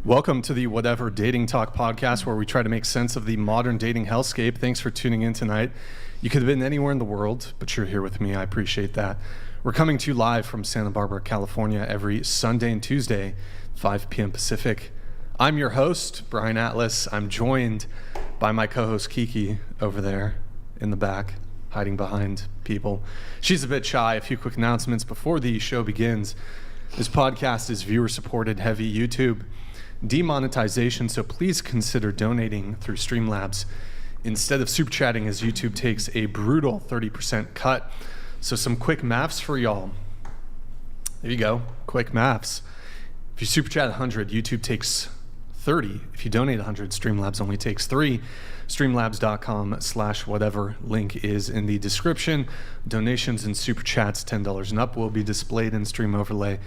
Welcome to the Whatever Dating Talk podcast, where we try to make sense of the modern dating hellscape. Thanks for tuning in tonight. You could have been anywhere in the world, but you're here with me. I appreciate that. We're coming to you live from Santa Barbara, California, every Sunday and Tuesday, 5 p.m. Pacific. I'm your host, Brian Atlas. I'm joined by my co-host, Kiki, over there in the back, hiding behind people. She's a bit shy. A few quick announcements before the show begins. This podcast is viewer-supported, heavy YouTube demonetization, so please consider donating through Streamlabs instead of super chatting, as YouTube takes a brutal 30% cut. So some quick maths for y'all. There you go, quick maths. If you super chat 100, YouTube takes 30. If you donate 100, Streamlabs only takes 3. Streamlabs.com/whatever. Link is in the description. Donations and super chats $10 and up will be displayed in Stream Overlay.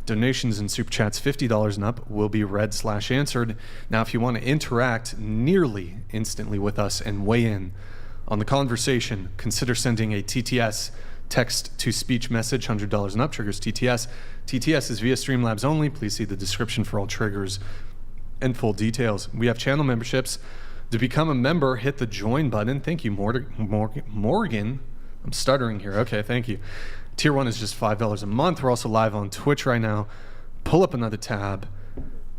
Donations and super chats $50 and up will be read/answered. Now, if you want to interact nearly instantly with us and weigh in on the conversation, consider sending a TTS, text-to-speech message. $100 and up triggers TTS. TTS is via Streamlabs only. Please see the description for all triggers and full details. We have channel memberships. To become a member, hit the join button. Thank you, Morgan. I'm stuttering here. Okay, thank you. Tier 1 is just $5 a month. We're also live on Twitch right now. Pull up another tab.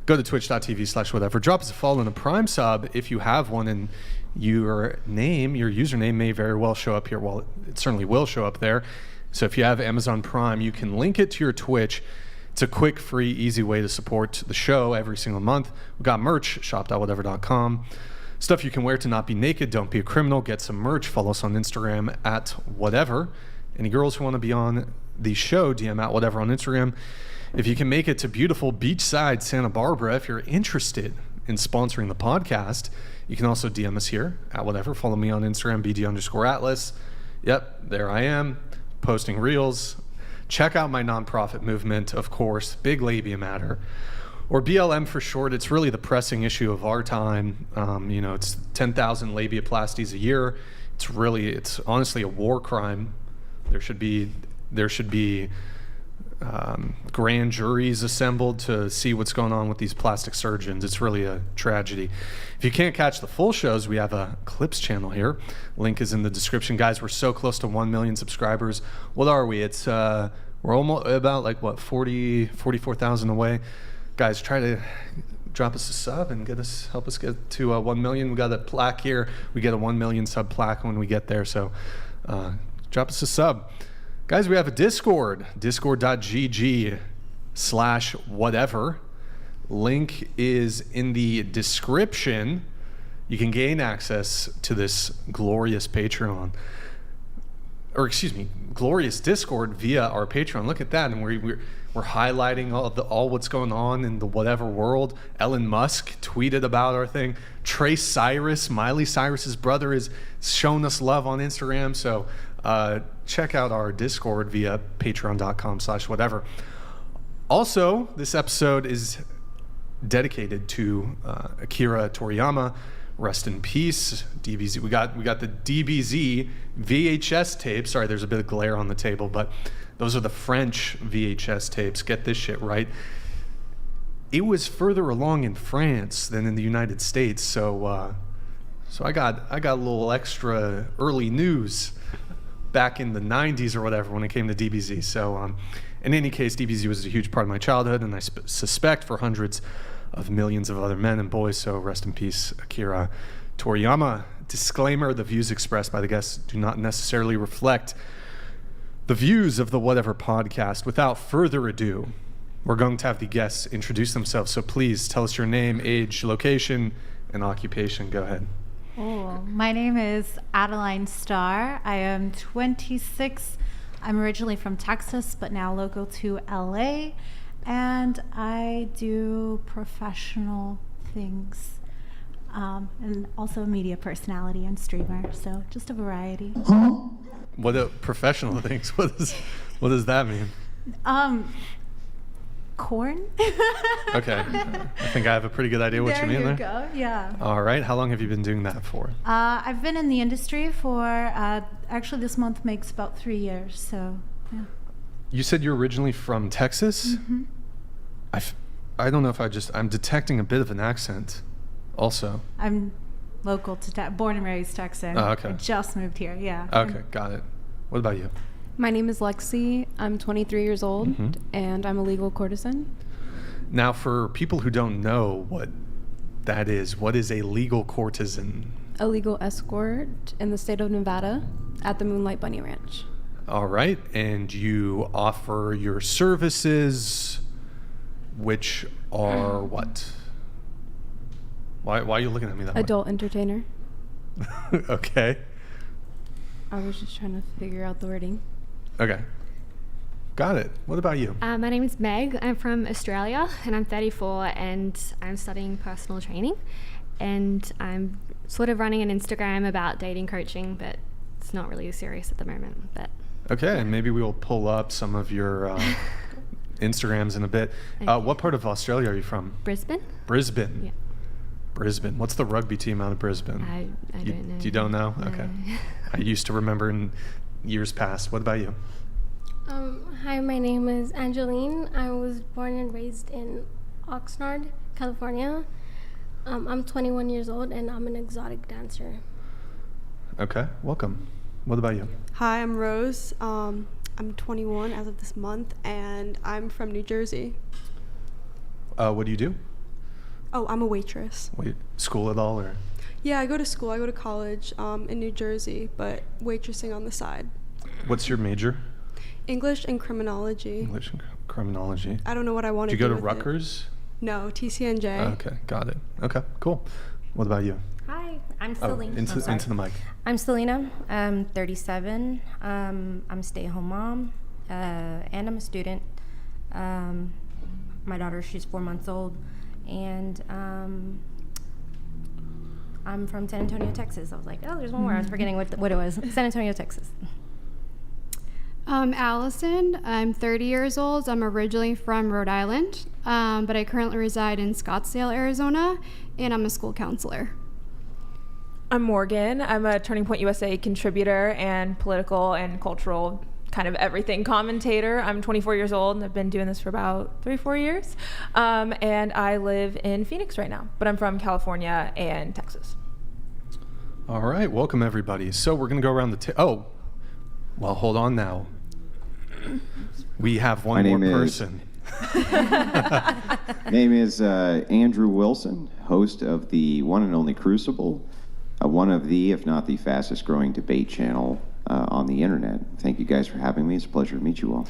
Go to twitch.tv/whatever. Drop us a follow and a Prime sub if you have one, and your username may very well show up here. Well, it certainly will show up there. So if you have Amazon Prime, you can link it to your Twitch. It's a quick, free, easy way to support the show every single month. We've got merch, shop.whatever.com. Stuff you can wear to not be naked. Don't be a criminal. Get some merch. Follow us on Instagram at whatever. Any girls who want to be on the show, DM at whatever on Instagram. If you can make it to beautiful beachside Santa Barbara, if you're interested in sponsoring the podcast, you can also DM us here at whatever. Follow me on Instagram, BD_Atlas. Yep, there I am, posting reels. Check out my nonprofit movement, of course, Big Labia Matter, or BLM for short. It's really the pressing issue of our time. It's 10,000 labiaplasties a year. It's honestly a war crime. There should be grand juries assembled to see what's going on with these plastic surgeons. It's really a tragedy. If you can't catch the full shows, we have a clips channel here. Link is in the description. Guys, we're so close to 1 million subscribers. What are we? It's we're almost about 44,000 away. Guys, try to drop us a sub and help us get to 1 million. We got a plaque here. We get a 1 million sub plaque when we get there. So drop us a sub. Guys, we have a Discord, discord.gg/whatever. Link is in the description. You can gain access to this glorious glorious Discord via our Patreon. Look at that. And we're highlighting all what's going on in the whatever world. Elon Musk tweeted about our thing. Trace Cyrus, Miley Cyrus's brother, is showing us love on Instagram. So check out our Discord via patreon.com/whatever. Also, this episode is dedicated to Akira Toriyama. Rest in peace, DBZ. We got the DBZ VHS tapes. Sorry, there's a bit of glare on the table, but those are the French VHS tapes. Get this shit right. It was further along in France than in the United States, so I got a little extra early news back in the 90s or whatever when it came to DBZ. So in any case, DBZ was a huge part of my childhood, and I suspect for hundreds of millions of other men and boys. So rest in peace, Akira Toriyama. Disclaimer: the views expressed by the guests do not necessarily reflect the views of the Whatever podcast. Without further ado, we're going to have the guests introduce themselves. So please tell us your name, age, location, and occupation. Go ahead. Oh, my name is Adeline Starr. I am 26. I'm originally from Texas, but now local to LA. And I do professional things, and also a media personality and streamer. So just a variety. What professional things? What does that mean? Corn. Okay, I think I have a pretty good idea what you mean there. There you go. Yeah. All right. How long have you been doing that for? I've been in the industry for actually this month makes about 3 years. So yeah. You said you're originally from Texas? Mm-hmm. I don't know if I'm detecting a bit of an accent also. I'm local to born and raised Texan. Oh, okay. I just moved here. Yeah. Okay, got it. What about you? My name is Lexi. I'm 23 years old, Mhm. and I'm a legal courtesan. Now, for people who don't know what that is, what is a legal courtesan? A legal escort in the state of Nevada at the Moonlight Bunny Ranch. All right, and you offer your services, which are what? Why are you looking at me that Adult entertainer. way? Okay. I was just trying to figure out the wording. Okay. Got it. What about you? My name is Meg. I'm from Australia and I'm 34 and I'm studying personal training. And I'm sort of running an Instagram about dating coaching, but it's not really serious at the moment. But Okay, and maybe we will pull up some of your Instagrams in a bit. Okay. What part of Australia are you from? Brisbane? Brisbane. Yeah. Brisbane. What's the rugby team out of Brisbane? I don't know. You don't know? No. Okay. I used to remember in years past. What about you? Hi, my name is Angeline. I was born and raised in Oxnard, California. I'm 21 years old and I'm an exotic dancer. Okay, welcome. What about you? Hi, I'm Rose. I'm 21 as of this month, and I'm from New Jersey. What do you do? Oh, I'm a waitress. Wait, school at all, or? Yeah, I go to school. I go to college in New Jersey, but waitressing on the side. What's your major? English and criminology. English and criminology. I don't know what I want Do to you do go to with it. Rutgers? No, TCNJ. Okay, got it. Okay, cool. What about you? Hi, I'm Oh, Selena. into the mic. I'm Selena. I'm 37. I'm a stay-at-home mom, and I'm a student. My daughter, she's 4 months old, and I'm from San Antonio, Texas. I was like, oh, there's one more. I was forgetting what it was. San Antonio, Texas. I'm Allison. I'm 30 years old. I'm originally from Rhode Island, but I currently reside in Scottsdale, Arizona, and I'm a school counselor. I'm Morgan. I'm a Turning Point USA contributor and political and cultural kind of everything commentator. I'm 24 years old and I've been doing this for about 3-4 years. And I live in Phoenix right now, but I'm from California and Texas. All right, welcome everybody. So we're gonna go around the well, hold on now. We have one more person. Name is Andrew Wilson, host of the one and only Crucible, one of the, if not the fastest growing debate channel on the internet. Thank you guys for having me. It's a pleasure to meet you all.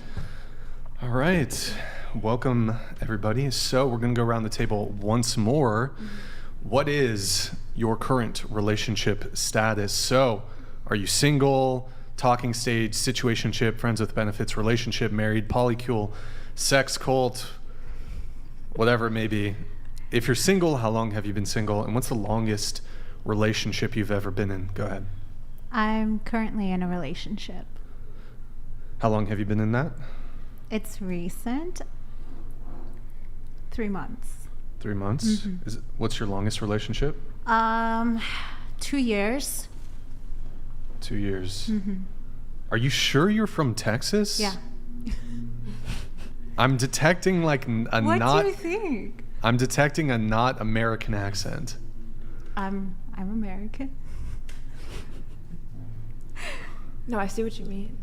All right, welcome everybody. So we're gonna go around the table once more. What is your current relationship status? So, are you single, talking stage, situationship, friends with benefits, relationship, married, polycule, sex cult, whatever it may be? If you're single, how long have you been single? And what's the longest relationship you've ever been in? Go ahead. I'm currently in a relationship. How long have you been in that? It's recent. 3 months. 3 months? Mhm. What's your longest relationship? 2 years. 2 years. Mhm. Are you sure you're from Texas? Yeah. I'm detecting like a What not. do you think? I'm detecting a not American accent. I'm American. No, I see what you mean.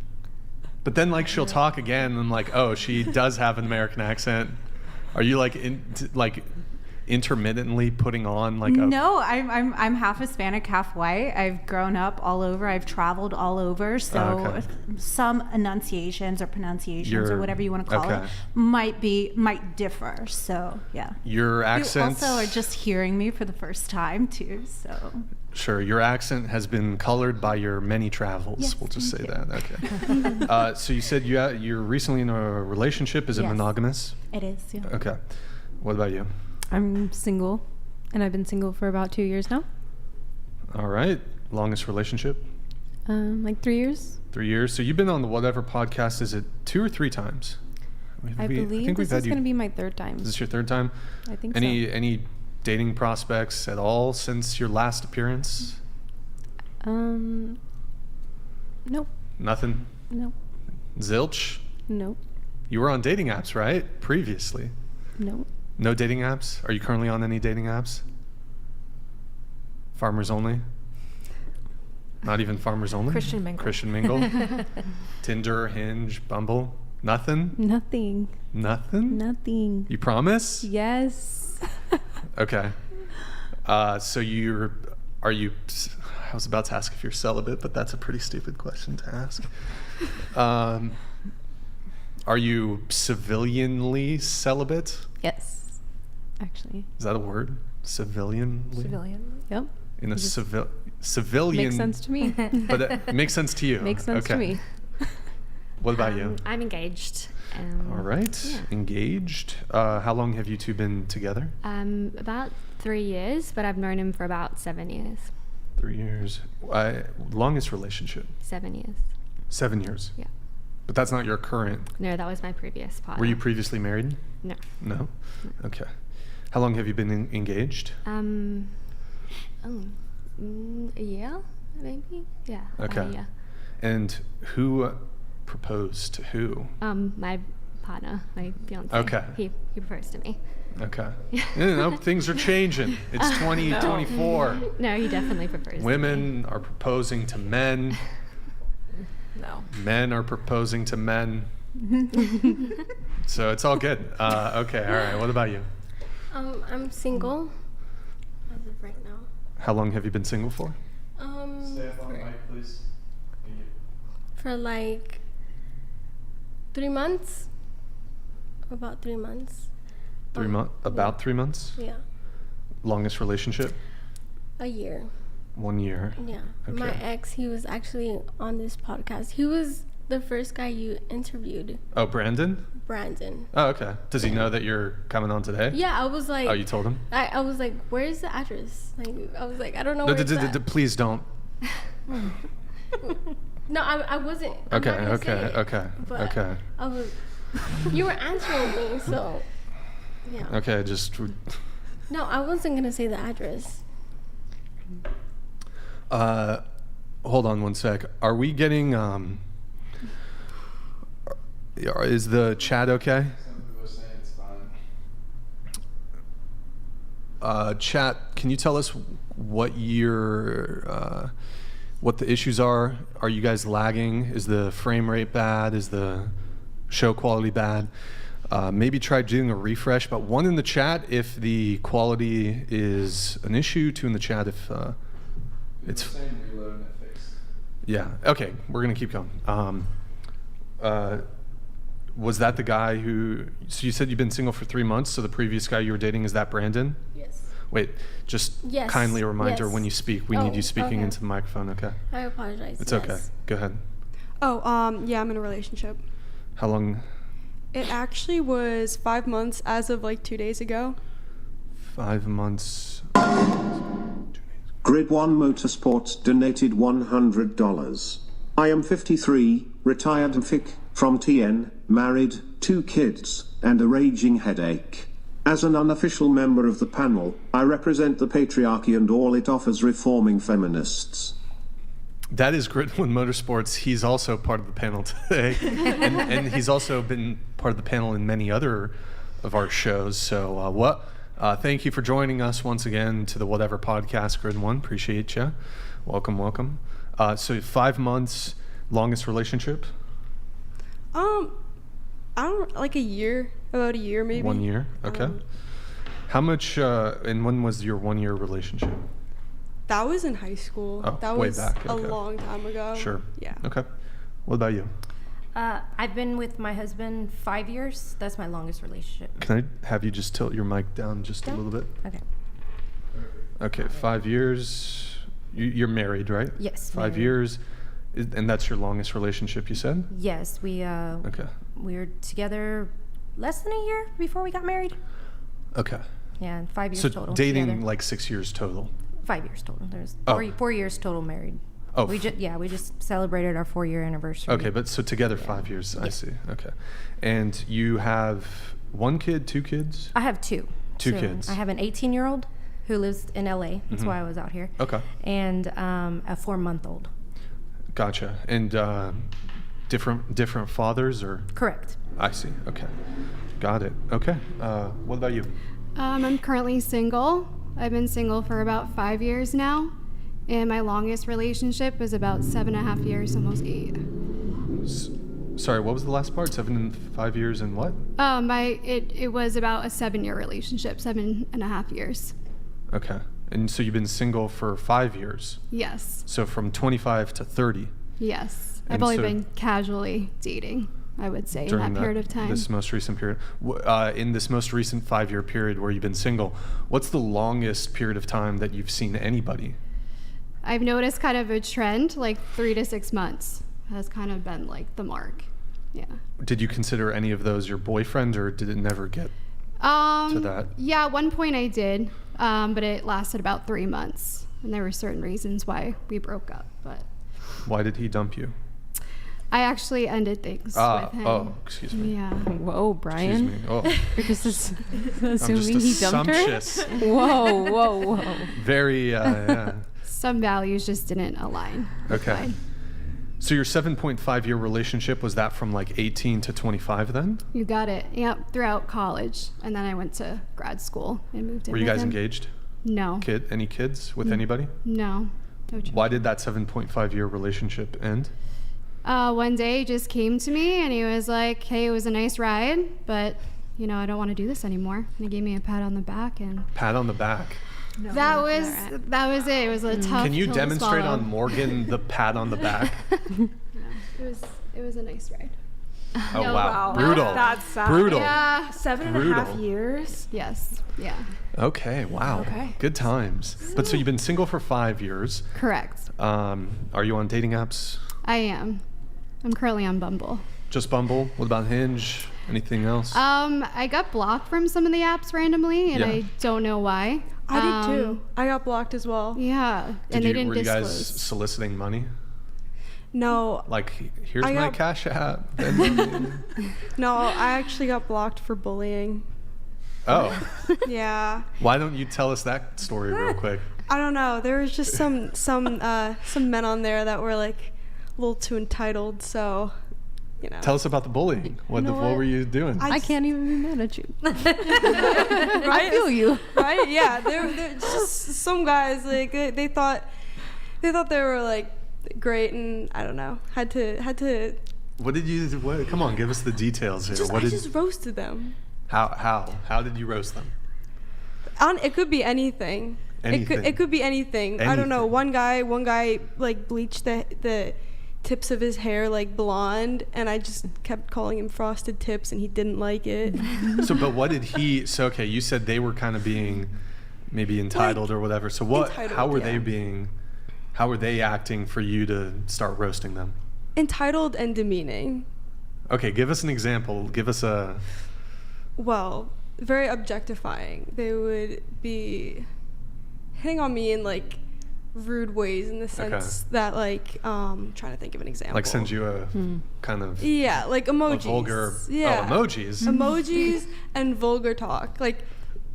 But then like she'll talk again and I'm like, oh, she does have an American accent. Are you like intermittently putting on like a... No, I'm half Hispanic, half white. I've grown up all over. I've traveled all over. So Okay. some enunciations or pronunciations or whatever you want to call it might differ. So yeah. Your accent... You also are just hearing me for the first time too. So Sure, your accent has been colored by your many travels. Yes, We'll just say thank that. Okay. So you said you're recently in a relationship. Is it Yes. monogamous? it is. Yeah. Okay. What about you? I'm single, and I've been single for about 2 years now. All right. Longest relationship? Like 3 years. 3 years. So you've been on the Whatever podcast. Is it 2 or 3 times? I believe this is going to be my third time. Is this your third time? I think Any dating prospects at all since your last appearance? so. Nope. Nothing? Nope. Zilch? Nope. You were on dating apps, right? Previously. Nope. No dating apps? Are you currently on any dating apps? Farmers only? Not even farmers only? Christian Mingle. Christian Mingle? Tinder, Hinge, Bumble? Nothing? Nothing. Nothing? Nothing. You promise? Yes. Okay. So I was about to ask if you're celibate, but that's a pretty stupid question to ask. Are you civilianly celibate? Yes. Actually. Is that a word? Civilianly? Civilian. Yep. In a Just civilian. Makes sense to me. But it makes sense to you. Makes sense to me. What about you? I'm engaged. All right. Yeah. Engaged. How long have you two been together? About 3 years, but I've known him for about 7 years. 3 years. Longest relationship? 7 years. 7 years. Yeah. But that's not your current. No, that was my previous partner. Were you previously married? No. No? Okay. How long have you been engaged? A year, maybe? Yeah. Okay. A year. And who proposed to who? My partner, my fiance. Okay. He proposed to me. Okay. Things are changing. It's 2024. No, he definitely proposed Women are proposing to men. No. Men are proposing to men. So it's all good. Okay, all right. What about you? I'm single as of right now. How long have you been single for? Stay up on the mic, please. For like 3 months. About 3 months. 3 months? About 3 months? Yeah. Longest relationship? A year. 1 year. Yeah. Okay. My ex, he was actually on this podcast. He was the first guy you interviewed. Oh, Brandon? Brandon. Oh, okay. Does he know that you're coming on today? Yeah, I was like. Oh, you told him? I was like, where's the address? Like, I was like, I don't know where it's at. Please don't. No, I wasn't. I'm not gonna say it, but Okay. I was. You were answering me, so. Yeah. Okay, just. No, I wasn't gonna say the address. Hold on one sec. Are we getting is the chat okay? Chat, can you tell us what what the issues are? Are you guys lagging? Is the frame rate bad? Is the show quality bad? Maybe try doing a refresh, but 1 in the chat if the quality is an issue, 2 in the chat if it's yeah. Okay, we're gonna keep going. Was that the guy who? So you said you've been single for 3 months. So the previous guy you were dating, is that Brandon? Yes. Wait, just Yes. kindly a reminder Yes. when you speak. We need you speaking okay. into the microphone. Okay. I apologize. It's yes. okay. Go ahead. Yeah, I'm in a relationship. How long? It actually was 5 months as of like 2 days ago. 5 months. Grid 1 Motorsports donated $100. I am 53, retired from TN, married, 2 kids, and a raging headache. As an unofficial member of the panel, I represent the patriarchy and all it offers reforming feminists. That is Grid 1 Motorsports. He's also part of the panel today. and he's also been part of the panel in many other of our shows. So thank you for joining us once again to the Whatever Podcast, Grid 1. Appreciate you. Welcome, welcome. So 5 months, longest relationship? I don't, like a year, about a year maybe. 1 year, okay. How much, and when was your 1 year relationship? That was in high school. Oh, that way was back, a okay. long time ago. Sure. Yeah. Okay. What about you? I've been with my husband 5 years. That's my longest relationship. Can I have you just tilt your mic down just a little bit? Okay. Okay, 5 years. You're married, right? Yes. 5 married. years. And that's your longest relationship, you said? Yes, we Okay. were together less than a year before we got married. Okay. Yeah, and 5 years So total. dating together. like 6 years total. 5 years total. There's Oh. 4 years total married. Oh. We just celebrated our 4-year anniversary. Okay, but so together Yeah. 5 years. I Yeah. see. Okay. And you have 1 kid, 2 kids? I have 2. 2 So kids. I have an 18-year-old who lives in LA. That's why I was out here. Okay. And a 4-month-old. Gotcha. And different fathers or? Correct. I see. Okay. Got it. Okay. What about you? I'm currently single. I've been single for about 5 years now, and my longest relationship was about 7.5 years, almost 8. Sorry, what was the last part? 7 and 5 years and what? It was about a 7-year relationship, 7.5 years. Okay. And so you've been single for 5 years. Yes. So from 25 to 30. Yes. And I've only so been casually dating, I would say, in that period of time. This most recent period. In this most recent 5-year period where you've been single, what's the longest period of time that you've seen anybody? I've noticed kind of a trend, like 3 to 6 months has kind of been like the mark. Yeah. Did you consider any of those your boyfriend, or did it never get to that? Yeah, at one point I did, but it lasted about 3 months, and there were certain reasons why we broke up. But why did he dump you? I actually ended things with him. Oh, excuse me. Yeah. Whoa, Brian. Excuse me. Oh. You're just assuming I'm just he dumped assumptious. her? Whoa. Very, yeah. Some values just didn't align. Okay. Fine. So your 7.5-year relationship, was that from like 18 to 25 then? You got it. Yep, throughout college. And then I went to grad school and moved in Were you with guys him. engaged? No. Any kids with anybody? No. Why did that 7.5-year relationship end? One day he just came to me and he was like, hey, it was a nice ride, but, I don't want to do this anymore. And he gave me a pat on the back. And Pat on the back. No, that was it. It was a tough Can you pill to demonstrate swallow. on Morgonn the pat on the back? It was a nice ride. Oh, wow. Brutal. That's sad. Brutal. Yeah. 7.5 years? Yes. Yeah. Okay, wow. Okay. Good times. But so you've been single for 5 years. Correct. Are you on dating apps? I am. I'm currently on Bumble. Just Bumble? What about Hinge? Anything else? I got blocked from some of the apps randomly, and Yeah. I don't know why. I did too. I got blocked as well. Yeah, and they didn't were you guys disclose. soliciting money? No. Like, here's my cash app. No, I actually got blocked for bullying. Oh. Yeah. Why don't you tell us that story real quick? I don't know. There was just some men on there that were like a little too entitled. So, Tell us about the bullying. What were you doing? I can't even be mad at you. Right? I feel you. Right? Yeah. They're just some guys like they thought they were like great, and I don't know. Had to. What did you? Come on, give us the details here. I just roasted them. How did you roast them? It could be anything. Anything. It could be anything. I don't know. One guy like bleached the tips of his hair like blonde, and I just kept calling him frosted tips, and he didn't like it. But what did he? So okay, you said they were kind of being maybe entitled or whatever. So what? How were they being? How were they acting for you to start roasting them? Entitled and demeaning. Okay, give us an example. Give us a. Well, very objectifying. They would be hitting on me in like rude ways, in the sense that like trying to think of an example. Like send you a kind of like emojis. Vulgar. Yeah. Oh, emojis. Emojis and vulgar talk. Like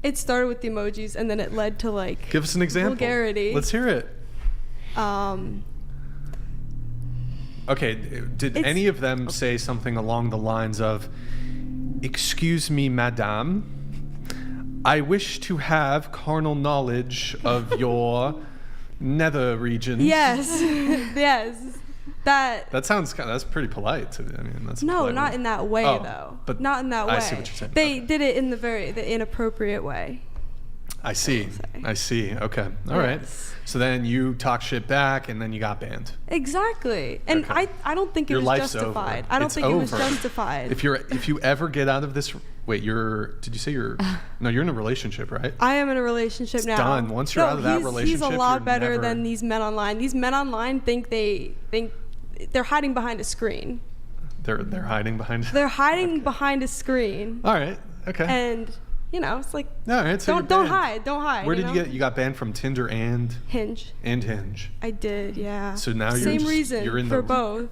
it started with the emojis, and then it led to like give us an example. Vulgarity. Let's hear it. Okay, did any of them say something along the lines of, "Excuse me, madame, I wish to have carnal knowledge of your nether regions"? Yes, yes. That sounds that's pretty polite. That's no, not in that way though. But not in that way. I see what you're saying. They did it in the inappropriate way. I see. Okay. All right. So then you talk shit back, and then you got banned. Exactly. And okay. I don't think it Your was life's justified. over. I don't It's think over. it was justified. If you ever get out of this, wait, did you say you're? No, you're in a relationship, right? I am in a relationship now. Done. Once you're out of that relationship, he's a lot better never... than these men online. These men online think they're hiding behind a screen. They're hiding behind. They're hiding behind a screen. All right. Okay. And it's like all right. So don't hide. Where did you get? You got banned from Tinder and Hinge. And Hinge. I did, yeah. So now same reason you're in for both.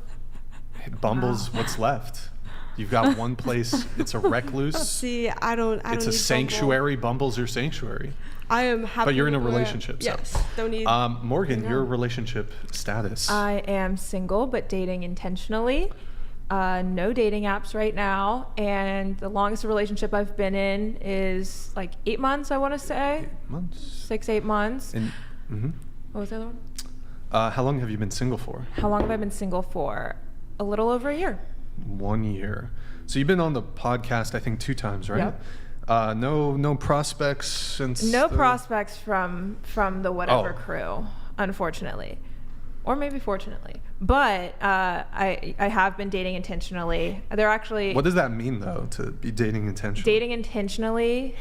Bumble's what's left. You've got one place. It's a recluse. See, I don't. It's a sanctuary. Bumble's your sanctuary. I am happy. But you're in a relationship. So. Yes. Don't need. Morgonn, your relationship status. I am single, but dating intentionally. No dating apps right now, and the longest relationship I've been in is like 8 months, I want to say. 8 months. 6-8 months. And, What was the other one? How long have you been single for? How long have I been single for? A little over a year. 1 year. So you've been on the podcast, I think, 2 times, right? Yep. No prospects since. No prospects from the whatever crew, unfortunately, or maybe fortunately. But I have been dating intentionally. They're actually. What does that mean though, to be dating intentionally? Dating intentionally.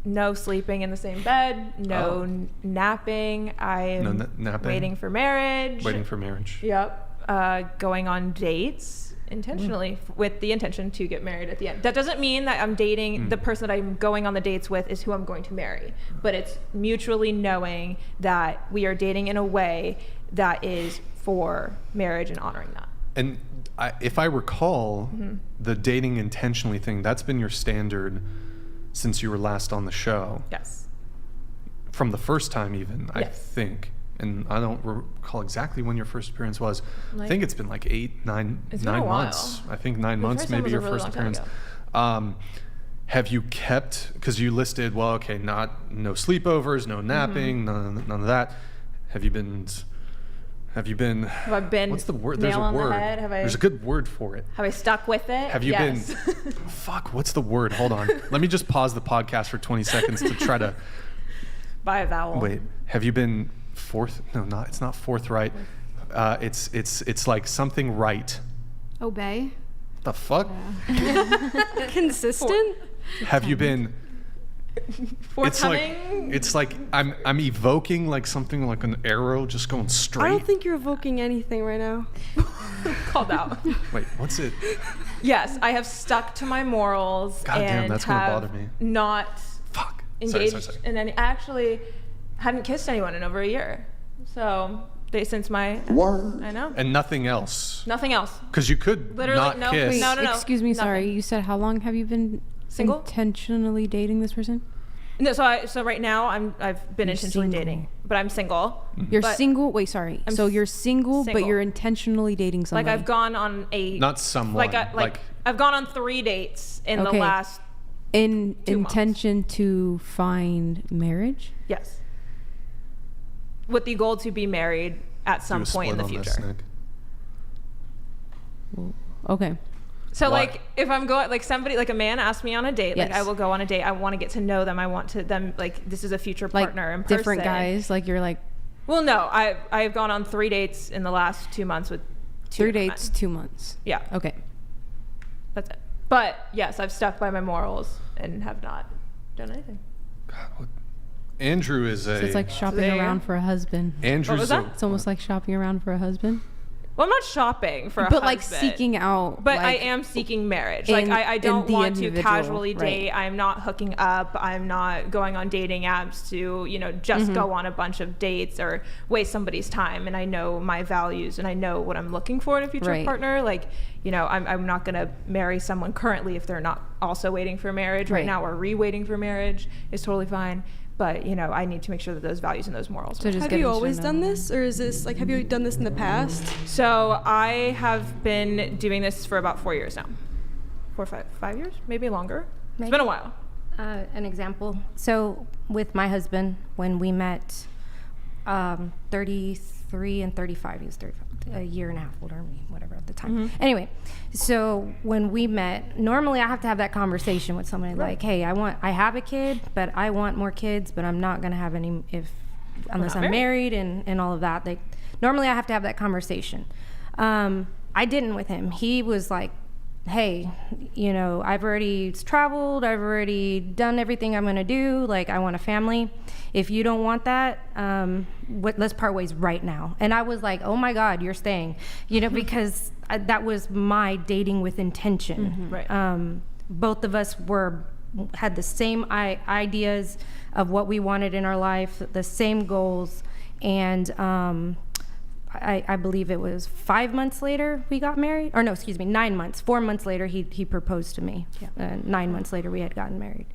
No sleeping in the same bed. No napping. I'm napping. waiting for marriage. Waiting for marriage. Yep. Going on dates intentionally with the intention to get married at the end. That doesn't mean that I'm dating the person that I'm going on the dates with is who I'm going to marry, but it's mutually knowing that we are dating in a way that is for marriage and honoring that. And if I recall, the dating intentionally thing, that's been your standard since you were last on the show. Yes. From the first time even, Yes. I think. And I don't recall exactly when your first appearance was. I think it's been like 9 months. I think 9 months maybe your first appearance. Have you kept, because you listed, well, okay, no sleepovers, no napping, none of that. Have I been what's the word? There's a nail word. on the head? There's a good word for it. Have I stuck with it? Have you been what's the word? Hold on. Let me just pause the podcast for 20 seconds to try to buy a vowel. Wait, have you been it's not forthright. It's like something right. Obey. The fuck? Consistent? Have you been forthcoming? It's like I'm evoking like something like an arrow just going straight. I don't think you're evoking anything right now. Called out. Wait, what's it? Yes, I have stuck to my morals. God damn, that's gonna bother me. Not engaged sorry. in any. I actually hadn't kissed anyone in over a year. So since my Word. I know. And nothing else. Nothing else. Because you could literally not kiss. Wait, No. Excuse me, Nothing. sorry. You said how long have you been Single? intentionally dating this person? No, so right now I've been intentionally dating, but I'm single. You're But single. Wait, sorry. So you're single, but you're intentionally dating somebody. Like I've gone on not someone. Like I've gone on 3 dates in the last in 2 months. intention to find marriage. Yes. With the goal to be married at some point in the future. Okay. So like if I'm going, like somebody, like a man asked me on a date, like Yes. I will go on a date. I want to get to know them. I want to them, like this is a future partner in person. Different guys, like you're like. Well, no, I've gone on 3 dates in the last 2 months with 2 3 dates, 2 months. Yeah. Okay. That's it. But yes, I've stuck by my morals and have not done anything. God, Andrew is So it's like shopping around for a husband. Andrew's What was that? It's almost like shopping around for a husband. Well, I'm not shopping for a but husband. like seeking out. But like, I am seeking marriage. Like I don't the want to individual, casually date. right. I'm not hooking up. I'm not going on dating apps to, just go on a bunch of dates or waste somebody's time. And I know my values and I know what I'm looking for in a future Right. partner. Like, I'm not going to marry someone currently if they're not also waiting for marriage right now or re-waiting for marriage is totally fine. But, I need to make sure that those values and those morals So are. just Have you always done this, or is this like, have you done this in the past? So I have been doing this for about 4 years now. 4 or 5 years, maybe longer. It's been a while. An example. So with my husband, when we met, 33 and 35, he was 35, a year and a half older than me, whatever at the time. Anyway, so when we met, normally I have to have that conversation with somebody like, hey, I have a kid, but I want more kids, but I'm not gonna have any unless I'm married and all of that. Like normally I have to have that conversation. I didn't with him. He was like, hey, I've already traveled, I've already done everything I'm gonna do, like I want a family. If you don't want that, let's part ways right now. And I was like, oh my God, you're staying, because that was my dating with intention. Right. Both of us had the same ideas of what we wanted in our life, the same goals, and I believe it was 5 months later we got married. Or no, excuse me, 9 months. 4 months later he proposed to me. 9 months later we had gotten married.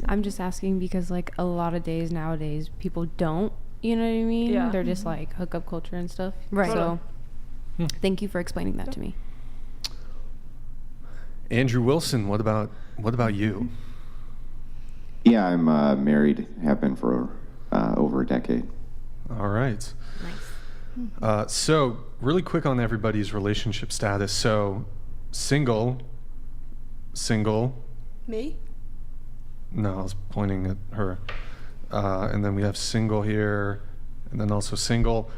I'm just asking because like a lot of days nowadays people don't, you know what I mean? Yeah. They're just like hookup culture and stuff. Right. So thank you for explaining that to me. Andrew Wilson, what about you? Yeah, I'm married, have been for over a decade. All right. Nice. So really quick on everybody's relationship status. So single. Me? No, I was pointing at her. And then we have single here, and then also single.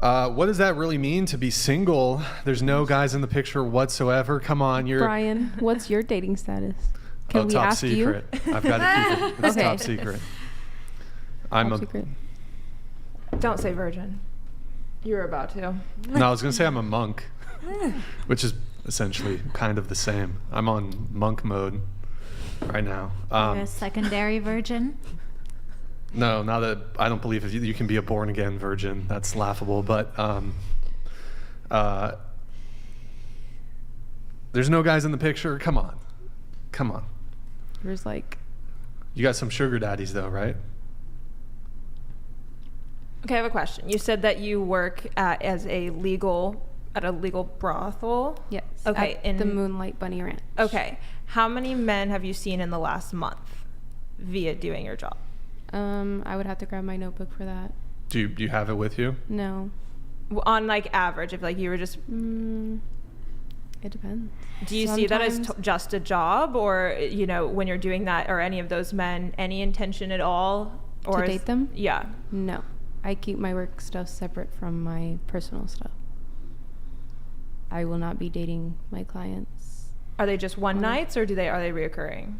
What does that really mean to be single? There's no guys in the picture whatsoever. Come on, you're... Brian, what's your dating status? Can we top ask secret. you? I've got to keep it. It's Okay. top secret. I'm Top a... secret. Don't say virgin. You were about to. No, I was going to say I'm a monk, which is essentially kind of the same. I'm on monk mode right now. You're a secondary virgin. No, now that I don't believe if you can be a born again virgin. That's laughable. But there's no guys in the picture. Come on. There's like, You got some sugar daddies though, right? Okay, I have a question. You said that you work at a legal brothel. yes. Okay, At the Moonlight Bunny Ranch. Okay. How many men have you seen in the last month via doing your job? I would have to grab my notebook for that. Do you have it with you? No. On like average, if like you were just, It depends. do you see that as Sometimes- just a job, or when you're doing that, or any of those men, any intention at all, or To date them? Yeah. No. I keep my work stuff separate from my personal stuff. I will not be dating my clients. Are they just one nights, or are they reoccurring?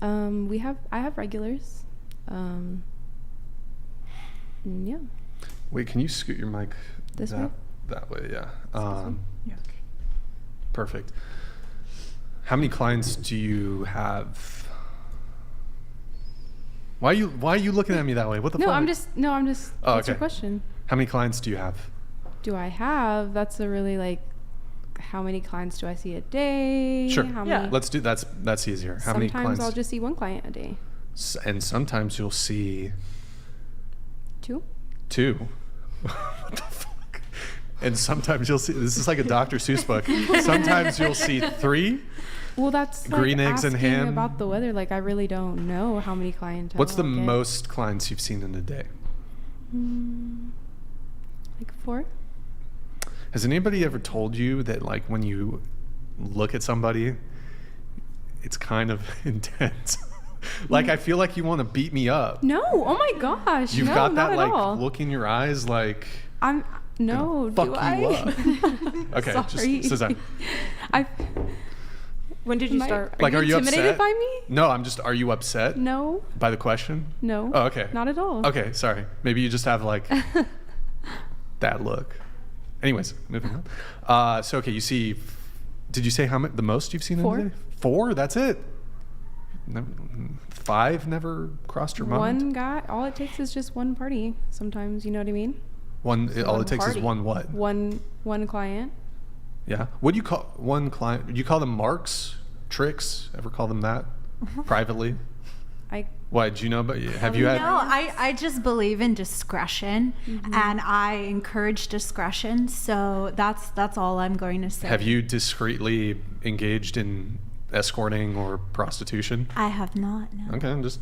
I have regulars. Yeah. Wait, can you scoot your mic This way? That way, yeah. Perfect. How many clients do you have? Why are you looking at me that way? What the fuck? I'm just Oh, what's your okay. question? How many clients do you have? Do I have? That's a really how many clients do I see a day? Sure. How Yeah. many? Let's do that's easier. How many Sometimes clients? I'll just see one client a day. And sometimes you'll see Two? two. What the fuck? And sometimes you'll see. This is like a Dr. Seuss book. Sometimes you'll see three. Well, that's Green eggs and asking ham. about the weather. I really don't know how many clientele. What's the I'll get. most clients you've seen in a day? Like 4? Has anybody ever told you that like when you look at somebody, it's kind of intense? Like I feel like you want to beat me up. No. Oh my gosh. You've no, got not that at like all. look in your eyes, like I'm no. fuck Do you I? up. Okay, Sorry. just Suzanne. When did you Am I- start? Like, are you intimidated upset? by me? No, are you upset No. by the question? No. Oh, okay. Not at all. Okay, sorry. Maybe you just have like that look. Anyways, moving on. So okay, you see. Did you say how many? The most you've seen 4. in a day? 4. That's it. Never, 5 never crossed your mind. One guy. All it takes is just one party. Sometimes, you know what I mean. One. All one it takes party. is one what? One client. Yeah. What do you call one client? Do you call them marks, tricks? Ever call them that privately? What? Do you know about? Have you had? No, I just believe in discretion, and I encourage discretion. So that's all I'm going to say. Have you discreetly engaged in escorting or prostitution? I have not. No. Okay, I'm just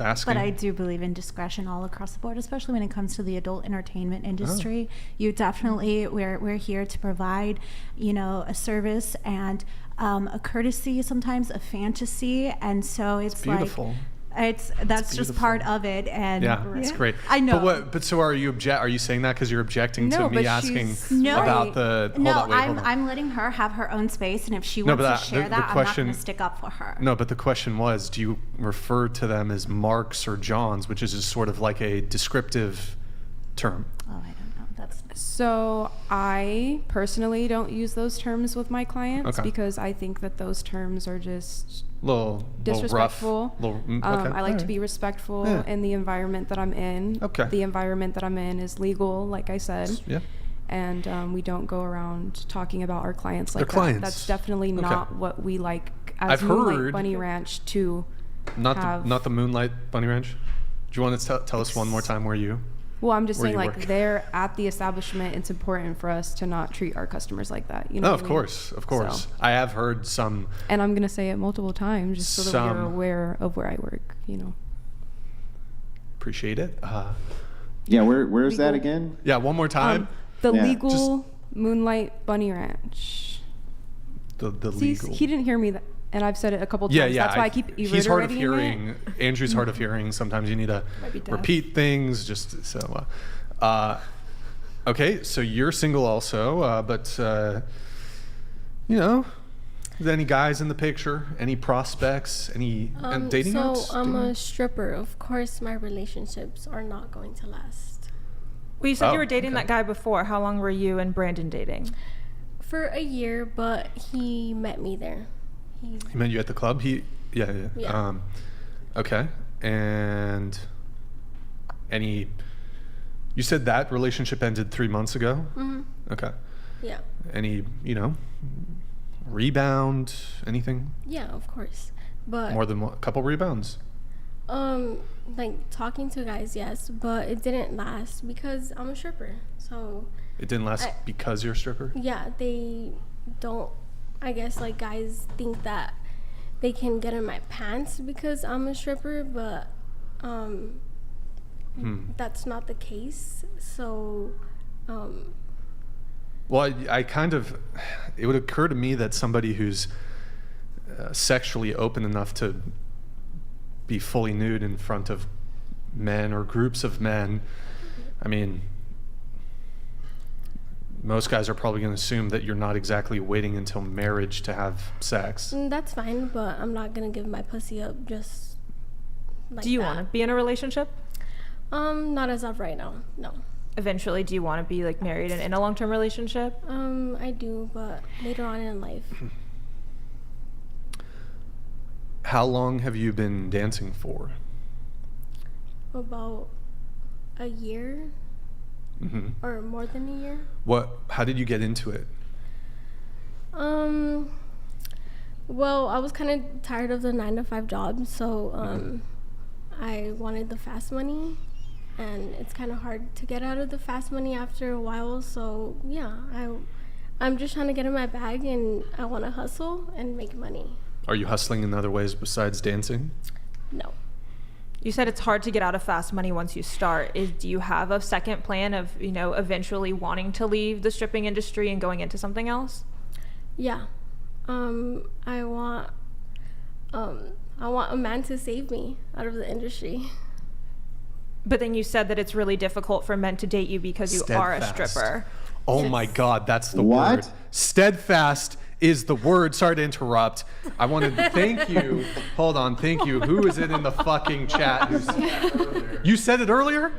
asking. But I do believe in discretion all across the board, especially when it comes to the adult entertainment industry. You definitely, we're here to provide, a service and a courtesy, sometimes a fantasy, and so it's beautiful. That's just part of it, and yeah, it's great. I know. But so are you saying that because you're objecting No, to me but asking she's- about the? Hold on, wait, hold on. I'm letting her have her own space, and if she No, wants but to share the that, I'm not question- going to stick up for her. No, but the question was, do you refer to them as Marks or Johns, which is just sort of like a descriptive term? Oh, I don't know. That's So I personally don't use those terms with my clients Okay. because I think that those terms are just Little disrespectful. rough. Okay. I like to Alright. be respectful Yeah. in the environment that I'm in. Okay. The environment that I'm in is legal, like I said. Yeah. And we don't go around talking about our clients like They're clients. that. That's definitely Okay. not what we like as I've Moonlight heard- Bunny Ranch to Not have. the Moonlight Bunny Ranch. Do you want to tell us one more time where you? Well, I'm just where saying, you like, work? they're at the establishment. It's important for us to not treat our customers like that. You know Oh, what of I mean? course, of course. So. I have heard some. And I'm gonna say it multiple times just so that Some- you're aware of where I work. You know. Appreciate it. Yeah, where's that Legal. again? Yeah, one more time. The Yeah, legal Moonlight Bunny Ranch. The See, legal. he didn't hear me, and I've said it a couple times. Yeah, yeah. That's why I keep He's hard of reiterating it. hearing. Andrew's hard of hearing. Sometimes you need to Might be deaf. repeat things. Just so. Okay, so you're single also, but you know, is there any guys in the picture? Any prospects? Any dating so apps? I'm a stripper. Of course, my relationships are not going to last. Well, you said Oh, you were dating okay. that guy before. How long were you and Brandon dating? For a year, but he met me there. He met you at the club. Yeah. Yeah. Okay, and any. You said that relationship ended 3 months ago. Mm-hmm. Okay. Yeah. Any, rebound, anything? Yeah, of course. But More than a couple rebounds? like talking to guys, yes, but it didn't last because I'm a stripper. So It didn't last because you're a stripper? yeah, they don't. I guess like guys think that they can get in my pants because I'm a stripper, but that's not the case. So Well, I kind of, it would occur to me that somebody who's sexually open enough to be fully nude in front of men or groups of men, I mean, most guys are probably going to assume that you're not exactly waiting until marriage to have sex. that's fine, but I'm not gonna give my pussy up just like Do you that. want to be in a relationship? Not as of right now, no. Eventually, do you want to be like married and in a long-term relationship? I do, but later on in life. How long have you been dancing for? About a year Mm-hmm. or more than a year. How did you get into it? Well, I was kind of tired of the 9-to-5 job, so I wanted the fast money, and it's kind of hard to get out of the fast money after a while. So yeah, I'm just trying to get in my bag, and I want to hustle and make money. Are you hustling in other ways besides dancing? No. You said it's hard to get out of fast money once you start. Do you have a second plan of, eventually wanting to leave the stripping industry and going into something else? Yeah. I want a man to save me out of the industry. But then you said that it's really difficult for men to date you because you are a Steadfast. stripper. Oh Yes. my God, that's the What? word. Steadfast is the word. Sorry to interrupt. I wanted to thank you. Hold on, thank you. Who is it in the fucking chat? You said it earlier?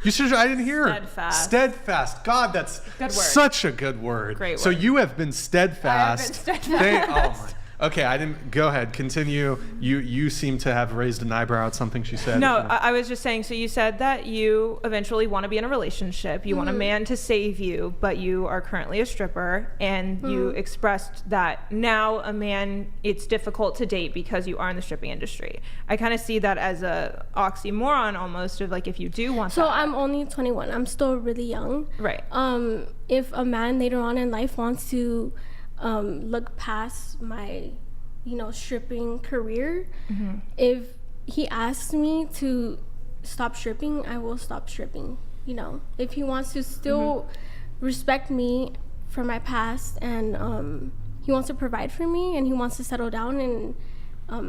You said I didn't hear. Steadfast. Steadfast. God, that's Good word. such a good word. Great So word. you have been steadfast. I have been steadfast. Okay, I didn't. Go ahead. Continue. You seem to have raised an eyebrow at something she said. No, I was just saying, so you said that you eventually want to be in a relationship. You want a man to save you, but you are currently a stripper. And you expressed that now a man, it's difficult to date because you are in the stripping industry. I kind of see that as a oxymoron almost of like if you do want So that. I'm only 21. I'm still really young. Right. If a man later on in life wants to look past my, stripping career, if he asks me to stop stripping, I will stop stripping. If he wants to still respect me for my past and he wants to provide for me and he wants to settle down and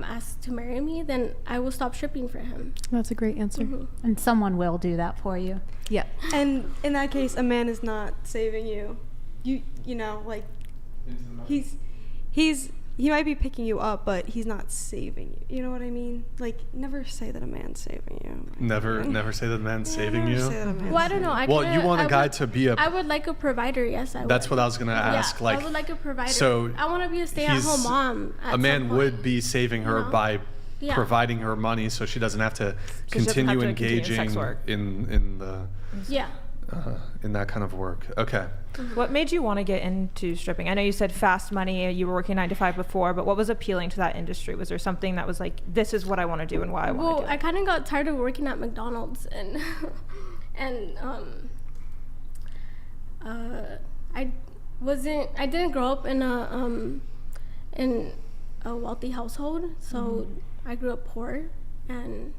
ask to marry me, then I will stop stripping for him. That's a great answer. And someone will do that for you. Yeah. And in that case, a man is not saving you. He might be picking you up, but he's not saving you. You know what I mean? Like, never say that a man's saving you. Never say that a man's saving Never you. say that a man's Well, I don't know. Well, you want a guy to be a. I would like a provider. Yes, I would. That's what I was gonna ask. Yeah, Like, I would like a provider. so I want to be a stay-at-home he's- mom. a man would be saving her by Yeah. providing her money, so she doesn't have to She doesn't have continue to continue engaging sex work. in the Yeah. in that kind of work. Okay. What made you want to get into stripping? I know you said fast money, you were working 9 to 5 before, but what was appealing to that industry? Was there something that was like, this is what I want to do and why I want to Well, do it? I kind of got tired of working at McDonald's, and And I didn't grow up in a wealthy household, so I grew up poor, and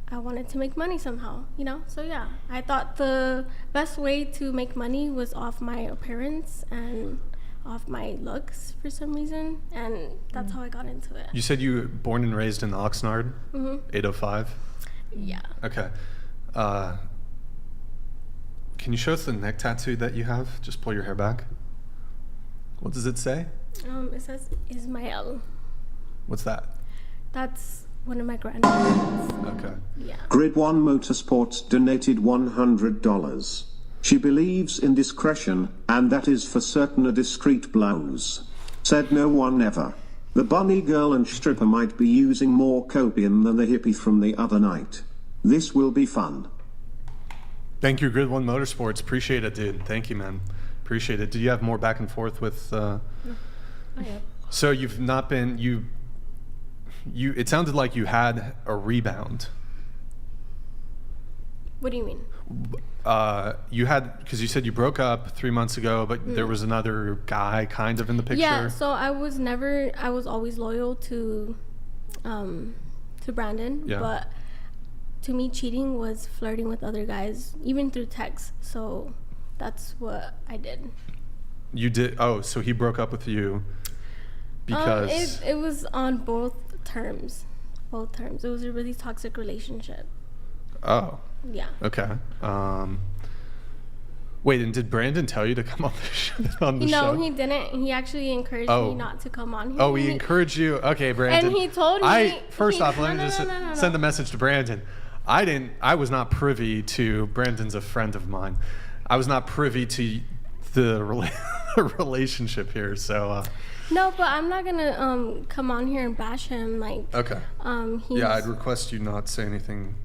I wanted to make money somehow, you know? So yeah, I thought the best way to make money was off my appearance and off my looks for some reason, and that's how I got into it. You said you were born and raised in Oxnard, 805? Yeah. Okay. Can you show us the neck tattoo that you have? Just pull your hair back. What does it say? It says Ismael. What's that? That's one of my grandparents. Okay. Yeah. Grid 1 Motorsports donated $100. She believes in discretion, and that is for certain a discreet blouse. Said no one ever. The bunny girl and stripper might be using more copium than the hippie from the other night. This will be fun. Thank you, Grid 1 Motorsports. Appreciate it, dude. Thank you, man. Appreciate it. Do you have more back and forth with... So you've not been... You. It sounded like you had a rebound. What do you mean? You had... Because you said you broke up 3 months ago, but there was another guy kind of in the picture. Yeah, so I was always loyal to Brandon, but to me cheating was flirting with other guys, even through text. So that's what I did. You did? Oh, so he broke up with you because... It was on both terms. Both terms. It was a really toxic relationship. Oh. Yeah. Okay. Wait, and did Brandon tell you to come on the show? No, he didn't. He actually encouraged me not to come on here. Oh, he encouraged you? Okay, Brandon. And he told me... First off, let me just send a message to Brandon. I was not privy to... Brandon's a friend of mine. I was not privy to the relationship here, so... No, but I'm not gonna come on here and bash him. Like, okay. Yeah, I'd request you not say anything...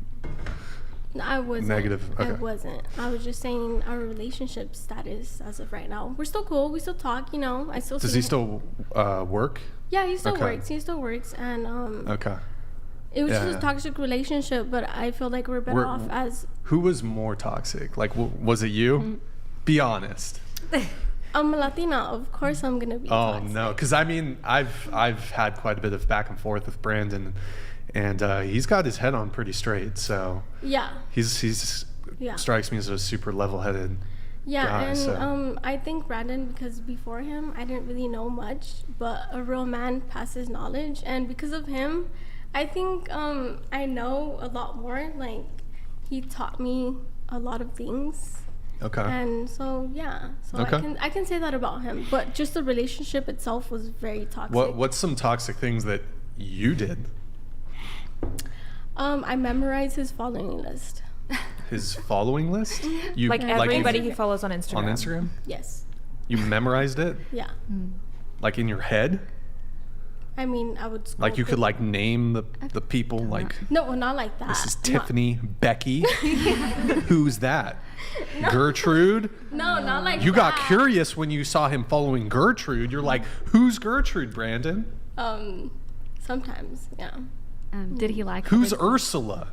I wasn't. Negative. Okay. I wasn't. I was just saying our relationship status as of right now. We're still cool. We still talk. You know. I still. Does he still work? Yeah, he still works. He still works, and Okay. It was just a toxic relationship, but I feel like we're better off as. Who was more toxic? Like, was it you? Be honest. I'm a Latina. Of course, I'm gonna be. Oh toxic. no, because I mean, I've had quite a bit of back and forth with Brandon. And he's got his head on pretty straight, so yeah, he's strikes me as a super level-headed guy. And so. I think Brandon, because before him, I didn't really know much, but a real man passes knowledge, and because of him, I think I know a lot more. Like, he taught me a lot of things. Okay. And so I can say that about him, but just the relationship itself was very toxic. What's some toxic things that you did? I memorized his following list. His following list? You, like everybody he follows on Instagram. On Instagram? Yes. You memorized it? Yeah. Like in your head? I mean, I would. Like you could like name the people like. No, not like that. This is Tiffany, Becky. Who's that? No. Gertrude? No, not like that. You got curious when you saw him following Gertrude. You're like, who's Gertrude, Brandon? Sometimes, yeah. Did he like... Who's Ursula?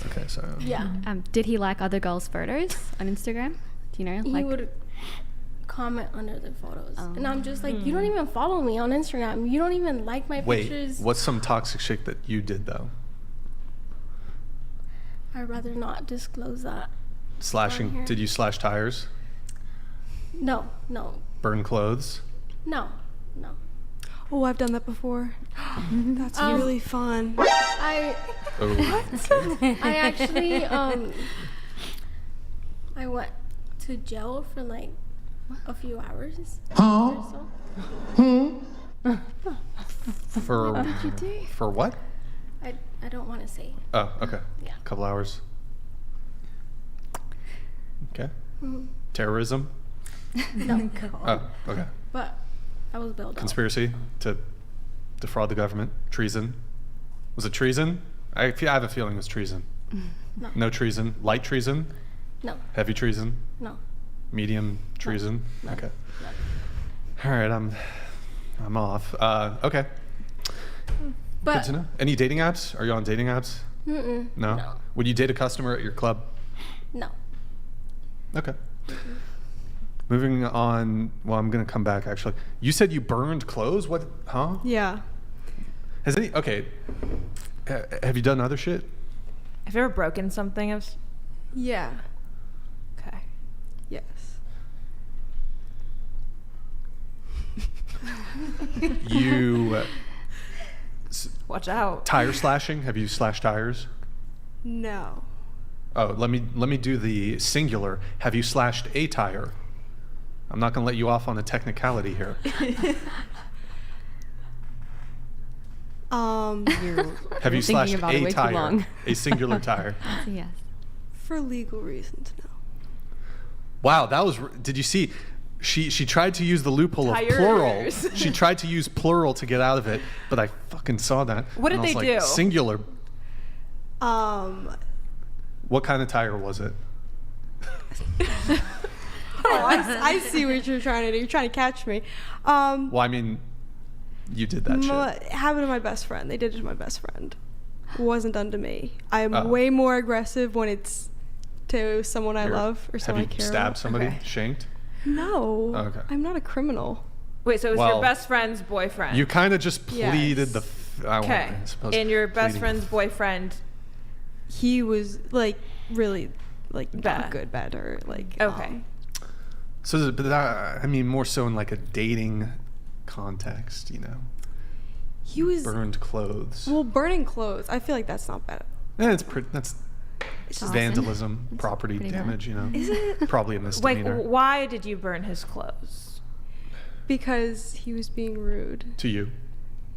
Okay, so... Yeah. Did he like other girls' photos on Instagram? Do you know? He would comment under the photos. And I'm just like, you don't even follow me on Instagram. You don't even like my pictures. Wait, what's some toxic shit that you did, though? I'd rather not disclose that. Slashing... Did you slash tires? No. Burn clothes? No. Oh, I've done that before. That's really fun. I actually I went to jail for like a few hours. For what did you do? For what? I don't want to say. Oh, okay. Yeah. A couple hours. Okay. Terrorism? No. Oh, okay. But I was bailed out. Conspiracy to defraud the government? Treason? Was it treason? I have a feeling it was treason. No. No treason? Light treason? No. Heavy treason? No. Medium treason? No. Okay. All right, I'm off. Okay. But good to know. Any dating apps? Are you on dating apps? No. Would you date a customer at your club? No. Okay. Moving on. Well, I'm gonna come back. Actually, you said you burned clothes. What? Huh? Yeah. Has any? Okay. Have you done other shit? Have you ever broken something? Yeah. Okay. Yes. You. Watch out. Tire slashing. Have you slashed tires? No. Oh, let me do the singular. Have you slashed a tire? I'm not gonna let you off on a technicality here. Have you slashed a tire? A singular tire. Yes. For legal reasons, no. Wow, that was. Did you see? She tried to use the loophole of plural. She tried to use plural to get out of it, but I fucking saw that. What did they do? Singular. Oh, What kind of tire was it? I see what you're trying to do. You're trying to catch me. Well, I mean, you did that shit. Happened to my best friend. They did it to my best friend. It wasn't done to me. I am way more aggressive when it's to someone I love or someone I care about. Have you stabbed somebody? Shanked? No. Okay. I'm not a criminal. Wait, so it was your best friend's boyfriend? You kind of just pleaded Yes. Okay. And your best friend's boyfriend? He was like really like Bad. bad or like Okay. So, but I mean, more so in like a dating context, you know. He was burned clothes. Well, burning clothes. I feel like that's not bad. Yeah, it's pretty. That's vandalism, property damage. You know, Is it? Probably a misdemeanor. Like, why did you burn his clothes? Because he was being rude. To you?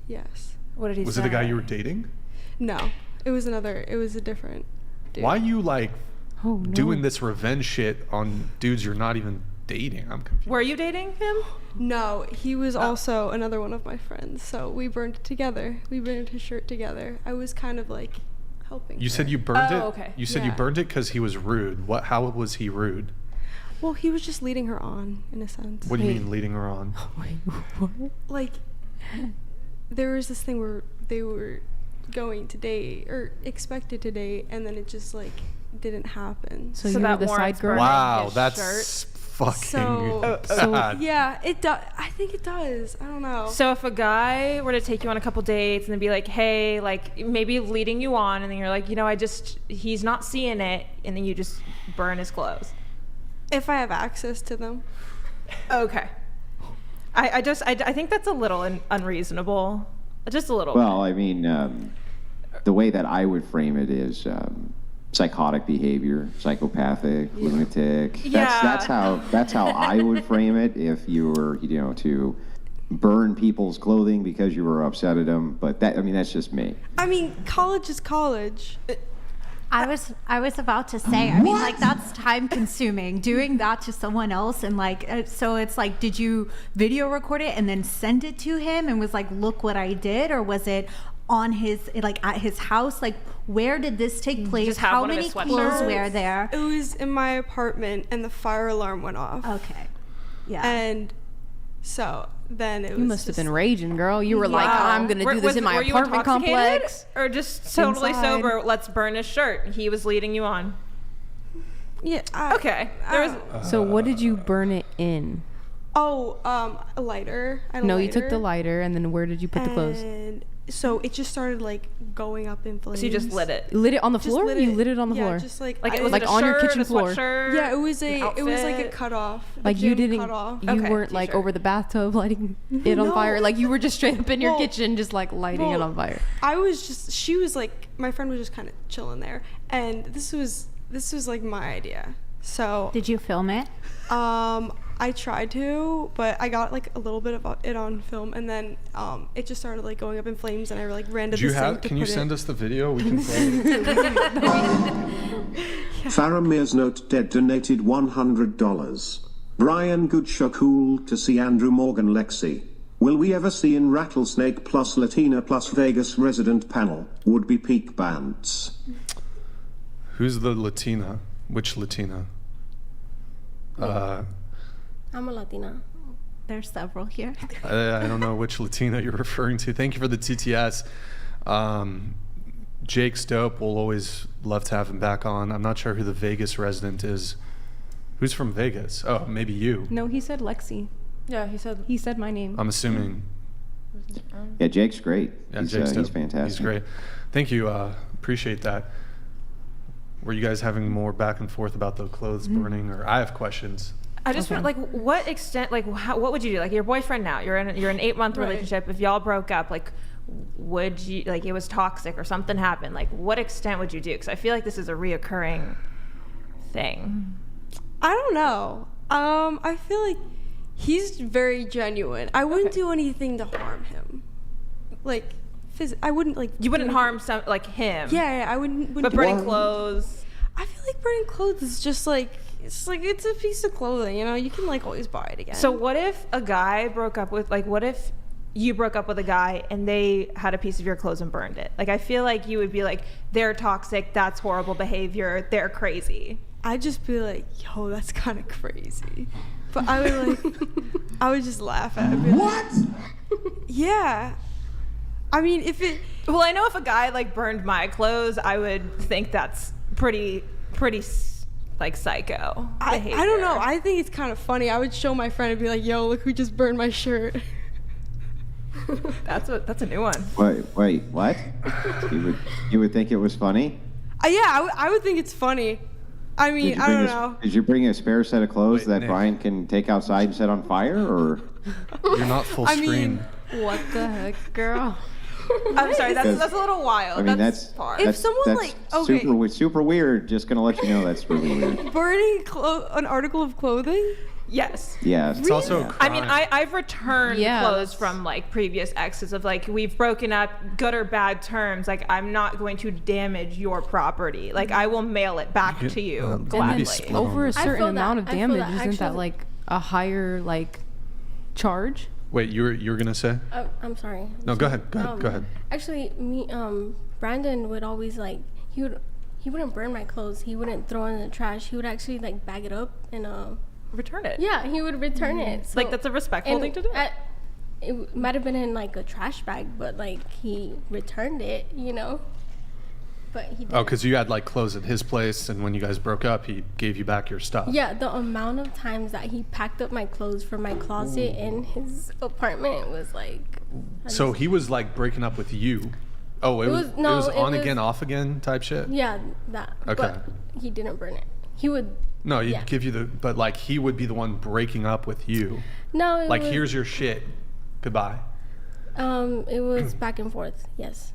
Yes. What did he say? Was it the guy you were dating? No, it was another. It was a different dude. Why are you like Oh, no. doing this revenge shit on dudes you're not even dating? I'm confused. Were you dating him? No, he was also another one of my friends. So we burned it together. We burned his shirt together. I was kind of like helping. You her. said you burned it? Okay. You said you Yeah. burned it because he was rude. What? How was he rude? Well, he was just leading her on, in a sense. What do you mean leading her on? Like, there was this thing where they were going to date or expected to date, and then it just like didn't happen. So you were the side girl? Wow, that's fucking So sad. yeah, it does. I think it does. I don't know. So if a guy were to take you on a couple dates and then be like, hey, like maybe leading you on, and then you're like, you know, he's not seeing it, and then you just burn his clothes. If I have access to them. Okay. I think that's a little unreasonable. Just a little. Well, I mean, the way that I would frame it is psychotic behavior, psychopathic, lunatic. Yeah. That's how I would frame it if you were, you know, to burn people's clothing because you were upset at them. But that's just me. I mean, college is college. I was about to say, I mean, like, that's time consuming doing that to someone else. And like, so it's like, did you video record it and then send it to him and was like, look what I did? Or was it on his, like at his house? Like, where did this take place? Just have How one of many his clothes sweatshirts? were there? It was in my apartment, and the fire alarm went off. Okay. Yeah. And so then it was. You must have just been raging, girl. You were like, Wow. I'm going to do this in my were you apartment intoxicated? complex. Or just totally Inside. sober, let's burn his shirt. He was leading you on. Yeah. Okay. There was. So what did you burn it in? A lighter. I had a No, lighter, you took the lighter, and then where did you put the clothes? And so it just started like going up in flames. So you just lit it. Lit it on the Just floor? lit You it. lit it on the Yeah, floor? just like Like it I- was Like a on your shirt, kitchen a floor? sweatshirt, Yeah, it was like a outfit. cut off. Like you didn't, cut off. you Okay, weren't like t-shirt. over the bathtub lighting it on No. fire. Like you were just straight up in your Well- kitchen, just like lighting it well, on fire. She was like, my friend was just kind of chilling there, and this was like my idea. So Did you film it? I tried to, but I got like a little bit of it on film, and then it just started like going up in flames, and I like ran to Do you the sink have? to Can you put send it. us the video? We can play it. Faramir's note dead donated $100. Brian Goodshakul to see Andrew Morgan Lexi. Will we ever see in Rattlesnake plus Latina plus Vegas resident panel would be peak bands? Who's the Latina? Which Latina? I'm a Latina. There's several here. I don't know which Latina you're referring to. Thank you for the TTS. Jake's dope. We'll always love to have him back on. I'm not sure who the Vegas resident is. Who's from Vegas? Oh, maybe you. No, he said Lexi. Yeah, he said my name. I'm assuming. Yeah, Jake's great. Yeah, he's Jake's fantastic. He's great. Thank you. Appreciate that. Were you guys having more back and forth about the clothes burning, or I have questions? I just want, like, what extent, like, what would you do? Like, your boyfriend now, you're in an 8-month relationship. If y'all broke up, like, would you, like, it was toxic or something happened, like, what extent would you do? Because I feel like this is a reoccurring thing. I don't know. I feel like he's very genuine. I wouldn't do anything to harm him. Like, I wouldn't, like... You wouldn't harm him? Yeah, I wouldn't but burning clothes... I feel like burning clothes is just, like... It's a piece of clothing, you know? You can, like, always buy it again. So what if a guy broke up with... Like, what if you broke up with a guy and they had a piece of your clothes and burned it? Like, I feel like you would be like, they're toxic, that's horrible behavior, they're crazy. I'd just be like, yo, that's kind of crazy. But I would, like... I would just laugh at it. What? Yeah. I mean, if it... Well, I know if a guy, like, burned my clothes, I would think that's pretty, like, psycho behavior. I don't know. I think it's kind of funny. I would show my friend and be like, yo, look who just burned my shirt. That's a new one. Wait, what? You would think it was funny? Yeah, I would think it's funny. I mean, I don't know. Did you bring a spare set of clothes that Nick. Brian can take outside and set on fire, or? You're not full screen. What the heck, girl? I'm sorry, that's a little wild. I mean, that's far. If someone, that's like, okay. super weird. Just gonna let you know that's really weird. Burning an article of clothing? Yes. Yeah. It's also a crime. I mean, I've returned clothes from, like, previous exes of, like, we've broken up, good or bad terms. Like, I'm not going to damage your property. Like, I will mail it back to you gladly. Over a certain amount of I feel damage, that, isn't that actually. like a higher like charge? Wait, you were gonna say? Oh, I'm sorry. No, go ahead. Go ahead. Actually, Brandon would always, like, he wouldn't burn my clothes. He wouldn't throw it in the trash. He would actually, like, bag it up and return it. Yeah, he would return it. So, Like, that's a respectful thing to do. It might have been in, like, a trash bag, but, like, he returned it, you know. But he didn't. Oh, because you had, like, clothes at his place, and when you guys broke up, he gave you back your stuff. Yeah, the amount of times that he packed up my clothes from my closet in his apartment was like... So he was, like, breaking up with you. Oh, it was on again, off again type shit? Yeah, that. Okay. But he didn't burn it. He would... No, he'd give you but, like, he would be the one breaking up with you. No, it like, was... here's your shit. Goodbye. It was back and forth, yes.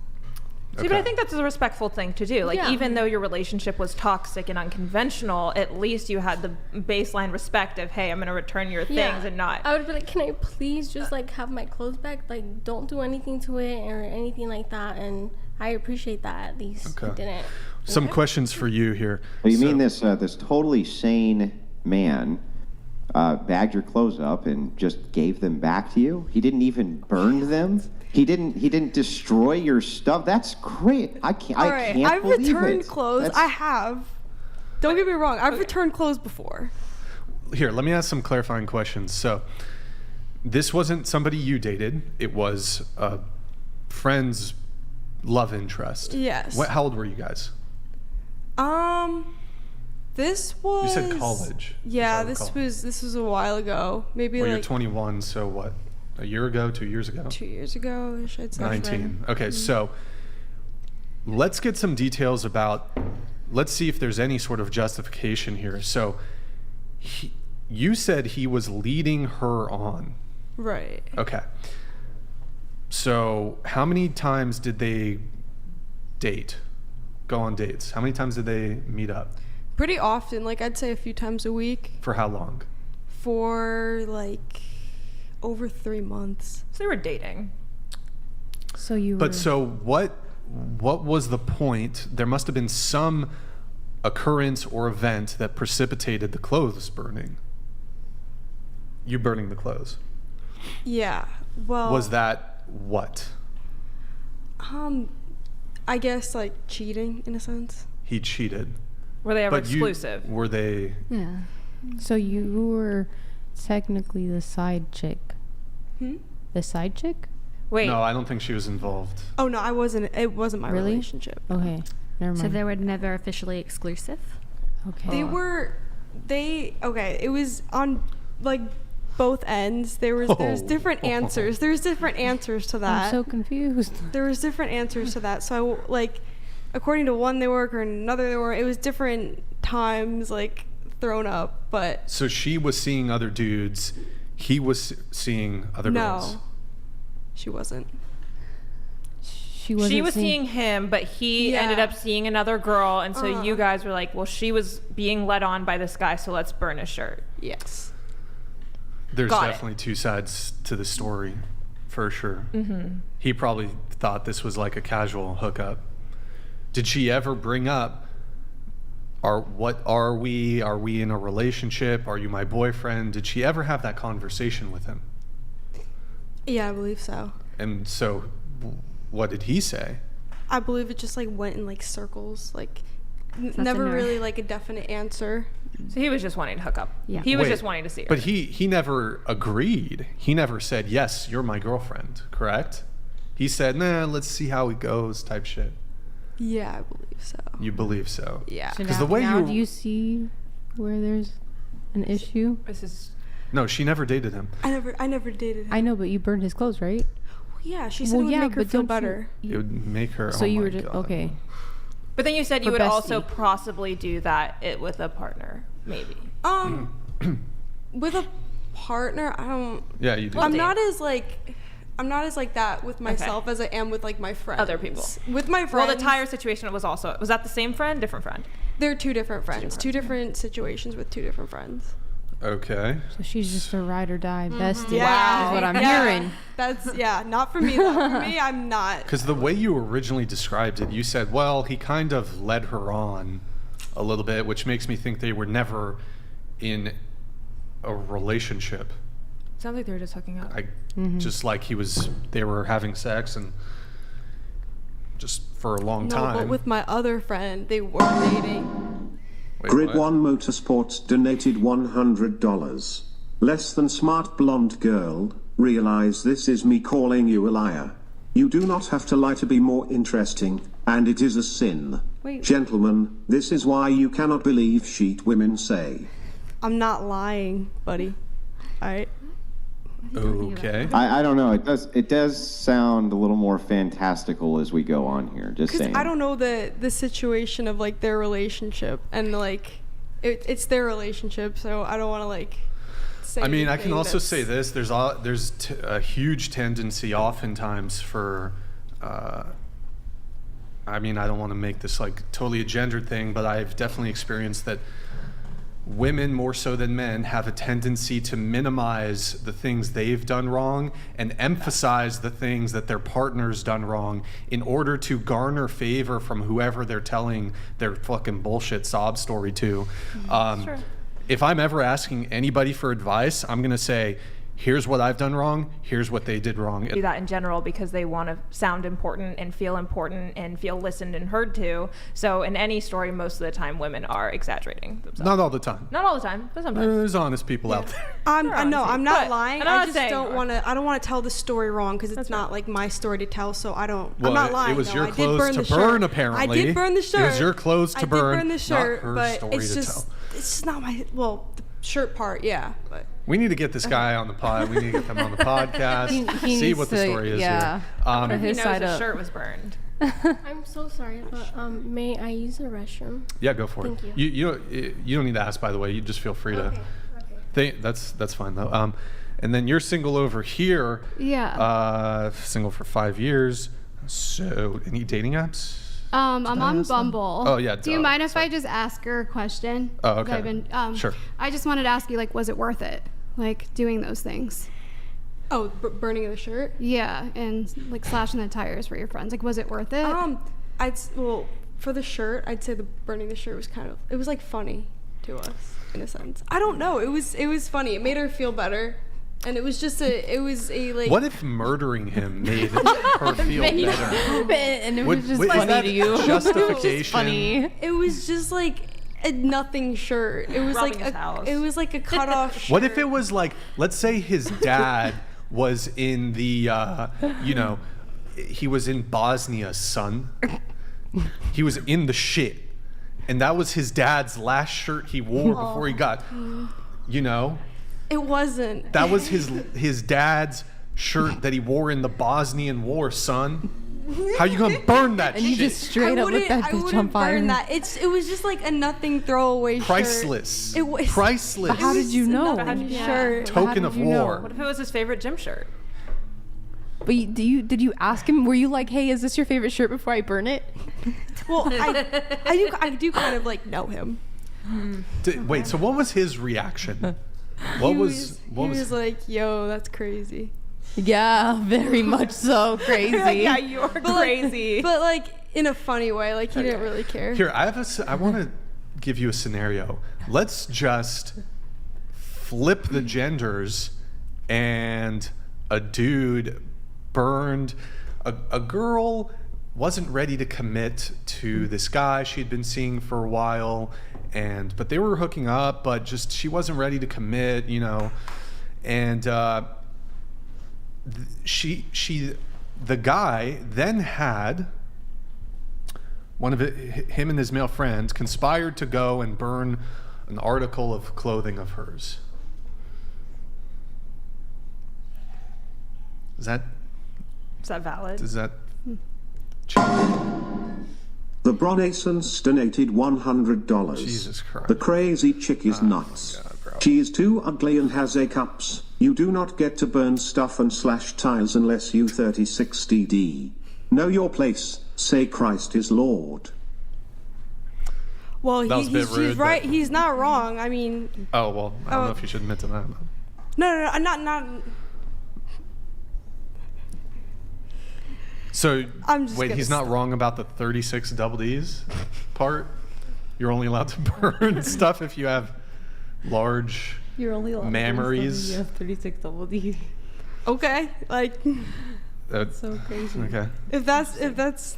See, but I think that's a respectful thing to do. Like, even though your relationship was toxic and unconventional, at least you had the baseline respect of, hey, I'm going to return your things and not... I would be like, can I please just, like, have my clothes back? Like, don't do anything to it or anything like that. And I appreciate that, at least. He didn't. Some questions for you here. You mean this totally sane man bagged your clothes up and just gave them back to you? He didn't even burn them? He didn't destroy your stuff? That's great. I can't believe it. I've returned clothes. I have. Don't get me wrong. I've returned clothes before. Here, let me ask some clarifying questions. So, this wasn't somebody you dated. It was a friend's love interest. Yes. How old were you guys? This was... You said college. Yeah, this was a while ago. Maybe well, like... you're 21, so what? A year ago? 2 years ago? 2 years ago, I'd say. 19. Okay, so let's get some details about... Let's see if there's any sort of justification here. So, you said he was leading her on. Right. Okay. So, how many times did they date? Go on dates? How many times did they meet up? Pretty often, like I'd say a few times a week. For how long? For like over 3 months. So they were dating. So you were... But so what was the point? There must have been some occurrence or event that precipitated the clothes burning. You burning the clothes. Yeah. Well, was that what? I guess like cheating in a sense. He cheated. Were they ever exclusive? Were they? Yeah. So you were technically the side chick. Hmm? The side chick? Wait. No, I don't think she was involved. Oh no, I wasn't. It wasn't my Really? relationship. Okay, never mind. So they were never officially exclusive? okay. They were. Okay. It was on like both ends. There's different answers. There's different answers to that. I'm so confused. There was different answers to that. So like, according to one they work or another they work. It was different times like thrown up. But So she was seeing other dudes. He was seeing other girls. no, she wasn't. She wasn't She was seeing him, but he Yeah. ended up seeing another girl, and so you guys were like, well, she was being led on by this guy, so let's burn his shirt. Yes. There's Got it. definitely two sides to the story, for sure. Mm-hmm. He probably thought this was like a casual hookup. Did she ever bring up, what are we? Are we in a relationship? Are you my boyfriend? Did she ever have that conversation with him? Yeah, I believe so. And so, what did he say? I believe it just like went in like circles, like Nothing never there. really like a definite answer. So he was just wanting to hook up. Yeah. He was Wait, just wanting to see her. But he never agreed. He never said, yes, you're my girlfriend, correct? He said, nah, let's see how it goes type shit. Yeah, I believe so. You believe so? Yeah. So Because now, the way now you- do you see where there's an issue? This is No, she never dated him. I never dated him. I know, but you burned his clothes, right? Yeah, she said it would make her but feel don't you- better. It would make her. So oh you my were just God. okay. But then you said you For would also bestie. possibly do that with a partner, maybe. With a partner, I don't. Yeah, you do. I'm not as like that with myself as I am with like my friends. Other people. With my friends. Well, the tire situation was that the same friend, different friend? They're two different friends. Two different situations with two different friends. Okay. So she's just a ride or die bestie. Yeah. Is what I'm Yeah. hearing. That's not for me though. For me, I'm not. Because the way you originally described it, you said, well, he kind of led her on a little bit, which makes me think they were never in a relationship. Sounds like they were just hooking up. Just like they were having sex and just for a long No, time. but with my other friend, they were dating. Wait, Grid what? 1 Motorsports donated $100. Less than smart blonde girl, realize this is me calling you a liar. You do not have to lie to be more interesting, and it is a sin. Wait. Gentlemen, this is why you cannot believe shit women say. I'm not lying, buddy. All right. Okay. I don't know. It does sound a little more fantastical as we go on here. Just Because saying. I don't know the situation of like their relationship, and like it's their relationship, so I don't want to like say. I mean, I can anything also that's- say this: there's a huge tendency, oftentimes, for. I mean, I don't want to make this like totally a gendered thing, but I've definitely experienced that women, more so than men, have a tendency to minimize the things they've done wrong and emphasize the things that their partner's done wrong in order to garner favor from whoever they're telling their fucking bullshit sob story to. If I'm ever asking anybody for advice, I'm going to say, here's what I've done wrong, here's what they did wrong. Do that in general because they want to sound important and feel listened and heard to. So in any story, most of the time, women are exaggerating themselves. Not all the time. Not all the time, but sometimes. There's honest people out there. I'm not But lying. I'm I not just saying don't you are. want to. I don't want to tell the story wrong because it's That's not right. like my story to tell. So I don't. Well, I'm not lying. it was though. your I did clothes burn to the burn, shirt. apparently. I did burn the shirt. It was your clothes to burn, I did burn the not shirt, her but story it's to just tell. it's just not my. Well, the shirt part, yeah, but. We need to get this guy on the pod. We need to get them on the podcast. He see needs what the to- story is yeah. here. He his knows side his up. shirt was burned. I'm so sorry, but may I use the restroom? Yeah, go for Thank it. you. You don't need to ask, by the way. You just feel free to. Okay. That's fine though. And then you're single over here. Yeah. Single for 5 years. So any dating apps? I'm on Bumble. Oh, yeah, Do you duh. mind if Sorry. I just ask her a question? Oh, 'Cause okay. I've been, Sure. I just wanted to ask you, like, was it worth it? Like, doing those things? Oh, burning of the shirt. Yeah, and like slashing the tires for your friends. Like, was it worth it? Well, for the shirt, I'd say the burning the shirt was it was like funny to us in a sense. I don't know. It was funny. It made her feel better, and it was a like. What if murdering him made her feel better? And it Would- was just wait, is funny that to you. justification? Funny. It was just like a nothing shirt. It was Robbing like his house. it was like a cut off shirt. What if it was like, let's say his dad was in the, he was in Bosnia, son. He was in the shit. And that was his dad's last shirt he wore before he got, It wasn't. That was his dad's shirt that he wore in the Bosnian War, son. How you gonna burn that And shit? you just straight up lit that bitch on fire. Burn that. It was just like a nothing throwaway Priceless. shirt. It was priceless. But how did you know? Shirt. Token of war. What if it was his favorite gym shirt? But did you ask him? Were you like, hey, is this your favorite shirt before I burn it? Well, I do kind of like know him. Wait, so what was his reaction? He was like, yo, that's crazy. Yeah, very much so crazy. Yeah, you're crazy. But like in a funny way, like he didn't really care. Here, I want to give you a scenario. Let's just flip the genders, and a dude burned a girl wasn't ready to commit to this guy she'd been seeing for a while, but they were hooking up, but just she wasn't ready to commit, and the guy then had him and his male friends conspired to go and burn an article of clothing of hers. Is that valid? Is that The Bronasons donated $100. Jesus Christ. The crazy chick is nuts. God, bro. She is too ugly and has A-cups. You do not get to burn stuff and slash tiles unless you 36 DD. Know your place. Say Christ is Lord. Well, he's right. He's not wrong. I mean. Oh well, I don't know if you should admit to that. No, not. So I'm just wait, gonna he's not wrong about the 36 double Ds part. You're only allowed to burn stuff if you have large You're only allowed mammaries. You have 36 double D. Okay, like That's so crazy. Okay. if that's.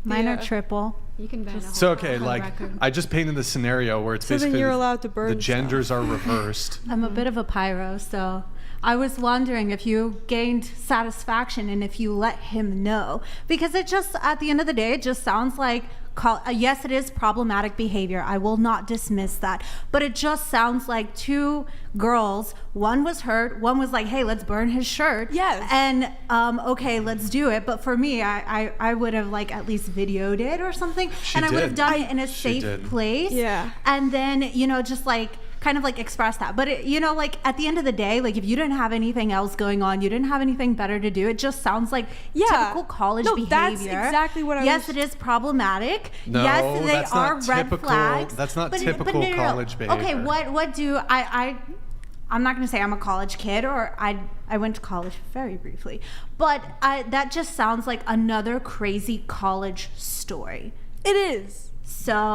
Mine Yeah. are triple. You can ban a whole So okay, whole like record. I just painted the scenario where it's So then basically you're allowed to burn the genders are reversed. I'm a bit of a pyro, so I was wondering if you gained satisfaction and if you let him know. Because it just, at the end of the day, it just sounds like, yes, it is problematic behavior. I will not dismiss that. But it just sounds like two girls, one was hurt, one was like, hey, let's burn his shirt. Yes. And, okay, let's do it. But for me, I would have like at least videoed it or something. And I would have done it in a safe place. Yeah. And then, just like, kind of like express that. But like at the end of the day, like if you didn't have anything else going on, you didn't have anything better to do, it just sounds like typical college behavior. That's exactly what I Yes, was. it is problematic. No, yes, they that's are not red typical. flags. That's not but typical no. college behavior. Okay, what do I'm not going to say I'm a college kid, or I went to college very briefly, but that just sounds like another crazy college story. It is. So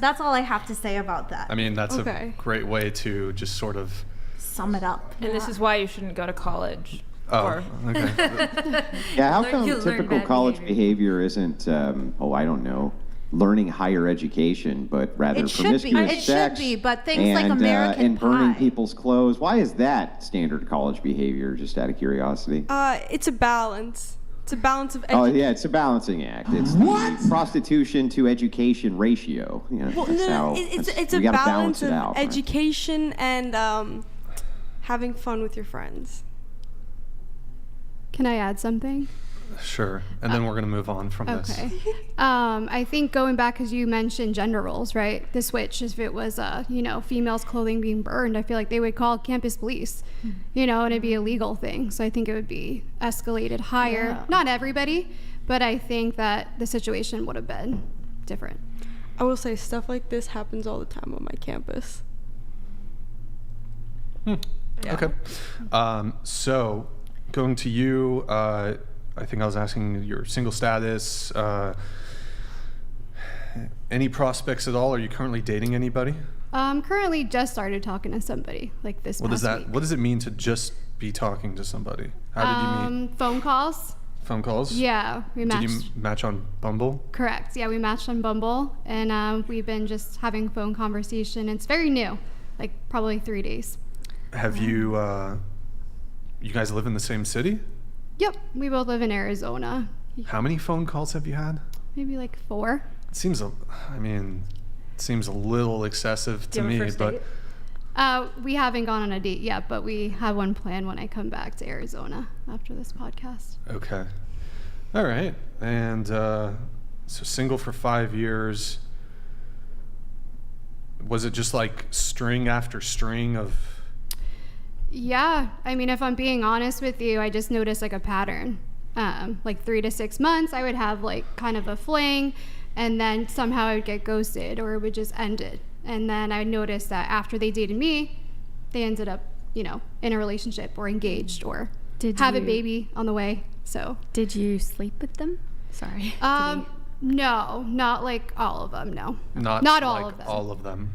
that's all I have to say about that. I mean, that's Okay. a great way to just sort of. Sum it up. And this is why you shouldn't go to college. Oh, okay. Yeah, how Learn- come you'll learn typical bad college behavior. behavior isn't, I don't know, learning higher education, but rather It should be. promiscuous It should sex be, but things like and, American and burning Pie. people's clothes. Why is that standard college behavior, just out of curiosity? It's a balance. It's a balance of. Oh, yeah, it's a balancing act. It's the prostitution to education ratio. Well, That's no, how it's a we gotta balance of it out, right? education and having fun with your friends. Can I add something? Sure. And then we're going to move on from this. Okay. I think going back, because you mentioned gender roles, right? The switch, if it was, females' clothing being burned, I feel like they would call campus police, and it'd be a legal thing. So I think it would be escalated higher. Yeah. Not everybody, but I think that the situation would have been different. I will say stuff like this happens all the time on my campus. Okay. So going to you, I think I was asking your single status. Any prospects at all? Are you currently dating anybody? Currently just started talking to somebody like this What past does that? week. What does it mean to just be talking to somebody? How did you meet? Phone calls. Phone calls? Yeah, we matched. Did you match on Bumble? Correct. Yeah, we matched on Bumble, and we've been just having phone conversation. It's very new, like probably 3 days. Have you you guys live in the same city? Yep, we both live in Arizona. How many phone calls have you had? Maybe like 4. It seems a little excessive to me, but we haven't gone on a date yet, but we have one planned when I come back to Arizona after this podcast. okay. All right. And so single for 5 years. Was it just like string after string of... Yeah, I mean, if I'm being honest with you, I just noticed like a pattern. Like 3 to 6 months, I would have like kind of a fling, and then somehow I would get ghosted or it would just end it. And then I noticed that after they dated me, they ended up, in a relationship or engaged or have a baby on the way. So Did you sleep with them? Sorry. No, not like all of them. No, Not all like of them. all of them.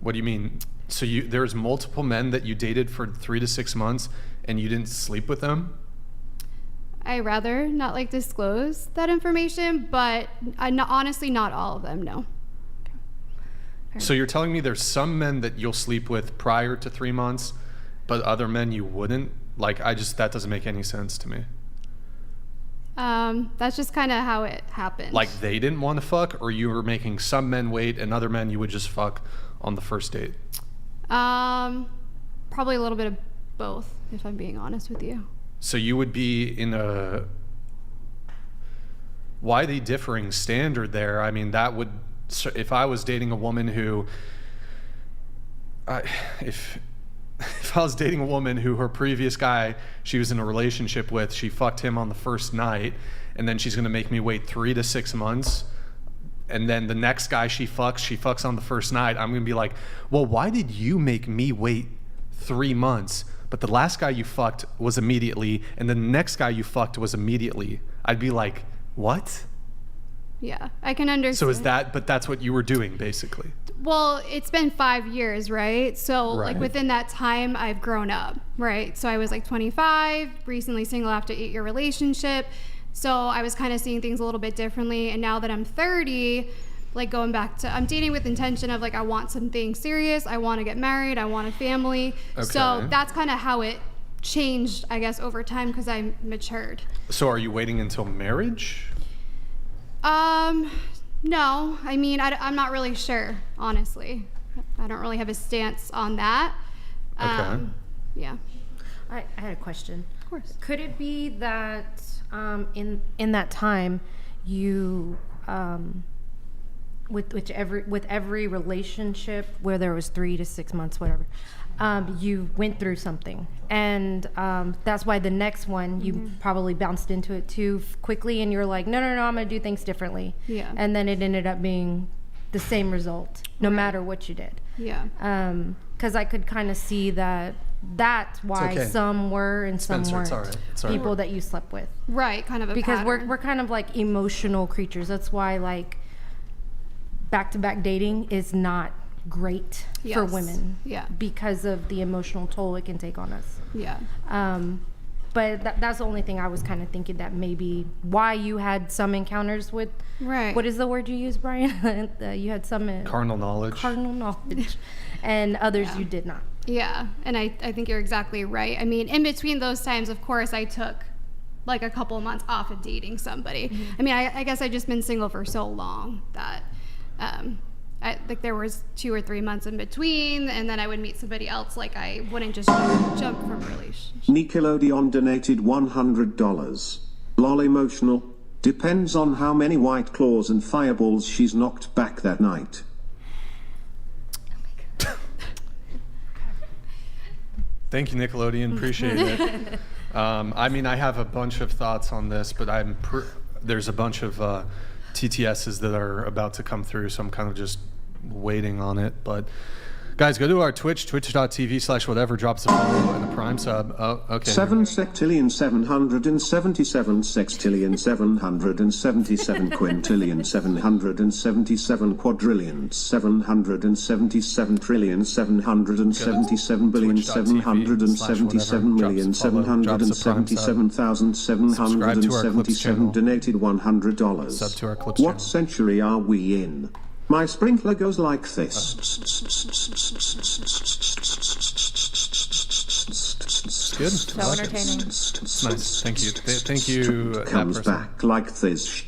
What do you mean? So there's multiple men that you dated for 3 to 6 months and you didn't sleep with them? I rather not like disclose that information, but honestly, not all of them. No. So you're telling me there's some men that you'll sleep with prior to 3 months, but other men you wouldn't? Like, that doesn't make any sense to me. That's just kind of how it happened. Like they didn't want to fuck, or you were making some men wait and other men you would just fuck on the first date? Probably a little bit of both, if I'm being honest with you. So you would be in a... Why the differing standard there? I mean, that would... If I was dating a woman who... If I was dating a woman who her previous guy she was in a relationship with, she fucked him on the first night, and then she's going to make me wait 3 to 6 months, and then the next guy she fucks on the first night, I'm going to be like, well, why did you make me wait 3 months, but the last guy you fucked was immediately, and the next guy you fucked was immediately? I'd be like, what? Yeah, I can understand. So but that's what you were doing, basically. Well, it's been 5 years, right? So Right. like within that time, I've grown up, right? So I was like 25, recently single after 8-year relationship. So I was kind of seeing things a little bit differently. And now that I'm 30, like going back to, I'm dating with intention of like, I want something serious. I want to get married. I want a family. Okay. So that's kind of how it changed, I guess, over time because I matured. So are you waiting until marriage? No, I mean, I'm not really sure, honestly. I don't really have a stance on that. Okay. Yeah. I had a question. Of course. Could it be that in that time you with every relationship where there was 3 to 6 months, whatever, you went through something, and that's why the next one you probably bounced into it too quickly, and you're like, no, I'm gonna do things differently. Yeah. And then it ended up being the same result, no matter what you did. Yeah. Because I could kind of see that that's why okay. some were and some Spencer, weren't. it's all right. It's all right. People that you slept with. Right, kind of a Because pattern. we're kind of like emotional creatures. That's why like back-to-back dating is not great for Yes. women. Yeah. Because of the emotional toll it can take on us. Yeah. But that's the only thing I was kind of thinking, that maybe why you had some encounters with. Right. What is the word you use, Brian? You had some Carnal knowledge. Carnal knowledge, and others you did not. Yeah, and I think you're exactly right. I mean, in between those times, of course, I took like a couple of months off of dating somebody. I mean, I guess I've just been single for so long that I think there was 2 or 3 months in between, and then I would meet somebody else. Like I wouldn't just jump from a relationship. Nickelodeon donated $100. Lol emotional. Depends on how many white claws and fireballs she's knocked back that night. Thank you, Nickelodeon. Appreciate it. I mean, I have a bunch of thoughts on this, but there's a bunch of TTSs that are about to come through, so I'm kind of just waiting on it. But guys, go to our Twitch, twitch.tv/whatever, drops a follow and a Prime sub. Oh, okay. 7,777,777,777,777,777,777,777,777,777,777,777,777 donated $100. Sub to our Clips What channel. century are we in? My sprinkler goes like this. It's good. I like it. It's nice. Thank you. Thank you, that Comes person. back like this.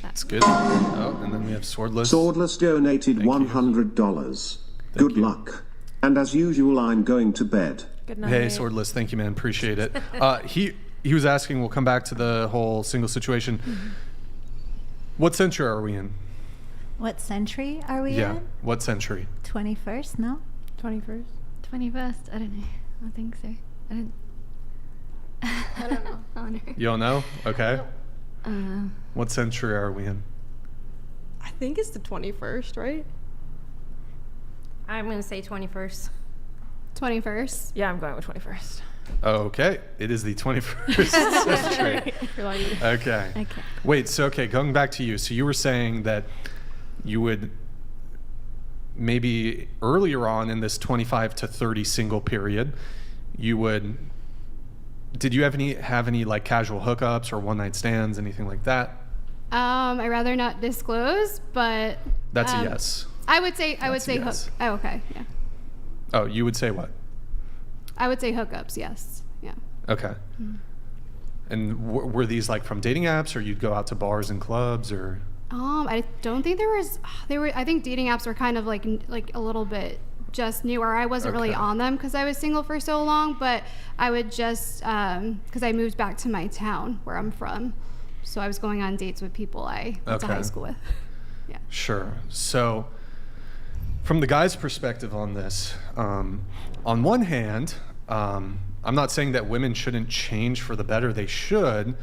It's good. Oh, and then we have Swordless. Swordless donated $100. Good luck. And as usual, I'm going to bed. Good night. Hey, Swordless. Thank you, man. Appreciate it. He was asking, we'll come back to the whole single situation. What century are we in? What century are we Yeah. in? What century? 21st, no? 21st. 21st? I don't know. I don't think so. I don't know. Oh, no. You don't know? Okay. What century are we in? I think it's the 21st, right? I'm going to say 21st. 21st. Yeah, I'm going with 21st. Okay. It is the 21st century. Okay. Okay. Wait, so, going back to you. So you were saying that you would maybe earlier on in this 25 to 30 single period, did you have any like casual hookups or one night stands, anything like that? I'd rather not disclose, but That's a yes. I would say That's a yes. Oh, okay, yeah. Oh, you would say what? I would say hookups, yes. Yeah. Okay. And were these like from dating apps, or you'd go out to bars and clubs, or? I don't think I think dating apps were kind of like a little bit just new, or I wasn't really on them because I was single for so long, but I would just, because I moved back to my town where I'm from. So I was going on dates with people I went to high school with. Yeah. Sure. So from the guy's perspective on this, on one hand, I'm not saying that women shouldn't change for the better. They should.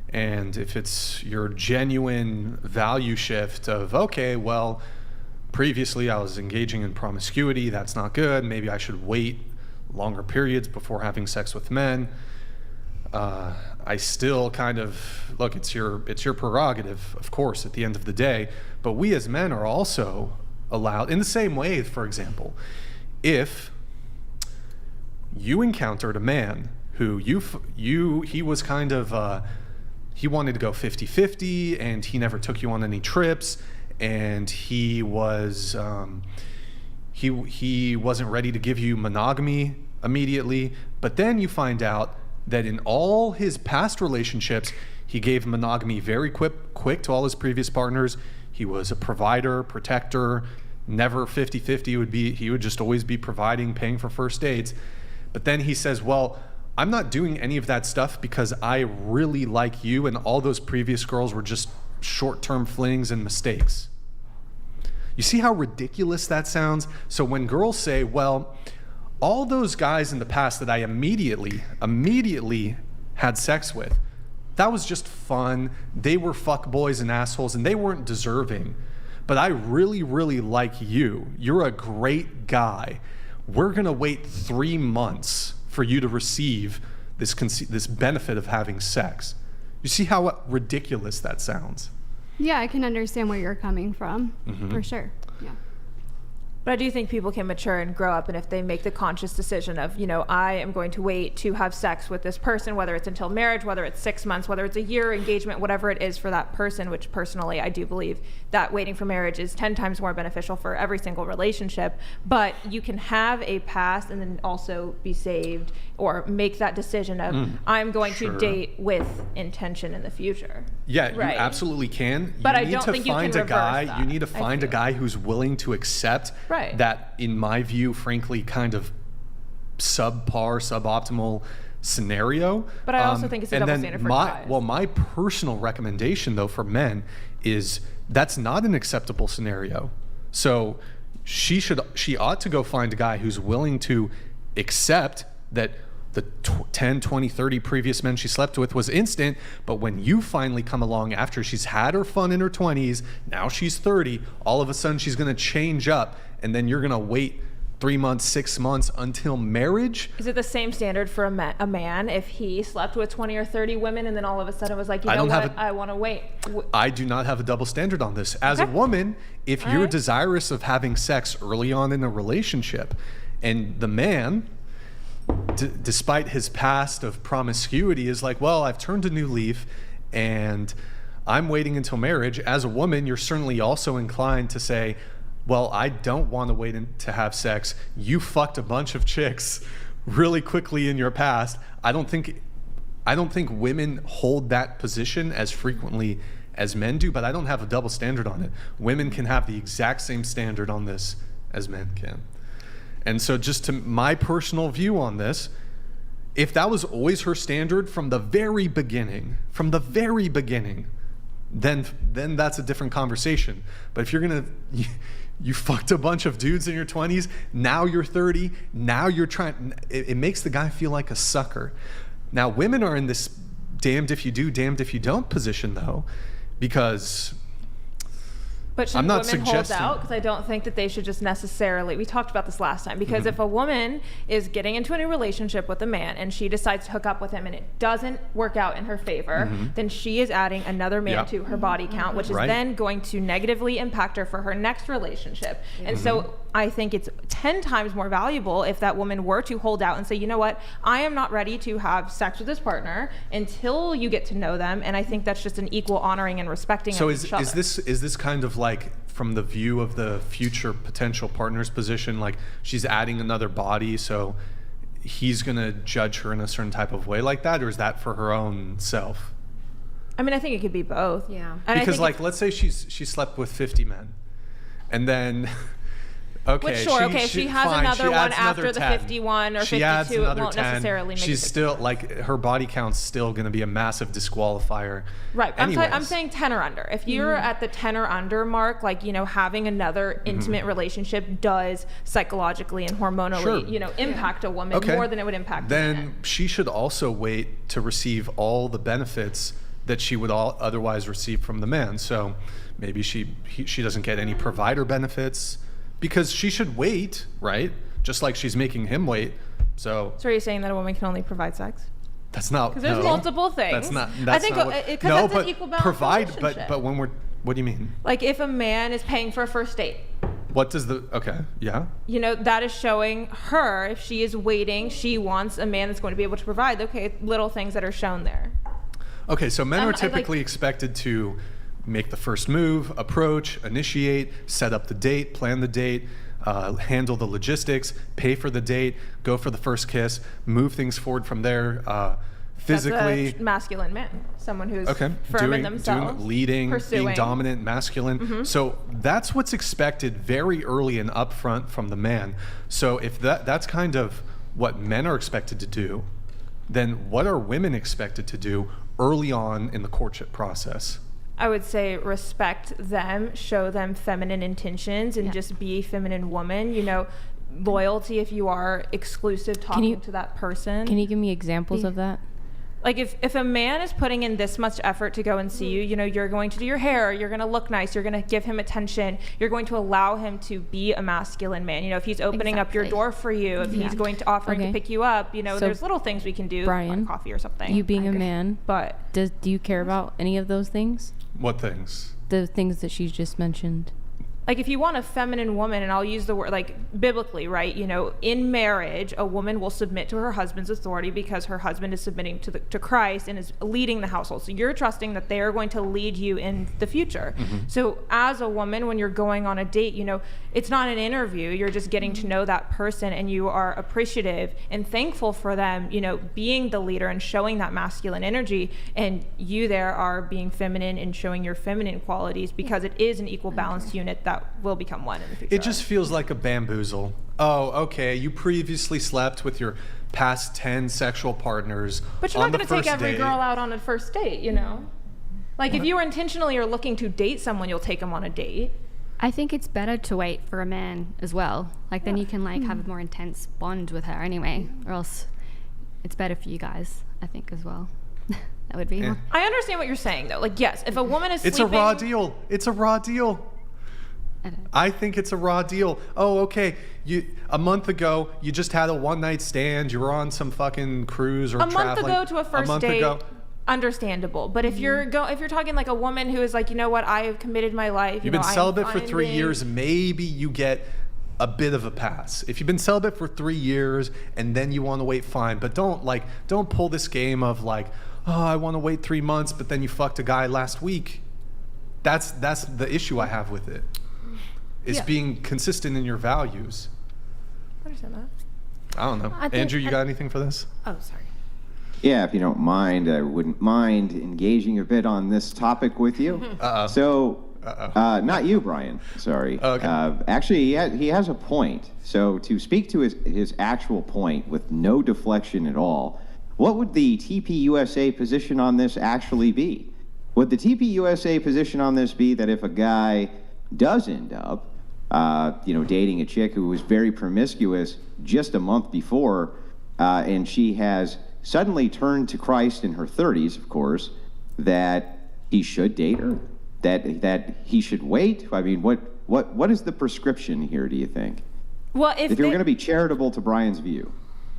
And if it's your genuine value shift of, okay, well, previously I was engaging in promiscuity, that's not good. Maybe I should wait longer periods before having sex with men. I still kind of, look, it's your prerogative, of course, at the end of the day. But we as men are also allowed, in the same way, for example, if you encountered a man who he was kind of, he wanted to go 50-50 and he never took you on any trips, and he was, he wasn't ready to give you monogamy immediately, but then you find out that in all his past relationships, he gave monogamy very quick to all his previous partners. He was a provider, protector, never 50-50. He would just always be providing, paying for first dates. But then he says, well, I'm not doing any of that stuff because I really like you, and all those previous girls were just short-term flings and mistakes. You see how ridiculous that sounds? So when girls say, well, all those guys in the past that I immediately had sex with, that was just fun. They were fuckboys and assholes, and they weren't deserving. But I really, really like you. You're a great guy. We're gonna wait 3 months for you to receive this benefit of having sex. You see how ridiculous that sounds? Yeah, I can understand where you're coming from, for sure. Yeah. But I do think people can mature and grow up, and if they make the conscious decision of, I am going to wait to have sex with this person, whether it's until marriage, whether it's 6 months, whether it's a year engagement, whatever it is for that person, which personally I do believe that waiting for marriage is 10 times more beneficial for every single relationship. But you can have a past and then also be saved, or make that decision of, I'm going to date with intention in the future. Yeah, right. You absolutely can. But you I need don't to think you find can a guy. reverse that, You need to find a guy who's willing to accept that, in my view, frankly, kind of suboptimal scenario. But I also think it's a double standard for guys. Well, my personal recommendation, though, for men is that's not an acceptable scenario. So she ought to go find a guy who's willing to accept that the 10, 20, 30 previous men she slept with was instant, but when you finally come along after she's had her fun in her 20s, now she's 30, all of a sudden she's going to change up, and then you're going to wait 3 months, 6 months until marriage. Is it the same standard for a man if he slept with 20 or 30 women and then all of a sudden was like, I want to wait? I do not have a double standard on this. As a woman, if you're desirous of having sex early on in a relationship, and the man, despite his past of promiscuity, is like, well, I've turned a new leaf and I'm waiting until marriage. As a woman, you're certainly also inclined to say, well, I don't want to wait to have sex. You fucked a bunch of chicks really quickly in your past. I don't think women hold that position as frequently as men do, but I don't have a double standard on it. Women can have the exact same standard on this as men can. And so just to my personal view on this, if that was always her standard from the very beginning, then that's a different conversation. But if you're you fucked a bunch of dudes in your 20s, now you're 30, now you're trying, it makes the guy feel like a sucker. Now, women are in this damned if you do, damned if you don't position, though, because But should women hold out? Because I don't think that they should just necessarily, we talked about this last time, because if a woman is getting into a new relationship with a man and she decides to hook up with him and it doesn't work out in her favor, then she is adding another man to her body count, which is then going to negatively impact her for her next relationship. And so I think it's 10 times more valuable if that woman were to hold out and say, you know what, I am not ready to have sex with this partner until you get to know them. And I think that's just an equal honoring and respecting of each other. So is this kind of like from the view of the future potential partner's position, like she's adding another body, so he's gonna judge her in a certain type of way like that, or is that for her own self? I mean, I think it could be both. Yeah. And because like, let's say she slept with 50 men, and then okay, she has another one after the 51 or 52. It won't necessarily make she's still like, her body count's still going to be a massive disqualifier. Right. I'm saying 10 or under. If you're at the 10 or under mark, like, you know, having another intimate relationship does psychologically and hormonally, you know, impact a woman more than it would impact then men. She should also wait to receive all the benefits that she would otherwise receive from the man. So maybe she doesn't get any provider benefits, because she should wait, right? Just like she's making him wait. So are you saying that a woman can only provide sex? That's not. Because there's multiple things. That's not. I think that's an equal balance provide. relationship. But when what do you mean? Like if a man is paying for a first date. What does you know, that is showing her, if she is waiting, she wants a man that's going to be able to provide. Okay, little things that are shown there. Okay, so men are typically expected to make the first move, approach, initiate, set up the date, plan the date, handle the logistics, pay for the date, go for the first kiss, move things forward from there. Physically, that's a masculine man, someone who's firm in themselves, leading, being dominant, masculine. So that's what's expected very early and upfront from the man. So if that's kind of what men are expected to do, then what are women expected to do early on in the courtship process? I would say respect them, show them feminine intentions, and just be a feminine woman. You know, loyalty if you are exclusive talking to that person. Can you give me examples of that? Like if a man is putting in this much effort to go and see you, you know, you're going to do your hair, you're going to look nice, you're going to give him attention, you're going to allow him to be a masculine man. You know, if he's opening up your door for you, if he's going to offering to pick you up, you know, there's little things we can do, Brian, like coffee or something. You being a man, but do you care about any of those things? What things? The things that she just mentioned. Like if you want a feminine woman, and I'll use the word like biblically, right? You know, in marriage, a woman will submit to her husband's authority because her husband is submitting to Christ and is leading the household. So you're trusting that they are going to lead you in the future. So as a woman, when you're going on a date, you know, it's not an interview. You're just getting to know that person, and you are appreciative and thankful for them, you know, being the leader and showing that masculine energy. And you there are being feminine and showing your feminine qualities, because it is an equal balanced unit that will become one in the future. It just feels like a bamboozle. Oh, okay, you previously slept with your past 10 sexual partners. But you're not going to take every girl out on a first date, you know? Like if you were intentionally or looking to date someone, you'll take them on a date. I think it's better to wait for a man as well. Like then you can like have a more intense bond with her anyway, or else it's better for you guys, I think, as well. That would be more. I understand what you're saying though. Like yes, if a woman is It's a raw deal. It's a raw deal. I think it's a raw deal. Oh, okay. A month ago, you just had a one-night stand. You were on some fucking cruise or traveling. A month ago to a first date, understandable. But if you're talking like a woman who is like, you know what, I have committed my life. You've been celibate for 3 years. Maybe you get a bit of a pass. If you've been celibate for 3 years and then you want to wait, fine. But don't pull this game of like, oh, I want to wait 3 months, but then you fucked a guy last week. That's the issue I have with it. is being consistent in your values. I understand that. I don't know. Andrew, you got anything for this? Oh, sorry. Yeah, if you don't mind, I wouldn't mind engaging a bit on this topic with you. So, not you, Brian. Sorry. Okay. Actually, he has a point. So, to speak to his actual point with no deflection at all, what would the TPUSA position on this actually be? Would the TPUSA position on this be that if a guy does end up, dating a chick who was very promiscuous just a month before, and she has suddenly turned to Christ in her 30s, of course, that he should date her? That he should wait? I mean, what is the prescription here, do you think? Well, if you're going to be charitable to Brian's view.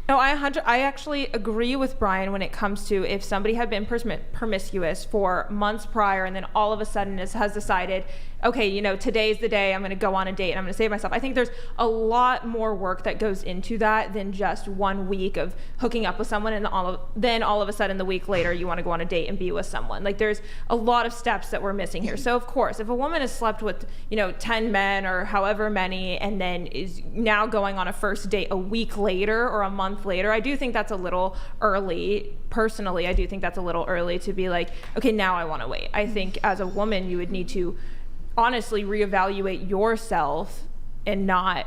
No, I actually agree with Brian when it comes to if somebody had been promiscuous for months prior and then all of a sudden has decided, okay, today's the day I'm going to go on a date and I'm going to save myself. I think there's a lot more work that goes into that than just 1 week of hooking up with someone and then all of a sudden the week later you want to go on a date and be with someone. Like there's a lot of steps that we're missing here. So of course, if a woman has slept with, 10 men or however many and then is now going on a first date a week later or a month later, I do think that's a little early. Personally, I do think that's a little early to be like, okay, now I want to wait. I think as a woman, you would need to honestly reevaluate yourself and not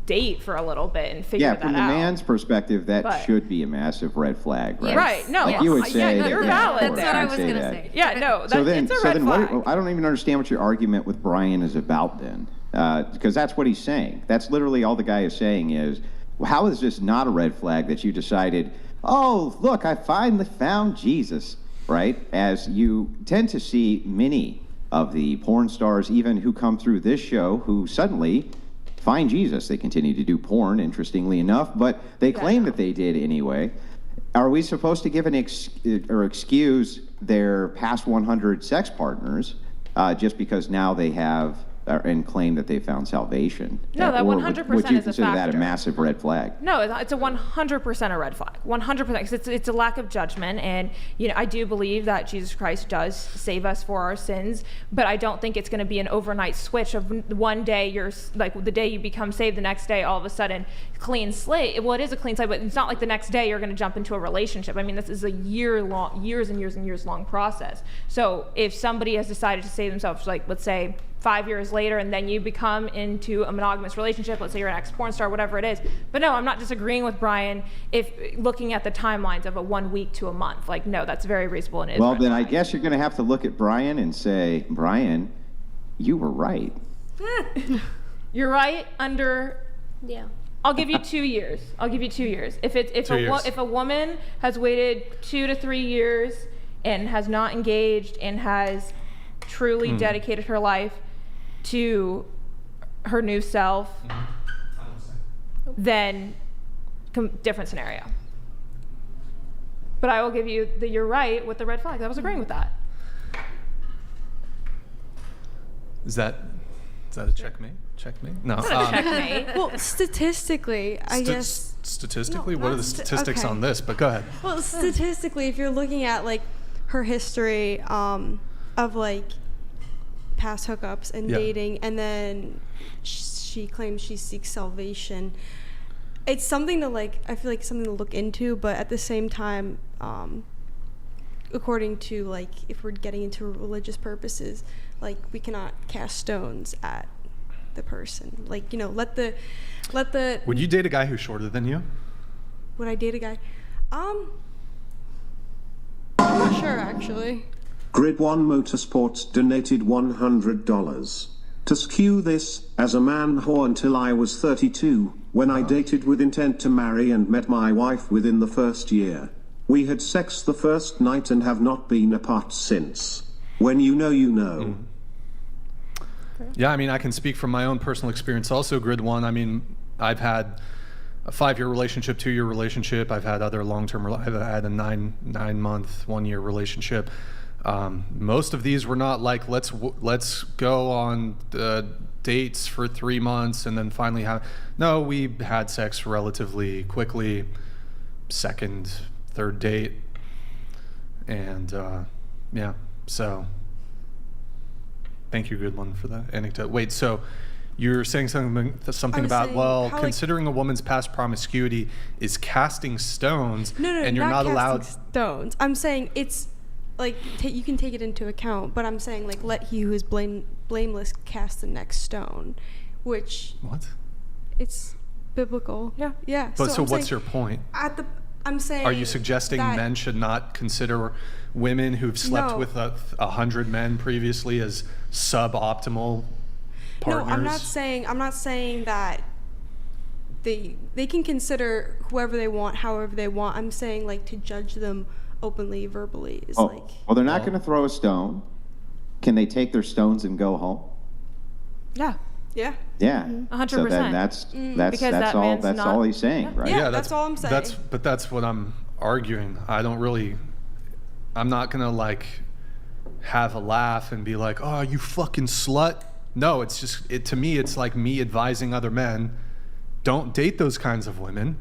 date for a little bit and figure that out. Yeah, from the man's perspective, that should be a massive red flag, right? Yes. Right, no. Like you would say you're valid. That's what I was going to say. Yeah, no, it's a red flag. I don't even understand what your argument with Brian is about then, because that's what he's saying. That's literally all the guy is saying is, how is this not a red flag that you decided, oh, look, I finally found Jesus, right? As you tend to see many of the porn stars, even who come through this show, who suddenly find Jesus. They continue to do porn, interestingly enough, but they claim that they did anyway. Are we supposed to give or excuse their past 100 sex partners just because now they have and claim that they found salvation? No, that 100% is a factor. Would you consider that a massive red flag? No, it's a 100% a red flag. 100%, because it's a lack of judgment, and I do believe that Jesus Christ does save us for our sins, but I don't think it's going to be an overnight switch of one day you're like the day you become saved, the next day all of a sudden clean slate. Well, it is a clean slate, but it's not like the next day you're going to jump into a relationship. I mean, this is a years and years long process. So if somebody has decided to save themselves, like let's say 5 years later, and then you become into a monogamous relationship, let's say you're an ex-porn star, whatever it is. But no, I'm not disagreeing with Brian if looking at the timelines of a 1 week to a month. Like, no, that's very reasonable. And well, then I guess you're going to have to look at Brian and say, Brian, you were right. You're right under... Yeah. I'll give you 2 years. If a woman has waited 2 to 3 years and has not engaged and has truly dedicated her life to her new self, then different scenario. But I will give you you're right with the red flag. I was agreeing with that. Is that a checkmate? Checkmate? No. Checkmate. Well, statistically, I guess. Statistically? No, what are the not statistics okay. on this? But go ahead. Well, statistically, if you're looking at like her history of like past hookups and dating, and then she claims she seeks salvation, it's something to like, I feel like something to look into, but at the same time, according to like, if we're getting into religious purposes, like we cannot cast stones at the person. Like, let the Would you date a guy who's shorter than you? Would I date a guy? I'm not sure actually. Grid 1 Motorsports donated $100. To skew this, as a man whore until I was 32, when I dated with intent to marry and met my wife within the first year. We had sex the first night and have not been apart since. When you know, you know. Yeah, I mean, I can speak from my own personal experience also, Grid 1. I mean, I've had a 5-year relationship, 2-year relationship. I've had other long-term, I've had a 9-month, 1-year relationship. Most of these were not like, let's go on dates for 3 months and then finally have, no, we had sex relatively quickly, second, third date. And yeah, so thank you, good one, for that anecdote. Wait, so You're saying something about, saying well, how, like- considering a woman's past promiscuity is casting stones, No, and you're not casting allowed. stones. I'm saying it's like you can take it into account, but I'm saying like let he who is blameless cast the next stone, which What? it's biblical. Yeah. Yeah. But so I'm what's saying your point? I'm saying. Are you suggesting that- men should not consider women who've slept No. with 100 men previously as suboptimal partners? No, I'm not saying that they can consider whoever they want, however they want. I'm saying like to judge them openly, verbally is like. Well, they're not going to throw a stone. Can they take their stones and go home? Yeah. Yeah. Yeah. 100%. So then that's Because that all. man's That's not- all he's saying, right? Yeah, that's all I'm saying. That's what I'm arguing. I'm not gonna like have a laugh and be like, oh, you fucking slut. No, it's just to me it's like me advising other men, don't date those kinds of women.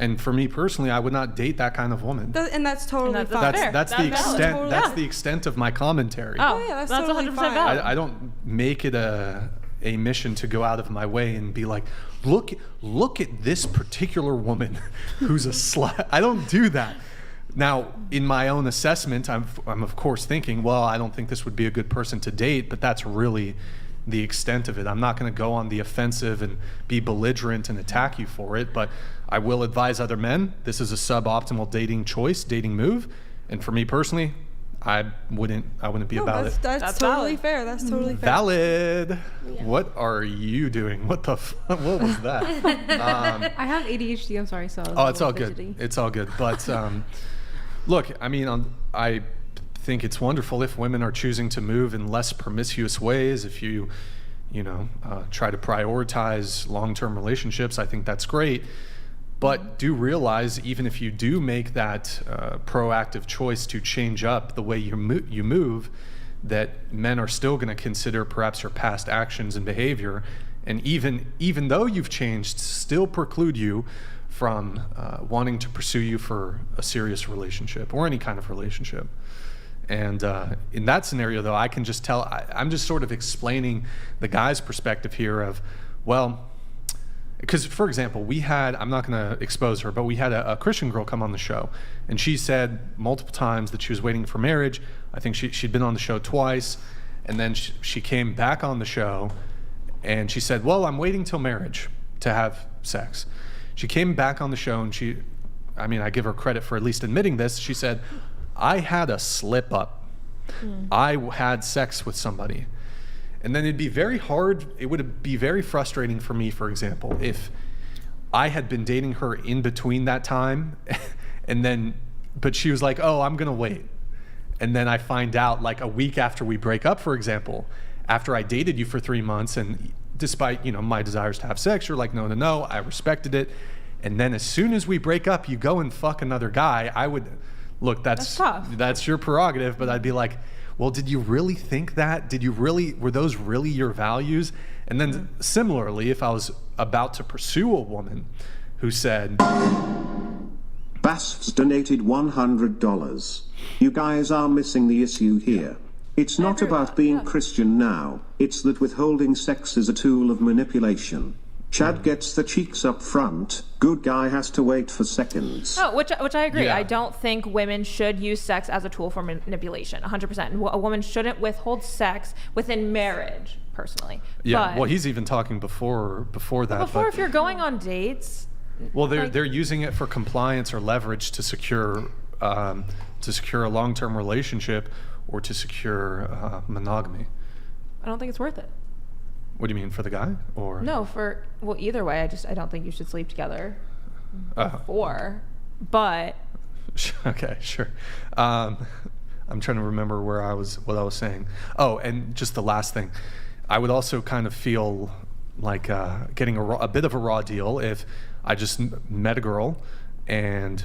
And for me personally, I would not date that kind of woman. And that's totally And fine. fair. That's the That's extent. totally- That's yeah. the extent of my commentary. Oh, yeah, that's that's totally 100% fine. valid. I don't make it a mission to go out of my way and be like, look at this particular woman who's a slut. I don't do that. Now, in my own assessment, I'm of course thinking, well, I don't think this would be a good person to date, but that's really the extent of it. I'm not going to go on the offensive and be belligerent and attack you for it, but I will advise other men, this is a suboptimal dating move, and for me personally, I wouldn't be about it. That's totally valid. fair. That's totally fair. Valid. What are you doing? What was that? I have ADHD. I'm sorry. So I was Oh, a it's all little good. fidgety. It's all good. But look, I mean, I think it's wonderful if women are choosing to move in less promiscuous ways. If you try to prioritize long-term relationships, I think that's great. But do realize, even if you do make that proactive choice to change up the way you move, that men are still going to consider perhaps your past actions and behavior, and even though you've changed, still preclude you from wanting to pursue you for a serious relationship or any kind of relationship. And in that scenario, though, I can just tell, I'm just sort of explaining the guy's perspective here of, well, because, for example, I'm not going to expose her, but we had a Christian girl come on the show, and she said multiple times that she was waiting for marriage. I think she'd been on the show twice, and then she came back on the show, and she said, well, I'm waiting till marriage to have sex. She came back on the show, and I give her credit for at least admitting this. She said, I had a slip up. I had sex with somebody. And then it would be very frustrating for me, for example, if I had been dating her in between that time, but she was like, oh, I'm gonna wait. And then I find out like a week after we break up, for example, after I dated you for 3 months, and despite, my desires to have sex, you're like, no, I respected it. And then as soon as we break up, you go and fuck another guy. I would, look, that's tough. That's your prerogative, but I'd be like, well, did you really think that? Were those really your values? And then similarly, if I was about to pursue a woman who said, Bast's donated $100. You guys are missing the issue here. It's not about being Christian now, it's that withholding sex is a tool of manipulation. Chad gets the cheeks up front, good guy has to wait for seconds. Oh, which I agree. Yeah. I don't think women should use sex as a tool for manipulation, 100%. A woman shouldn't withhold sex within marriage, personally. yeah, But well, he's even talking before that. before, if you're going on dates, Well, they're using it for compliance or leverage to secure a long-term relationship or to secure monogamy. I don't think it's worth it. What do you mean, for the guy or No, either way, I don't think you should sleep together before. But Okay, sure. I'm trying to remember what I was saying. Oh, and just the last thing, I would also kind of feel like getting a bit of a raw deal if I just met a girl and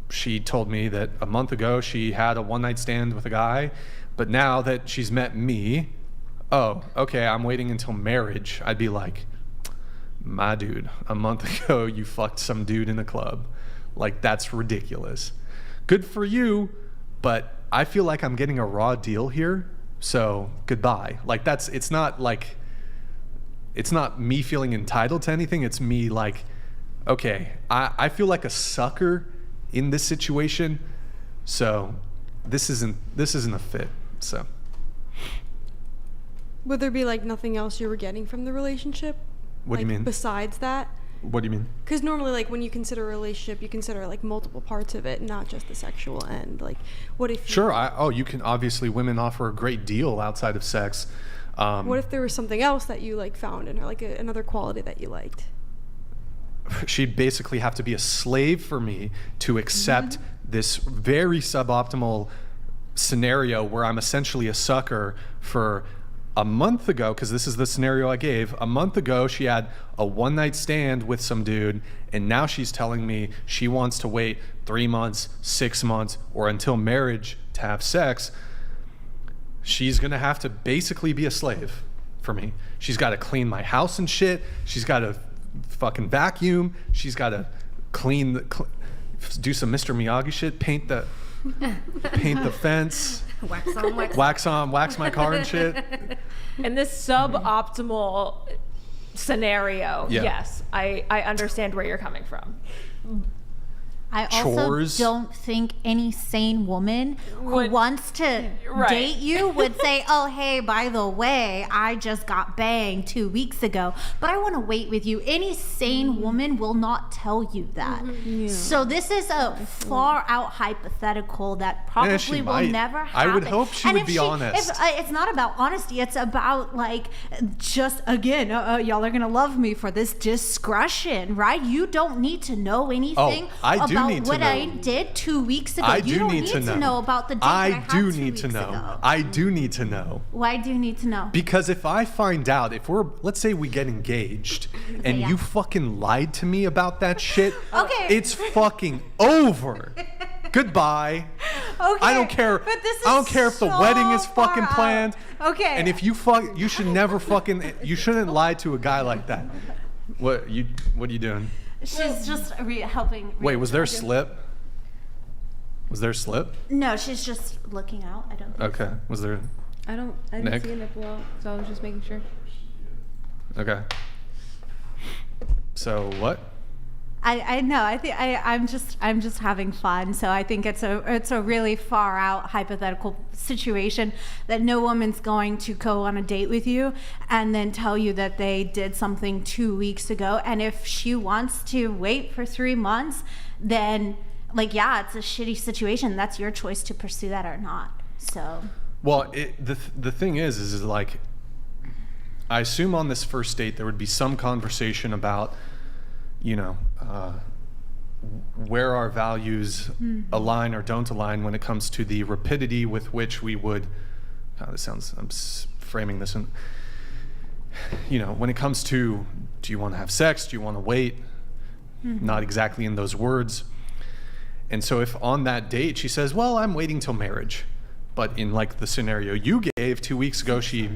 she told me that a month ago she had a one-night stand with a guy, but now that she's met me, oh, okay, I'm waiting until marriage. I'd be like, my dude, a month ago you fucked some dude in a club. Like, that's ridiculous. Good for you, but I feel like I'm getting a raw deal here, so goodbye. Like, it's not like, it's not me feeling entitled to anything. It's me like, okay, I feel like a sucker in this situation, so this isn't a fit. So would there be like nothing else you were getting from the relationship? What do you mean? Besides that? What do you mean? Because normally, like, when you consider a relationship, you consider like multiple parts of it, not just the sexual end. Like, what if? Sure. You can obviously, women offer a great deal outside of sex. What if there was something else that you like found in her, like another quality that you liked? She'd basically have to be a slave for me to accept this very suboptimal scenario where I'm essentially a sucker for a month ago, because this is the scenario I gave. A month ago, she had a one-night stand with some dude, and now she's telling me she wants to wait 3 months, 6 months, or until marriage to have sex. She's gonna have to basically be a slave for me. She's gotta clean my house and shit. She's gotta fucking vacuum. She's gotta do some Mr. Miyagi shit, paint the fence. Wax my car and shit. In this suboptimal scenario, yes, I understand where you're coming from. I also Chores. don't think any sane woman who wants to date you would say, oh, hey, by the way, I just got banged 2 weeks ago, but I want to wait with you. Any sane woman will not tell you that. So this is a far out hypothetical that probably will never happen. I would hope she would be honest. It's not about honesty. It's about, like, just, again, y'all are going to love me for this discretion, right? You don't need to know anything about what I did 2 weeks ago. You don't need to know about the date I had 2 weeks ago. I do need to know. Why do you need to know? Because if I find out, let's say we get engaged and you fucking lied to me about that shit, it's fucking over. Goodbye. Okay. I don't care. But this is I don't care if the wedding is fucking out. planned. Okay. And if you should never you shouldn't lie to a guy like that. What are you doing? She's just helping. Wait, was there a slip? Was there a slip? No, she's just looking out. I don't think Okay. Was there? I didn't see a nipple out, so I was just making sure. Okay. So what? I know. I think I'm just having fun. So I think it's a really far out hypothetical situation that no woman's going to go on a date with you and then tell you that they did something 2 weeks ago. And if she wants to wait for 3 months, then it's a shitty situation. That's your choice to pursue that or not. So. Well, the thing is like, I assume on this first date there would be some conversation about, where our values align or don't align when it comes to the rapidity with which we would, I'm framing this in, when it comes to, do you want to have sex? Do you want to wait? Not exactly in those words. And so if on that date she says, well, I'm waiting till marriage, but in like the scenario you gave 2 weeks ago, she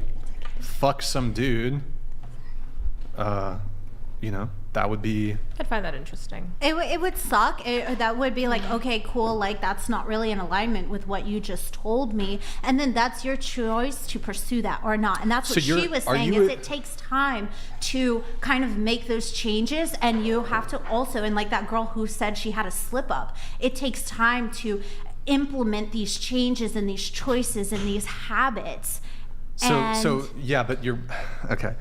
fucked some dude, that would be... I'd find that interesting. It would suck. That would be like, okay, cool, like that's not really in alignment with what you just told me. And then that's your choice to pursue that or not. And that's what she was saying is it takes time to kind of make those changes. And you have to also, and like that girl who said she had a slip up, it takes time to implement these changes and these choices and these habits. So yeah, but you're... Okay.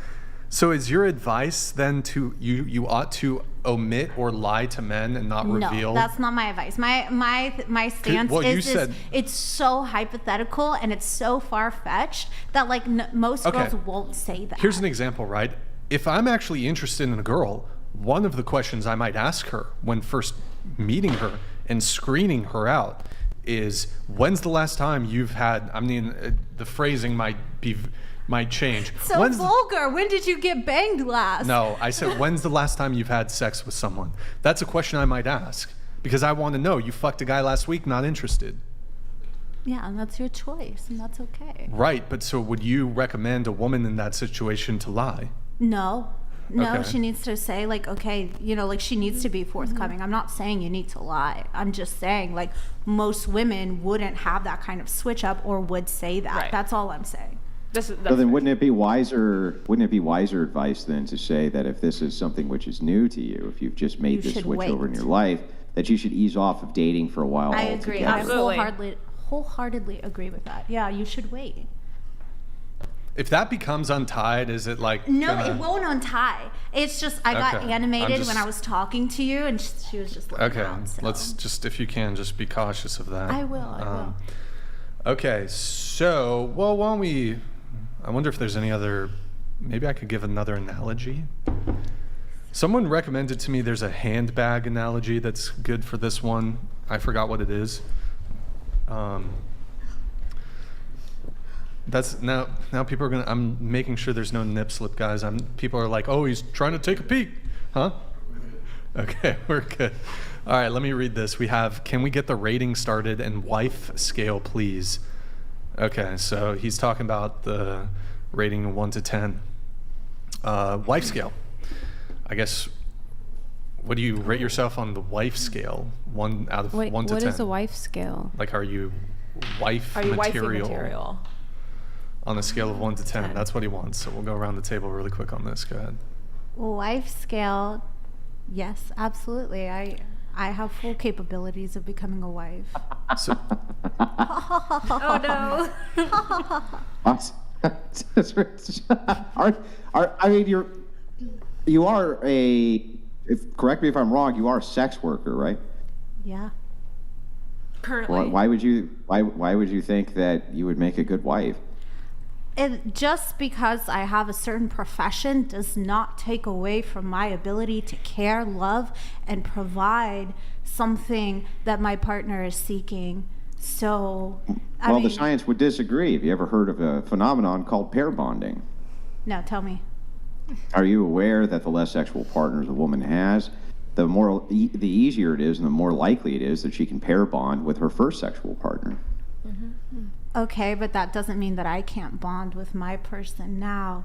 So is your advice then to you ought to omit or lie to men and not reveal? No, that's not my advice. My stance is it's so hypothetical and it's so far-fetched that like most girls won't say that. Here's an example, right? If I'm actually interested in a girl, one of the questions I might ask her when first meeting her and screening her out is, when's the last time you've had, the phrasing might change. So vulgar. When did you get banged last? No, I said, when's the last time you've had sex with someone? That's a question I might ask because I want to know. You fucked a guy last week, not interested. Yeah, and that's your choice, and that's okay. Right, but so would you recommend a woman in that situation to lie? No, she needs to say like, okay, she needs to be forthcoming. I'm not saying you need to lie. I'm just saying like most women wouldn't have that kind of switch up or would say that. Right. That's all I'm saying. That's so then wouldn't it be wiser advice then to say that if this is something which is new to you, if you've just made this switch over in your life, that you should ease off of dating for a while? I agree. I wholeheartedly agree with that. Yeah, you should wait. If that becomes untied, is it like No, it won't untie. It's just I got animated when I was talking to you, and she was just looking out, so. Let's just, if you can, just be cautious of that. I will. Okay, so, well, why don't we, I wonder if there's any other, maybe I could give another analogy. Someone recommended to me there's a handbag analogy that's good for this one. I forgot what it is. That's now people are gonna, I'm making sure there's no nip slip, guys. People are like, oh, he's trying to take a peek, huh? Okay, we're good. All right, let me read this. We have, can we get the rating started and wife scale, please? Okay, so he's talking about the rating 1 to 10. Wife scale. I guess, what do you rate yourself on the wife scale? 1 out of 1 to 10. What is a wife scale? Like, are you wife material? On a scale of 1 to 10. That's what he wants. So we'll go around the table really quick on this. Go ahead. Wife scale, yes, absolutely. I have full capabilities of becoming a wife. So, oh no. I mean, you are correct me if I'm wrong, you are a sex worker, right? Yeah. Currently. Why would you think that you would make a good wife? Just because I have a certain profession does not take away from my ability to care, love, and provide something that my partner is seeking. So, I mean, the science would disagree. Have you ever heard of a phenomenon called pair bonding? No, tell me. Are you aware that the less sexual partners a woman has, the easier it is and the more likely it is that she can pair bond with her first sexual partner? Mm-hmm. Okay, but that doesn't mean that I can't bond with my person now.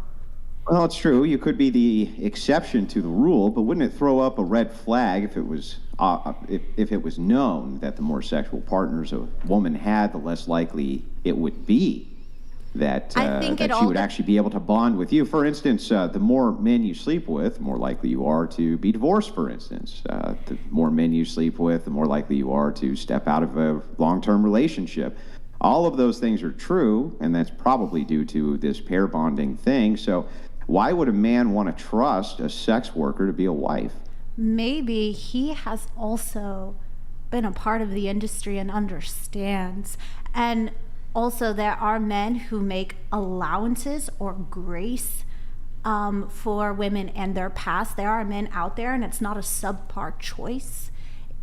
Well, it's true. You could be the exception to the rule, but wouldn't it throw up a red flag if it was known that the more sexual partners a woman had, the less likely it would be that she would actually be able to bond with you? For instance, the more men you sleep with, the more likely you are to be divorced, for instance. The more men you sleep with, the more likely you are to step out of a long-term relationship. All of those things are true, and that's probably due to this pair bonding thing. So why would a man want to trust a sex worker to be a wife? Maybe he has also been a part of the industry and understands. And also, there are men who make allowances or grace for women and their past. There are men out there, and it's not a subpar choice.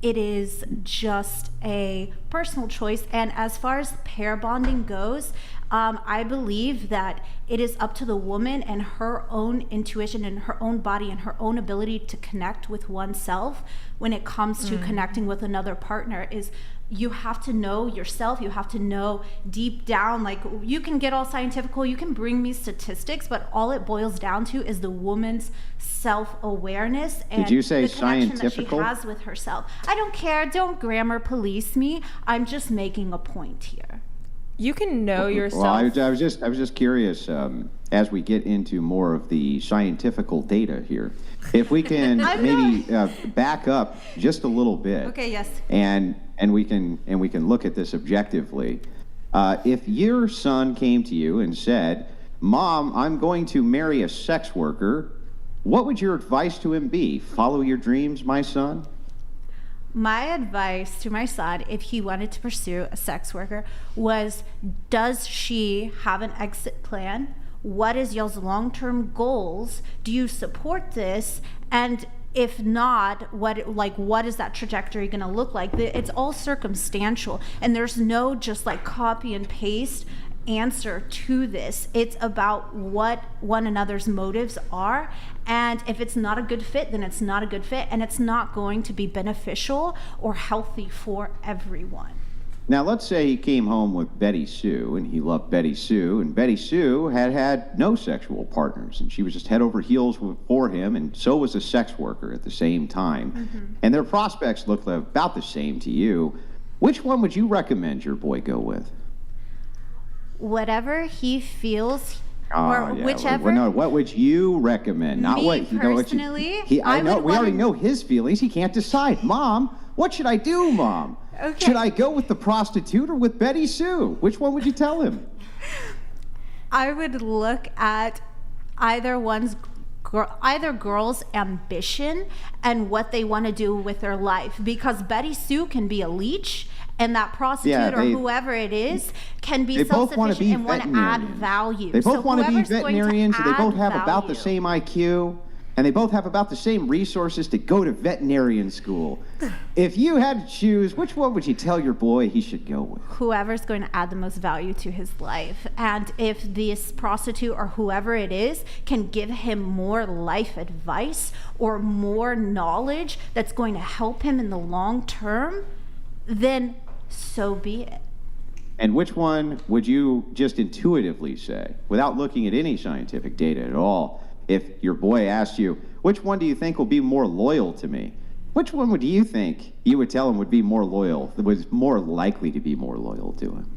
It is just a personal choice. And as far as pair bonding goes, I believe that it is up to the woman and her own intuition and her own body and her own ability to connect with oneself when it comes to connecting with another partner. Is you have to know yourself. You have to know deep down, like, you can get all scientifical, you can bring me statistics, but all it boils down to is the woman's self-awareness and Did you say the connection that she scientifical? has with herself. I don't care. Don't grammar police me. I'm just making a point here. You can know yourself. Well, I was just curious, as we get into more of the scientifical data here, if we can maybe back up just a little bit. Okay, yes. And we can look at this objectively. If your son came to you and said, "Mom, I'm going to marry a sex worker," what would your advice to him be? Follow your dreams, my son? My advice to my son, if he wanted to pursue a sex worker, was, does she have an exit plan? What is y'all's long-term goals? Do you support this? And if not, what is that trajectory going to look like? It's all circumstantial, and there's no just like copy and paste answer to this. It's about what one another's motives are, and if it's not a good fit, then it's not a good fit, and it's not going to be beneficial or healthy for everyone. Now, let's say he came home with Betty Sue, and he loved Betty Sue, and Betty Sue had no sexual partners, and she was just head over heels for him, and so was a sex worker at the same time. And their prospects looked about the same to you. Which one would you recommend your boy go with? whatever he feels or whichever. No, what would you recommend? Not Me what you know. personally, I know. would We already wanna- know his feelings. He can't decide. Mom, what should I do, Mom? Okay. Should I go with the prostitute or with Betty Sue? Which one would you tell him? I would look at either girl's ambition and what they want to do with their life, because Betty Sue can be a leech, and that prostitute or whoever it is can be self-sufficient and want to add value. They both want to be whoever's going veterinarians, and they both have about the value. same IQ, and they both have about the same resources to go to veterinarian school. If you had to choose, which one would you tell your boy he should go with? Whoever's going to add the most value to his life. And if this prostitute or whoever it is can give him more life advice or more knowledge that's going to help him in the long term, then so be it. And which one would you just intuitively say, without looking at any scientific data at all, if your boy asked you, which one do you think will be more loyal to me? Which one would you think you would tell him would be more loyal, was more likely to be more loyal to him?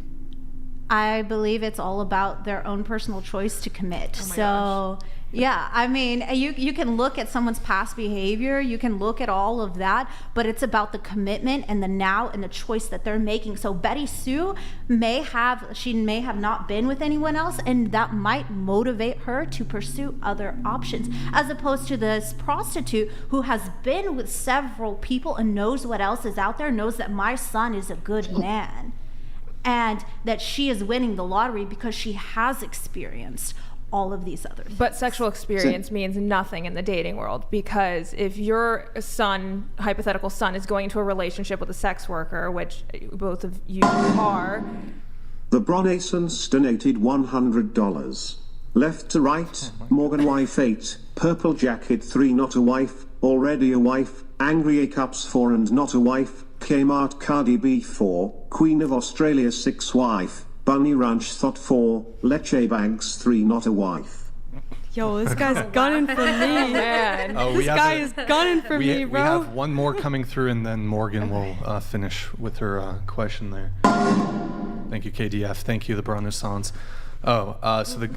I believe it's all about their own personal choice to commit. Gosh. Yeah, I mean, you can look at someone's past behavior, you can look at all of that, but it's about the commitment and the now and the choice that they're making. So Betty Sue may have not been with anyone else, and that might motivate her to pursue other options, as opposed to this prostitute who has been with several people and knows what else is out there, knows that my son is a good man, and that she is winning the lottery because she has experienced all of these other things. But sexual experience means nothing in the dating world, because if your son, hypothetical son, is going into a relationship with a sex worker, which both of you are. The Bronasons donated $100. Left to right, Morgan wife 8, purple jacket 3 not a wife, already a wife, angry A cups 4 and not a wife, Kmart Cardi B 4, Queen of Australia 6 wife, Bunny Ranch Thought 4, Leche Bags 3 not a wife. Yo, this guy's gunning for me. Man. This guy is gunning for me, bro. We have one more coming through, and then Morgan will finish with her question there. Thank you, KDF. Thank you, the Bronasons. So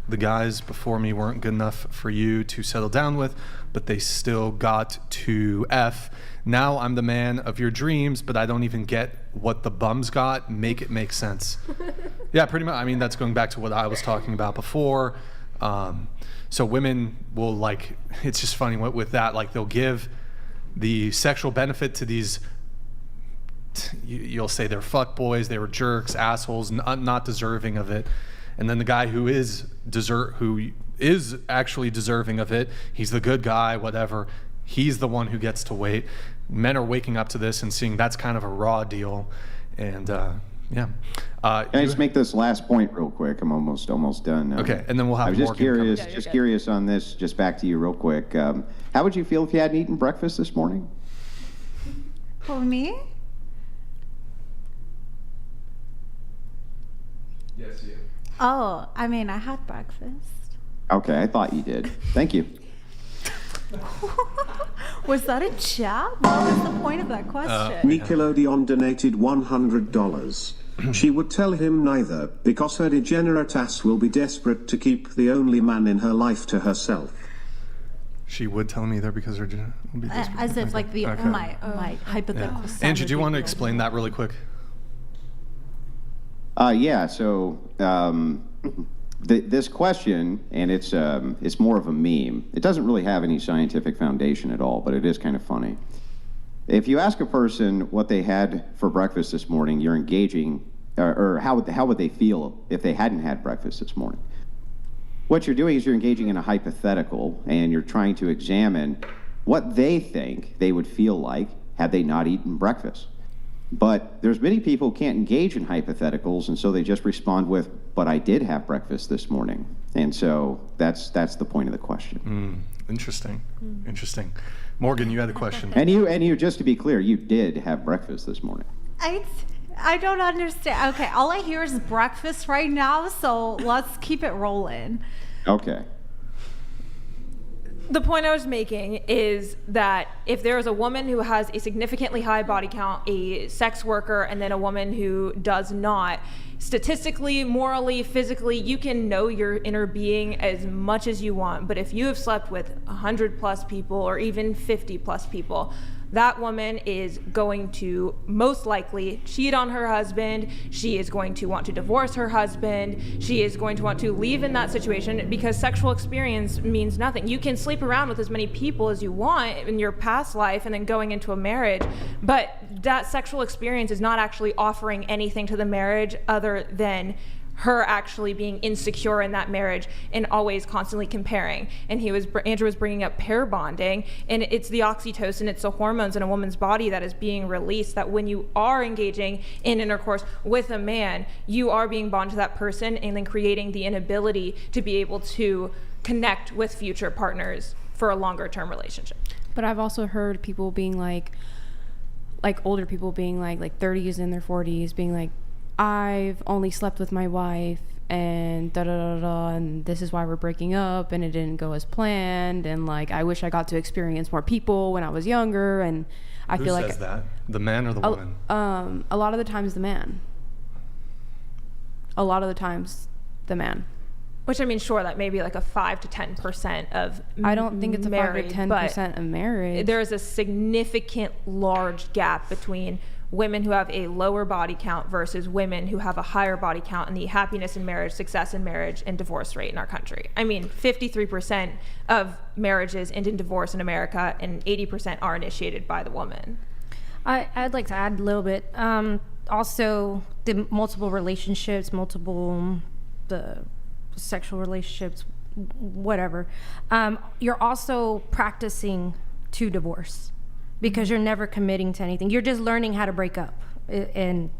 the guys before me weren't good enough for you to settle down with, but they still got to F. Now I'm the man of your dreams, but I don't even get what the bums got. Make it make sense. Yeah, pretty much. I mean, that's going back to what I was talking about before. So women will it's just funny with that, they'll give the sexual benefit to these, you'll say they're fuckboys, they were jerks, assholes, not deserving of it. And then the guy who is actually deserving of it, he's the good guy, whatever, he's the one who gets to wait. Men are waking up to this and seeing that's kind of a raw deal. And yeah. Can I just make this last point real quick? I'm almost done. Okay, and then we'll have I was just Morgan curious, curious on this, just back to you real quick. How would you feel if you hadn't eaten breakfast this morning? For me? Yes, you. Oh, I mean, I had breakfast. Okay, I thought you did. Thank you. Was that a jab? What was the point of that question? Nickelodeon donated $100. She would tell him neither, because her degenerate ass will be desperate to keep the only man in her life to herself. She would tell him either because her will be desperate. As if my hypothetical son Angie, would do you be want to good. explain that really quick? Yeah, so this question, and it's more of a meme. It doesn't really have any scientific foundation at all, but it is kind of funny. If you ask a person what they had for breakfast this morning, you're engaging, or how would they feel if they hadn't had breakfast this morning? What you're doing is you're engaging in a hypothetical, and you're trying to examine what they think they would feel like had they not eaten breakfast. But there's many people who can't engage in hypotheticals, and so they just respond with, but I did have breakfast this morning. And so that's the point of the question. Interesting. Interesting. Morgan, you had a question. And you, just to be clear, you did have breakfast this morning. I don't understand. Okay, all I hear is breakfast right now, so let's keep it rolling. Okay. The point I was making is that if there is a woman who has a significantly high body count, a sex worker, and then a woman who does not, statistically, morally, physically, you can know your inner being as much as you want, but if you have slept with 100 plus people or even 50 plus people, that woman is going to most likely cheat on her husband. She is going to want to divorce her husband. She is going to want to leave in that situation because sexual experience means nothing. You can sleep around with as many people as you want in your past life and then going into a marriage, but that sexual experience is not actually offering anything to the marriage other than her actually being insecure in that marriage and always constantly comparing. And Andrew was bringing up pair bonding, and it's the oxytocin, it's the hormones in a woman's body that is being released, that when you are engaging in intercourse with a man, you are being bonded to that person and then creating the inability to be able to connect with future partners for a longer term relationship. But I've also heard people being like older people being like 30s in their 40s being like, I've only slept with my wife and da da da da, and this is why we're breaking up, and it didn't go as planned, and like I wish I got to experience more people when I was younger, and I feel like Who says that? The man or the woman? A lot of the times the man. A lot of the times the man. Which, I mean, sure, that may be like a 5 to 10% of I don't think it's a 5 to 10% of marriage. There is a significant large gap between women who have a lower body count versus women who have a higher body count and the happiness in marriage, success in marriage, and divorce rate in our country. I mean, 53% of marriages end in divorce in America, and 80% are initiated by the woman. I'd like to add a little bit. Also, the multiple relationships, the sexual relationships, whatever. You're also practicing to divorce because you're never committing to anything. You're just learning how to break up. And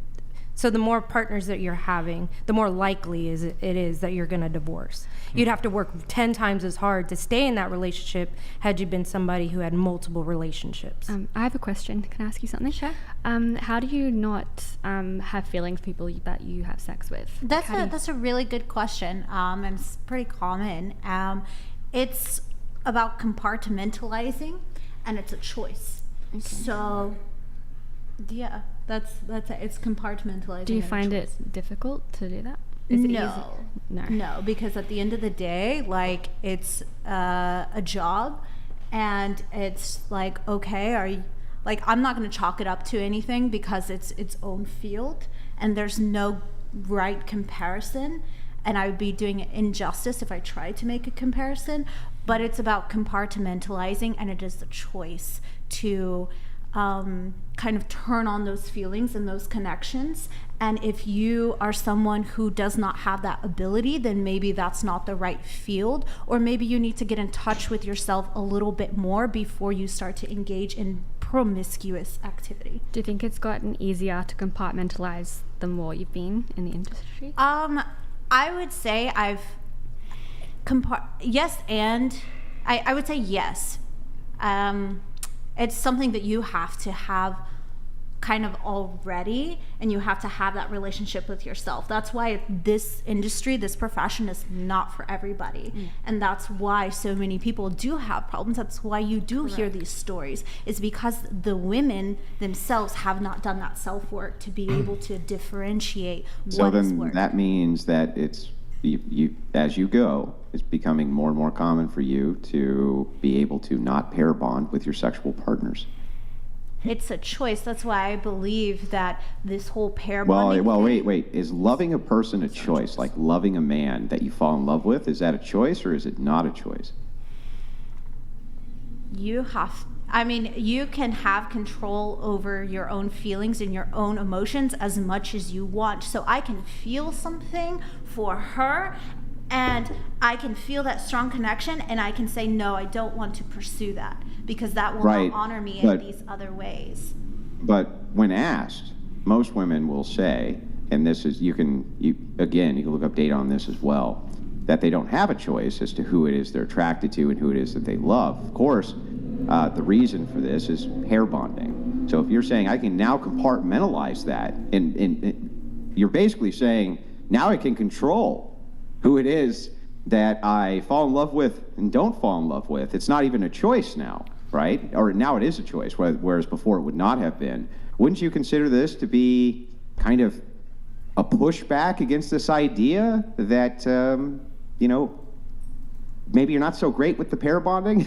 so the more partners that you're having, the more likely it is that you're going to divorce. You'd have to work 10 times as hard to stay in that relationship had you been somebody who had multiple relationships. I have a question. Can I ask you something? Sure. How do you not have feelings for people that you have sex with? That's a really good question, and it's pretty common. It's about compartmentalizing, and it's a choice. Okay. So, yeah, that's it. It's compartmentalizing. Do you find it difficult to do that? Is it easy? No, because at the end of the day, like, it's a job, and it's like, okay, I'm not going to chalk it up to anything because it's its own field, and there's no right comparison, and I would be doing it injustice if I tried to make a comparison. But it's about compartmentalizing, and it is a choice to kind of turn on those feelings and those connections. And if you are someone who does not have that ability, then maybe that's not the right field, or maybe you need to get in touch with yourself a little bit more before you start to engage in promiscuous activity. Do you think it's gotten easier to compartmentalize the more you've been in the industry? I would say yes, and I would say yes. It's something that you have to have kind of already, and you have to have that relationship with yourself. That's why this industry, this profession is not for everybody. And that's why so many people do have problems. That's why you do hear these stories, is because the women themselves have not done that self-work to be able to differentiate what is work. So then that means that it's you as you go, it's becoming more and more common for you to be able to not pair bond with your sexual partners. It's a choice. That's why I believe that this whole pair bonding wait. Is loving a person a choice? Like loving a man that you fall in love with, is that a choice or is it not a choice? You can have control over your own feelings and your own emotions as much as you want. So I can feel something for her, and I can feel that strong connection, and I can say, no, I don't want to pursue that, because that will not honor me in these other ways. But when asked, most women will say, and this is, you can look up data on this as well, that they don't have a choice as to who it is they're attracted to and who it is that they love. Of course, the reason for this is pair bonding. So if you're saying I can now compartmentalize that, and you're basically saying now I can control who it is that I fall in love with and don't fall in love with. It's not even a choice now, right? Or now it is a choice, whereas before it would not have been. Wouldn't you consider this to be kind of a pushback against this idea that, you know, maybe you're not so great with the pair bonding?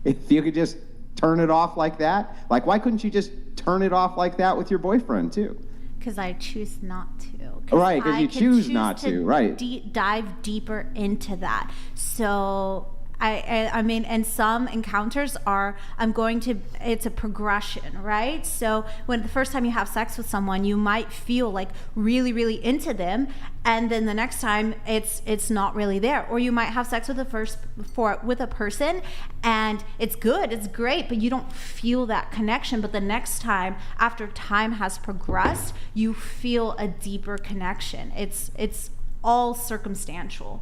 If you could just turn it off like that? Like, why couldn't you just turn it off like that with your boyfriend, too? Because I choose not to. Right, because you choose not to, right. Dive deeper into that. So I mean, and some encounters are, it's a progression, right? So when the first time you have sex with someone, you might feel like really, really into them, and then the next time it's not really there. Or you might have sex with with a person, and it's good, it's great, but you don't feel that connection. But the next time, after time has progressed, you feel a deeper connection. It's all circumstantial.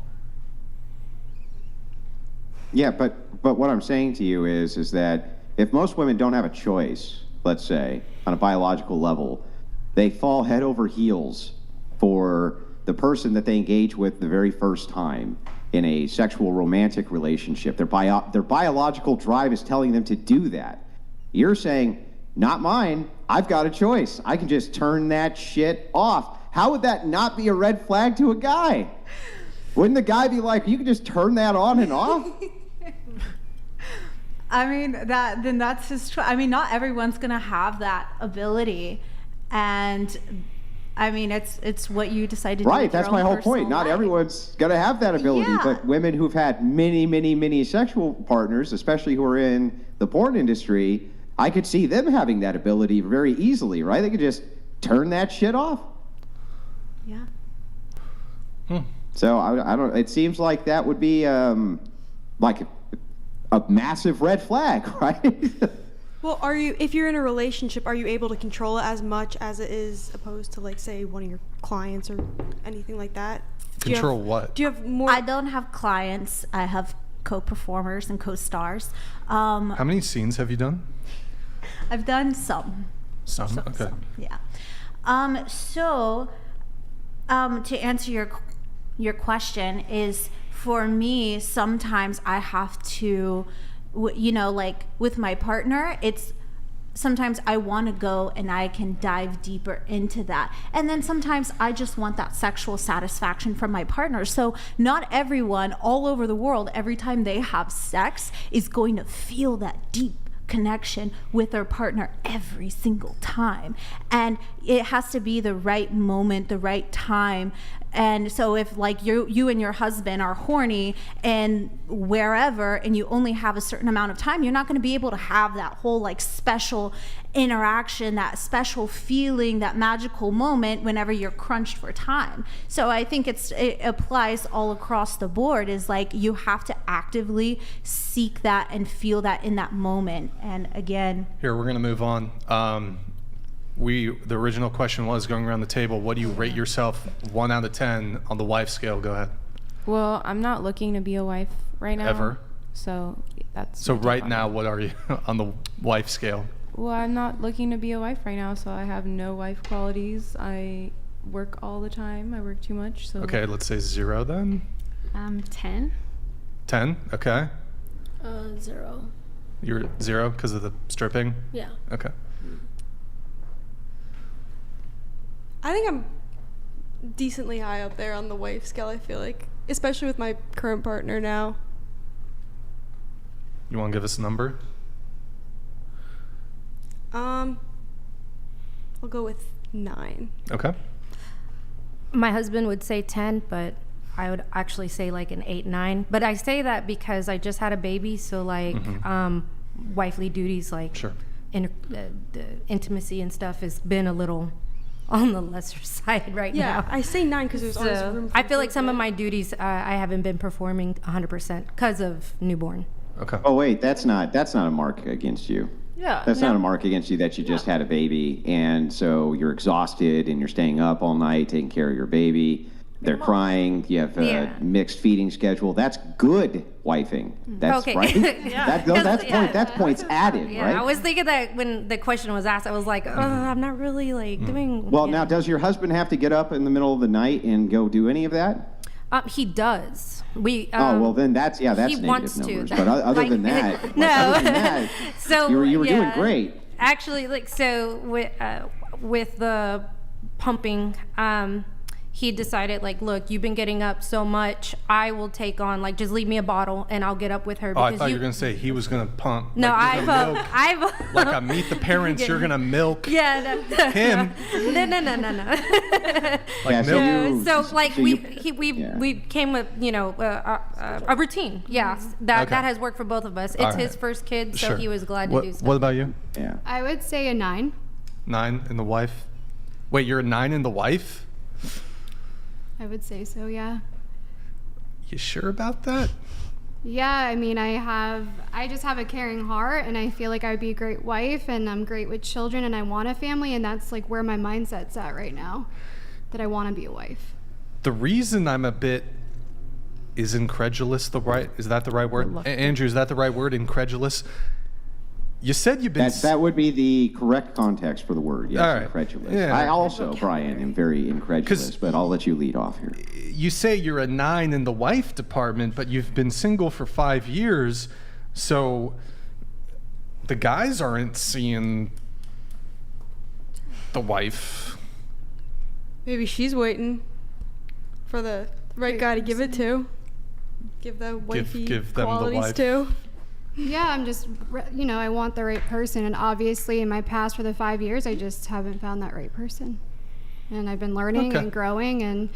Yeah, but what I'm saying to you is that if most women don't have a choice, let's say, on a biological level, they fall head over heels for the person that they engage with the very first time in a sexual romantic relationship. Their biological drive is telling them to do that. You're saying, not mine, I've got a choice. I can just turn that shit off. How would that not be a red flag to a guy? Wouldn't the guy be like, you can just turn that on and off? I mean, that's his choice. I mean, not everyone's gonna have that ability, and I mean, it's what you decide to do. Right, that's my whole point. Not everyone's gonna have that ability, but women who've had many sexual partners, especially who are in the porn industry, I could see them having that ability very easily, right? They could just turn that shit off. Yeah. So I don't. It seems like that would be like a massive red flag, right? Well, if you're in a relationship, are you able to control it as much as it is opposed to, like, say, one of your clients or anything like that? Control what? Do you have more? I don't have clients. I have co-performers and co-stars. How many scenes have you done? I've done some. Some? Okay. Yeah. To answer your question is, for me, sometimes I have to, you know, like with my partner, sometimes I want to go and I can dive deeper into that. And then sometimes I just want that sexual satisfaction from my partner. So not everyone all over the world, every time they have sex, is going to feel that deep connection with their partner every single time. And it has to be the right moment, the right time. And so if, like, you and your husband are horny and wherever, and you only have a certain amount of time, you're not going to be able to have that whole, like, special interaction, that special feeling, that magical moment whenever you're crunched for time. So I think it applies all across the board, is like you have to actively seek that and feel that in that moment. And again, here we're going to move on. The original question was, going around the table, what do you rate yourself 1 out of 10 on the wife scale? Go ahead. Well, I'm not looking to be a wife right now. Ever? So that's... So right now, what are you on the wife scale? Well, I'm not looking to be a wife right now, so I have no wife qualities. I work all the time. I work too much, so... Okay, let's say 0 then. 10. 10? Okay. 0. You're 0 because of the stripping? Yeah. Okay. I think I'm decently high up there on the wife scale, I feel like. Especially with my current partner now. You want to give us a number? I'll go with 9. Okay. My husband would say 10, but I would actually say like an 8, 9. But I say that because I just had a baby, so like wifely duties, like sure. The intimacy and stuff has been a little on the lesser side right now. Yeah, I say 9 because there's always room for I feel like some of my duties I haven't been performing 100% because of newborn. Okay. Oh wait, that's not a mark against you. Yeah. That's not a mark against you that you just had a baby, and so you're exhausted and you're staying up all night taking care of your baby. They're crying. You have a mixed feeding schedule. That's good wifing. That's okay. right. That's points added, right? I was thinking that when the question was asked, I was like, I'm not really like doing. Well, now does your husband have to get up in the middle of the night and go do any of that? He does. Well then that's he negative wants numbers. to. But other than that, no. So you were doing great. Actually, like, so with the pumping, he decided, like, look, you've been getting up so much, I will take on, like, just leave me a bottle and I'll get up with her. Oh, I thought you were going to say he was going to pump. No, like, I've like a meet the parents, you're going to milk him. No. Like milk. So like we came with, you know, a routine. Yes, that has worked for both of us. It's his first kid, so he was glad to do stuff. What about you? Yeah. I would say a 9. 9 in the wife. Wait, you're a 9 in the wife? I would say so, yeah. You sure about that? Yeah, I mean, I just have a caring heart, and I feel like I would be a great wife, and I'm great with children, and I want a family, and that's like where my mindset's at right now, that I want to be a wife. The reason I'm a bit is incredulous is that the right word? Andrew, is that the right word, incredulous? You said you've been... That would be the correct context for the word, yes, All right. incredulous. Yeah. I also, Brian, am very incredulous, but I'll let you lead off here. You say you're a 9 in the wife department, but you've been single for 5 years, so the guys aren't seeing the wife. Maybe she's waiting for the right guy to give it to. Give the wifey give them qualities the wife. to. Yeah, I'm just, you know, I want the right person, and obviously in my past for the 5 years, I just haven't found that right person. And I've been learning and growing, and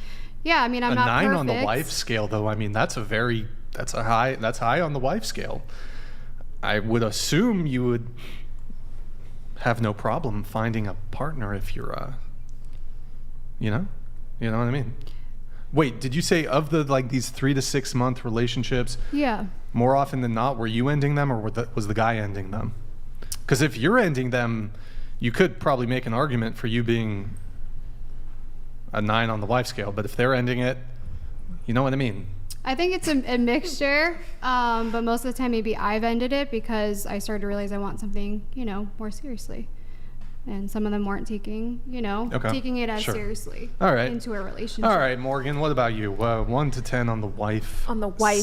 yeah, I mean, I'm not perfect. A 9 on the wife scale, though, I mean, that's high on the wife scale. I would assume you would have no problem finding a partner if you're you know what I mean? Wait, did you say of the these 3 to 6 month relationships? Yeah. More often than not, were you ending them, or was the guy ending them? Because if you're ending them, you could probably make an argument for you being a 9 on the wife scale. But if they're ending it, you know what I mean? I think it's a mixture, but most of the time maybe I've ended it because I started to realize I want something, you know, more seriously. And some of them weren't taking it as seriously into a relationship. All right, Morgan, what about you? 1 to 10 on the wife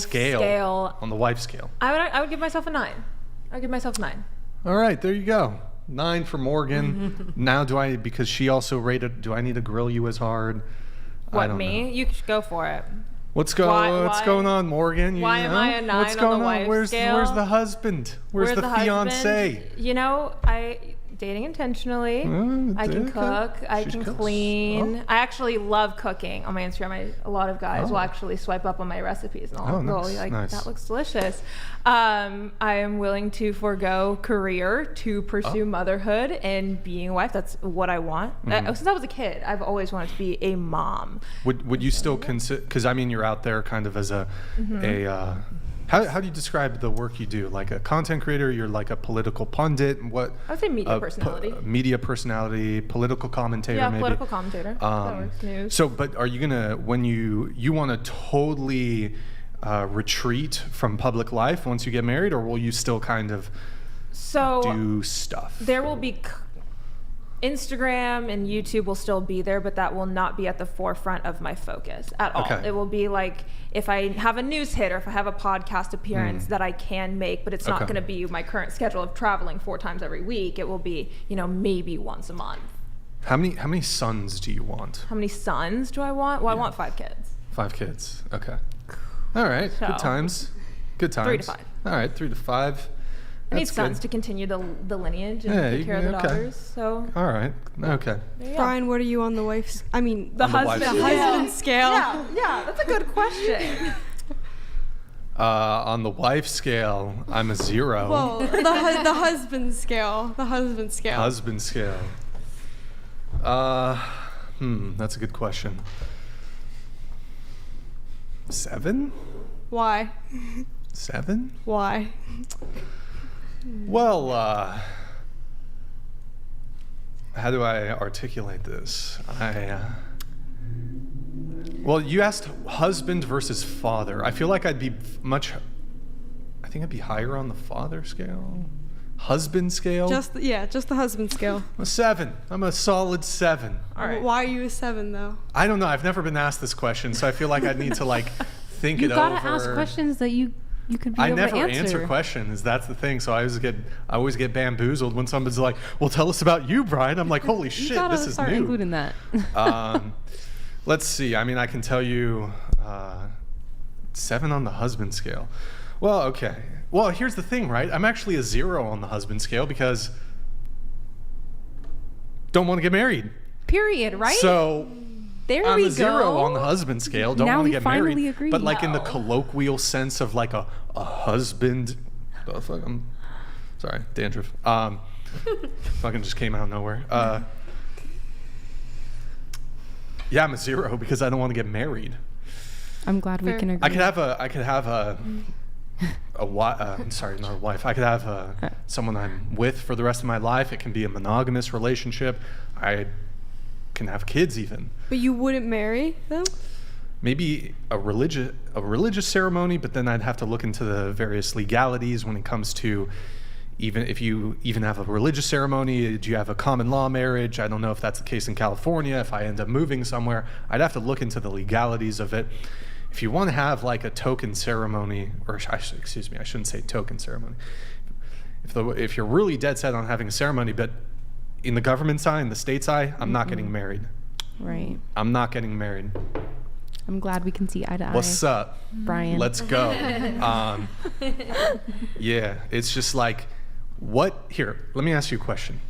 scale. On the wife scale. I would give myself a 9. I would give myself a 9. All right, there you go. 9 for Morgan. Now because she also rated, do I need to grill you as hard? What, I don't me? know. You should go for it. What's going on, Morgan? Why am I a 9 what's on going the wife on? scale? Where's the husband? Where's the fiancé? Husband? You know, dating intentionally. I can cook. I can clean. Oh. I actually love cooking. On my Instagram, a lot of guys will actually swipe up on my recipes and I'll go like, that looks delicious. I am willing to forego career to pursue motherhood and being a wife. That's what I want. Since I was a kid, I've always wanted to be a mom. Would you still consider? Because I mean, you're out there kind of as a How do you describe the work you do? Like a content creator, you're like a political pundit. What? I would say media personality. Media personality, political commentator. Yeah, maybe. Political commentator. That works. News. So, but are you gonna when you want to totally retreat from public life once you get married, or will you still kind of do stuff? There will be. Instagram and YouTube will still be there, but that will not be at the forefront of my focus at all. It will be like if I have a news hit or if I have a podcast appearance that I can make, but it's not going to be my current schedule of traveling 4 times every week. It will be, maybe once a month. How many sons do you want? How many sons do I want? Well, I want 5 kids. 5 kids. Okay. All right. So, good times. 3 to 5. All right. 3 to 5. I need sons to continue the lineage and take care of the daughters. So. All right. Okay. Brian, what are you on the wife's? I mean, the husband scale. Yeah, that's a good question. On the wife scale, I'm a 0. Well, the husband scale. The husband scale. Husband scale. That's a good question. 7? Why? 7? Why? Well, how do I articulate this? Well, you asked husband versus father. I feel like I'd be I think I'd be higher on the father scale. Husband scale? Just the husband scale. A 7. I'm a solid 7. All right. Why are you a 7 though? I don't know. I've never been asked this question, so I feel like I'd need to think it over. You gotta ask questions that you could be able to answer. I never answer questions. That's the thing. So I always get bamboozled when somebody's like, "Well, tell us about you, Brian." I'm like, "Holy shit, this is new." Start including that. Let's see. I mean, I can tell you 7 on the husband scale. Well, okay. Well, here's the thing, right? I'm actually a 0 on the husband scale because don't want to get married. Period, right? So there I'm we a 0 go. on the husband scale. Don't Now want to we get finally married. agree. But like in the No. colloquial sense of like a husband. Oh, fuck, I'm sorry, dandruff. Fucking just came out of nowhere. Yeah, I'm a 0 because I don't want to get married. I'm glad we can agree. I could have a sorry, not a wife. I could have someone I'm with for the rest of my life. It can be a monogamous relationship. I can have kids even. But you wouldn't marry them? Maybe a religious ceremony, but then I'd have to look into the various legalities when it comes to even if you even have a religious ceremony. Do you have a common law marriage? I don't know if that's the case in California. If I end up moving somewhere, I'd have to look into the legalities of it. If you want to have like a token ceremony, or excuse me, I shouldn't say token ceremony. If you're really dead set on having a ceremony, but in the government's eye, in the state's eye, I'm not getting married. Right. I'm not getting married. I'm glad we can see eye to eye. What's up, Brian? Let's go. Yeah, it's just like, here, let me ask you a question.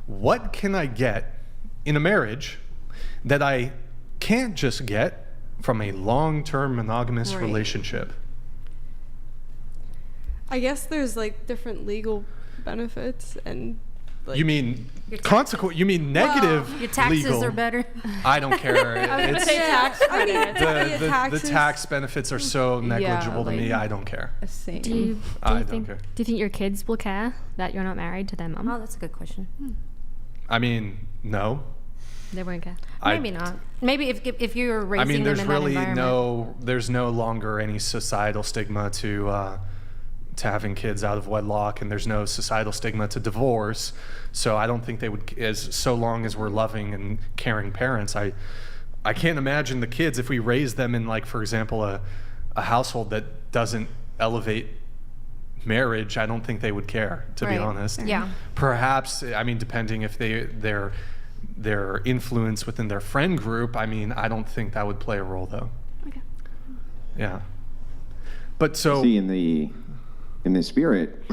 What can I get in a marriage that I can't just get from a long-term monogamous relationship? I guess there's like different legal benefits and like, you mean you mean negative Your taxes legal. are better. I don't care. It's, tax credits. the tax benefits are so negligible to me. I don't care. Same. Do you don't care. Do you think your kids will care that you're not married to their mum? Oh, that's a good question. I mean, no. They won't care. Maybe not. Maybe if you're raising I mean, there's them in really that environment. there's no longer any societal stigma to having kids out of wedlock, and there's no societal stigma to divorce. So I don't think they would, so long as we're loving and caring parents. I can't imagine the kids, if we raise them in, like, for example, a household that doesn't elevate marriage, I don't think they would care, to be honest. Yeah. Perhaps, I mean, depending if their influence within their friend group, I mean, I don't think that would play a role, though. Okay. Yeah. But so... See, in the spirit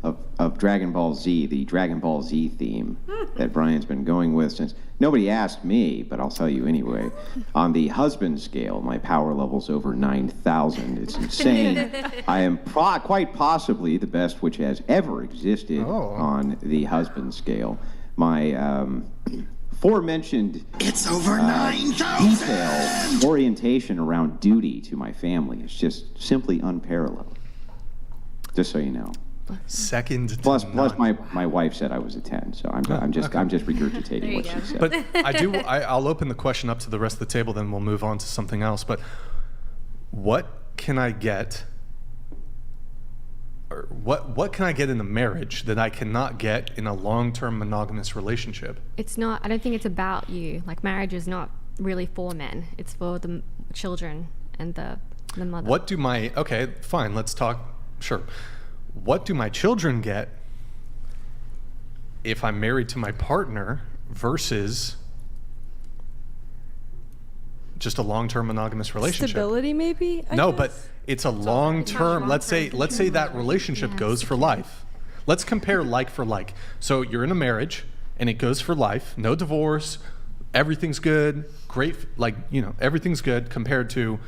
of Dragon Ball Z, the Dragon Ball Z theme that Brian's been going with since nobody asked me, but I'll tell you anyway. On the husband scale, my power level's over 9,000. It's insane. I am quite possibly the best which has ever existed on the husband scale. My aforementioned it's over 9,000 detailed orientation around duty to my family is just simply unparalleled. Just so you know. Second. Plus, my wife said I was a 10, so I'm just regurgitating what she said. But I'll open the question up to the rest of the table, then we'll move on to something else. But what can I get? Or what can I get in a marriage that I cannot get in a long-term monogamous relationship? It's not. I don't think it's about you. Like, marriage is not really for men. It's for the children and the mother. What do my... Okay, fine. Let's talk... Sure. What do my children get if I'm married to my partner versus just a long-term monogamous relationship? Stability, maybe? I No, guess? but it's a long-term. Let's say that relationship goes for life. Let's compare like for like. So you're in a marriage and it goes for life. No divorce. Everything's good. Great. Everything's good compared to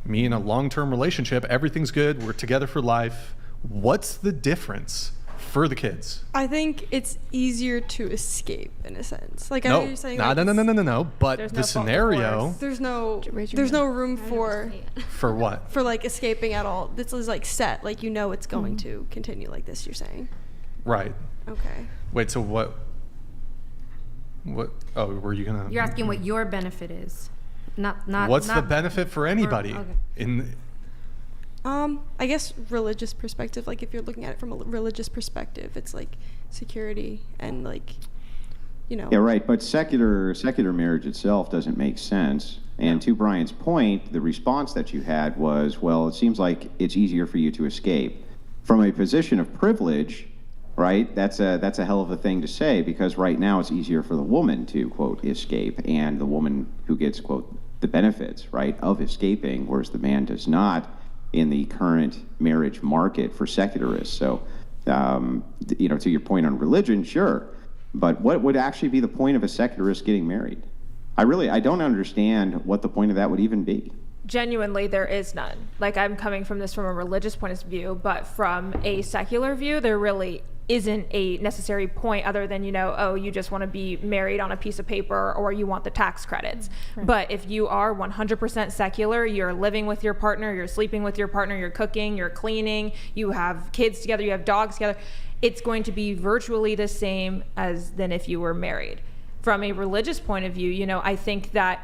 me in a long-term relationship. Everything's good. We're together for life. What's the difference for the kids? I think it's easier to escape in a sense. Like I know you're saying. No. But the scenario. There's no room for what? For like escaping at all. This is like set. Like it's going to continue like this. You're saying. Right. Okay. Wait. So what? Oh, were you gonna? You're asking what your benefit is. What's the benefit for anybody in? I guess religious perspective. Like if you're looking at it from a religious perspective, it's like security and like, Yeah, right. But secular marriage itself doesn't make sense. And to Brian's point, the response that you had was, well, it seems like it's easier for you to escape. From a position of privilege, right? That's a hell of a thing to say, because right now it's easier for the woman to, quote, escape, and the woman who gets, quote, the benefits, right, of escaping, whereas the man does not in the current marriage market for secularists. So, you know, to your point on religion, sure, but what would actually be the point of a secularist getting married? I don't understand what the point of that would even be. Genuinely, there is none. Like, I'm coming from this from a religious point of view, but from a secular view, there really isn't a necessary point other than, you know, oh, you just want to be married on a piece of paper, or you want the tax credits. Right. But if you are 100% secular, you're living with your partner, you're sleeping with your partner, you're cooking, you're cleaning, you have kids together, you have dogs together, it's going to be virtually the same as than if you were married. From a religious point of view, you know, I think that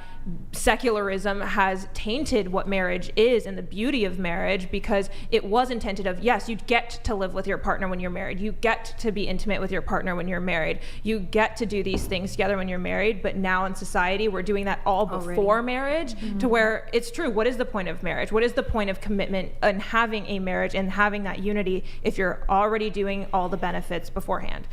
secularism has tainted what marriage is and the beauty of marriage, because it was intended of, yes, you get to live with your partner when you're married. You get to be intimate with your partner when you're married. You get to do these things together when you're married. But now in society, we're doing that all before marriage, to where it's true. What is the point of marriage? What is the point of commitment and having a marriage and having that unity if you're already doing all the benefits beforehand?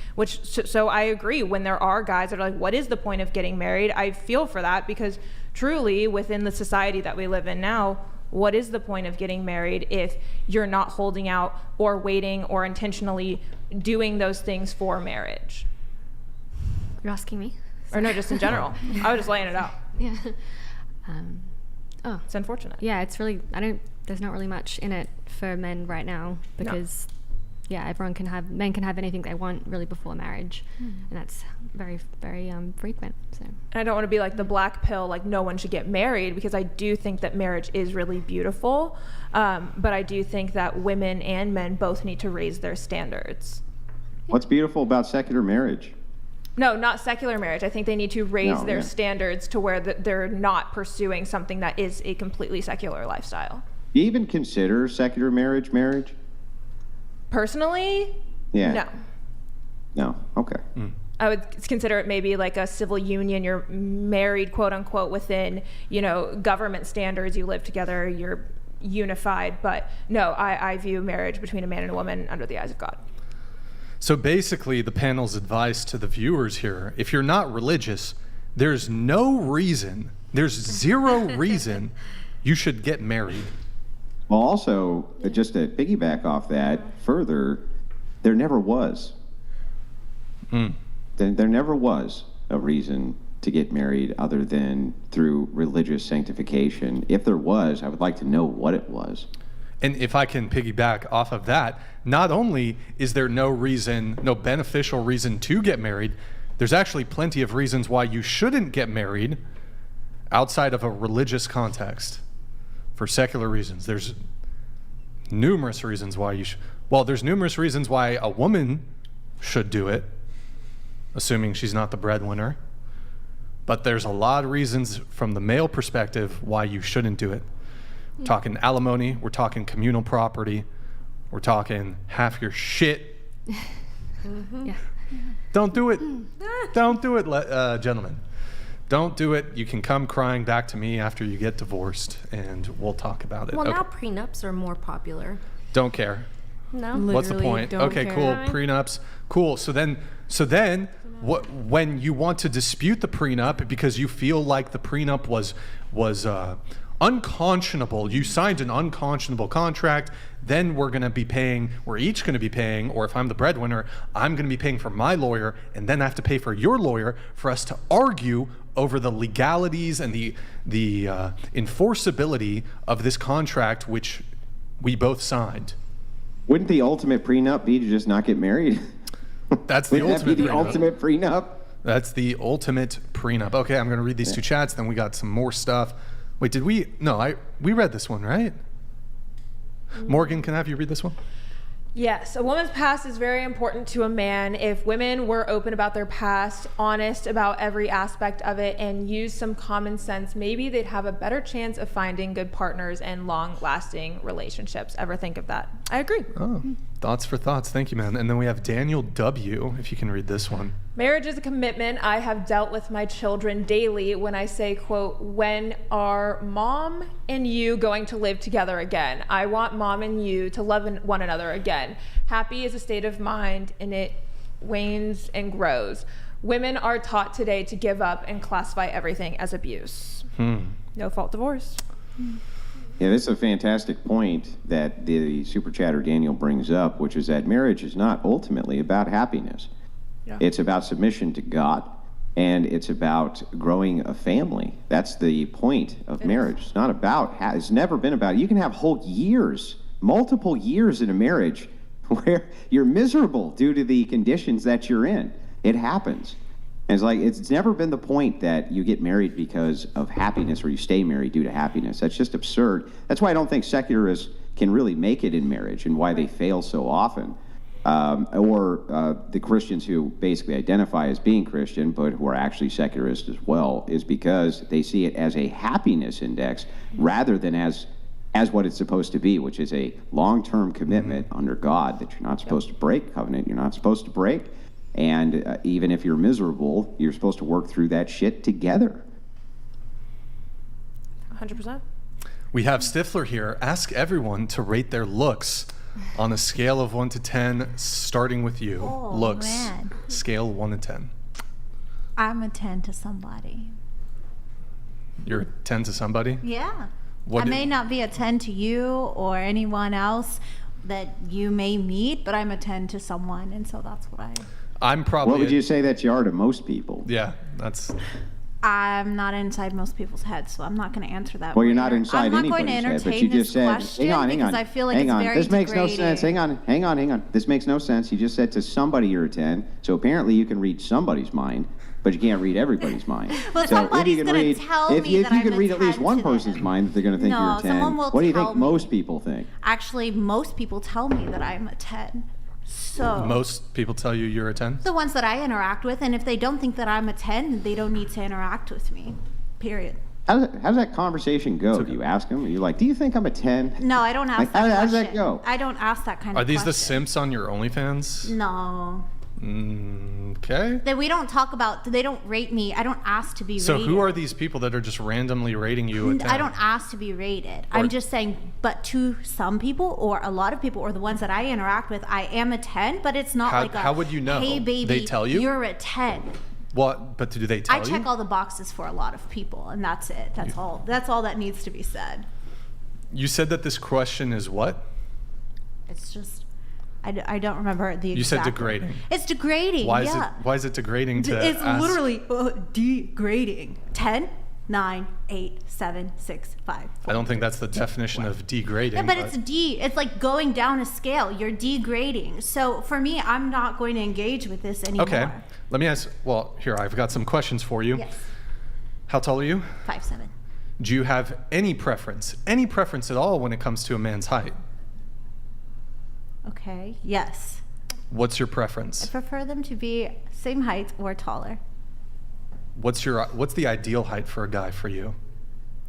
So I agree, when there are guys that are like, what is the point of getting married? I feel for that, because truly, within the society that we live in now, what is the point of getting married if you're not holding out or waiting or intentionally doing those things for marriage? You're asking me? Or no, just in general. I was just laying it out. Yeah. It's unfortunate. Yeah, it's really, there's not really much in it for men right now, because yeah, men can have anything they want really before marriage, and that's very, very frequent. So. And I don't want to be like the black pill, like no one should get married, because I do think that marriage is really beautiful, but I do think that women and men both need to raise their standards. What's beautiful about secular marriage? No, not secular marriage. I think they need to raise their standards to where they're not pursuing something that is a completely secular lifestyle. Do you even consider secular marriage? Personally, no. Okay. I would consider it maybe like a civil union. You're married, quote unquote, within, you know, government standards. You live together, you're unified. But no, I view marriage between a man and a woman under the eyes of God. So basically, the panel's advice to the viewers here: if you're not religious, there's zero reason you should get married. Well, also, just to piggyback off that further, there never was. There never was a reason to get married other than through religious sanctification. If there was, I would like to know what it was. And if I can piggyback off of that, not only is there no beneficial reason to get married, there's actually plenty of reasons why you shouldn't get married outside of a religious context. For secular reasons, there's numerous reasons why there's numerous reasons why a woman should do it, assuming she's not the breadwinner. But there's a lot of reasons from the male perspective why you shouldn't do it. We're talking alimony, we're talking communal property, we're talking half your shit. Yeah. Don't do it. Don't do it, gentlemen. Don't do it. You can come crying back to me after you get divorced, and we'll talk about it. Well, now prenups are more popular. Don't care. No. What's the point? Okay, cool. Prenups. Cool. So then, when you want to dispute the prenup because you feel like the prenup was unconscionable, you signed an unconscionable contract, then we're each going to be paying, or if I'm the breadwinner, I'm going to be paying for my lawyer, and then I have to pay for your lawyer for us to argue over the legalities and the enforceability of this contract, which we both signed. Wouldn't the ultimate prenup be to just not get married? That's the ultimate prenup. That's the ultimate prenup. Okay, I'm going to read these two chats, then we got some more stuff. Wait, did we? No, we read this one, right? Morgan, can I have you read this one? Yes, a woman's past is very important to a man. If women were open about their past, honest about every aspect of it, and used some common sense, maybe they'd have a better chance of finding good partners and long-lasting relationships. Ever think of that? I agree. Oh, Thoughts for thoughts. Thank you, man. And then we have Daniel W., if you can read this one. Marriage is a commitment I have dealt with my children daily when I say, quote, when are mom and you going to live together again? I want mom and you to love one another again. Happy is a state of mind and it wanes and grows. Women are taught today to give up and classify everything as abuse. No fault divorce. Yeah, this is a fantastic point that the super chatter Daniel brings up, which is that marriage is not ultimately about happiness. Yeah. It's about submission to God, and it's about growing a family. That's the point of marriage. It's not about, it's never been about, you can have whole years, multiple years in a marriage where you're miserable due to the conditions that you're in. It happens. And it's like, it's never been the point that you get married because of happiness or you stay married due to happiness. That's just absurd. That's why I don't think secularists can really make it in marriage and why they fail so often. Or the Christians who basically identify as being Christian but who are actually secularists as well, is because they see it as a happiness index rather than as what it's supposed to be, which is a long-term commitment under God that you're not supposed to break, covenant you're not supposed to break. And even if you're miserable, you're supposed to work through that shit together. 100%. We have Stifler here. Ask everyone to rate their looks on a scale of 1 to 10, starting with you. Oh, looks. man. Scale 1 to 10. I'm a 10 to somebody. You're a 10 to somebody? Yeah. What I may not be a 10 to you or anyone else that you may meet, but I'm a 10 to someone, and so that's what I'm probably. What would you say that you are to most people? Yeah, that's. I'm not inside most people's heads, so I'm not going to answer that. Well, you're not inside I'm not going to anybody's head, entertain but you this just said, question hang on. because I feel like hang it's on. very This makes no degrading. sense. Hang on. This makes no sense. You just said to somebody you're a 10, so apparently you can read somebody's mind, but you can't read everybody's mind. Well, so somebody's if you can gonna read, tell if me you that I'm can a read at least 10 one to them. person's mind, that they're going to think No, you're a 10. someone will What do you tell think me. most people think? Actually, most people tell me that I'm a 10. So Most people tell you you're a 10? the ones that I interact with, and if they don't think that I'm a 10, they don't need to interact with me. Period. How does that conversation go? Do you ask them? Are you like, do you think I'm a 10? No, I don't ask Like, that how does question. that go? I don't ask that kind Are of these the question. simps on your OnlyFans? No. Okay. That we don't talk about, they don't rate me. I don't ask to be So rated. who are these people that are just randomly rating you a 10? I don't ask to be rated. Or- I'm just saying, but to some people or a lot of people or the ones that I interact with, I am a 10, but it's not like a, how would you know? hey baby, They tell you? you're a 10. What? But do they tell I you? check all the boxes for a lot of people, and that's it. That's all. That's all that needs to be said. You said that this question is what? It's just, I don't remember the exact. You said degrading. It's degrading. Why yeah. is it degrading to It's ask? literally degrading. 10, 9, 8, 7, 6, 5. 4, I don't think that's the definition of degrading. Yeah, but it's It's like going down a scale. You're degrading. So for me, I'm not going to engage with this anymore. Okay. Let me ask. Well, here, I've got some questions for you. Yes. How tall are you? 5'7". Do you have any preference at all when it comes to a man's height? Okay. Yes. What's your I preference? prefer them to be same height or taller. What's the ideal height for a guy for you?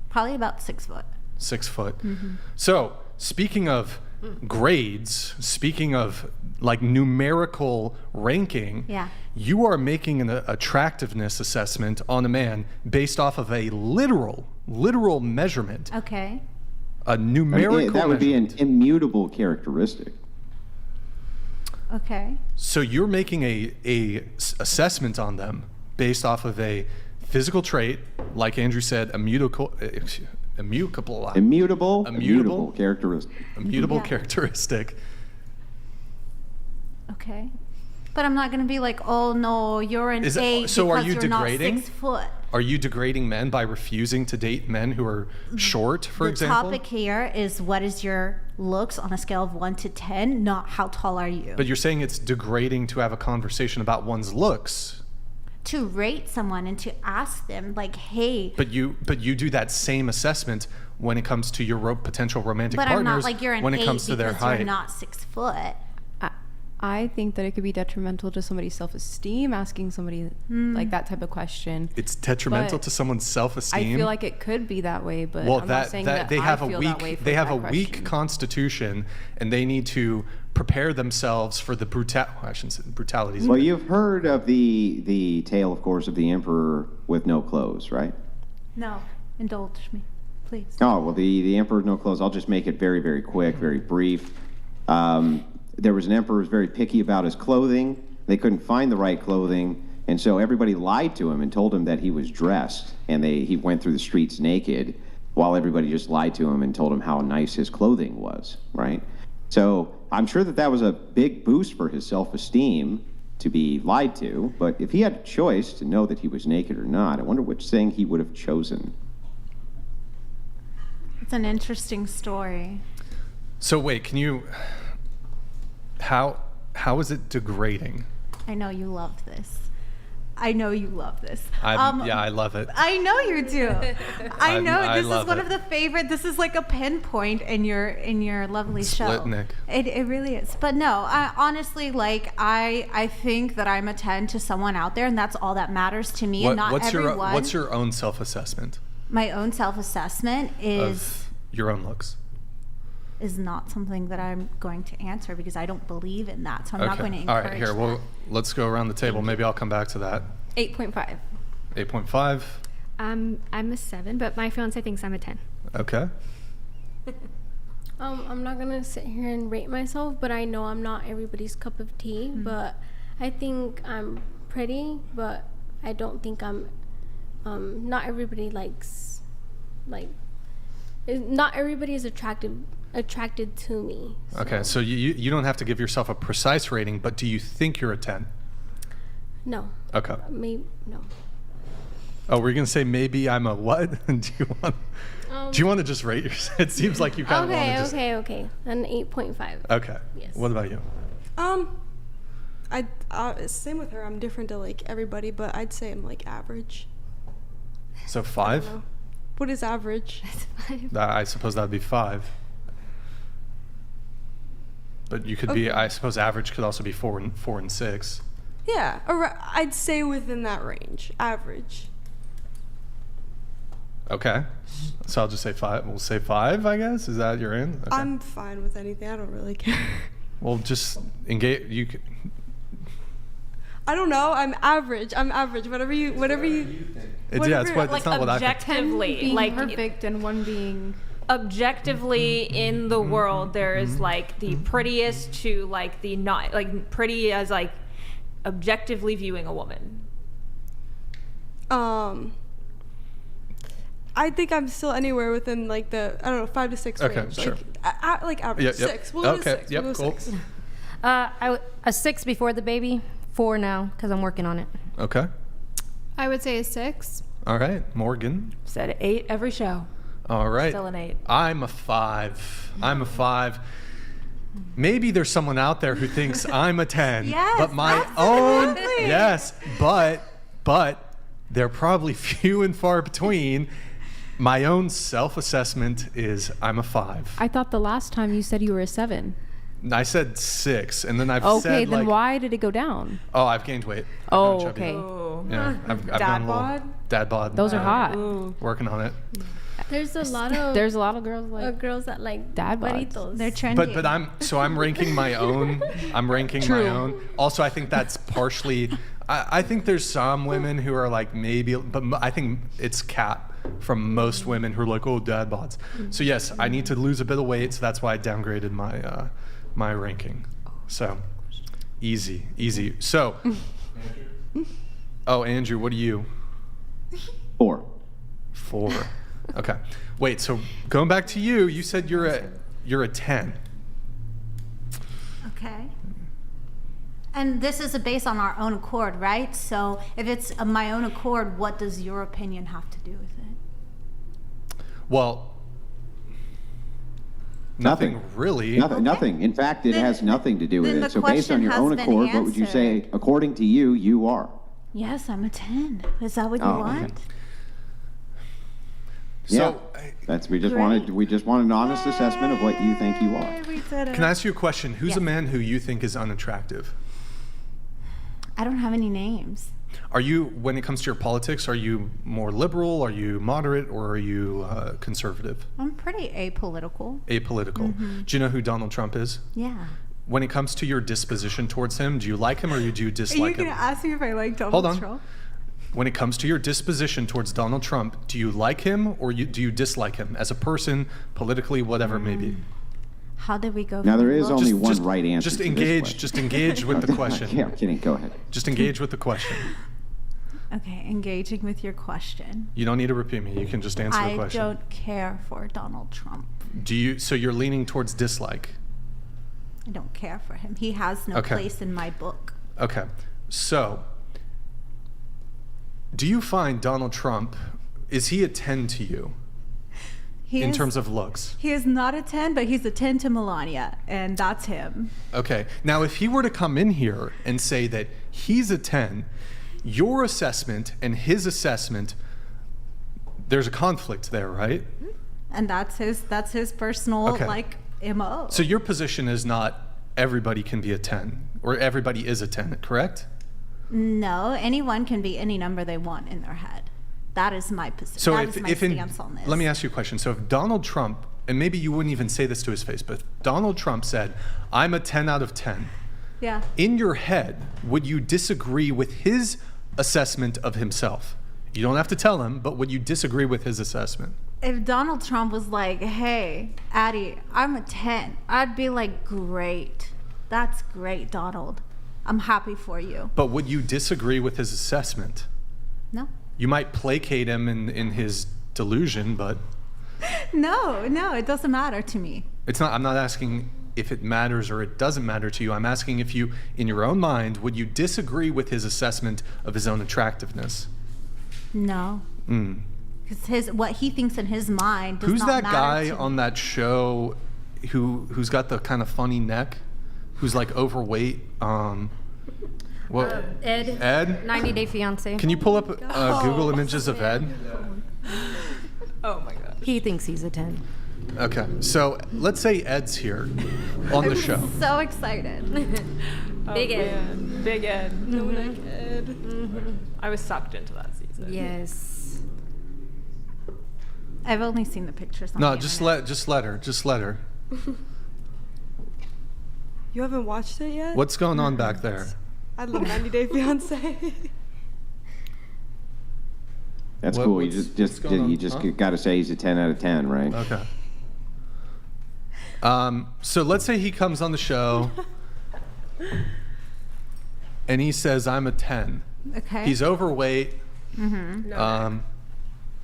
Probably about 6 foot. 6 foot. Mm-hmm. So, speaking of grades, speaking of like numerical ranking, Yeah. you are making an attractiveness assessment on a man based off of a literal measurement, Okay. a numerical That would be an measurement. immutable characteristic. Okay. So you're making a assessment on them based off of a physical trait, like Andrew said, immutable characteristic. Immutable Yeah. characteristic. Okay. But I'm not going to be like, oh no, you're an 8 so are because you you're degrading? not 6 foot. Are you degrading men by refusing to date men who are short, for example? The topic here is what is your looks on a scale of 1 to 10, not how tall are you. But you're saying it's degrading to have a conversation about one's looks. To rate someone and to ask them like, hey. But you do that same assessment when it comes to your potential romantic But partners. I'm not like you're an when it 8 comes to their because height. you're not 6 foot. I think that it could be detrimental to somebody's self-esteem, asking somebody like that type of question. It's detrimental But to someone's self-esteem. I feel like it could be that way, but well, I'm not saying that they I have a feel that way weak for they have that a weak question. constitution, and they need to prepare themselves for the I shouldn't say brutalities. Well, you've heard of the tale, of course, of the emperor with no clothes, right? No, indulge me, please. Oh, well, the emperor with no clothes, I'll just make it very, very quick, very brief. There was an emperor who was very picky about his clothing. They couldn't find the right clothing, and so everybody lied to him and told him that he was dressed, and he went through the streets naked, while everybody just lied to him and told him how nice his clothing was, right? So I'm sure that was a big boost for his self-esteem to be lied to, but if he had a choice to know that he was naked or not, I wonder which thing he would have chosen. It's an interesting story. So wait, can you? How is it degrading? I know you love this. I know you love this. Yeah, I love it. I know you do. I know I this love is one it. of the favorite. This is like a pinpoint in your lovely show. Splitnik. It really is. But no, honestly, like I think that I'm a 10 to someone out there, and that's all that matters to me. And not everyone. What's your own self-assessment My own self-assessment of your own looks? is not something that I'm going to answer because I don't believe in that. So I'm not going to encourage All right, here. that. Well, let's go around the table. Maybe I'll come back to that. 8.5. 8.5. I'm a 7, but my fiance thinks I'm a 10. Okay. I'm not gonna sit here and rate myself, but I know I'm not everybody's cup of tea. But I think I'm pretty, but I don't think I'm. Not everybody likes, not everybody is attracted to me. Okay, so you don't have to give yourself a precise rating, but do you think you're a 10? No. Okay. Maybe no. Oh, we're gonna say maybe I'm a what? Do you want to just rate yourself? It seems like you kind of want to just. Okay. An 8.5. Okay. Yes. What about you? Same with her. I'm different to like everybody, but I'd say I'm like average. So 5? What is average? I suppose that'd be 5. But you could be. I suppose average could also be 4 and 6. Yeah, I'd say within that range, average. Okay. So I'll just say 5. We'll say 5, I guess. Is that your end? Okay. I'm fine with anything. I don't really care. Well, just engage. You. I don't know. I'm average. Whatever you. It's not what I think. Objectively, being like perfect and one being objectively in the world, there is like the prettiest to like the not like pretty as like objectively viewing a woman. I think I'm still anywhere within like the 5 to 6 range. Okay, sure. Like average. Yep. 6. We'll go to 6. Yep. We'll go Cool. 6. A 6 before the baby, 4 now because I'm working on it. Okay. I would say a 6. All right, Morgan. Said 8 every show. All right. Still an 8. I'm a 5. I'm a 5. Maybe there's someone out there who thinks I'm a 10. Yes, but my absolutely. own. Yes, but they're probably few and far between. My own self-assessment is I'm a 5. I thought the last time you said you were a 7. I said 6, and then I've Okay, said then like, why did it go down? oh, I've gained weight. I've Oh, gotten chubby. okay. Oh. Yeah, I've Dad done a little bod? dad bod. Those are hot. Working on it. There's a lot of There's a lot of girls like girls that like dad bods. burritos. They're trendy. But I'm ranking my own. I'm ranking my own. Also, I think that's partially. I think there's some women who are like maybe, but I think it's cap from most women who are like, oh, dad bods. So yes, I need to lose a bit of weight, so that's why I downgraded my my ranking. So easy. So, oh, Andrew, what are you? 4. 4. Okay. Wait. So going back to you, you said you're a 10. Okay. And this is based on our own accord, right? So if it's my own accord, what does your opinion have to do with it? Well, nothing really. Nothing. In fact, it has nothing to do with then it. the So based on question your has own been accord, what would you say, answered. according to you, you are? Yes, I'm a 10. Is that what you Oh, want? okay. So we just wanted an honest assessment of what you think you are. We did it. can I ask you a question? Who's a man who you think is unattractive? I don't have any names. Are you, when it comes to your politics, are you more liberal, are you moderate, or are you conservative? I'm pretty apolitical. Apolitical. Do you know who Donald Trump is? Yeah. When it comes to your disposition towards him, do you like him or do you dislike him? Are you going to ask me if I like Donald Hold on. Trump? When it comes to your disposition towards Donald Trump, do you like him or do you dislike him as a person, politically, whatever it may be? How did we go? Now, there is only Just- one just- right answer. Just to this engage. question. Just engage with the question. Yeah, I'm kidding. Go ahead. Just engage with the question. Okay, engaging with your question. You don't need to repeat me. You can just answer the I question. don't care for Donald Trump. So you're leaning towards dislike? I don't care for him. He has no Okay. place in my book. Okay. So, do you find Donald Trump, is he a 10 to you in terms of looks? He is not a 10, but he's a 10 to Melania, and that's him. Okay. Now, if he were to come in here and say that he's a 10, your assessment and his assessment, there's a conflict there, right? And that's his personal, Okay. MO. So your position is not everybody can be a 10, or everybody is a 10, correct? No, anyone can be any number they want in their head. That is my position. So that is my stance on this. let me ask you a question. So if Donald Trump, and maybe you wouldn't even say this to his face, but if Donald Trump said, I'm a 10 out of 10, Yeah. in your head, would you disagree with his assessment of himself? You don't have to tell him, but would you disagree with his assessment? If Donald Trump was like, hey, Addie, I'm a 10, I'd be like, great. That's great, Donald. I'm happy for you. But would you disagree with his assessment? No. You might placate him in his delusion, but No, it doesn't matter to me. it's not. I'm not asking if it matters or it doesn't matter to you. I'm asking if you, in your own mind, would you disagree with his assessment of his own attractiveness? No. Mm. Because what he thinks in his mind does Who's not that matter guy to on me. that show who's got the kind of funny neck? Who's like overweight? What? Ed? 90 Day Fiancé. Can you pull up Google images of Ed? Oh my god. He thinks he's a 10. Okay, so let's say Ed's here on the show. So excited. Big Ed. Man. Big Ed. I was sucked into that season. Yes. I've only seen the pictures on No, the just internet. let her. You haven't watched it yet? What's going on back there? I love 90 Day Fiancé. That's What- cool. what's- You what's going on? Huh? got to say he's a 10 out of 10, right? Okay. So let's say he comes on the show and he says, I'm a 10. Okay. He's overweight. Mm-hmm.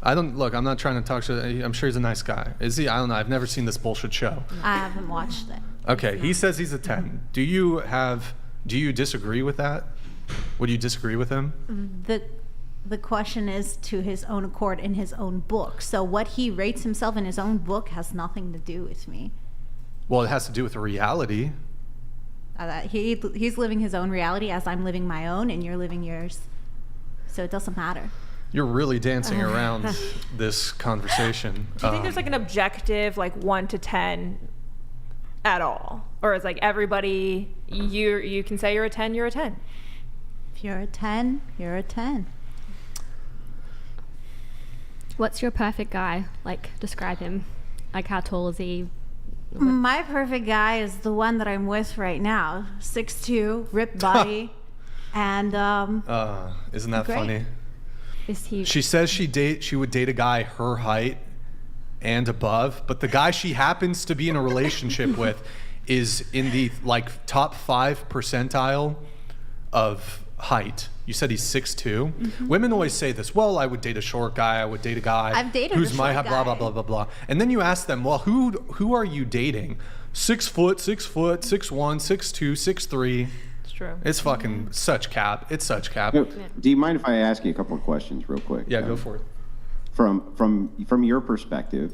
I'm not trying to talk shit. I'm sure he's a nice guy. Is he? I don't know. I've never seen this bullshit show. I haven't watched it. Okay, he says he's a 10. Do you disagree with that? Would you disagree with him? The question is to his own accord in his own book. So what he rates himself in his own book has nothing to do with me. Well, it has to do with the reality. He's living his own reality as I'm living my own, and you're living yours. So it doesn't matter. You're really dancing around this conversation. Do you think there's like an objective, like 1 to 10 at all? Or is like everybody, you can say you're a 10, you're a 10? If you're a 10, you're a 10. What's your perfect guy? Like, describe him. Like, how tall is he? My perfect guy is the one that I'm with right now. 6'2", ripped body, and Isn't that Great. funny? Is he? She says she would date a guy her height and above, but the guy she happens to be in a relationship with is in the top 5 percentile of height. You said he's 6'2". Mm-hmm. Women always say this. Well, I would date a short guy. I would date a guy I've dated who's a my short height, blah blah guy. blah blah blah. And then you ask them, well, who are you dating? 6 foot, 6'1", 6'2", 6'3". It's true. It's fucking such cap. It's such cap. Do you mind if I ask you a couple of questions real quick? Yeah, go for it. From your perspective,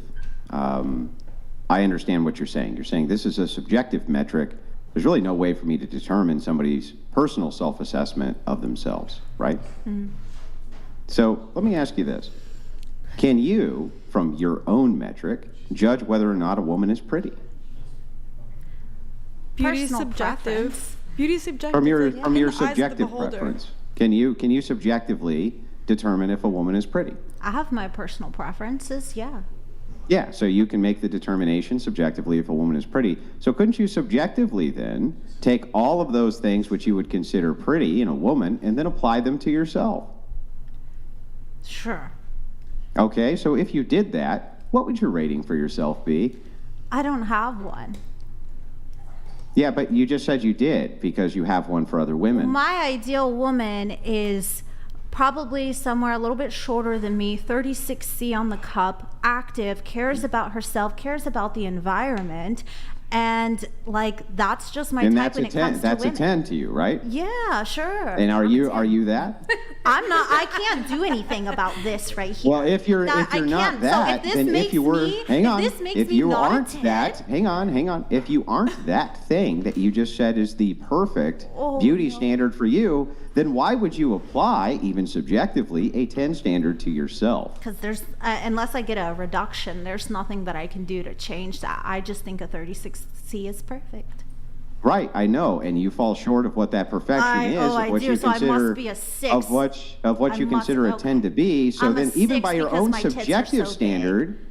I understand what you're saying. You're saying this is a subjective metric. There's really no way for me to determine somebody's personal self-assessment of themselves, right? Mm-hmm. So let me ask you this. Can you, from your own metric, judge whether or not a woman is pretty? Beauty is Personal subjective. preference. Beauty is subjective. From your in the eyes of the subjective beholder. preference, can you subjectively determine if a woman is pretty? I have my personal preferences, yeah. Yeah, so you can make the determination subjectively if a woman is pretty. So couldn't you subjectively then take all of those things which you would consider pretty in a woman and then apply them to yourself? Sure. Okay, so if you did that, what would your rating for yourself be? I don't have one. Yeah, but you just said you did because you have one for other women. My ideal woman is probably somewhere a little bit shorter than me, 36C on the cup, active, cares about herself, cares about the environment, and like that's just my And type that's when a it 10. comes to That's a women. 10 to you, right? Yeah, sure. And are you that? I'm not. I can't do anything about this right here. Well, if you're I not can't. that, so if this then makes if you were, me, hang on, if this makes if me you not a aren't 10, that, hang on, if you aren't that thing that you just said is the perfect beauty standard for you, then why would you apply, even subjectively, a 10 standard to yourself? because there's unless I get a reduction, there's nothing that I can do to change that. I just think a 36C is perfect. Right, I know, and you fall short of what that perfection is, I of what do, you so I must consider be a 6. of what I you must- consider a okay. 10 to be. So I'm a then, even 6 by your because own my tits are subjective so big. standard,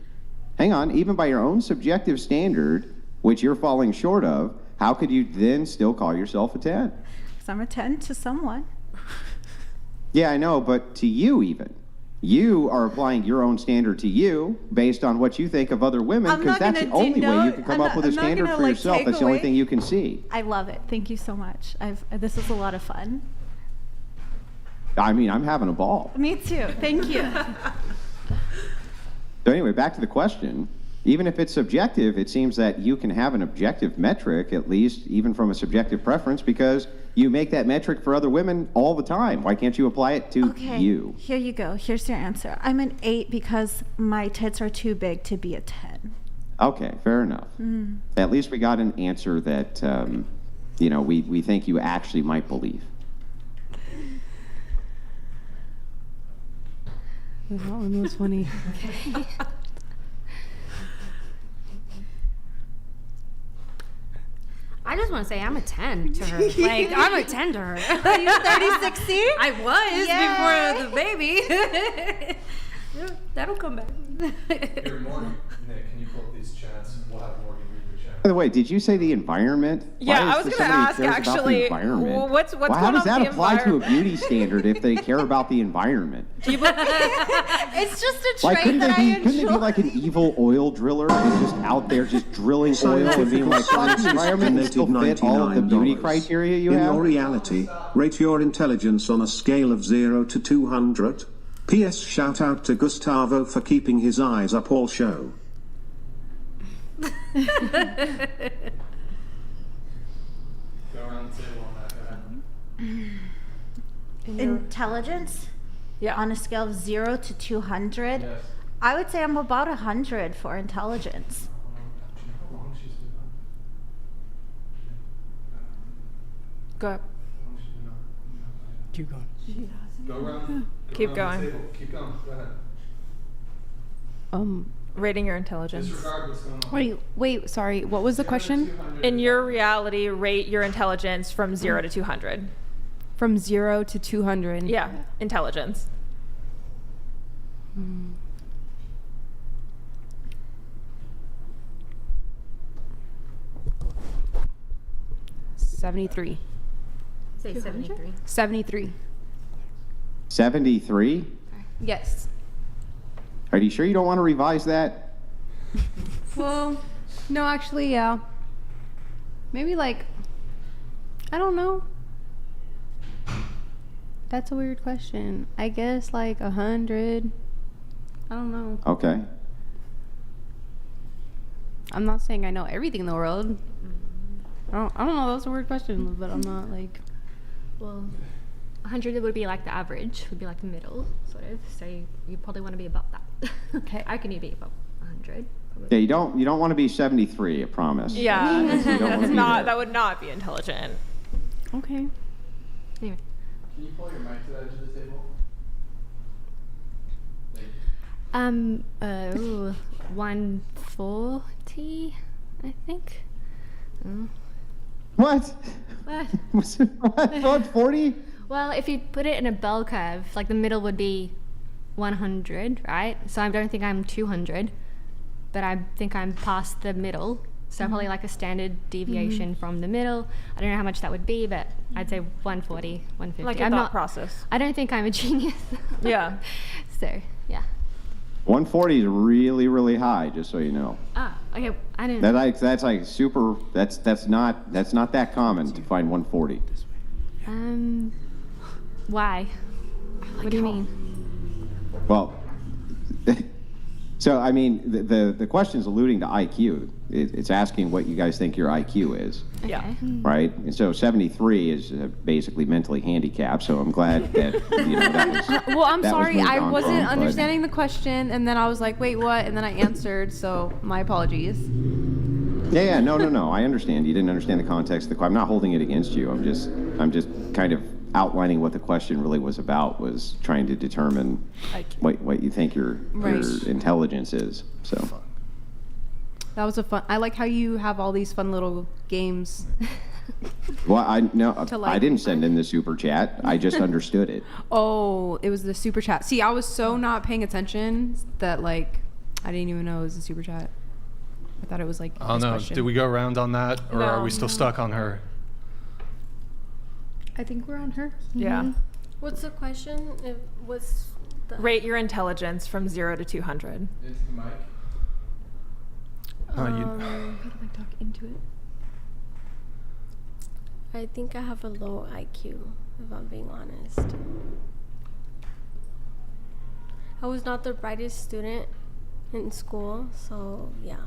hang on, even by your own subjective standard, which you're falling short of, how could you then still call yourself a 10? Because I'm a 10 to someone. Yeah, I know, but to you even. You are applying your own standard to you based on what you think of other women, I'm because not that's the gonna only way you denote- can come I'm up with a not standard gonna, for like, yourself. take That's the only away- thing you can see. I love it. Thank you so much. This is a lot of fun. I mean, I'm having a ball. Me too. Thank you. So anyway, back to the question. Even if it's subjective, it seems that you can have an objective metric, at least even from a subjective preference, because you make that metric for other women all the time. Why can't you apply it to Okay. you? Here you go. Here's your answer. I'm an 8 because my tits are too big to be a 10. Okay, fair enough. At least we got an answer that, we think you actually might believe. That one was funny. I just want to say I'm a 10 to her. Like, I'm a 10 to her. Are you 36C? I was before the baby. That'll come back. Here, Morgan, Nick, can you pull up these chats? We'll have Morgan read the chat. By the way, did you say the environment? Yeah, Why I is was there going to somebody who ask cares about the actually, environment? what's Well, going how on does with that the apply to a environment? beauty standard if they care about the environment? It's just a Like, trait couldn't that I they be enjoy. like an evil oil driller who's just out there just drilling oil and being like, "Oh, this environment and still fit all of the beauty criteria you In have?" your reality, rate your intelligence on a scale of 0 to 200. P.S. Shout out to Gustavo for keeping his eyes up all show. Go around the table on that. Go ahead. Intelligence? Yeah. On a scale of 0 to 200? Yes. I would say I'm about 100 for intelligence. How long she's been up? Go up. Keep going. Go around. Keep around going. the table. Keep going. Go ahead. Rating your intelligence. Disregard what's going on. Wait, sorry. What was the question? 200. In your reality, rate your intelligence from 0 to 200. From 0 to 200. Yeah, intelligence. 73. Say 73. 73. 73? Yes. Are you sure you don't want to revise that? Well, no, actually, yeah. Maybe like, I don't know. That's a weird question. I guess like 100. I don't know. Okay. I'm not saying I know everything in the world. I don't know. That's a weird question, but I'm not like. Well, 100 would be like the average, would be like the middle, sort of. So you probably want to be above that. Okay. I reckon you'd be above 100. Yeah, you don't want to be 73, I promise. Yeah, You don't wanna it's be not. there. That would not be intelligent. Okay. Anyway. Can you pull your mic to the edge of the table? Ooh, 140, I think. What? What? What? 40? Well, if you put it in a bell curve, like the middle would be 100, right? So I don't think I'm 200, but I think I'm past the middle. So probably like a standard deviation from the middle. I don't know how much that would be, but I'd say 140, 150. Like a thought process. I don't think I'm a genius. Yeah. So, yeah. 140 is really, really high, just so you know. Ah, okay. I don't know. That's like super. That's not that common to find 140. Why? What do you mean? Well, so I mean, the question's alluding to IQ. It's asking what you guys think your IQ is. Yeah. Right? And so 73 is basically mentally handicapped, so I'm glad that, that was... Well, I'm that sorry, moved I on wasn't from, understanding the question, and then I was like, wait, what? And then I answered, so my apologies. Yeah, no. I understand. You didn't understand the context of the question. I'm not holding it against you. I'm just kind of outlining what the question really was about, was trying to determine what you think your intelligence is, so... That was I like how you have all these fun little games. Well, I didn't send in the super chat. I just understood it. Oh, it was the super chat. See, I was so not paying attention that I didn't even know it was a super chat. I thought it was like. Oh no! Question. Did we go around on that, or are we still stuck on her? I think we're on her. Yeah. What's the question? Rate your intelligence from 0 to 200. Into the mic. How do I talk into it? I think I have a low IQ, if I'm being honest. I was not the brightest student in school, so yeah.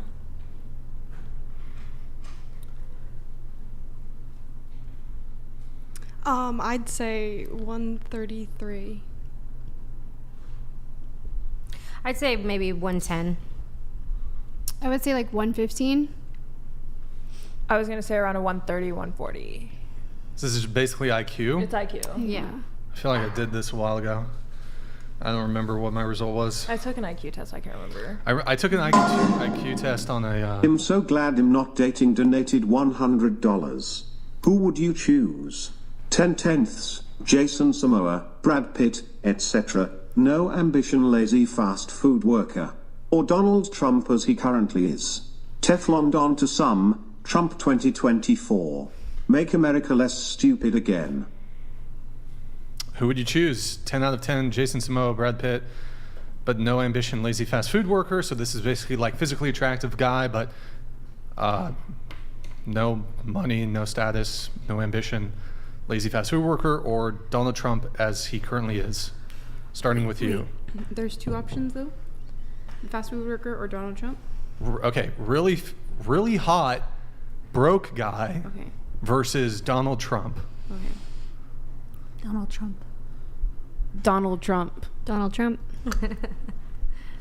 I'd say 133. I'd say maybe 110. I would say like 115. I was going to say around a 130, 140. So this is basically IQ? It's IQ. Yeah. I feel like I did this a while ago. I don't remember what my result was. I took an IQ test. I can't remember. I took an IQ test on a... I'm so glad I'm not dating donated $100. Who would you choose? 10/10ths, Jason Momoa, Brad Pitt, etc. No ambition, lazy fast food worker. Or Donald Trump as he currently is. Teflon Don to some, Trump 2024. Make America less stupid again. Who would you choose? 10 out of 10, Jason Momoa, Brad Pitt, but no ambition, lazy fast food worker. So this is basically like physically attractive guy, but no money, no status, no ambition, lazy fast food worker, or Donald Trump as he currently is. Starting with you. There's two options though. Fast food worker or Donald Trump? Okay, really hot, broke guy versus Donald Trump. Okay. Donald Trump. Donald Trump. Donald Trump.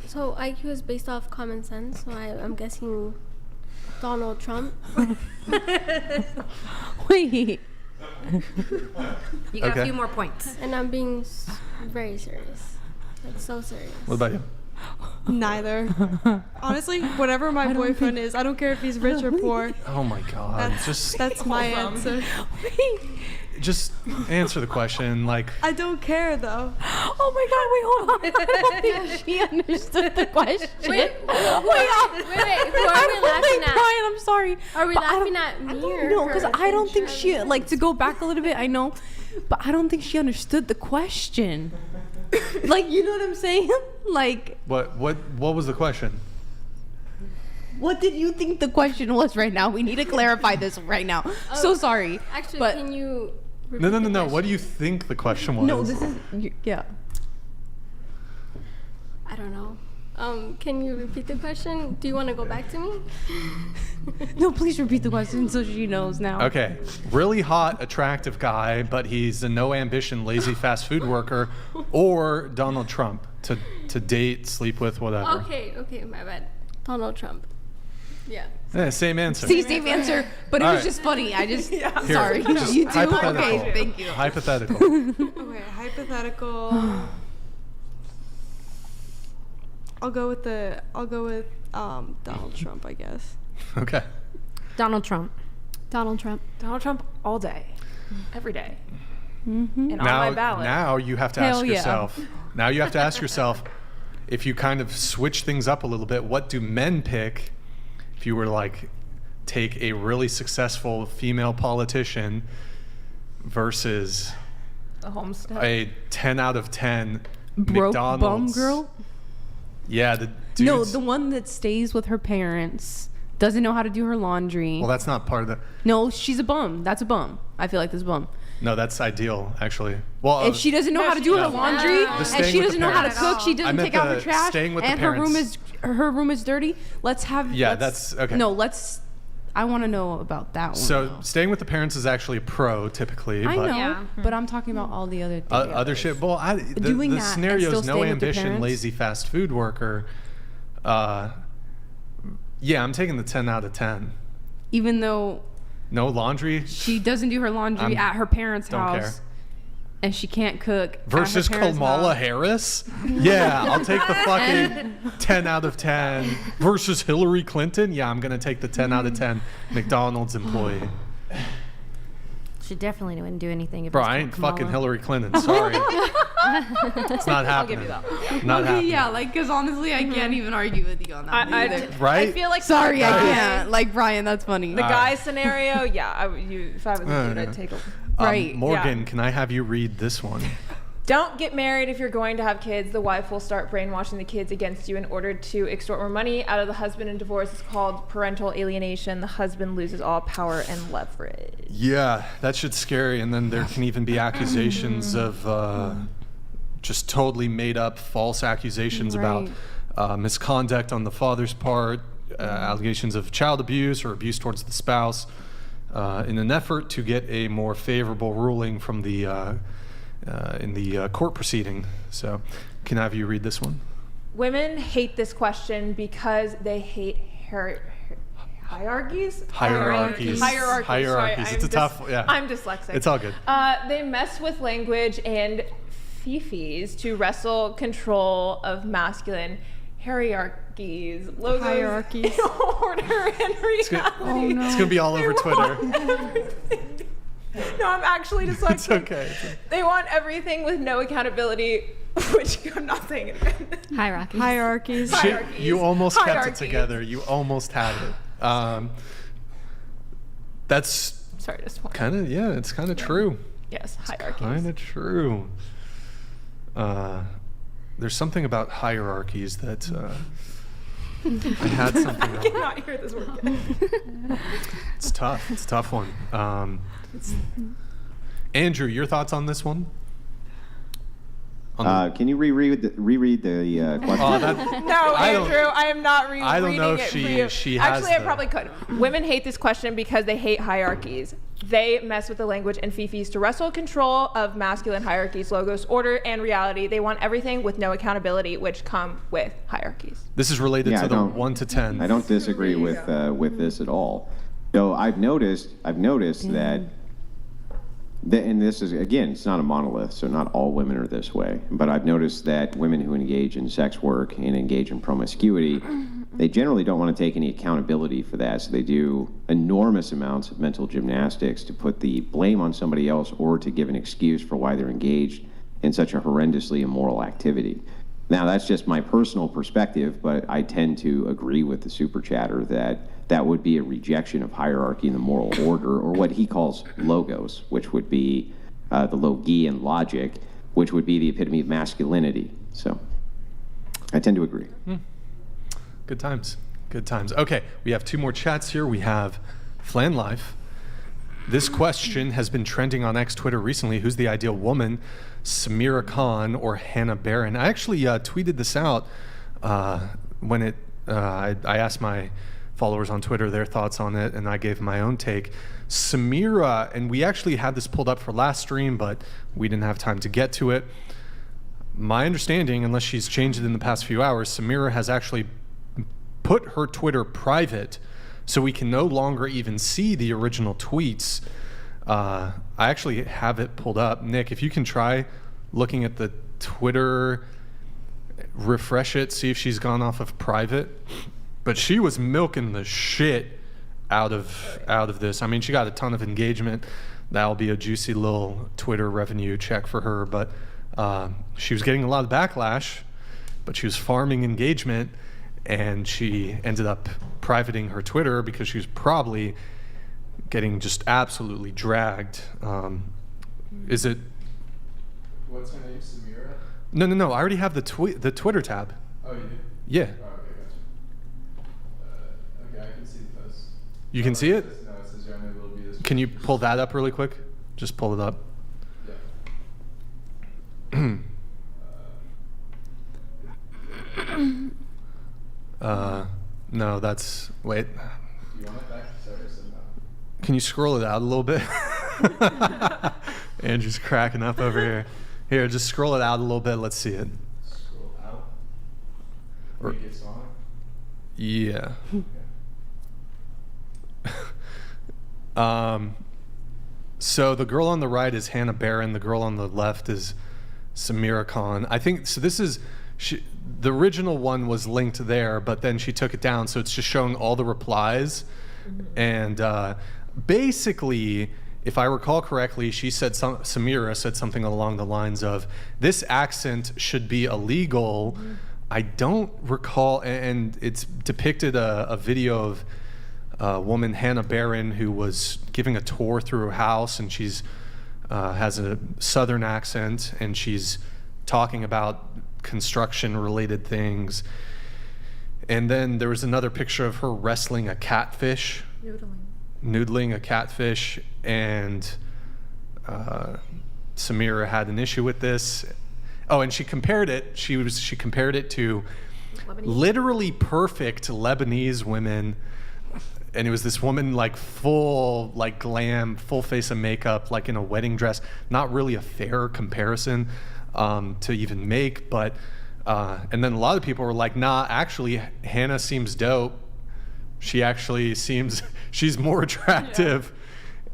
So IQ is based off common sense, so I'm guessing Donald Trump. Wait. You got a few more points. And I'm being very serious. Like so serious. What about you? Neither. Honestly, whatever my boyfriend is, I don't care if he's rich or poor. Oh my God! That's my answer. Just answer the question. Like, I don't care though. Oh my God! Wait, hold on. I don't think she understood the question. Wait. Who are we laughing at? Brian, I'm sorry. Are we laughing at me or No, because her? I don't think she to go back a little bit. I know, but I don't think she understood the question. Like, you know what I'm saying? Like, what was the question? what did you think the question was right now? We need to clarify this right now. So sorry. Actually, but can you repeat No. the question? What do you think the question was? no, this is yeah. I don't know. Can you repeat the question? Do you want to go back to me? No, please repeat the question so she knows now. Okay, really hot, attractive guy, but he's a no ambition, lazy fast food worker, or Donald Trump to date, sleep with, whatever. Okay, my bad. Donald Trump. Yeah. Yeah, same answer. See, same answer, but it All was right. just funny. I just Here, sorry. just You do? hypothetical. Okay, thank you. Hypothetical. Okay, hypothetical. I'll go with Donald Trump, I guess. Okay. Donald Trump. Donald Trump. Donald Trump all day, every day. Mm-hmm. And on my ballot. Now you have to Hell ask yeah. yourself. Now you have to ask yourself, if you kind of switch things up a little bit, what do men pick? If you were like, take a really successful female politician versus The homestead. a 10 out of 10 Broke bum McDonald's girl. Yeah, the dudes. No, the one that stays with her parents, doesn't know how to do her laundry. Well, that's not part of the. No, she's a bum. That's a bum. I feel like that's a bum. No, that's ideal, actually. Well, If she doesn't know how to do her laundry and staying she with doesn't the know how to parents. cook, she I doesn't meant take out her the trash, staying with the and her parents. room is dirty. Let's have. Yeah, let's- that's- okay. No, let's. I want to know about that one. So staying with the parents is actually pro, typically. I but know, but I'm talking about all the other things. Other shit. Well, Doing the that and scenario still is no staying with the ambition, parents? lazy fast food worker. Yeah, I'm taking the 10 out of 10. Even though No laundry she doesn't do her laundry at her parents' don't house, care. and she can't cook versus at her parents' Kamala house. Harris. Yeah, I'll take the fucking 10 out of 10 versus Hillary Clinton. Yeah, I'm gonna take the 10 out of 10 McDonald's employee. She definitely wouldn't do anything. If Bro, it's I ain't Kamala. fucking Hillary Clinton. Sorry, it's not happening. I'll give you that. Not Okay, happening. yeah, like, because honestly, I can't even argue with you on that either. Right? I feel like Sorry, the I guy- can't. Like, Brian, that's funny. The guy scenario, yeah. If I was a dude, I'd take a. Right. Morgan, Yeah. can I have you read this one? Don't get married if you're going to have kids. The wife will start brainwashing the kids against you in order to extort more money out of the husband, and divorce is called parental alienation. The husband loses all power and leverage. Yeah, that shit's scary. And then there can even be accusations of just totally made up false accusations about misconduct on the father's part, allegations of child abuse or abuse towards the spouse, in an effort to get a more favorable ruling from the in the court proceeding. So, can I have you read this one? Women hate this question because they hate hierarchies. Hierarchies. Sorry, It's a tough. Yeah. I'm dyslexic. It's all good. They mess with language and fifis to wrestle control of masculine hierarchies, logos, Hierarchies. in order and reality. It's gonna be all over Twitter. No, I'm actually dyslexic. It's okay. They want everything with no accountability, which I'm not saying it again. Hierarchies. Hierarchies. Shit, you almost kept it Hierarchies. together. You almost had it. That's Sorry, just one. kind of, yeah, it's kind of true. Yes, hierarchies. Kind of true. There's something about hierarchies that I had something. I cannot hear this word again. It's tough. It's a tough one. Andrew, your thoughts on this one? Can you reread the question? No, Andrew, I am not rereading I don't know it if for you. she has Actually, I the- probably could. Women hate this question because they hate hierarchies. They mess with the language and fifis to wrestle control of masculine hierarchies, logos, order, and reality. They want everything with no accountability, which come with hierarchies. This is related Yeah, to I the don't- 1 to 10. I don't disagree with this at all. So I've noticed that, and this is, again, it's not a monolith, so not all women are this way, but I've noticed that women who engage in sex work and engage in promiscuity, they generally don't want to take any accountability for that, so they do enormous amounts of mental gymnastics to put the blame on somebody else or to give an excuse for why they're engaged in such a horrendously immoral activity. Now, that's just my personal perspective, but I tend to agree with the super chatter that would be a rejection of hierarchy and the moral order, or what he calls logos, which would be the logi and logic, which would be the epitome of masculinity. So I tend to agree. Good times. Good times. Okay, we have 2 more chats here. We have Flan Life. This question has been trending on X Twitter recently. Who's the ideal woman, Sameera Khan or Hannah Barron? I actually tweeted this out when I asked my followers on Twitter their thoughts on it, and I gave my own take. Sameera, and we actually had this pulled up for last stream, but we didn't have time to get to it. My understanding, unless she's changed it in the past few hours, Sameera has actually put her Twitter private, so we can no longer even see the original tweets. I actually have it pulled up. Nick, if you can try looking at the Twitter refresh it, see if she's gone off of private. But she was milking the shit out of this. I mean, she got a ton of engagement. That'll be a juicy little Twitter revenue check for her. But she was getting a lot of backlash, but she was farming engagement, and she ended up privating her Twitter because she was probably getting just absolutely dragged. Is it? What's her name? Sameera? No. I already have the Twitter tab. Oh, you do? Yeah. Oh, okay, gotcha. Okay, I can see the post. You can see it? No, it says your name will be this. Can you pull that up really quick? Just pull it up. Yeah. No, that's wait. Do you want it back? Sorry, I said no. Can you scroll it out a little bit? Andrew's cracking up over here. Here, just scroll it out a little bit. Let's see it. Scroll out. Or, Make it smaller? Yeah. So the girl on the right is Hannah Barron. The girl on the left is Sameera Khan. I think so. This is the original one was linked there, but then she took it down, so it's just showing all the replies. And basically, if I recall correctly, Sameera said something along the lines of, "This accent should be illegal." I don't recall, and it's depicted a video of a woman, Hannah Barron, who was giving a tour through her house, and she's has a southern accent, and she's talking about construction-related things. And then there was another picture of her wrestling a catfish. Noodling a catfish, and Sameera had an issue with this. Oh, and she compared it. She compared it to literally perfect Lebanese women, and it was this woman like full like glam, full face of makeup, like in a wedding dress. Not really a fair comparison to even make, but and then a lot of people were like, "Nah, actually, Hannah seems dope. She actually seems she's more attractive."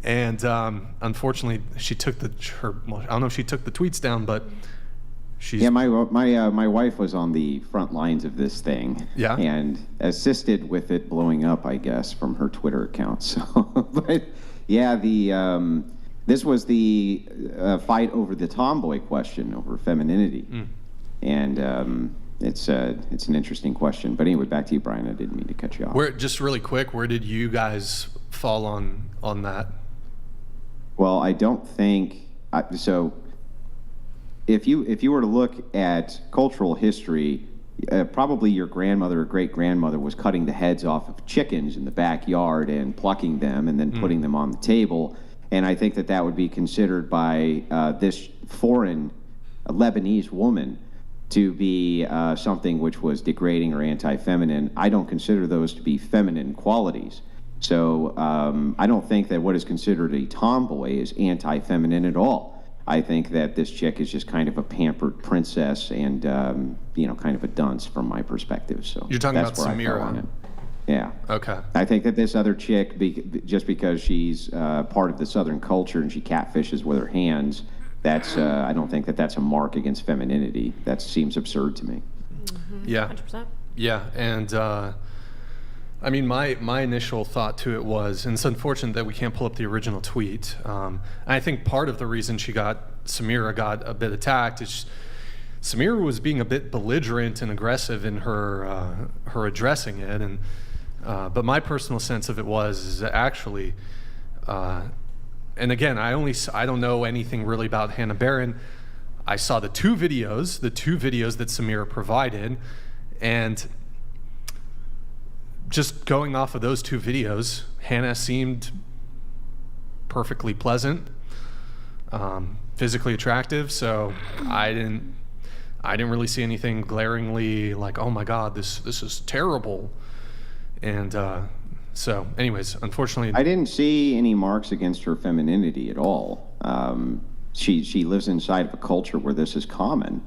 Yeah. And unfortunately, she took I don't know if she took the tweets down, but she's... Yeah, my wife was on the front lines of this thing. Yeah. And assisted with it blowing up, I guess, from her Twitter account. So, but yeah, this was the fight over the tomboy question, over femininity. And it's an interesting question. But anyway, back to you, Brian. I didn't mean to cut you off. Just really quick, where did you guys fall on that? Well, I don't think so. If you were to look at cultural history, probably your grandmother or great grandmother was cutting the heads off of chickens in the backyard and plucking them and then putting them on the table. And I think that would be considered by this foreign Lebanese woman to be something which was degrading or anti-feminine. I don't consider those to be feminine qualities. So I don't think that what is considered a tomboy is anti-feminine at all. I think that this chick is just kind of a pampered princess and, kind of a dunce from my perspective. So you're talking about Sameera. Yeah. Okay. I think that this other chick, just because she's part of the Southern culture and she catfishes with her hands, I don't think that's a mark against femininity. That seems absurd to me. Yeah. 100%. Yeah, and I mean, my initial thought to it was, and it's unfortunate that we can't pull up the original tweet. I think part of the reason Sameera got a bit attacked is Sameera was being a bit belligerent and aggressive in her addressing it, and but my personal sense of it is actually, and again, I don't know anything really about Hannah Barron. I saw the two videos that Sameera provided, and just going off of those two videos, Hannah seemed perfectly pleasant, physically attractive. So I didn't really see anything glaringly like, oh my God, this is terrible. And so, anyways, unfortunately, I didn't see any marks against her femininity at all. She lives inside of a culture where this is common.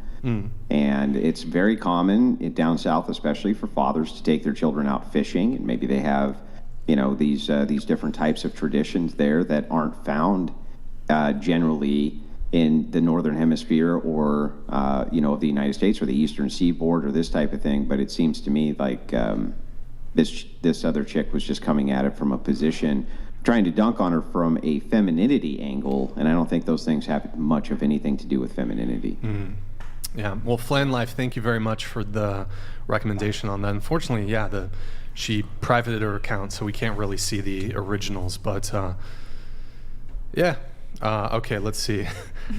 And it's very common down south, especially for fathers to take their children out fishing, and maybe they have, these different types of traditions there that aren't found generally in the Northern Hemisphere or, of the United States or the Eastern Seaboard or this type of thing. But it seems to me like this other chick was just coming at it from a position, trying to dunk on her from a femininity angle. And I don't think those things have much of anything to do with femininity. Mm. Yeah. Well, Flan Life, thank you very much for the recommendation on that. Unfortunately, yeah, she privated her account, so we can't really see the originals. But yeah. Okay, let's see.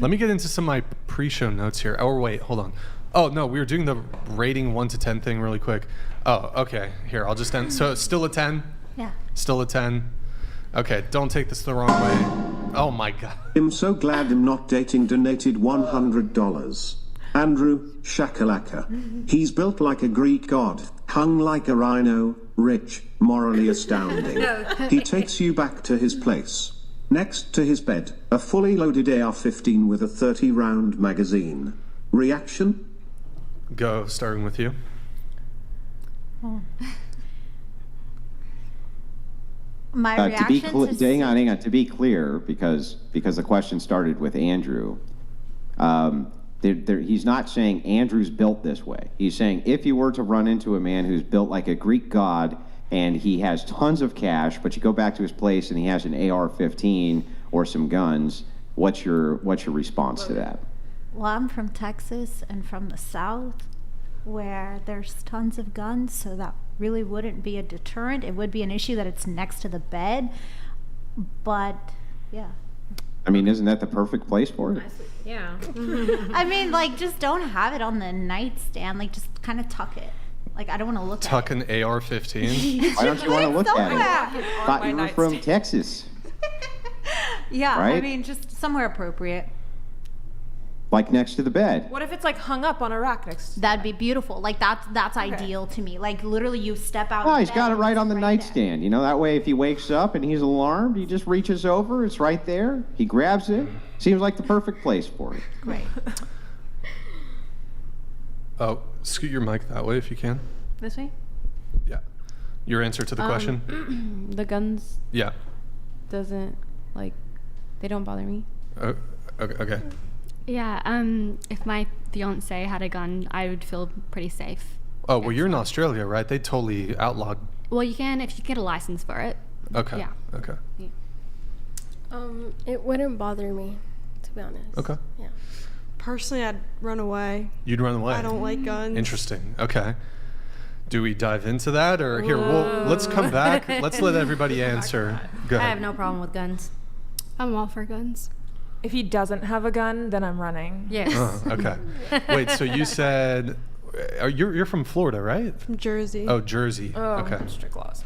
Let me get into some of my pre-show notes here. Oh, wait, hold on. Oh, no, we were doing the rating 1 to 10 thing really quick. Oh, okay. Here, I'll just end. So, still a 10? Yeah. Still a 10? Okay, don't take this the wrong way. Oh, my God. I'm so glad I'm not dating donated $100. Andrew Shakalaka. He's built like a Greek god, hung like a rhino, rich, morally astounding. He takes you back to his place. Next to his bed, a fully loaded AR-15 with a 30-round magazine. Reaction? Go, starting with you. Oh. My reaction to hang on. To be clear, because the question started with Andrew, he's not saying Andrew's built this way. He's saying if you were to run into a man who's built like a Greek god and he has tons of cash, but you go back to his place and he has an AR-15 or some guns, what's your response to that? Well, I'm from Texas and from the South, where there's tons of guns, so that really wouldn't be a deterrent. It would be an issue that it's next to the bed, but yeah. I mean, isn't that the perfect place for it? Yeah. I mean, like, just don't have it on the nightstand. Like, just kind of tuck it. Like, I don't want to look Tuck at it. an AR-15? Why don't you want to look at it? Thought you were from Texas. Yeah, I Right? mean, just somewhere appropriate. Like next to the bed. What if it's like hung up on a rack next? That'd be beautiful. Like, that's ideal to me. Like, literally, you step out. Oh, of he's bed got it and right it's on the nightstand. You know, that way if he wakes up and he's alarmed, he just reaches over, it's right there. He grabs it. Seems like the perfect place for it. Great. Oh, scoot your mic that way if you can. This way? Yeah. Your answer to the question? The guns Yeah. doesn't, like, they don't bother me. Okay. Yeah, if my fiance had a gun, I would feel pretty safe. Oh, well, you're in Australia, right? They totally outlawed. Well, you can if you get a license for it. Okay. Yeah. Okay. It wouldn't bother me, to be honest. Okay. Yeah. Personally, I'd run away. You'd run away. I don't like guns. Interesting. Okay. Do we dive into that, or here? Well, let's come back. Let's let everybody answer. Go I ahead. have no problem with guns. I'm all for guns. If he doesn't have a gun, then I'm running. Yes. Okay. Wait. So you said you're from Florida, right? From Jersey. Oh, Jersey. Oh, Okay. strict laws.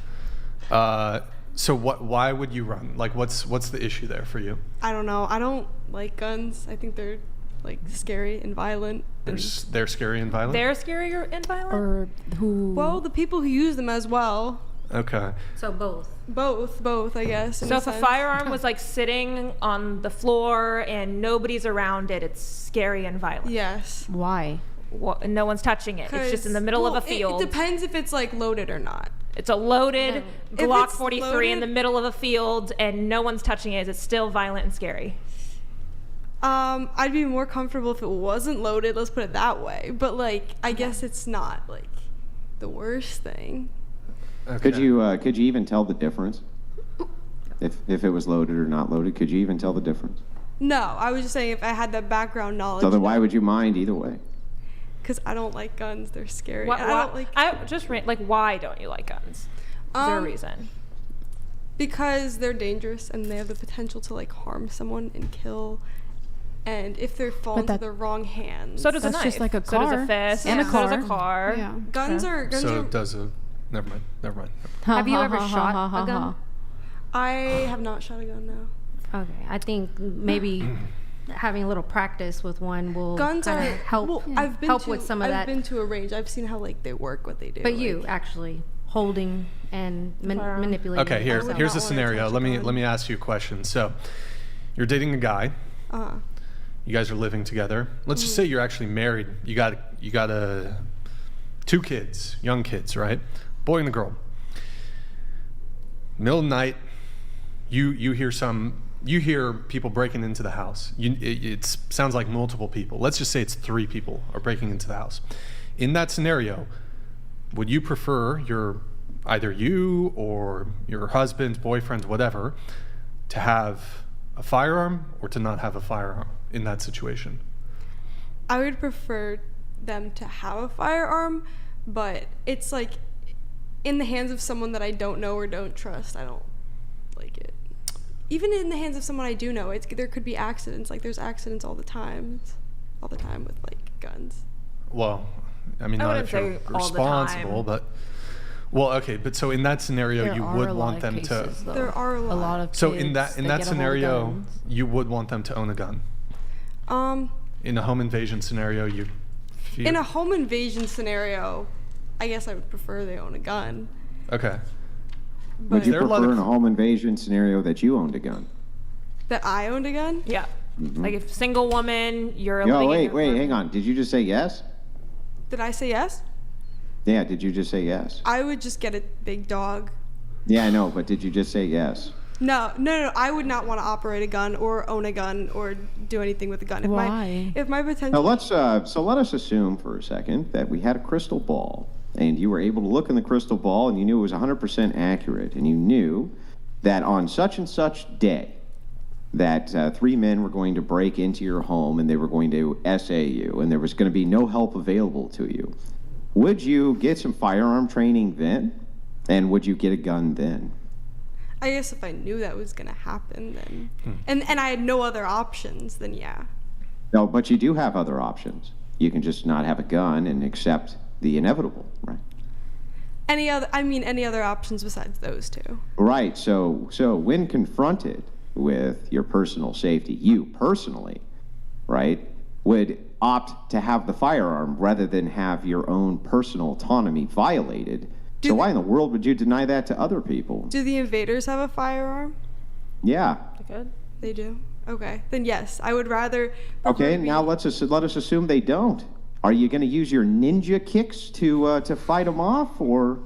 So Why would you run? Like, what's the issue there for you? I don't know. I don't like guns. I think they're like scary and violent. They're scary and violent. They're scary and violent. Or who? Well, the people who use them as well. Okay. So both. Both, I guess. in So if a sense. firearm was like sitting on the floor and nobody's around it, it's scary and violent. Yes. Why? Well, no one's touching it. It's just in the middle of a field. It depends if it's like loaded or not. It's a loaded If Glock it's 43 in loaded- the middle of a field and no one's touching it. Is it still violent and scary? I'd be more comfortable if it wasn't loaded. Let's put it that way. But like, I guess it's not like the worst thing. Okay. Could you even tell the difference? If it was loaded or not loaded, could you even tell the difference? No, I was just saying if I had that background knowledge. So then why would you mind either way? Because I don't like guns. They're scary. What, And I don't like. why don't you like guns? Is there a reason? Because they're dangerous and they have the potential to like harm someone and kill. And if they fall into the wrong hands. So does a That's knife. just like a So does car. a fist. And a So does car. a car. Yeah. Guns are. So does a. Never mind. Have you ever shot a gun? I have not shot a gun now. Okay, I think maybe having a little practice with one will Guns kinda are help. Well, I've been help to, with some of I've that. been to a range. I've seen how like they work, what they do. But like, you actually holding and manipulating. Okay. Here's would the not wanna scenario. touch a Let gun. me ask you a question. So, you're dating a guy. You guys are living together. Let's just say you're actually married. You got two kids, young kids, right? Boy and a girl. Middle of the night, you hear some you hear people breaking into the house. It sounds like multiple people. Let's just say it's 3 people are breaking into the house. In that scenario, would you prefer either you or your husband, boyfriend, whatever, to have a firearm or to not have a firearm in that situation? I would prefer them to have a firearm, but it's like in the hands of someone that I don't know or don't trust, I don't like it. Even in the hands of someone I do know, there could be accidents. Like there's accidents all the time with like guns. Well, I mean, not if you're responsible, but okay. But so in that scenario, you would want them to. There are a lot of. So kids in that scenario, you would want them to own a gun. In a home invasion scenario, in a home invasion scenario, I guess I would prefer they own a gun. Okay. Would you prefer in a home invasion scenario that you owned a gun? That I owned a gun? Yeah. Like if single woman, you're wait, hang on. Did you just say yes? Did I say yes? Yeah, did you just say yes? I would just get a big dog. Yeah, I know, but did you just say yes? No. I would not want to operate a gun or own a gun or do anything with a gun. Why? If my potential. Now let us assume for a second that we had a crystal ball, and you were able to look in the crystal ball, and you knew it was 100% accurate, and you knew that on such and such day, that 3 men were going to break into your home and they were going to essay you, and there was going to be no help available to you. Would you get some firearm training then? And would you get a gun then? I guess if I knew that was going to happen, then, and I had no other options, then yeah. No, but you do have other options. You can just not have a gun and accept the inevitable, right? Any other options besides those 2? Right. So when confronted with your personal safety, you personally, right, would opt to have the firearm rather than have your own personal autonomy violated. So why in the world would you deny that to other people? Do the invaders have a firearm? Yeah. They do? Okay. Then yes, I would rather... Okay, now let us assume they don't. Are you going to use your ninja kicks to fight them off, or...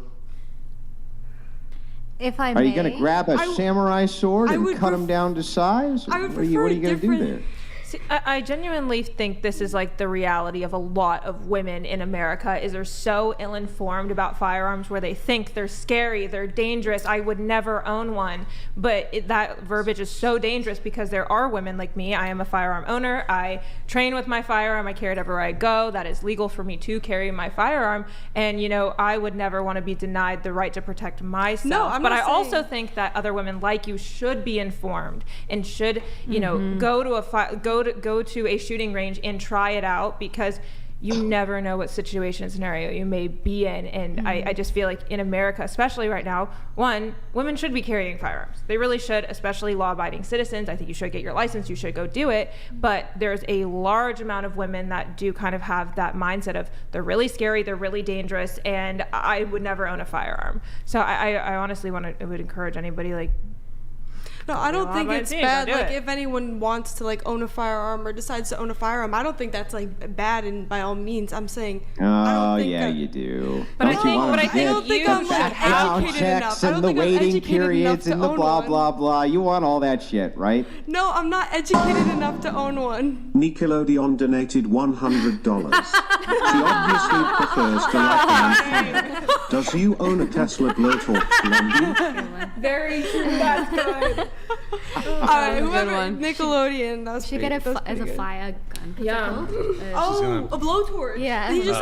If I Are you going to grab a samurai sword and cut them down to size? I would What are you going to do there? See, I genuinely think this is like the reality of a lot of women in America is they're so ill-informed about firearms where they think they're scary, they're dangerous, I would never own one. But that verbiage is so dangerous because there are women like me. I am a firearm owner. I train with my firearm. I carry it everywhere I go. That is legal for me to carry my firearm. And, I would never want to be denied the right to protect myself. No, I'm but not I saying... also think that other women like you should be informed and should, go to a shooting range and try it out, because you never know what situation and scenario you may be in. And I just feel like in America, especially right now, women should be carrying firearms. They really should, especially law-abiding citizens. I think you should get your license, you should go do it. But there's a large amount of women that do kind of have that mindset of they're really scary, they're really dangerous, and I would never own a firearm. So I honestly would encourage anybody No, I don't think it's bad. Like, if anyone wants to own a firearm or decides to own a firearm, I don't think that's bad. And by all means, I'm saying. Oh yeah, you do. But I don't think I'm background educated checks enough. and the waiting periods and the blah blah blah. You want all that shit, right? No, I'm not educated enough to own one. Nickelodeon donated $100. She obviously prefers to like fire. Does you own a Tesla blowtorch, London? Very true. That's good. Alright, whoever Nickelodeon, that's should get as a fire gun. Yeah. A blowtorch. Yeah. He just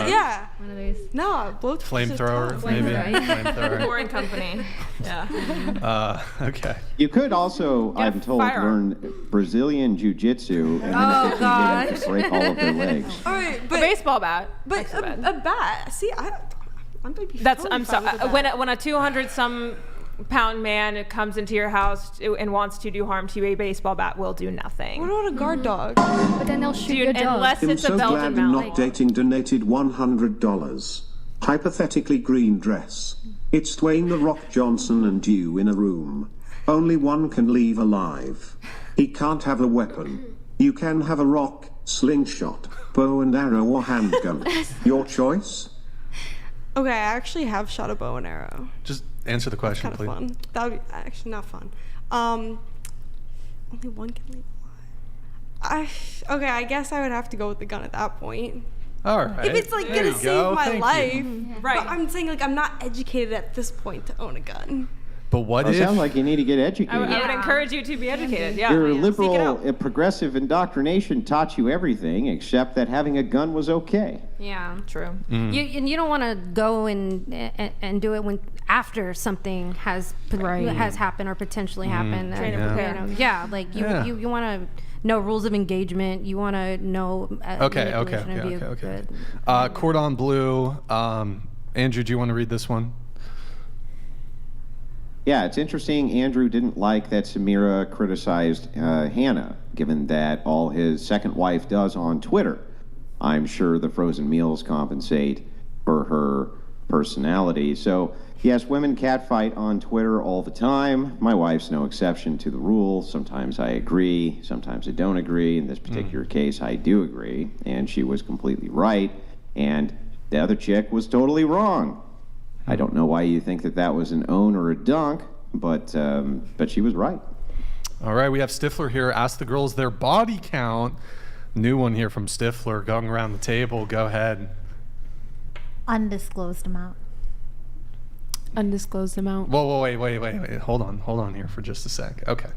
one of those. No, a blowtorch. Flamethrower, maybe. Flamethrower. Boring company. Yeah. Okay. You could also, I'm told, learn Brazilian jiu-jitsu and then to break all of their legs. All right, but a baseball bat. But a bat. See, I'm sorry. When a 200-some-pound man comes into your house and wants to do harm to you, a baseball bat will do nothing. What about a guard dog? But then they'll shoot your dog. Unless I'm it's so a Belgian glad Malinois. Not Dating donated $100. Hypothetically green dress. It's Dwayne "The Rock" Johnson and you in a room. Only one can leave alive. He can't have a weapon. You can have a rock, slingshot, bow and arrow, or handgun. Your choice? Okay, I actually have shot a bow and arrow. Just answer the question, Kind of please. fun. That would be actually not fun. only one can leave alive. Okay, I guess I would have to go with the gun at that point. All right. If it's like There gonna you go. save my Thank life, you. Right. But I'm saying like I'm not educated at this point to own a gun. But what Well, it if? sounds like you need to get educated. I would encourage you to be educated. Yeah. Your Seek it liberal, out. progressive indoctrination taught you everything except that having a gun was okay. Yeah. True. You don't want to go and do it when after something has happened or potentially happened. Train and prepare. Yeah, like you want to know rules of engagement. You want to know Okay. manipulation of Okay. good. Cordon Bleu. Andrew, do you want to read this one? Yeah, it's interesting. Andrew didn't like that Sameera criticized Hannah, given that all his second wife does on Twitter. I'm sure the frozen meals compensate for her personality. So, yes, women catfight on Twitter all the time. My wife's no exception to the rule. Sometimes I agree, sometimes I don't agree. In this particular case, I do agree, and she was completely right, and the other chick was totally wrong. I don't know why you think that was an own or a dunk, but she was right. All right, we have Stifler here. Ask the girls their body count. New one here from Stifler, going around the table. Go ahead. Undisclosed amount. Undisclosed amount. Whoa, wait. Hold on here for just a sec. Okay.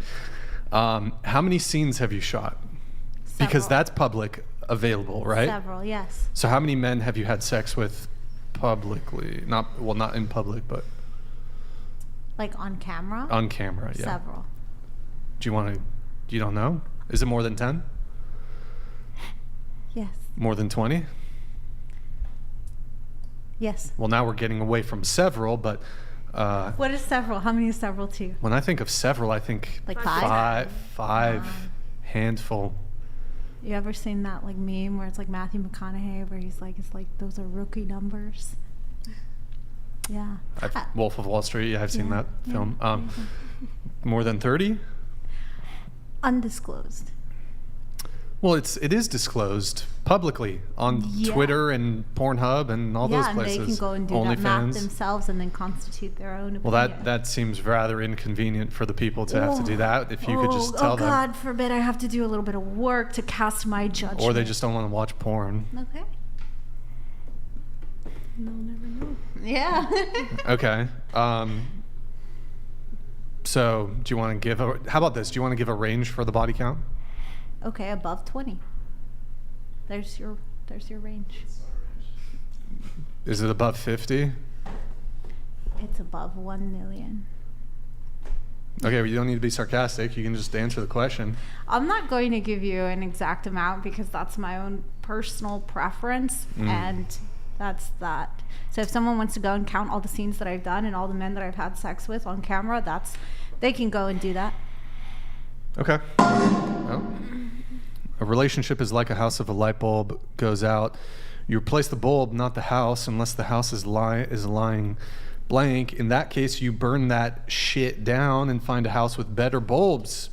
How many scenes have you shot? Several. Because that's public available, right? Several, yes. So how many men have you had sex with publicly? Not in public, but Like on camera? on camera, yeah. Several. You don't know? Is it more than 10? Yes. More than 20? Yes. Well, now we're getting away from several, but What is several? How many is several to you? when I think of several, I think Like five? five, handful. You ever seen that like meme where it's like Matthew McConaughey where he's like, it's like those are rookie numbers? Yeah. Wolf of Wall Street, yeah, I've seen Yeah, that film. More than 30? Undisclosed. Well, it is disclosed publicly on Yeah. Twitter and Pornhub and all those Yeah, and places. they can go and do that math OnlyFans. themselves and then constitute their own opinion. Well, that seems rather inconvenient for the people to have to do that. If you could just tell them, God forbid I have to do a little bit of work to cast my judgment. or they just don't want to watch porn. Okay. They'll never know. Yeah. Okay. So, do you want to give how about this? Do you want to give a range for the body count? Okay, above 20. There's your range. Is it above 50? It's above 1 million. Okay, well, you don't need to be sarcastic. You can just answer the question. I'm not going to give you an exact amount because that's my own personal preference, and that's that. So if someone wants to go and count all the scenes that I've done and all the men that I've had sex with on camera, they can go and do that. Okay. Well, a relationship is like a house. If a light bulb goes out, you replace the bulb, not the house, unless the house is lying blank. In that case, you burn that shit down and find a house with better bulbs.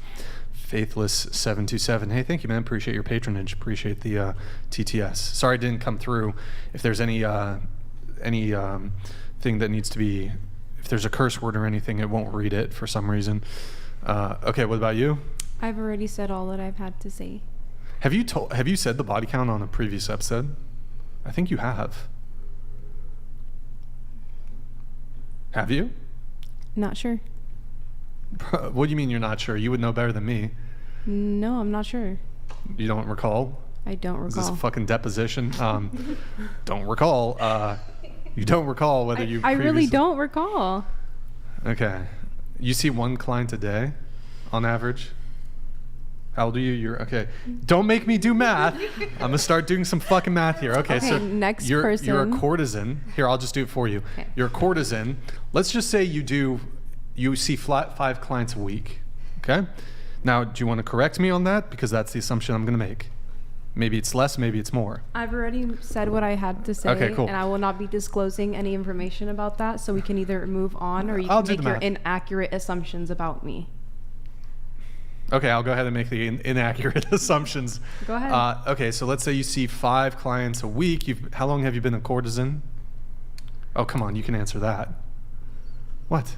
Faithless727. Hey, thank you, man. Appreciate your patronage. Appreciate the TTS. Sorry it didn't come through. If there's any thing that needs to be, if there's a curse word or anything, it won't read it for some reason. Okay, what about you? I've already said all that I've had to say. Have you said the body count on a previous episode? I think you have. Have you? Not sure. What do you mean you're not sure? You would know better than me. No, I'm not sure. You don't recall? I don't recall. Is this a fucking deposition? Don't recall. You don't recall whether you I really previously- don't recall. Okay. You see one client a day on average? How old are you? You're okay. Don't make me do math. I'm gonna start doing some fucking math here. Okay, so next you're a person. courtesan. Here, I'll just do it for you. Okay. You're a courtesan. Let's just say you see 5 clients a week. Okay? Now, do you want to correct me on that? Because that's the assumption I'm gonna make. Maybe it's less, maybe it's more. I've already said what I had to say, Okay, cool. and I will not be disclosing any information about that, so we can either move on or you I'll can do make the your math. inaccurate assumptions about me. Okay, I'll go ahead and make the inaccurate assumptions. Go ahead. Okay, so let's say you see 5 clients a week. How long have you been a courtesan? Oh, come on, you can answer that. What?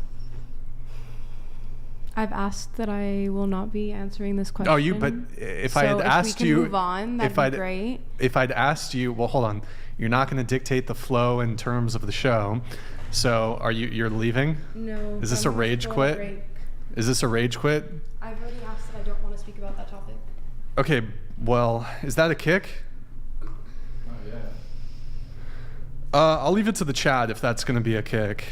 I've asked that I will not be answering this question. Oh, but if I had asked we can you, move on, that'd be great. If I'd asked you, well, hold on, you're not going to dictate the flow in terms of the show. So you're leaving? No. Is this a rage quit? Break. Is this a rage quit? I've already asked that I don't want to speak about that topic. Okay, well, is that a kick? I'll leave it to the chat if that's going to be a kick.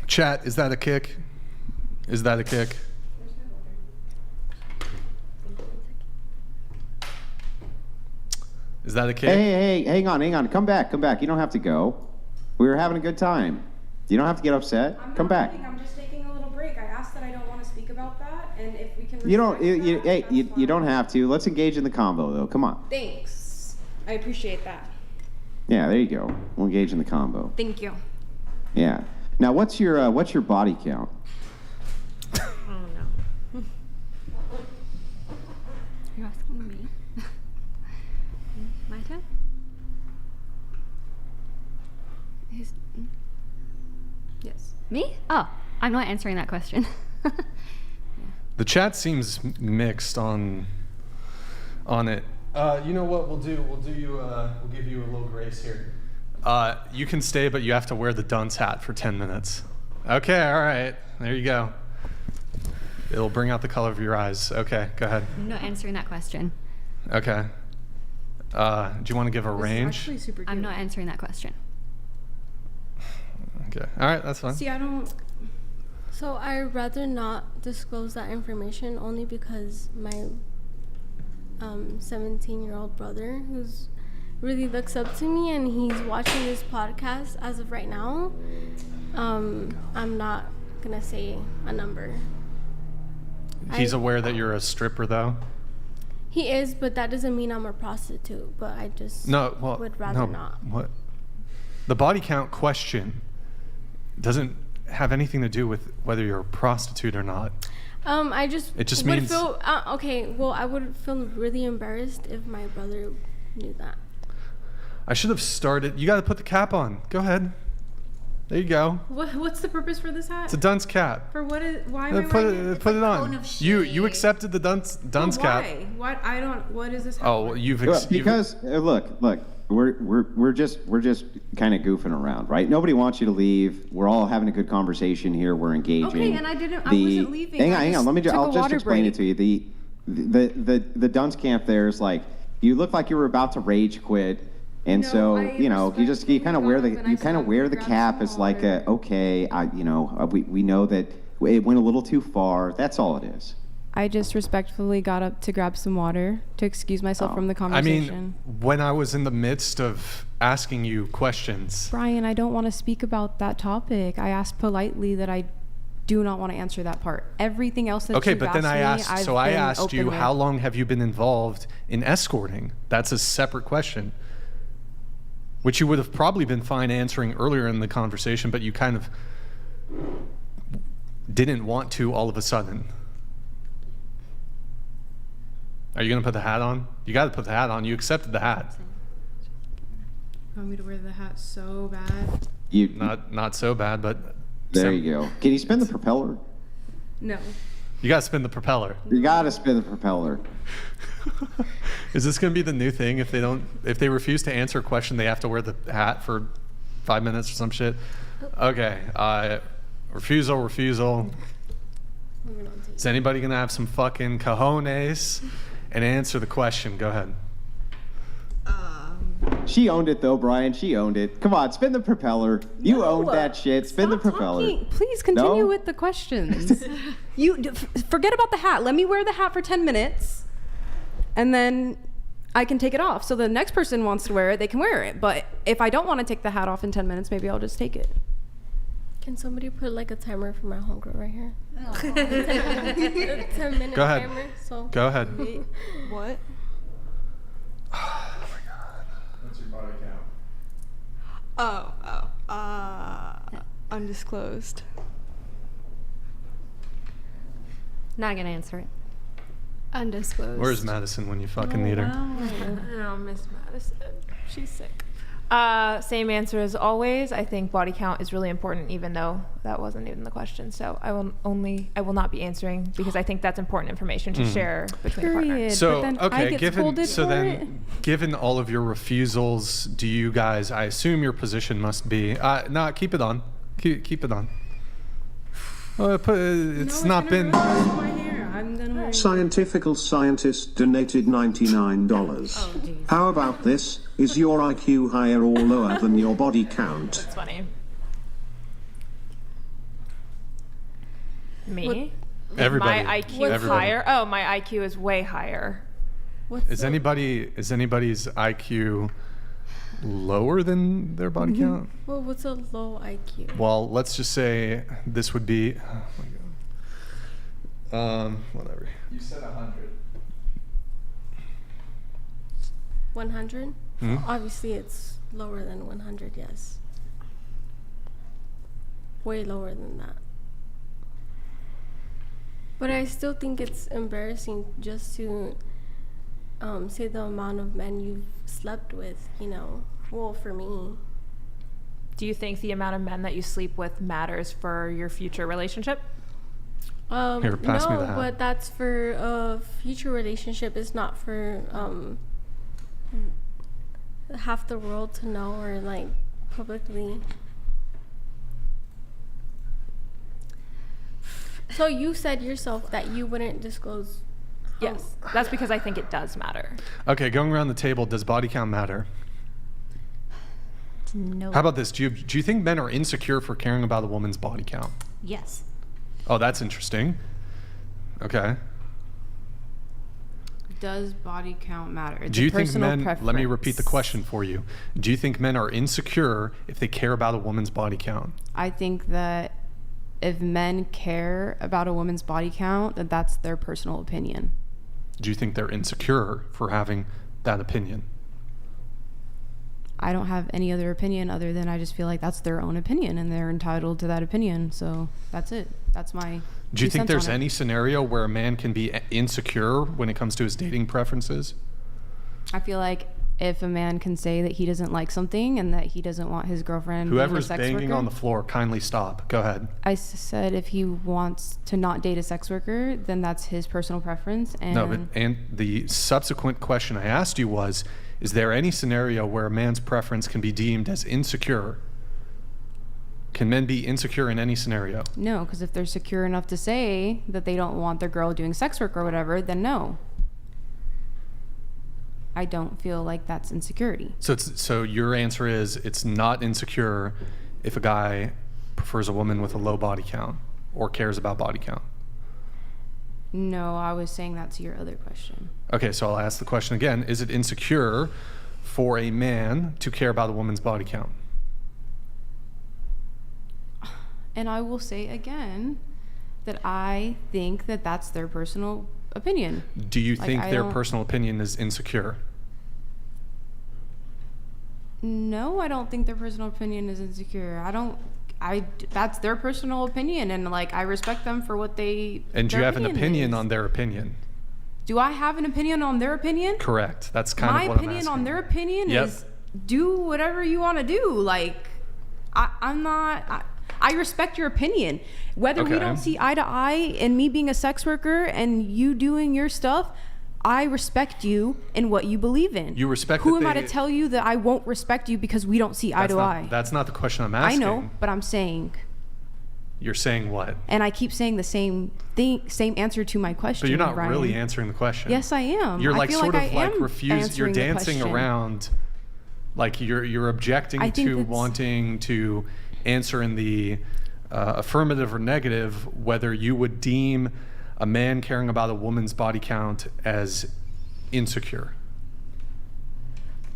Chat, is that a kick? Is that a kick? Is that a kick? Hey, hang on. Come back. You don't have to go. We were having a good time. You don't have to get upset. Come back. I'm just taking a little break. I asked that I don't want to speak about that, and if we can. You don't have to. Let's engage in the combo, though. Come on. Thanks. I appreciate that. Yeah, there you go. We'll engage in the combo. Thank you. Yeah. Now, what's your body count? Oh no. You're asking me? My turn? Yes. Me? Oh, I'm not answering that question. The chat seems mixed on it. You know what we'll do? We'll give you a little grace here. You can stay, but you have to wear the dunce hat for 10 minutes. Okay, all right. There you go. It'll bring out the color of your eyes. Okay, go ahead. I'm not answering that question. Okay. Do you want to give a range? I'm not answering that question. Okay. All right, that's fine. See, I don't. So I'd rather not disclose that information only because my 17-year-old brother, who's really looks up to me, and he's watching this podcast as of right now. I'm not gonna say a number. He's aware that you're a stripper, though? He is, but that doesn't mean I'm a prostitute. But I just would rather not. What? The body count question doesn't have anything to do with whether you're a prostitute or not. It just means feel okay. Well, I would feel really embarrassed if my brother knew that. I should have started. You got to put the cap on. Go ahead. There you go. What's the purpose for this hat? It's a dunce cap. For what is? Why am I wearing it? Put it on. You accepted the dunce cap. Why? What? I don't. What is this? Oh, Because look, we're just kind of goofing around, right? Nobody wants you to leave. We're all having a good conversation here. We're engaging. Okay, and I wasn't leaving. Hang on. I'll just explain it to you. The dunce camp there is like, you look like you were about to rage quit. And so, you kind of wear the cap as like we know that it went a little too far. That's all it is. I just respectfully got up to grab some water to excuse myself from the conversation. I mean, when I was in the midst of asking you questions. Brian, I don't want to speak about that topic. I asked politely that I do not want to answer that part. Everything else that you've asked me, I asked you, how long have you been involved in escorting? That's a separate question, which you would have probably been fine answering earlier in the conversation, but you kind of didn't want to all of a sudden. Are you going to put the hat on? You got to put the hat on. You accepted the hat. You want me to wear the hat so bad? Not so bad, but... There you go. Can you spin the propeller? No. You got to spin the propeller. You got to spin the propeller. Is this going to be the new thing? If they refuse to answer a question, they have to wear the hat for 5 minutes or some shit? Okay. Refusal. Is anybody going to have some fucking cojones and answer the question? Go ahead. She owned it, though, Brian. She owned it. Come on, spin the propeller. You owned that shit. Spin the propeller. Please continue with the questions. Forget about the hat. Let me wear the hat for 10 minutes, and then I can take it off. So the next person wants to wear it, they can wear it. But if I don't want to take the hat off in 10 minutes, maybe I'll just take it. Can somebody put like a timer for my homegirl right here? 10-minute Go ahead. timer. So. Go ahead. What? Oh my god. What's your body count? Undisclosed. Not gonna answer it. Undisclosed. Where's Madison when you fucking need her? Oh, Miss Madison. She's sick. Same answer as always. I think body count is really important, even though that wasn't even the question. So I will not be answering because I think that's important information to share between partners. So given all of your refusals, do you guys? I assume your position must be no. Keep it on. Keep it on. It's not been. Scientifical Scientist donated $99. How about this? Is your IQ higher or lower than your body count? That's funny. Me? Everybody. My IQ is higher? Oh, my IQ is way higher. Is anybody's IQ lower than their body count? Well, what's a low IQ? Well, let's just say this would be. Oh my God. Whatever. You said 100. 100? Hmm? Obviously, it's lower than 100. Yes. Way lower than that. But I still think it's embarrassing just to say the amount of men you've slept with, you know. Well, for me. Do you think the amount of men that you sleep with matters for your future relationship? Here, pass me the hat. But that's for a future relationship. It's not for half the world to know or like publicly. So you said yourself that you wouldn't disclose. Yes, that's because I think it does matter. Okay, going around the table, does body count matter? No. How about this? Do you think men are insecure for caring about a woman's body count? Yes. Oh, that's interesting. Okay. Does body count matter? It's Do you a think personal men, preference. let me repeat the question for you. Do you think men are insecure if they care about a woman's body count? I think that if men care about a woman's body count, then that's their personal opinion. Do you think they're insecure for having that opinion? I don't have any other opinion other than I just feel like that's their own opinion and they're entitled to that opinion. So that's it. That's my. Do you think there's any scenario where a man can be insecure when it comes to his dating preferences? I feel like if a man can say that he doesn't like something and that he doesn't want his girlfriend Whoever's being a sex banging worker, on the floor, kindly stop. Go ahead. I said if he wants to not date a sex worker, then that's his personal preference. And No, but and the subsequent question I asked you was, is there any scenario where a man's preference can be deemed as insecure? Can men be insecure in any scenario? No, because if they're secure enough to say that they don't want their girl doing sex work or whatever, then no. I don't feel like that's insecurity. So your answer is it's not insecure if a guy prefers a woman with a low body count or cares about body count? No, I was saying that to your other question. Okay, so I'll ask the question again. Is it insecure for a man to care about a woman's body count? And I will say again that I think that that's their personal opinion. Do you Like, think I their don't- personal opinion is insecure? No, I don't think their personal opinion is insecure. That's their personal opinion, and like I respect them for what they. And do you their have an opinion is. on their opinion? Do I have an opinion on their opinion? Correct. That's kind My of what I'm opinion asking. on their opinion Yep. is do whatever you want to do. Like, I'm not. I respect your opinion. Whether we Okay. don't see eye to eye in me being a sex worker and you doing your stuff, I respect you in what you believe in. You respect Who that am I they- to tell you that I won't respect you because we don't see eye That's to not- eye? That's not the question I'm I asking. know, but I'm saying. You're saying what? And I keep saying the same thing, same answer to my question. But you're not Brian. really answering the question. Yes, I am. You're I like feel sort like of I like am you're answering the dancing question. around, like you're objecting I think to that's- wanting to answer in the affirmative or negative whether you would deem a man caring about a woman's body count as insecure.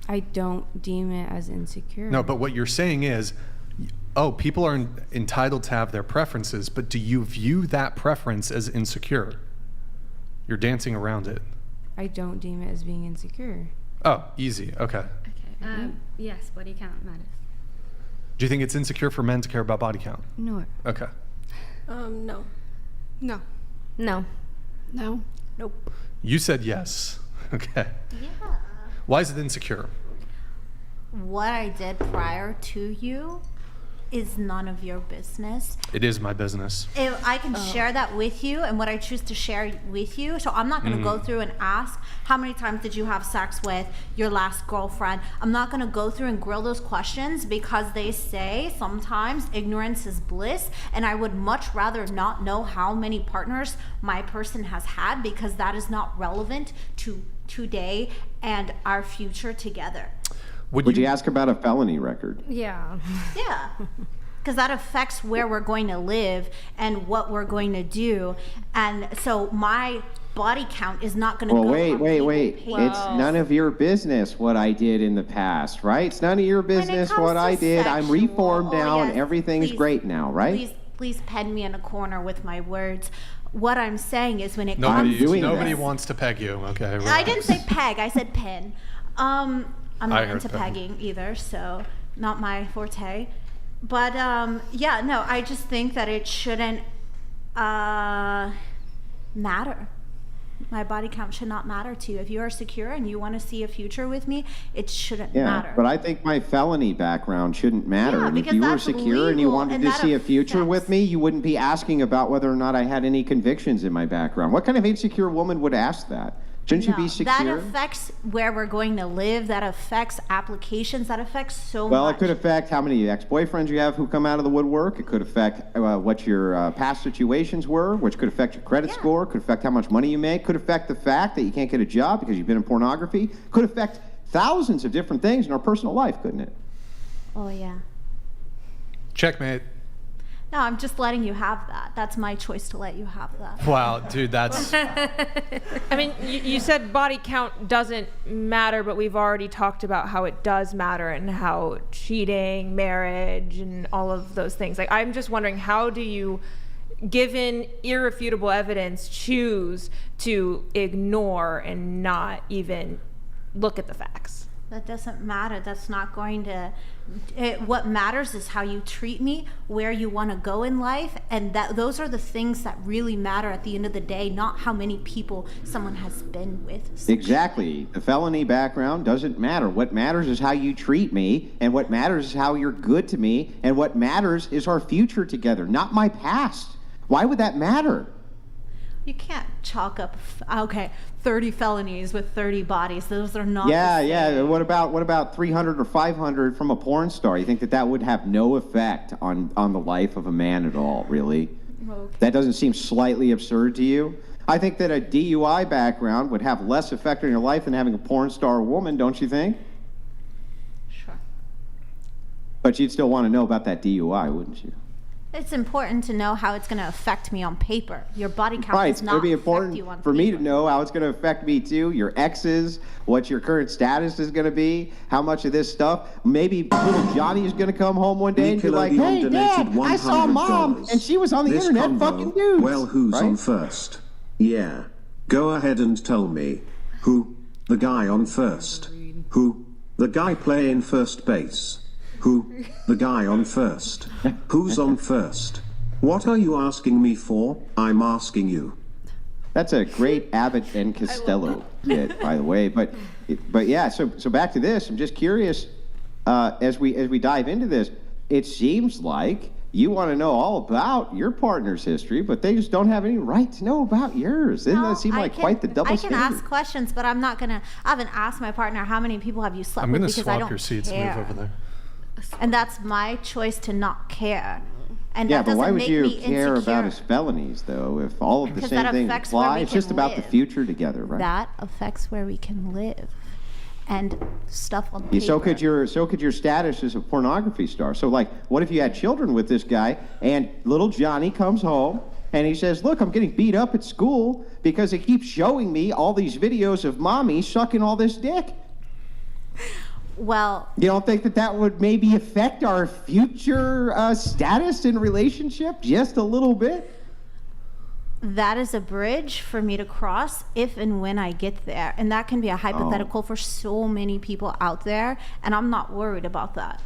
I don't deem it as insecure. No, but what you're saying is, oh, people are entitled to have their preferences, but do you view that preference as insecure? You're dancing around it. I don't deem it as being insecure. Oh, easy. Okay. Okay. Yes, body count matters. Do you think it's insecure for men to care about body count? No. Okay. No. No. No. No. You said yes. Okay. Yeah. Why is it insecure? what I did prior to you is none of your business. It is my business. If I can share that with you and what I choose to share with you. So I'm not going to go through and ask how many times did you have sex with your last girlfriend. I'm not going to go through and grill those questions because they say sometimes ignorance is bliss, and I would much rather not know how many partners my person has had because that is not relevant to today and our future together. Would you ask about a felony record? Yeah. Yeah. Because that affects where we're going to live and what we're going to do. And so my body count is not going to go wait. It's none of your business what I did in the past, right? It's none of your business what I did. I'm reformed now and everything's great now, right? Please pen me in a corner with my words. What I'm saying is when it comes to nobody wants to peg you, okay? Relax. I didn't say peg, I said pin. I'm not into pegging pegging either, so not my forte. But yeah, no, I just think that it shouldn't matter. My body count should not matter to you. If you are secure and you want to see a future with me, it shouldn't matter. But I think my felony background shouldn't matter. Yeah, and if because you were that's secure and you legal, wanted and to that see a future with me, you wouldn't be asking about whether or not I had any convictions in my background. What kind of insecure woman would ask that? Shouldn't you be secure? That affects where we're going to live. That affects applications. That affects so much. Well, it could affect how many ex-boyfriends you have who come out of the woodwork. It could affect what your past situations were, which could affect your credit score, could affect how much money you make, could affect the fact that you can't get a job because you've been in pornography, could affect thousands of different things in our personal life, couldn't it? Oh, yeah. Checkmate. No, I'm just letting you have that. That's my choice to let you have that. Wow, dude, that's... I mean, you said body count doesn't matter, but we've already talked about how it does matter and how cheating, marriage, and all of those things. Like, I'm just wondering, how do you, given irrefutable evidence, choose to ignore and not even look at the facts? That doesn't matter. That's not going to... what matters is how you treat me, where you want to go in life, and those are the things that really matter at the end of the day, not how many people someone has been with. Exactly. The felony background doesn't matter. What matters is how you treat me, and what matters is how you're good to me, and what matters is our future together, not my past. Why would that matter? You can't chalk up, 30 felonies with 30 bodies. Those are not Yeah. What about 300 or 500 from a porn star? You think that would have no effect on the life of a man at all, really? Okay. That doesn't seem slightly absurd to you? I think that a DUI background would have less effect on your life than having a porn star woman, don't you think? Sure. But you'd still want to know about that DUI, wouldn't you? It's important to know how it's going to affect me on paper. Your body count Right, does it's not going to be affect important you on for paper. me to know how it's going to affect me too, your exes, what your current status is going to be, how much of this stuff. Maybe little Johnny is going to come home one day and be like, hey, Dad, I saw Mom, and she was on the internet fucking dudes. Well, who's on first? Yeah. Go ahead and tell me. Who? The guy on first. Who? The guy playing first base. Who? The guy on first. Who's on first? What are you asking me for? I'm asking you. That's a great Abbott and Costello bit, by the way. But yeah, so back to this. I'm just curious, as we dive into this, it seems like you want to know all about your partner's history, but they just don't have any right to know about yours. Doesn't that seem like quite the double standard? I can ask questions, but I haven't asked my partner how many people have you slept with because I don't care. I'm going to swap your seats and move over there. And that's my choice to not care. And yeah, that but why doesn't would make you me care insecure. about his felonies, though, if all of the Because same that things affects where apply? we It's just can about the live. future together, right? That affects where we can live and stuff on paper. Yeah, so could your status as a pornography star. So, like, what if you had children with this guy, and little Johnny comes home, and he says, look, I'm getting beat up at school because they keep showing me all these videos of mommy sucking all this dick. Well, you don't think that would maybe affect our future status in relationship just a little bit? That is a bridge for me to cross if and when I get there. And that can be a hypothetical for so many people out there. And I'm not worried about that.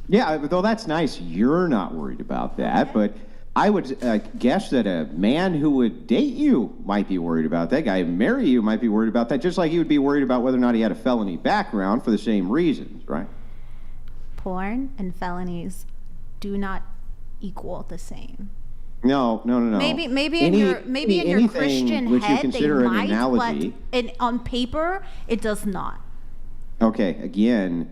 Yeah, though that's nice. You're not worried about that. But I would guess that a man who would date you might be worried about that. Guy who marry you might be worried about that, just like he would be worried about whether or not he had a felony background for the same reasons, right? Porn and felonies do not equal the same. No. Maybe in your Christian which head you consider they an might, analogy, but on paper it does not. Okay, again,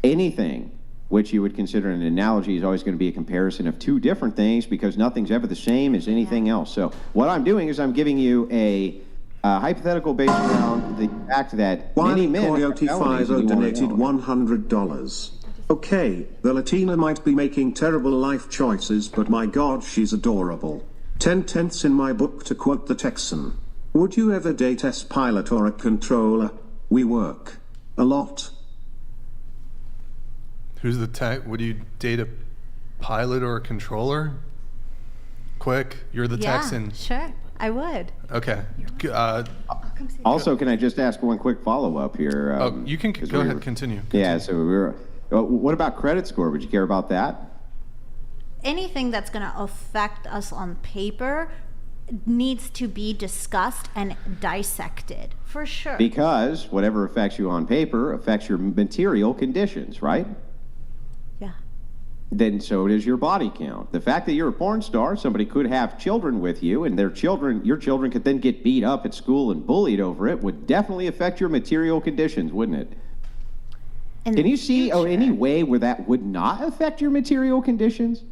anything which you would consider an analogy is always going to be a comparison of two different things because nothing's ever the same as anything else. So what I'm doing is I'm giving you a hypothetical based around the fact that many men Coyote Fiver donated $100. Okay, the Latina might be making terrible life choices, but my God, she's adorable. 10/10 in my book, to quote the Texan. Would you ever date a pilot or a controller? We work a lot. Who's the tech? Would you date a pilot or a controller? Quick, you're the Texan. Sure, I would. Okay. Also, can I just ask one quick follow-up here? You can go ahead, continue. Yeah, so what about credit score? Would you care about that? Anything that's going to affect us on paper needs to be discussed and dissected, for sure. Because whatever affects you on paper affects your material conditions, right? Yeah. Then so does your body count. The fact that you're a porn star, somebody could have children with you, and your children could then get beat up at school and bullied over it, would definitely affect your material conditions, wouldn't it? Can you see any way where that would not affect your material conditions?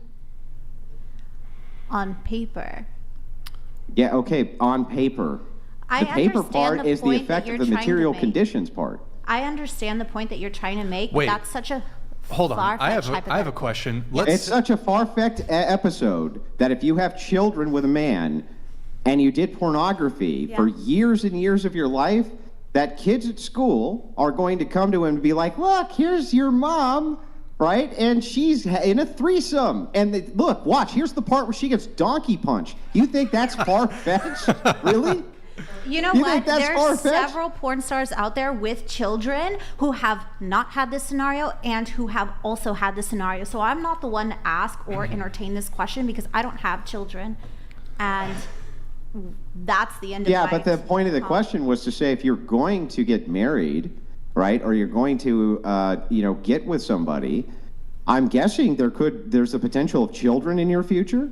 On paper. Yeah, okay, on paper. The paper part is the effect of the material conditions part. I understand the point that you're trying to make. Wait. That's such a Hold on. I have a question. It's such a far-fetched episode that if you have children with a man and you did pornography for years and years of your life, that kids at school are going to come to him and be like, look, here's your mom, right? And she's in a threesome. And look, watch, here's the part where she gets donkey punched. You think that's far-fetched? Really? You know what? There's several porn stars out there with children who have not had this scenario and who have also had this scenario. So I'm not the one to ask or entertain this question because I don't have children. And that's the end of but the point of the question was to say if you're going to get married, right, or you're going to, get with somebody, I'm guessing there's the potential of children in your future.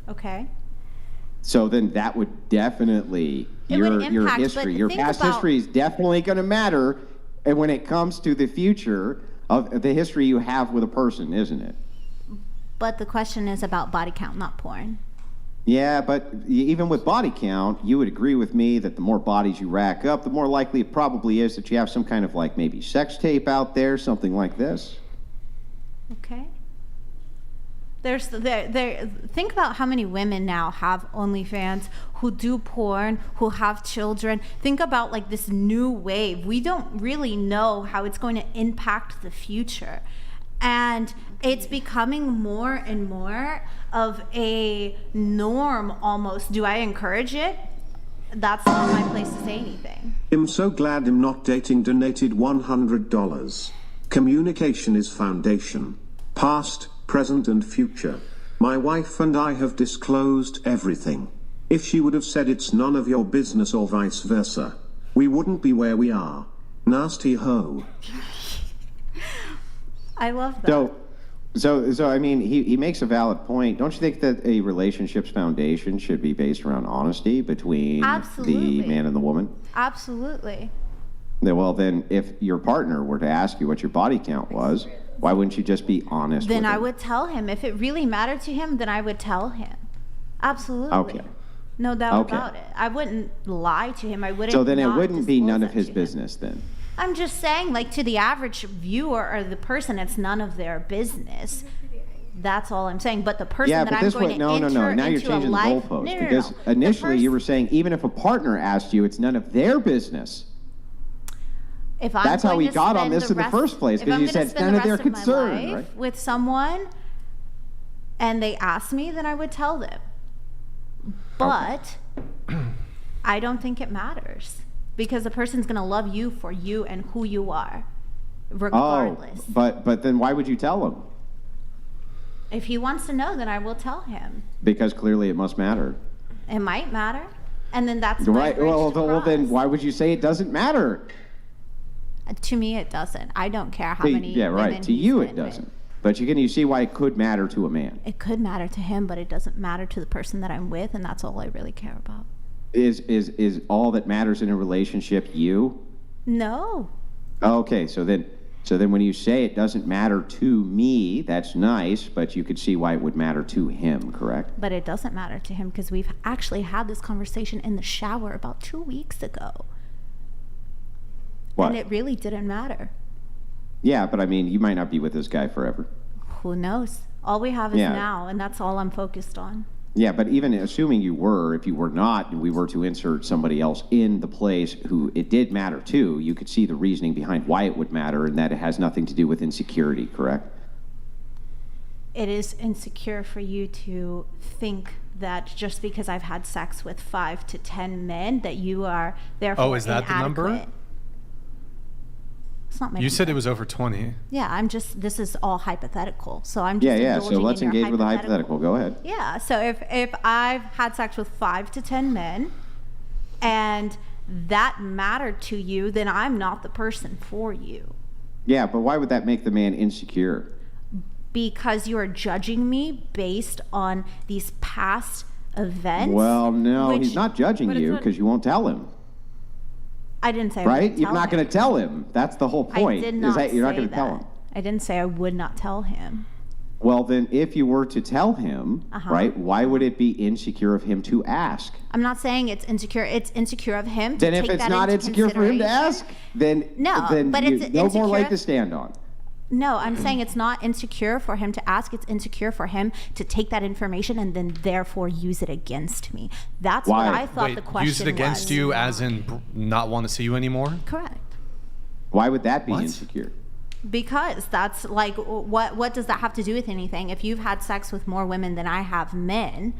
Okay. So then that would definitely, your history, your past history is definitely going to matter and when it comes to the future of the history you have with a person, isn't it? But the question is about body count, not porn. Yeah, but even with body count, you would agree with me that the more bodies you rack up, the more likely it probably is that you have some kind of like maybe sex tape out there, something like this. Okay. Think about how many women now have OnlyFans, who do porn, who have children. Think about like this new wave. We don't really know how it's going to impact the future. And it's becoming more and more of a norm almost. Do I encourage it? That's not my place to say anything. I'm so glad I'm not dating donated $100. Communication is foundation. Past, present and future. My wife and I have disclosed everything. If she would have said it's none of your business or vice versa, we wouldn't be where we are. Nasty hoe. I love that. So I mean, he makes a valid point. Don't you think that a relationship's foundation should be based around honesty between the man and the woman? Absolutely. Well, then, if your partner were to ask you what your body count was, why wouldn't you just be honest with him? Then I would tell him. If it really mattered to him, then I would tell him. Absolutely. Okay. No doubt about it. I wouldn't lie to him. I wouldn't. So then it wouldn't be none of his business then? I'm just saying, like, to the average viewer or the person, it's none of their business. That's all I'm saying. But the person that I'm going to enter no. Now you're into changing a life, the goalpost. Because initially you were saying even if a partner asked you, it's none of their business. If I'm That's how we got on this in the rest, first place, because you said it's none of their concern, right? With someone, and they ask me, then I would tell them. But I don't think it matters. Because the person's going to love you for you and who you are, regardless. But then why would you tell them? If he wants to know, then I will tell him. Because clearly it must matter. It might matter. And then that's right. Well, then why would you say it doesn't matter? To me, it doesn't. I don't care how many. Yeah, right. To you, it doesn't. But you see why it could matter to a man. It could matter to him, but it doesn't matter to the person that I'm with, and that's all I really care about. Is all that matters in a relationship you? No. Okay, so then when you say it doesn't matter to me, that's nice, but you could see why it would matter to him, correct? But it doesn't matter to him because we've actually had this conversation in the shower about 2 weeks ago. What? And it really didn't matter. Yeah, but I mean, you might not be with this guy forever. Who knows? All we have is now, and that's all I'm focused on. Yeah, but even assuming you were, if you were not, and we were to insert somebody else in the place who it did matter to, you could see the reasoning behind why it would matter, and that it has nothing to do with insecurity, correct? It is insecure for you to think that just because I've had sex with 5 to 10 men that you are therefore Oh, is that the number? It's not my You number. said it was over 20. Yeah, this is all hypothetical. So I'm just Yeah, so indulging let's in your engage with a hypothetical. Go ahead. Yeah, so if I've had sex with 5 to 10 men and that mattered to you, then I'm not the person for you. Yeah, but why would that make the man insecure? Because you're judging me based on these past events. Well, no, he's not judging you because you won't tell him. I didn't say right? You're not going to tell him. That's the whole point. I did not is that you're not say going to tell that. him. I didn't say I would not tell him. Well, then, if you were to tell him, right, why would it be insecure of him to ask? I'm not saying it's insecure. It's insecure of him to then take if it's that not into insecure for him to ask, then but you, it's no insecure. more leg to stand on. No, I'm saying it's not insecure for him to ask. It's insecure for him to take that information and then therefore use it against me. That's Why? what I thought Wait, the question was. use it against you as in not want to see you anymore? Correct. Why would that be insecure? Because that's like, what does that have to do with anything? If you've had sex with more women than I have men.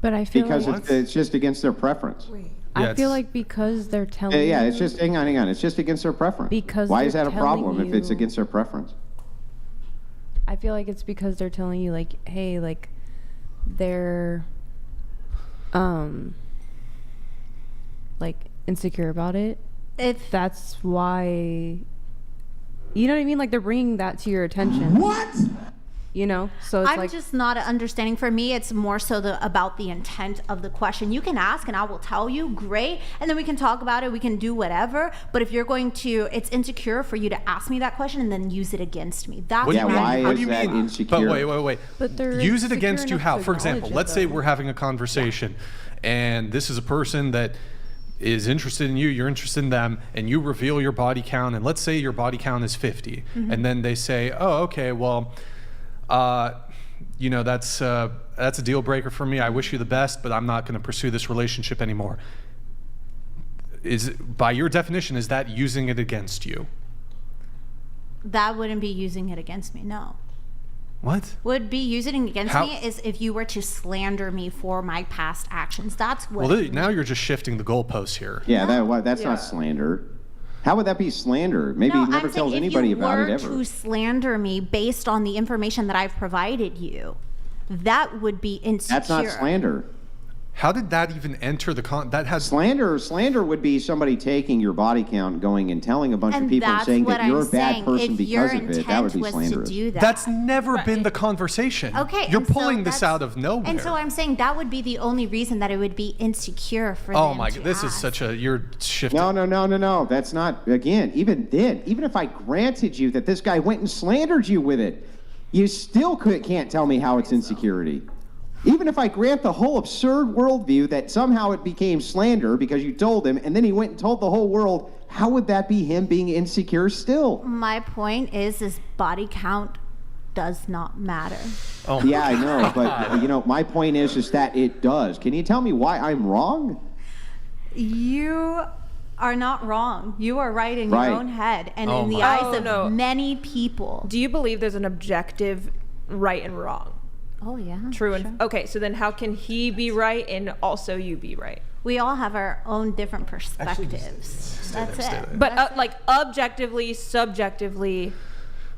But I feel because like it's just against their preference. I feel like because they're telling Yeah, you, it's just hang on. It's just against their preference. Because why is that they're a problem telling if it's you- against their preference? I feel like it's because they're telling you like, hey, like they're like insecure about it. If that's why, you know what I mean? Like they're bringing that to your attention. What? You know, so it's I'm like just not understanding. For me, it's more so about the intent of the question. You can ask and I will tell you, great, and then we can talk about it, we can do whatever. But if you're going to, it's insecure for you to ask me that question and then use it against me. That's What do you mean? why What is do you that mean? insecure? But wait. But they're use it insecure against you enough how? to For example, acknowledge it, let's say though. we're having a conversation and this is a person that is interested in you, you're interested in them, and you reveal your body count, and let's say your body count is 50, and then they say, oh, okay, well, you know, that's a deal breaker for me. I wish you the best, but I'm not going to pursue this relationship anymore. By your definition, is that using it against you? That wouldn't be using it against me, no. What? Would be using it against How- me is if you were to slander me for my past actions. That's what. Well, now you're just shifting the goalposts here. Yeah, that's not slander. How would that be slander? Maybe No, he never I'm tells saying anybody if you about were it ever. to slander me based on the information that I've provided you, that would be insecure. That's not slander. How did that even enter the that has Slander would be somebody taking your body count, going and telling a bunch of And people and that's saying what that you're I'm a bad saying. person If your because of it. That would be intent was to slanderous. do that. That's never been the conversation. Okay, You're and so pulling this that's- out of nowhere. And so I'm saying that would be the only reason that it would be insecure for Oh them my to god, this is ask. such a you're shifting. No. That's not, again, even then, even if I granted you that this guy went and slandered you with it, you still can't tell me how it's insecurity. Even if I grant the whole absurd worldview that somehow it became slander because you told him, and then he went and told the whole world, how would that be him being insecure still? My point is body count does not matter. Oh yeah, I know, but you know, my point is that it does. Can you tell me why I'm wrong? You are not wrong. You are right in Right. your own head and Oh in the my- eyes Oh, of no. many people. Do you believe there's an objective right and wrong? Oh yeah. True and okay, so then how can he be right and also you be right? We all have our own different perspectives. That's it. But like objectively, subjectively,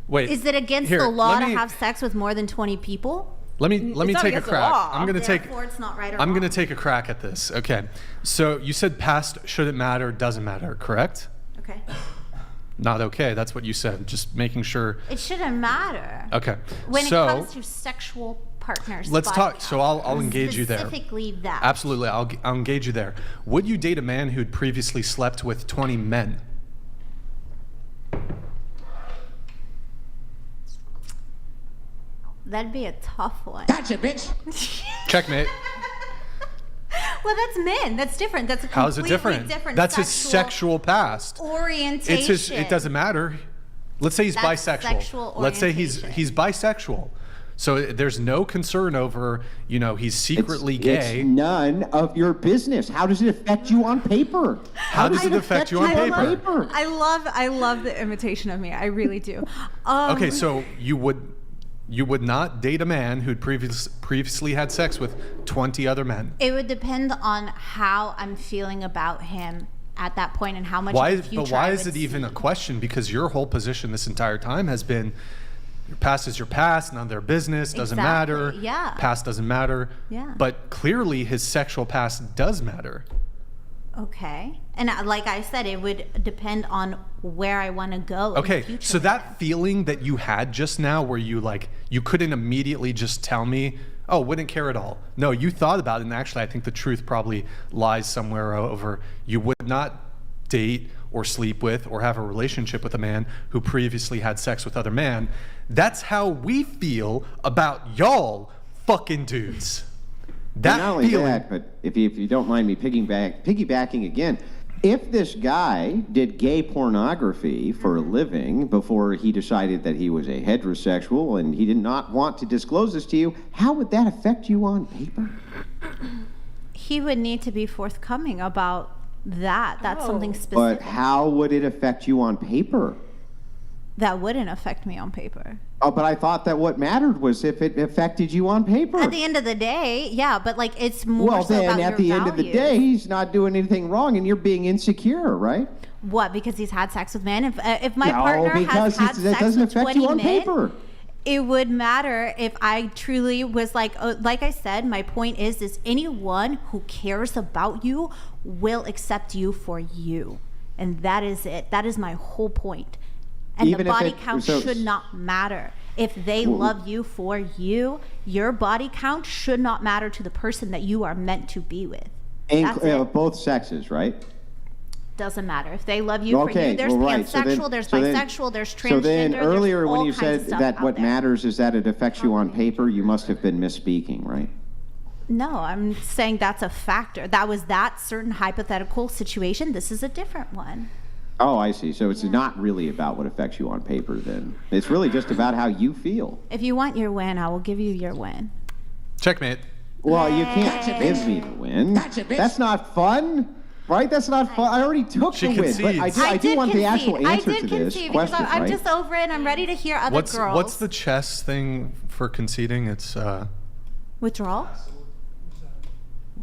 Wait. Is it against here, the law let to me- have sex with more than 20 people? Let me not take a against the crack. law. I'm gonna take. Therefore, it's not right or I'm wrong. gonna take a crack at this. Okay. So you said past shouldn't matter, doesn't matter, correct? Okay. Not okay. That's what you said. Just making sure. It shouldn't matter. Okay. When so it comes to sexual partners. let's body talk. So count, I'll engage you there. Specifically that. Absolutely. I'll engage you there. Would you date a man who'd previously slept with 20 men? That'd be a tough one. Gotcha, bitch. Checkmate. Well, that's men. That's different. That's a How's it completely different? That's his sexual past. orientation. It's his. It doesn't matter. Let's say he's That's bisexual. sexual Let's say he's bisexual. So there's no concern over, he's secretly gay. It's none of your business. How does it affect you on paper? How does it affect you on paper? I love the imitation of me. I really do. Okay, so you would not date a man who'd previously had sex with 20 other men. It would depend on how I'm feeling about him at that point and how much of the future But why I is would it even see. a question? Because your whole position this entire time has been your past is your past, none of their business, doesn't matter. Yeah. Past doesn't matter. Yeah. But clearly his sexual past does matter. Okay. And like I said, it would depend on where I want to go. Okay, in the future so with that feeling that you had just now where you couldn't immediately just tell me, oh, wouldn't care at all. No, you thought about it, and actually I think the truth probably lies somewhere over you would not date or sleep with or have a relationship with a man who previously had sex with other men. That's how we feel about y'all fucking dudes. Not only that, but if you don't mind me piggybacking again, if this guy did gay pornography for a living before he decided that he was a heterosexual and he did not want to disclose this to you, how would that affect you on paper? he would need to be forthcoming about that. That's something specific. But how would it affect you on paper? That wouldn't affect me on paper. Oh, but I thought that what mattered was if it affected you on paper. At the end of the day, yeah, but like it's more Well, so then about at your the end of the values. day, he's not doing anything wrong, and you're being insecure, right? What? Because he's had sex with men? If my No, partner because has had that sex doesn't with affect 20 you on men, paper. it would matter if I truly was like I said, my point is anyone who cares about you will accept you for you. And that is it. That is my whole point. And Even the if body it- count so- should not matter. If they love you for you, your body count should not matter to the person that you are meant to be with. That's it. Both sexes, right? Doesn't matter. If they love you for Okay, you, there's well, right. So pansexual, then- there's so then- bisexual, there's transgender. So then earlier there's when all you kinds said of stuff that out what there. matters is that it affects you on paper, you must have been misspeaking, right? No, I'm saying that's a factor. That was that certain hypothetical situation. This is a different one. Oh, I see. So it's not really about what affects you on paper then. It's really just about how you feel. If you want your win, I will give you your win. Checkmate. Well, you can't give me the win. That's not fun, right? That's not fun. I already took She the win, but concedes. I do did want the concede. actual answer I did to this concede because question, I'm right? just over it. I'm ready to hear other girls. What's the chess thing for conceding? It's withdrawal?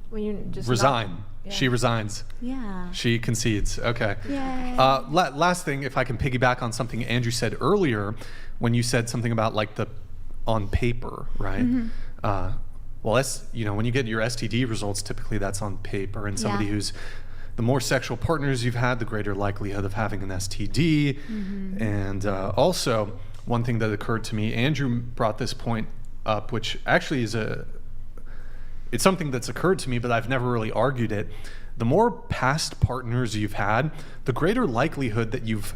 When you just resign. She resigns. Yeah. She concedes. Okay. Yay. Last thing, if I can piggyback on something Andrew said earlier, when you said something about like the on paper, right? Mm-hmm. Well, that's when you get your STD results, typically that's on paper, and somebody Yeah. who's the more sexual partners you've had, the greater likelihood of having an STD. And also, one thing that occurred to me, Andrew brought this point up, which actually is it's something that's occurred to me, but I've never really argued it. The more past partners you've had, the greater likelihood that you've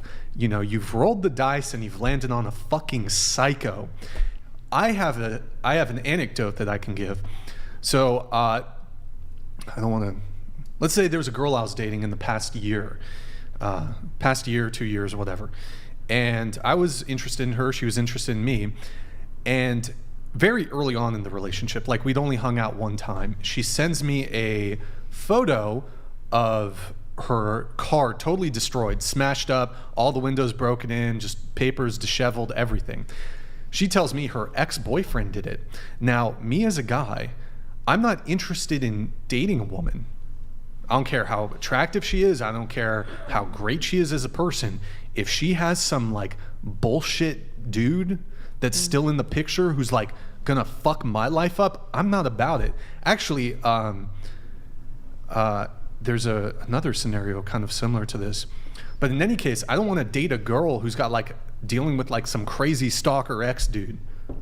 rolled the dice and you've landed on a fucking psycho. I have an anecdote that I can give. So I don't want to. Let's say there was a girl I was dating in the past year, 2 years, whatever, and I was interested in her. She was interested in me, and very early on in the relationship, like we'd only hung out one time, she sends me a photo of her car totally destroyed, smashed up, all the windows broken in, just papers disheveled, everything. She tells me her ex-boyfriend did it. Now, me as a guy, I'm not interested in dating a woman. I don't care how attractive she is. I don't care how great she is as a person. If she has some like bullshit dude that's still in the picture who's like gonna fuck my life up, I'm not about it. Actually, there's another scenario kind of similar to this. But in any case, I don't want to date a girl who's got like dealing with like some crazy stalker ex dude.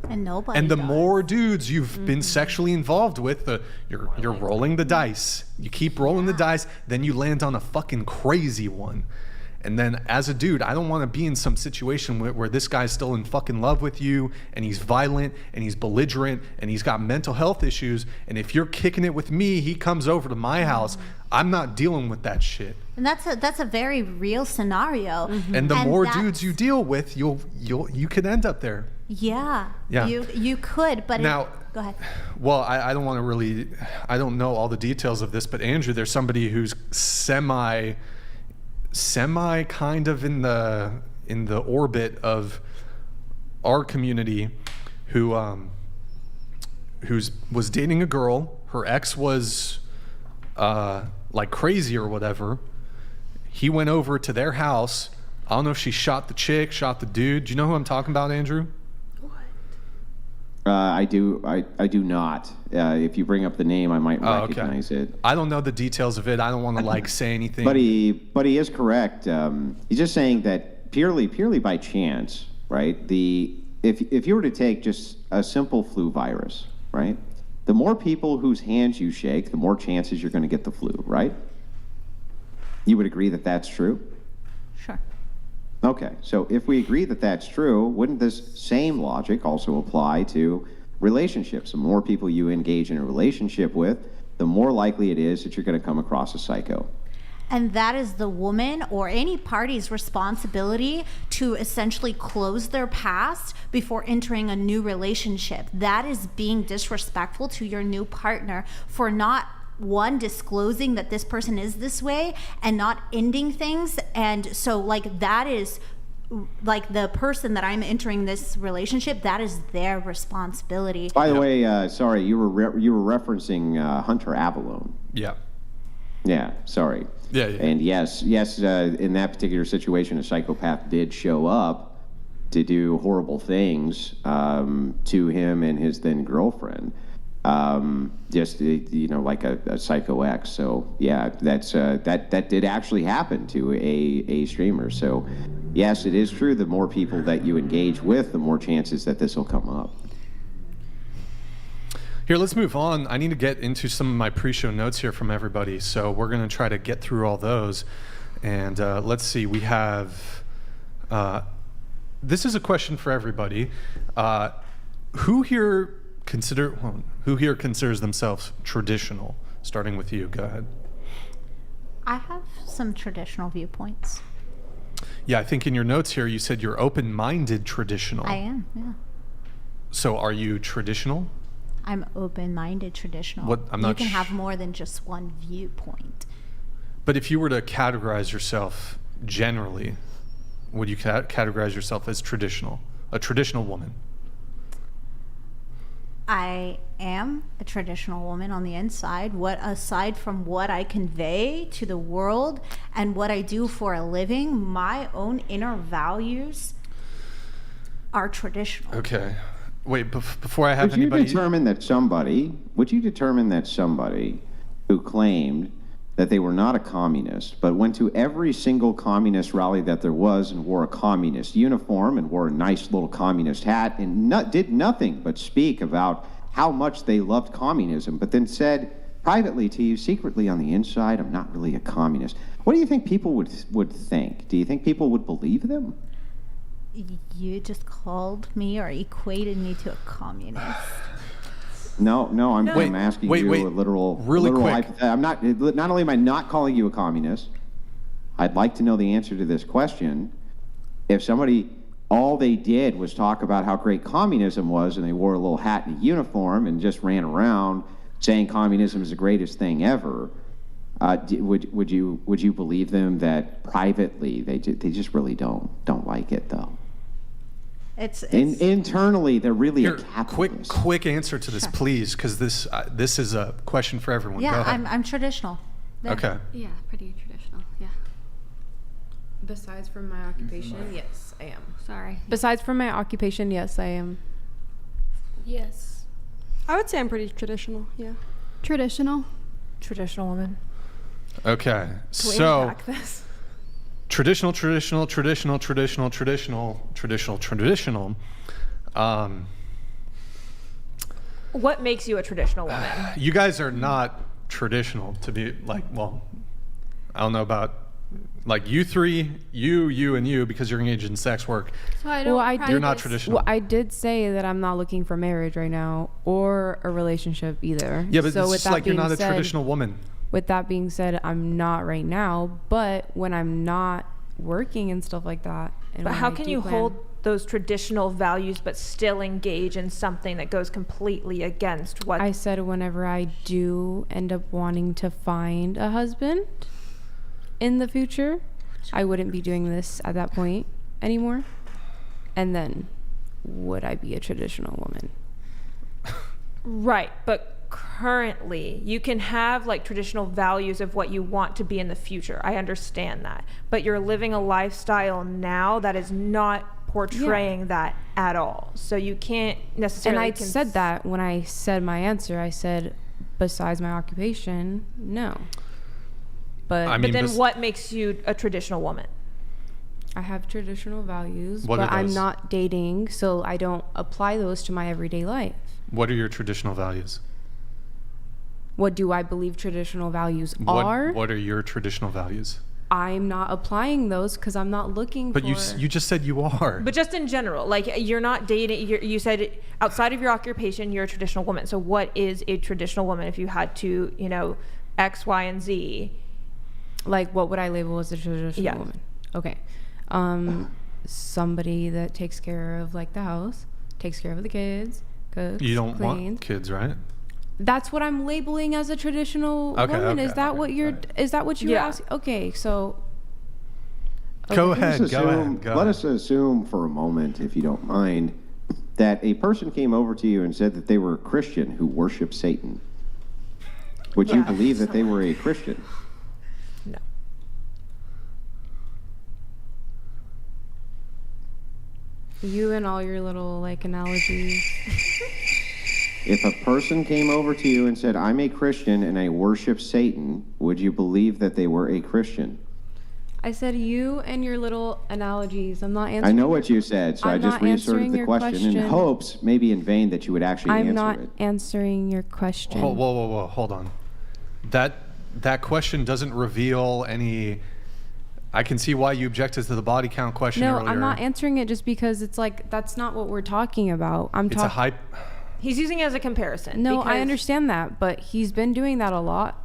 And nobody. And the does. more dudes you've been sexually involved with, you're rolling the dice. You keep rolling the dice, then you land on a fucking crazy one. And then as a dude, I don't want to be in some situation where this guy's still in fucking love with you, and he's violent, and he's belligerent, and he's got mental health issues. And if you're kicking it with me, he comes over to my house. I'm not dealing with that shit. And that's a very real scenario. And the more dudes you deal with, you could end up there. Yeah. Yeah. You could, but now, go ahead. Well, I don't want to really, I don't know all the details of this, but Andrew, there's somebody who's semi kind of in the orbit of our community who was dating a girl. Her ex was like crazy or whatever. He went over to their house. I don't know if she shot the chick, shot the dude. Do you know who I'm talking about, Andrew? I do not. If you bring up the name, I might recognize it. I don't know the details of it. I don't want to like say anything. But he is correct. He's just saying that purely by chance, right? If you were to take just a simple flu virus, right? The more people whose hands you shake, the more chances you're going to get the flu, right? You would agree that that's true? Sure. Okay, so if we agree that that's true, wouldn't this same logic also apply to relationships? The more people you engage in a relationship with, the more likely it is that you're going to come across a psycho. And that is the woman or any party's responsibility to essentially close their past before entering a new relationship. That is being disrespectful to your new partner for not disclosing that this person is this way and not ending things. And so like that is like the person that I'm entering this relationship, that is their responsibility. By the way, sorry, you were referencing Hunter Avalone. Yeah, sorry. Yeah. And yes, in that particular situation, a psychopath did show up to do horrible things to him and his then girlfriend. Just like a psycho ex. So yeah, that did actually happen to a streamer. So yes, it is true. The more people that you engage with, the more chances that this will come up. Here, let's move on. I need to get into some of my pre-show notes here from everybody. So we're going to try to get through all those. And let's see. We have. This is a question for everybody. Who here considers themselves traditional? Starting with you, go ahead. I have some traditional viewpoints. Yeah, I think in your notes here you said you're open-minded traditional. I am, yeah. So are you traditional? I'm open-minded traditional. You can have more than just one viewpoint. But if you were to categorize yourself generally, would you categorize yourself as traditional? A traditional woman? I am a traditional woman on the inside. Aside from what I convey to the world and what I do for a living, my own inner values are traditional. Okay. Wait, before I have Would you determine that somebody who claimed that they were not a communist, but went to every single communist rally that there was and wore a communist uniform and wore a nice little communist hat and did nothing but speak about how much they loved communism, but then said privately to you, secretly on the inside, I'm not really a communist. What do you think people would think? Do you think people would believe them? You just called me or equated me to a communist. No, I'm asking you a literal quick. I'm not only am I not calling you a communist, I'd like to know the answer to this question. If somebody, all they did was talk about how great communism was and they wore a little hat and a uniform and just ran around saying communism is the greatest thing ever, would you believe them that privately they just really don't like it though? It's internally they're really a capitalist. Quick answer to this, please, because this is a question for everyone. Yeah, Go ahead. I'm traditional. Yeah. Okay. Yeah, pretty traditional. Yeah. Besides from my occupation, yes, I am. Sorry. Besides from my occupation, yes, I am. Yes. I would say I'm pretty traditional. Yeah. Traditional. Traditional woman. Okay, Can we so unpack this? traditional. What makes you a traditional woman? You guys are not traditional to be like, well, I don't know about like you three, you, and you, because you're engaged in sex work. So I don't You're not traditional. Well, I did say that I'm not looking for marriage right now or a relationship either. Yeah, but so it's with just that like you're being not a said- traditional woman. With that being said, I'm not right now, but when I'm not working and stuff like that. And But when how I can do you plan- hold those traditional values but still engage in something that goes completely against what I said whenever I do end up wanting to find a husband in the future, I wouldn't be doing this at that point anymore. And then would I be a traditional woman? Right, but currently you can have like traditional values of what you want to be in the future. I understand that. But you're living a lifestyle now that is not portraying that at all. So you can't necessarily And I said that when I said my answer. I said, besides my occupation, no. But I mean, but then what makes you a traditional woman? I have traditional values, What but are I'm those? not dating, so I don't apply those to my everyday life. What are your traditional values? What do I believe traditional values are? What are your traditional values? I'm not applying those because I'm not looking But for... you just said you are. But just in general, like you're not dating, you said outside of your occupation, you're a traditional woman. So what is a traditional woman if you had to, you know, X, Y, and Z? Like, what would I label as a traditional woman? Okay. Somebody that takes care of, like, the house, takes care of the kids, cooks, You don't cleans. want kids, right? That's what I'm labeling as a traditional woman. Is that what you're? Is that what you were asking? Okay, so. Go Let us ahead. Go assume- ahead. Go Let ahead. us assume for a moment, if you don't mind, that a person came over to you and said that they were a Christian who worshiped Satan. Would you believe that they were a Christian? No. You and all your little, like, analogies. If a person came over to you and said, I'm a Christian and I worship Satan, would you believe that they were a Christian? I said you and your little analogies. I'm not answering. I know what you said, so I I'm just not reasserted answering the your question in question. hopes, maybe in vain, that you would actually I'm answer not it. answering your question. Whoa. Hold on. That question doesn't reveal any. I can see why you objected to the body count question No, earlier. I'm not answering it just because it's like that's not what we're talking about. It's a hype. He's using it as a comparison. No, I because- understand that, but he's been doing that a lot.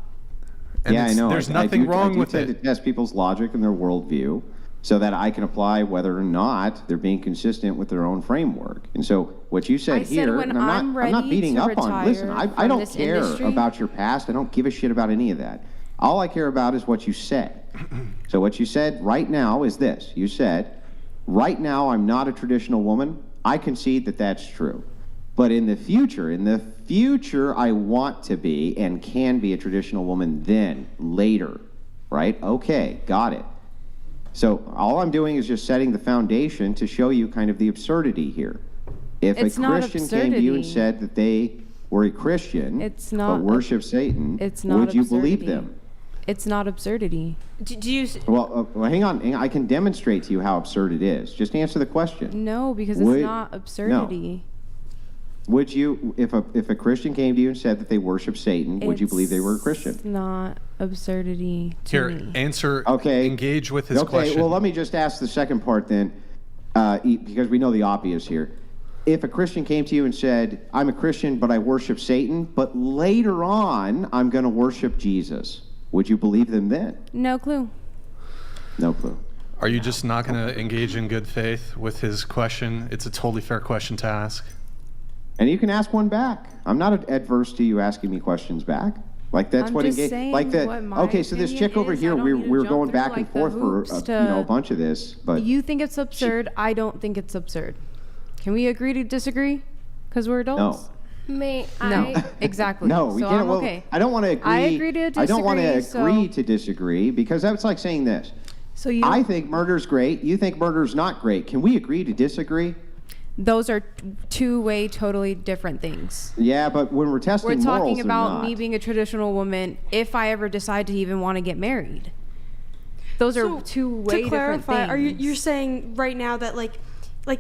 And yeah, I know. There's I nothing do, wrong I do with tend it. to test people's logic and their worldview so that I can apply whether or not they're being consistent with their own framework. And so what you said I said here, when and I'm I'm not ready beating to up on, listen, retire I from don't this care industry- about your past. I don't give a shit about any of that. All I care about is what you said. So what you said right now is this. You said, right now I'm not a traditional woman. I concede that that's true. But in the future, I want to be and can be a traditional woman then, later, right? Okay, got it. So all I'm doing is just setting the foundation to show you kind of the absurdity here. If It's a not Christian came to you and absurdity. said that they were a Christian It's but not worship Satan, it's not would you believe absurdity. them? It's not absurdity. Do you? Well, hang on. I can demonstrate to you how absurd it is. Just answer the question. No, because it's Would- not absurdity. Would you, if a Christian came to you and said that they worship Satan, would you believe they were a Christian? It's not absurdity to Here, me. answer. Okay. Engage with his Okay, question. well, let me just ask the second part then, because we know the obvious here. If a Christian came to you and said, I'm a Christian, but I worship Satan, but later on, I'm going to worship Jesus, would you believe them then? No clue. No clue. Are you just not going to engage in good faith with his question? It's a totally fair question to ask. And you can ask one back. I'm not adverse to you asking me questions back. Like that's I'm what just engage. saying Like that. what my Okay, so this opinion chick over is. I here, don't we need to were jump going through, back and like, the forth for hoops a bunch of this, but You think it's absurd. I don't think it's absurd. Can we agree to disagree? Because we're adults. May No, I? exactly. no, we so can't. I'm well, okay. I don't want to agree. I agree to I don't want to disagree, agree so- to disagree because that's like saying this. So you I think murder's great. You think murder's not great. Can we agree to disagree? Those are two-way, totally different things. Yeah, but when we're testing We're morals, talking they're about not. me being a traditional woman if I ever decide to even want to get married. Those are two-way To clarify, different things. you're saying right now that like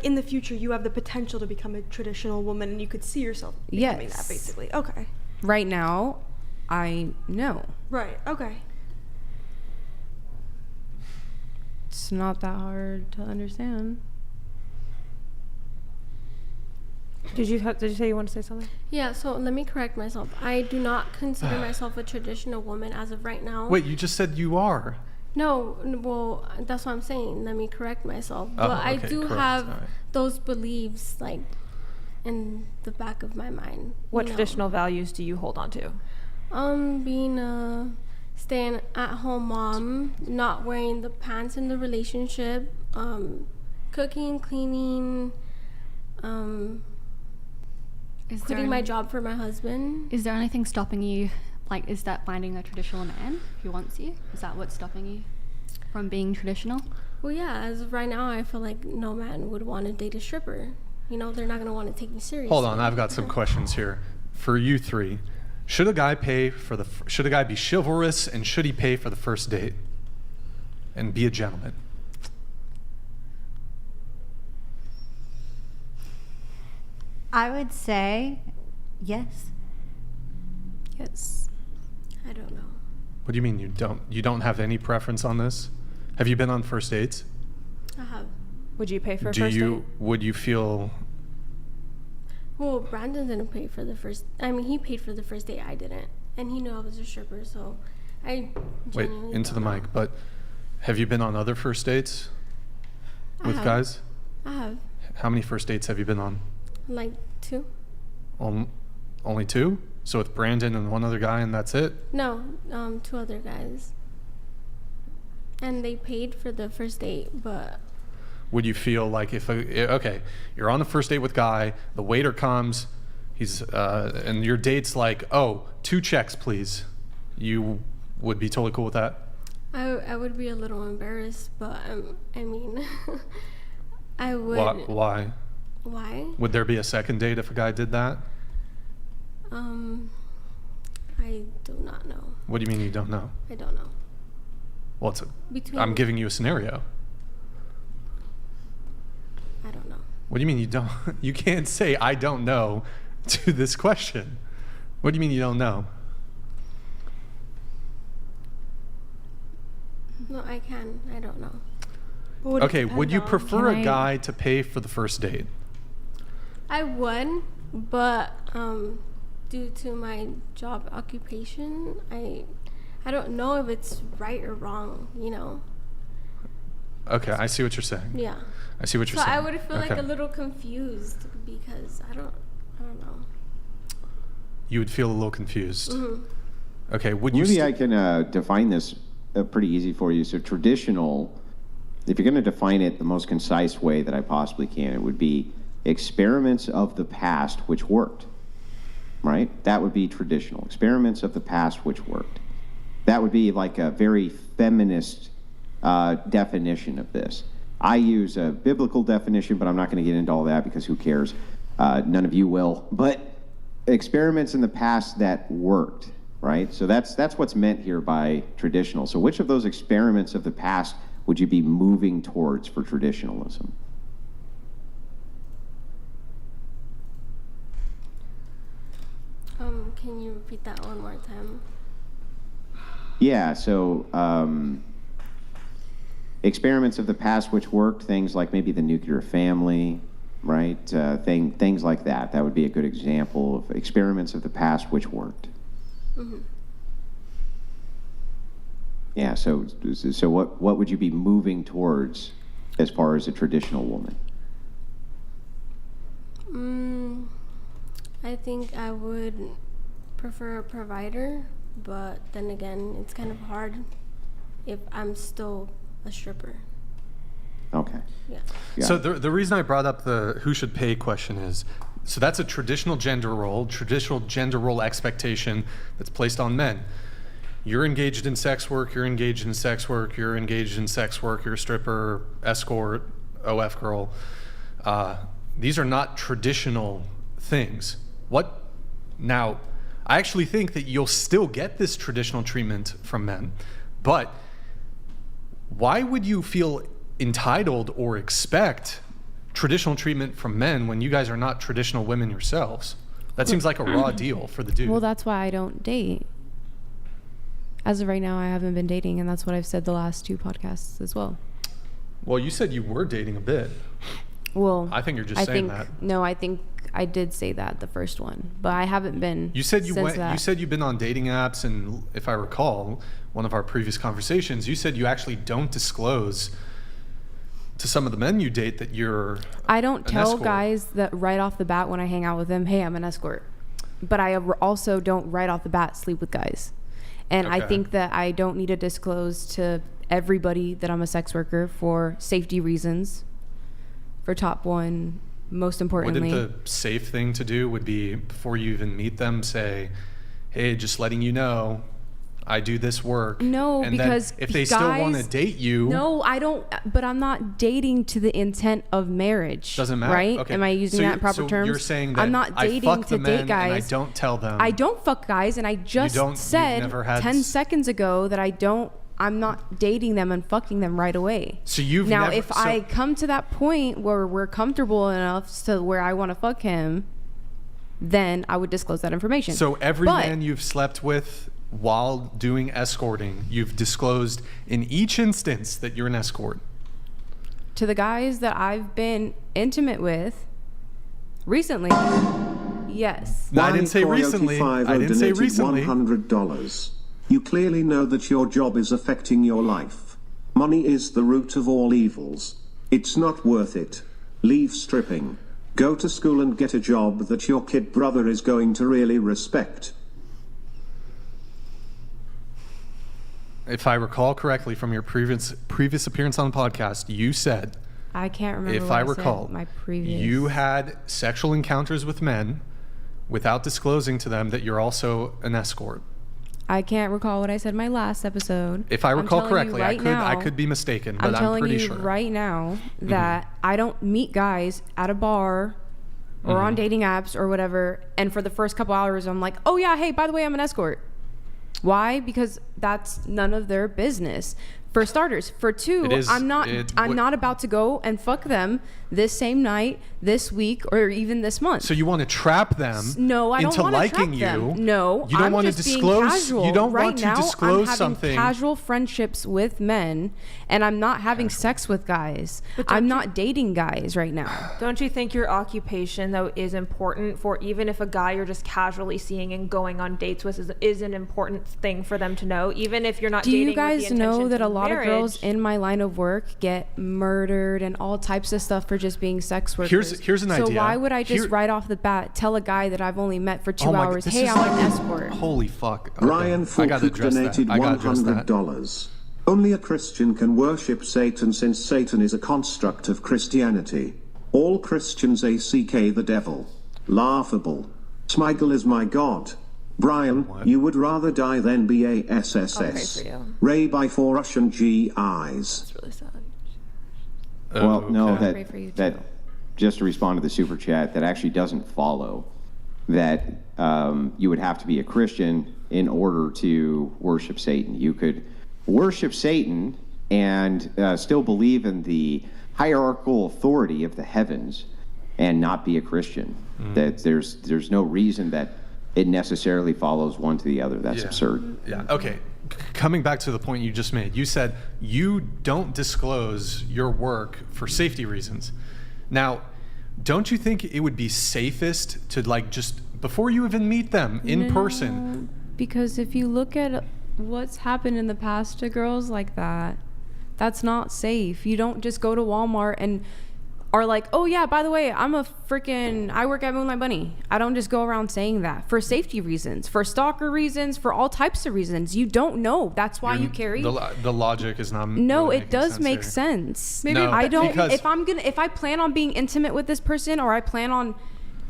in the future you have the potential to become a traditional woman and you could see yourself becoming that basically. Okay. Right now, I know. Right. Okay. It's not that hard to understand. Did you say you want to say something? Yeah, so let me correct myself. I do not consider myself a traditional woman as of right now. Wait, you just said you are. No, well, that's what I'm saying. Let me correct myself. But I okay, do correct. have All right. those beliefs, like, in the back of my mind. What you know. traditional values do you hold on to? Being a staying-at-home mom, not wearing the pants in the relationship, cooking, cleaning, quitting my job for my husband. Is there anything stopping you? Like, is that finding a traditional man who wants you? Is that what's stopping you from being traditional? Well, yeah, as of right now, I feel like no man would want to date a stripper. You know, they're not going to want to take me seriously. Hold on, I've got some questions here for you three. Should a guy should a guy be chivalrous, and should he pay for the first date and be a gentleman? I would say yes. Yes. I don't know. What do you mean you don't have any preference on this? Have you been on first dates? I have. Would you pay for a first date? Would you feel Well, Brandon didn't pay for the first. I mean, he paid for the first date. I didn't, and he knew I was a stripper, so I. wait into the mic, but have you been on other first dates with guys? I have. How many first dates have you been on? Like 2. Only 2? So with Brandon and one other guy, and that's it? No, 2 other guys. And they paid for the first date, but Would you feel like okay, you're on the first date with guy, the waiter comes, he's and your date's like, oh, 2 checks, please. You would be totally cool with that? I would be a little embarrassed, but I mean, I would. Why? Why? Would there be a second date if a guy did that? I do not know. What do you mean you don't know? I don't know. Well, I'm giving you a scenario. I don't know. What do you mean you don't? You can't say I don't know to this question. What do you mean you don't know? No, I can. I don't know. Okay, would you prefer a guy to pay for the first date? I would, but due to my job occupation, I don't know if it's right or wrong, you know. Okay, I see what you're saying. Yeah. I see what you're saying. So saying. I would feel like a little confused because I don't know. You would feel a little confused. Mm-hmm. Okay, would you? Maybe I can define this pretty easy for you. So traditional, if you're going to define it the most concise way that I possibly can, it would be experiments of the past which worked, right? That would be traditional. Experiments of the past which worked. That would be like a very feminist definition of this. I use a biblical definition, but I'm not going to get into all that because who cares? None of you will. But experiments in the past that worked, right? So that's what's meant here by traditional. So which of those experiments of the past would you be moving towards for traditionalism? Can you repeat that one more time? Yeah, so experiments of the past which worked, things like maybe the nuclear family, right? Things like that. That would be a good example of experiments of the past which worked. Mm-hmm. Yeah, so what would you be moving towards as far as a traditional woman? I think I would prefer a provider, but then again, it's kind of hard if I'm still a stripper. Okay. Yeah. So the reason I brought up the who should pay question is, so that's a traditional gender role expectation that's placed on men. you're engaged in sex work, you're engaged in sex work, you're engaged in sex work, you're a stripper, escort, OF girl. These are not traditional things. What now? I actually think that you'll still get this traditional treatment from men, but why would you feel entitled or expect traditional treatment from men when you guys are not traditional women yourselves? That seems like a raw deal for the dude. Well, that's why I don't date. As of right now, I haven't been dating, and that's what I've said the last 2 podcasts as well. Well, you said you were dating a bit. Well, I think you're just saying that. No, I think I did say that the first one, but I haven't been. You said that. You said you've been on dating apps, and if I recall, one of our previous conversations, you said you actually don't disclose to some of the men you date that you're. I don't tell guys that right off the bat when I hang out with them, hey, I'm an escort. But I also don't right off the bat sleep with guys. And I think that I don't need to disclose to everybody that I'm a sex worker for safety reasons. For top one, most importantly. Wouldn't the safe thing to do would be before you even meet them, say, hey, just letting you know, I do this work. No, and because if they still want to date you. No, I don't. But I'm not dating to the intent of marriage. Doesn't matter. Right? Okay. Am I using that in proper terms? You're saying that I'm not dating to date guys. And I don't tell them. I don't fuck guys, and I just said 10 seconds ago that I'm not dating them and fucking them right away. So you've if I come to that point where we're comfortable enough to where I want to fuck him, then I would disclose that information. So every man you've slept with while doing escorting, you've disclosed in each instance that you're an escort. To the guys that I've been intimate with recently, yes. No, I didn't say recently. I didn't say recently. $100. You clearly know that your job is affecting your life. Money is the root of all evils. It's not worth it. Leave stripping. Go to school and get a job that your kid brother is going to really respect. If I recall correctly from your previous appearance on the podcast, you said, I can't remember. If I recall, my previous. You had sexual encounters with men without disclosing to them that you're also an escort. I can't recall what I said in my last episode. If I recall correctly, I could be mistaken, but I'm pretty sure. I'm telling you right now that I don't meet guys at a bar or on dating apps or whatever, and for the first couple hours I'm like, oh yeah, hey, by the way, I'm an escort. Why? Because that's none of their business. For starters. For two, I'm not about to go and fuck them this same night, this week, or even this month. So you want to trap them into liking you? No, you don't want to disclose. You don't want to disclose something. I'm having casual friendships with men, and I'm not having sex with guys. I'm not dating guys right now. Don't you think your occupation though is important for even if a guy you're just casually seeing and going on dates with is an important thing for them to know, even if you're not dating with the intention Do you guys know that a lot marriage. Of girls in my line of work get murdered and all types of stuff for just being sex workers? Here's an idea. So why would I just right off the bat tell a guy that I've only met for 2 hours, hey, I'm an escort? Holy fuck. Okay. Ryan Fulcock donated $100. Only a Christian can worship Satan since Satan is a construct of Christianity. All Christians ACK the devil. Laughable. Smigel is my God. Brian, you would rather die than be a SSS. Ray by 4 Russian GIs. That's really sad. Well, no, that just to respond to the super chat, that actually doesn't follow that you would have to be a Christian in order to worship Satan. You could worship Satan and still believe in the hierarchical authority of the heavens and not be a Christian. That there's no reason that it necessarily follows one to the other. That's absurd. Yeah. Okay. Coming back to the point you just made, you said you don't disclose your work for safety reasons. Now, don't you think it would be safest to just before you even meet them in person? Because if you look at what's happened in the past to girls like that, that's not safe. You don't just go to Walmart and are like, oh yeah, by the way, I work at Moonlight Bunny. I don't just go around saying that for safety reasons, for stalker reasons, for all types of reasons. You don't know. That's why you carry. The logic is not. No, really it does make sense. Maybe I don't. If I plan on being intimate with this person, or I plan on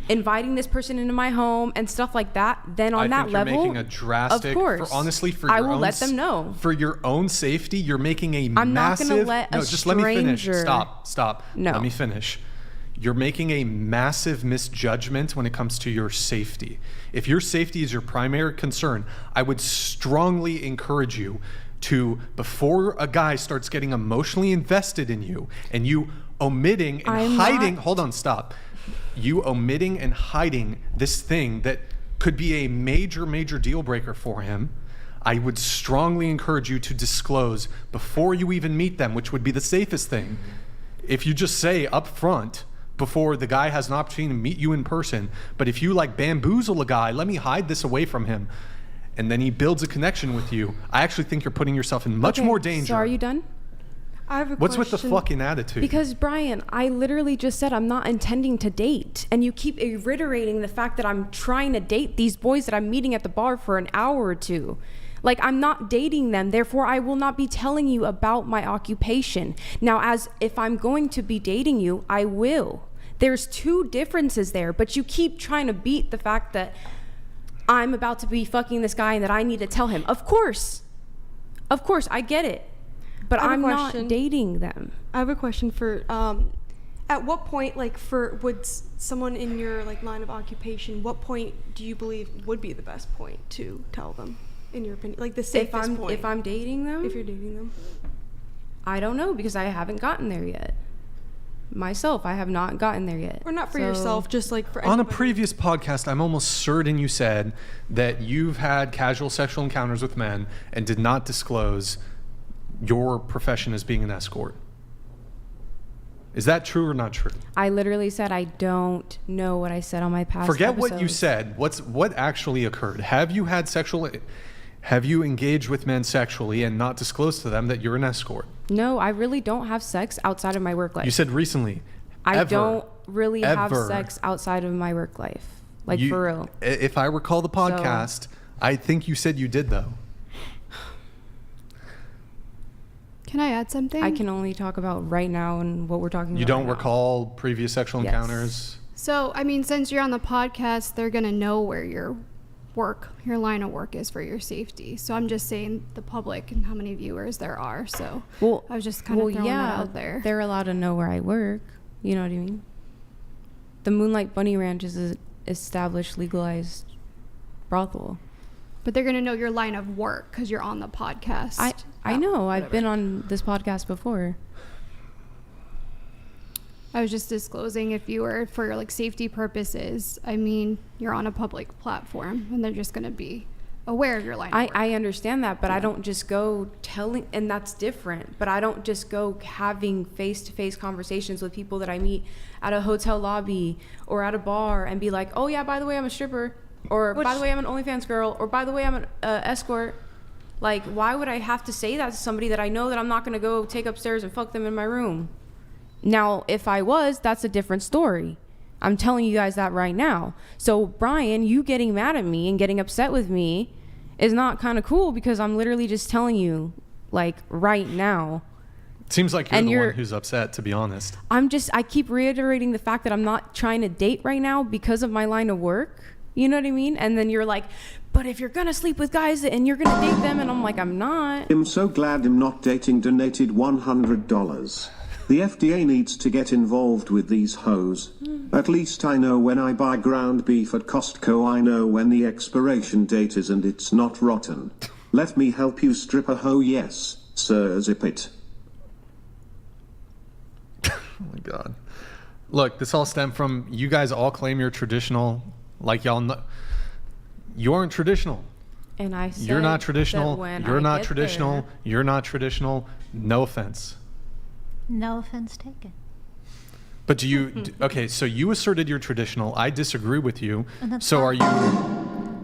inviting this person into my home and stuff like that, then on that level, you're making a drastic, of course, honestly, for your I will own, let them know. For your own safety, you're making a I'm massive... not going to let a just stranger... let me finish. Stop. No. Let me finish. You're making a massive misjudgment when it comes to your safety. If your safety is your primary concern, I would strongly encourage you to, before a guy starts getting emotionally invested in you and you omitting and hiding... Hold on, stop. You omitting and hiding this thing that could be a major, major deal breaker for him, I would strongly encourage you to disclose before you even meet them, which would be the safest thing. If you just say up front before the guy has an opportunity to meet you in person, but if you like bamboozle a guy, let me hide this away from him, and then he builds a connection with you, I actually think you're putting yourself in much more danger. So are you done? I have a What's question. with the fucking attitude? Because Brian, I literally just said I'm not intending to date, and you keep reiterating the fact that I'm trying to date these boys that I'm meeting at the bar for an hour or two. Like, I'm not dating them, therefore I will not be telling you about my occupation. Now, as if I'm going to be dating you, I will. There's two differences there, but you keep trying to beat the fact that I'm about to be fucking this guy and that I need to tell him. Of course, I get it. But I'm not dating them. I have a question for, at what point, like, would someone in your, like, line of occupation, what point do you believe would be the best point to tell them, in your opinion? Like, the safest point. If I'm dating them? If you're dating them. I don't know, because I haven't gotten there yet. Myself, I have not gotten there yet. Or not for yourself, just, like, for anybody. On a previous podcast, I'm almost certain you said that you've had casual sexual encounters with men and did not disclose your profession as being an escort. Is that true or not true? I literally said I don't know what I said on my past Forget episodes. what you said. What actually occurred? Have you engaged with men sexually and not disclosed to them that you're an escort? No, I really don't have sex outside of my work life. You said recently. I don't really have sex outside of my work life. Like, for real. If I recall the podcast, I think you said you did, though. Can I add something? I can only talk about right now and what we're talking about. You don't recall previous sexual encounters? So, I mean, since you're on the podcast, they're going to know where your line of work is for your safety. So I'm just saying the public and how many viewers there are. So I was just kind of throwing that out there. They're allowed to know where I work. You know what I mean? The Moonlight Bunny Ranch is an established, legalized brothel. But they're going to know your line of work because you're on the podcast. I know. I've been on this podcast before. I was just disclosing if you were for like safety purposes. I mean, you're on a public platform and they're just going to be aware of your line of work. I understand that, but I don't just go telling, and that's different, but I don't just go having face-to-face conversations with people that I meet at a hotel lobby or at a bar and be like, oh yeah, by the way, I'm a stripper. Or, by the way, I'm an OnlyFans girl. Or, by the way, I'm an escort. Like, why would I have to say that to somebody that I know that I'm not going to go take upstairs and fuck them in my room? Now, if I was, that's a different story. I'm telling you guys that right now. So, Brian, you getting mad at me and getting upset with me is not kind of cool because I'm literally just telling you, like, right now. It seems like you're the one who's upset, to be honest. I keep reiterating the fact that I'm not trying to date right now because of my line of work. You know what I mean? And then you're like, but if you're going to sleep with guys and you're going to date them, and I'm like, I'm not. I'm so glad I'm not dating donated $100. The FDA needs to get involved with these hoes. At least I know when I buy ground beef at Costco, I know when the expiration date is and it's not rotten. Let me help you strip a hoe, yes, sir, zip it. Oh my God. Look, this all stemmed from you guys all claim you're traditional. Like y'all know, you aren't traditional. And I said you're not traditional. You're not traditional. There. You're not traditional. No offense. No offense taken. But do you? Okay, so you asserted you're traditional. I disagree with you. So are you?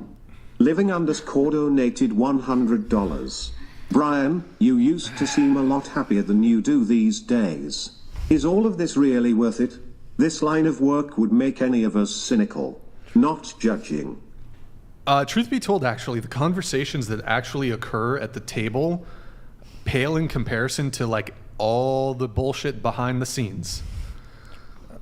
Living underscore donated $100. Brian, you used to seem a lot happier than you do these days. Is all of this really worth it? This line of work would make any of us cynical. Not judging. Truth be told, actually, the conversations that actually occur at the table pale in comparison to like all the bullshit behind the scenes.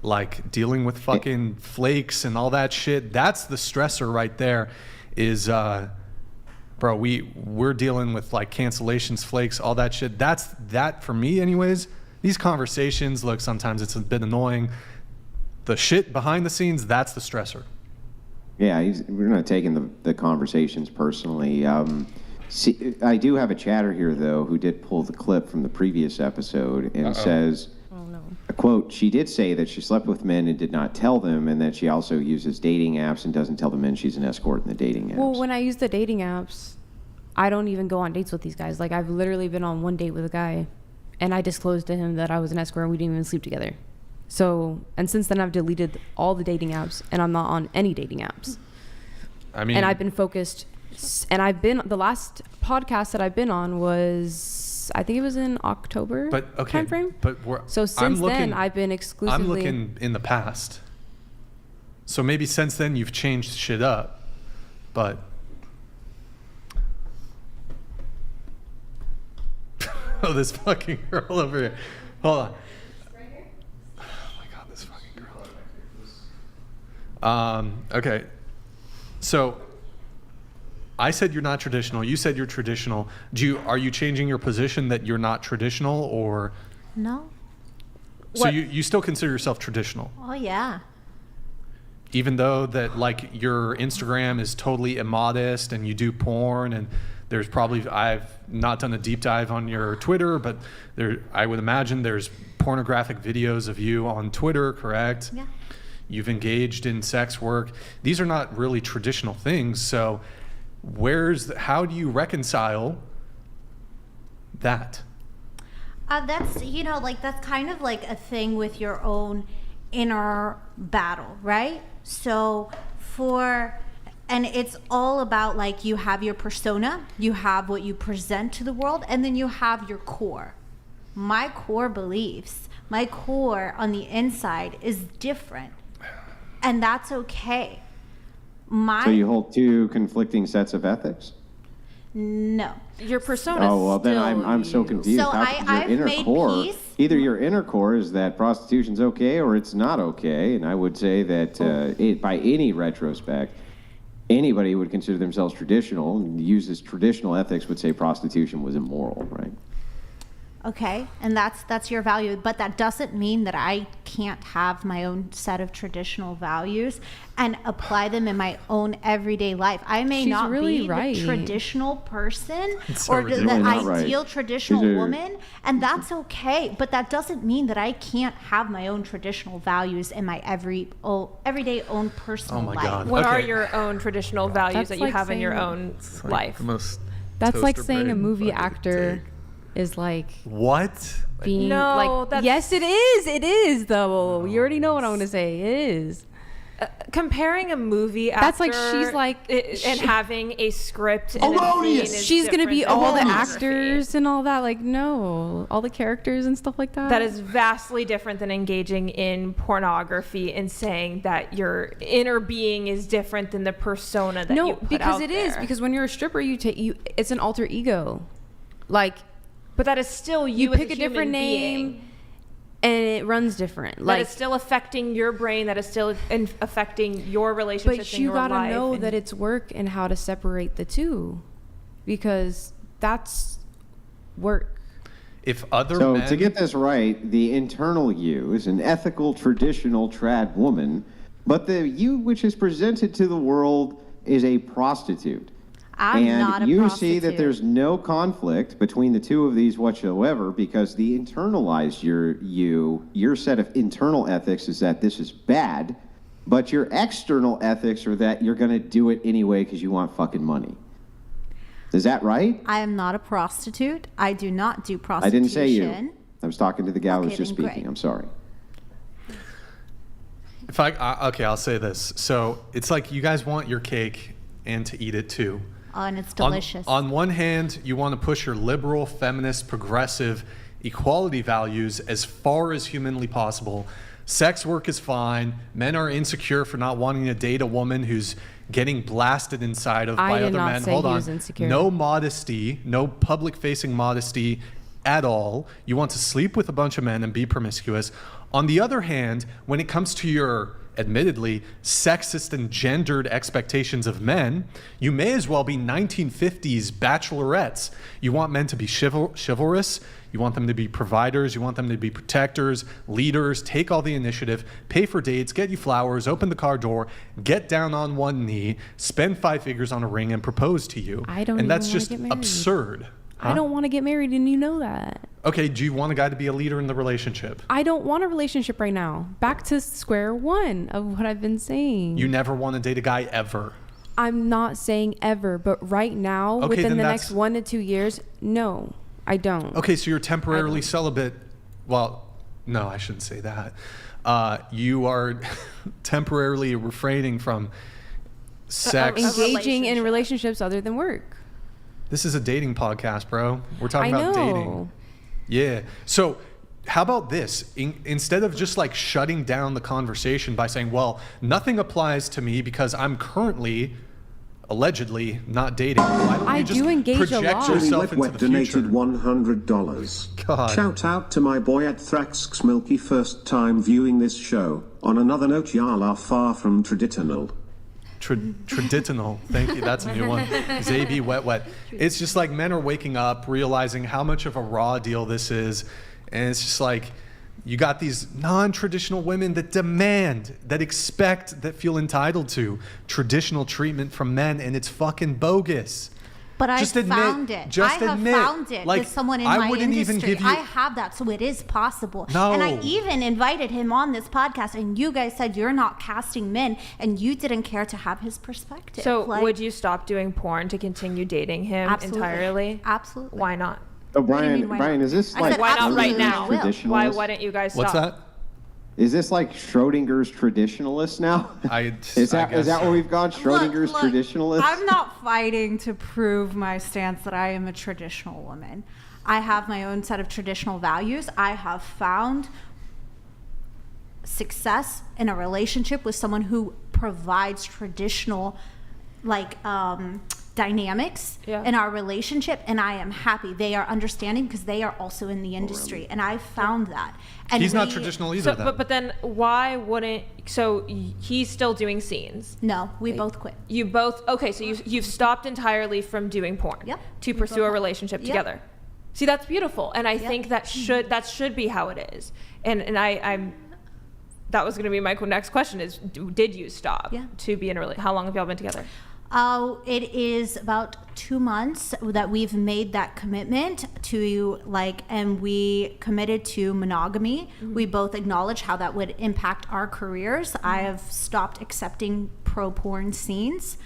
like dealing with fucking flakes and all that shit. That's the stressor right there. Is bro, we're dealing with like cancellations, flakes, all that shit. That for me anyways. These conversations, look, sometimes it's a bit annoying. The shit behind the scenes, that's the stressor. Yeah, we're not taking the conversations personally. See, I do have a chatter here, though, who did pull the clip from the previous episode and says, a quote, she did say that she slept with men and did not tell them, and that she also uses dating apps and doesn't tell the men she's an escort in the dating apps. Well, when I use the dating apps, I don't even go on dates with these guys. Like, I've literally been on one date with a guy, and I disclosed to him that I was an escort and we didn't even sleep together. So, and since then I've deleted all the dating apps and I'm not on any dating apps. I mean, and I've been focused, and the last podcast that I've been on was, I think it was in October timeframe. But so since then I've been exclusively. I'm looking in the past. So maybe since then you've changed shit up, but. Oh, this fucking girl over here. Hold on. Okay, so I said you're not traditional. You said you're traditional. Are you changing your position that you're not traditional, or? No. So you still consider yourself traditional? Oh yeah. Even though that like your Instagram is totally immodest and you do porn, and there's probably, I've not done a deep dive on your Twitter, but I would imagine there's pornographic videos of you on Twitter, correct? Yeah. You've engaged in sex work. These are not really traditional things. So how do you reconcile that? That's, that's kind of like a thing with your own inner battle, right? So and it's all about like, you have your persona, you have what you present to the world, and then you have your core. My core beliefs, my core on the inside is different. And that's okay. So you hold two conflicting sets of ethics? No. Your persona. Oh well, then I'm so confused. So I've made peace. Either your inner core is that prostitution's okay or it's not okay, and I would say that by any retrospect, anybody would consider themselves traditional and use this traditional ethics would say prostitution was immoral, right? Okay, and that's your value, but that doesn't mean that I can't have my own set of traditional values and apply them in my own everyday life. I may not be the traditional person or the ideal traditional woman, and that's okay, but that doesn't mean that I can't have my own traditional values in my everyday own personal life. God. What are your own traditional values that you have in your own life? That's like saying a movie actor is like what? Being no, like, yes, it is though. You already know what I'm gonna say. It is. Comparing a movie actor, that's like she's like and having a script. She's gonna be all the actors and all that. Like no, all the characters and stuff like that. That is vastly different than engaging in pornography and saying that your inner being is different than the persona that you put because out it there. is because when you're a stripper, it's an alter ego, like. But that is still you pick a different name, and it runs different. That is still affecting your brain. That is still affecting your relationships. But you gotta know that it's work and how to separate the two, because that's work. If other men... to get this right, the internal you is an ethical, traditional trad woman, but the you which is presented to the world is a prostitute. I'm not a prostitute. You see that there's no conflict between the two of these whatsoever, because the internalized your set of internal ethics is that this is bad, but your external ethics are that you're going to do it anyway because you want fucking money. Is that right? I am not a prostitute. I do not do prostitution. I didn't say you. I was talking to the gal who was just speaking. Great. I'm sorry. I'll say this. So it's like you guys want your cake and to eat it too. Oh, and it's delicious. On one hand, you want to push your liberal, feminist, progressive equality values as far as humanly possible. Sex work is fine. Men are insecure for not wanting to date a woman who's getting blasted inside of by other men. Hold on. No modesty, no public-facing modesty at all. You want to sleep with a bunch of men and be promiscuous. On the other hand, when it comes to your admittedly sexist and gendered expectations of men, you may as well be 1950s bachelorettes. You want men to be chivalrous. You want them to be providers. You want them to be protectors, leaders, take all the initiative, pay for dates, get you flowers, open the car door, get down on one knee, spend 5 figures on a ring and propose to you. And that's just absurd. I don't want to get married, and you know that. Okay, do you want a guy to be a leader in the relationship? I don't want a relationship right now. Back to square one of what I've been saying. You never want to date a guy ever. I'm not saying ever, but right now, Okay, within then the next 1 to 2 years, no, I don't. Okay, so you're temporarily celibate. Well, no, I shouldn't say that. You are temporarily refraining from sex. Engaging in relationships other than work. This is a dating podcast, bro. We're talking about dating. Yeah. So how about this? Instead of just like shutting down the conversation by saying, well, nothing applies to me because I'm currently allegedly not dating. Why don't you just engage a lot. yourself into the future? Donated $100. God. Shout out to my boy at Thrax's Milky, first time viewing this show. On another note, y'all are far from traditional. Traditional. Thank you. That's a new one. Zabi wet. It's just like men are waking up, realizing how much of a raw deal this is. And it's just like, you got these non-traditional women that demand, that expect, that feel entitled to traditional treatment from men, and it's fucking bogus. But I Just found admit, it. just I have admit, found it like, with someone in I my wouldn't even industry. give you- I have that, so it is possible. No. And I even invited him on this podcast, and you guys said you're not casting men, and you didn't care to have his perspective. So Like, would you stop doing porn to continue dating him entirely? Absolutely. Why not? Oh, What do you mean, why Brian, not? is this I like said Why not right absolutely now? I will. Why wouldn't you guys stop? What's that? Is this like Schrodinger's traditionalist now? Is that where we've gone? Schrodinger's Look, traditionalist? I'm not fighting to prove my stance that I am a traditional woman. I have my own set of traditional values. I have found success in a relationship with someone who provides traditional dynamics in our relationship, and I am happy. They are understanding because they are also in the industry, and I found that. And He's not traditional either, so, but then why wouldn't, so he's still doing scenes? No, we both quit. You both, okay, so you've stopped entirely from doing porn to pursue a relationship together. See, that's beautiful, and I think that should be how it is. And I'm that was going to be my next question is, did you stop to be in a relationship? How long have y'all been together? It is about 2 months that we've made that commitment to and we committed to monogamy. Mm-hmm. We both acknowledge how that would impact our careers. Mm-hmm. I have stopped accepting pro porn scenes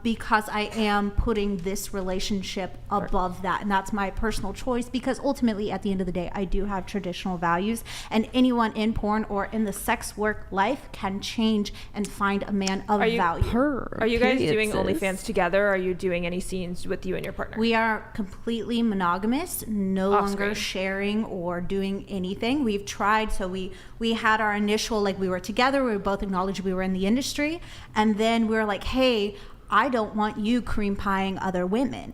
because I am putting this relationship above that, and that's my personal choice, because ultimately at the end of the day I do have traditional values, and anyone in porn or in the sex work life can change and find a man of value. Are you guys doing OnlyFans together? Are you doing any scenes with you and your partner? We are completely monogamous, no longer sharing or doing anything. We've tried, so we had our initial, we were together, we both acknowledged we were in the industry, and then we were like, hey, I don't want you cream pieing other women.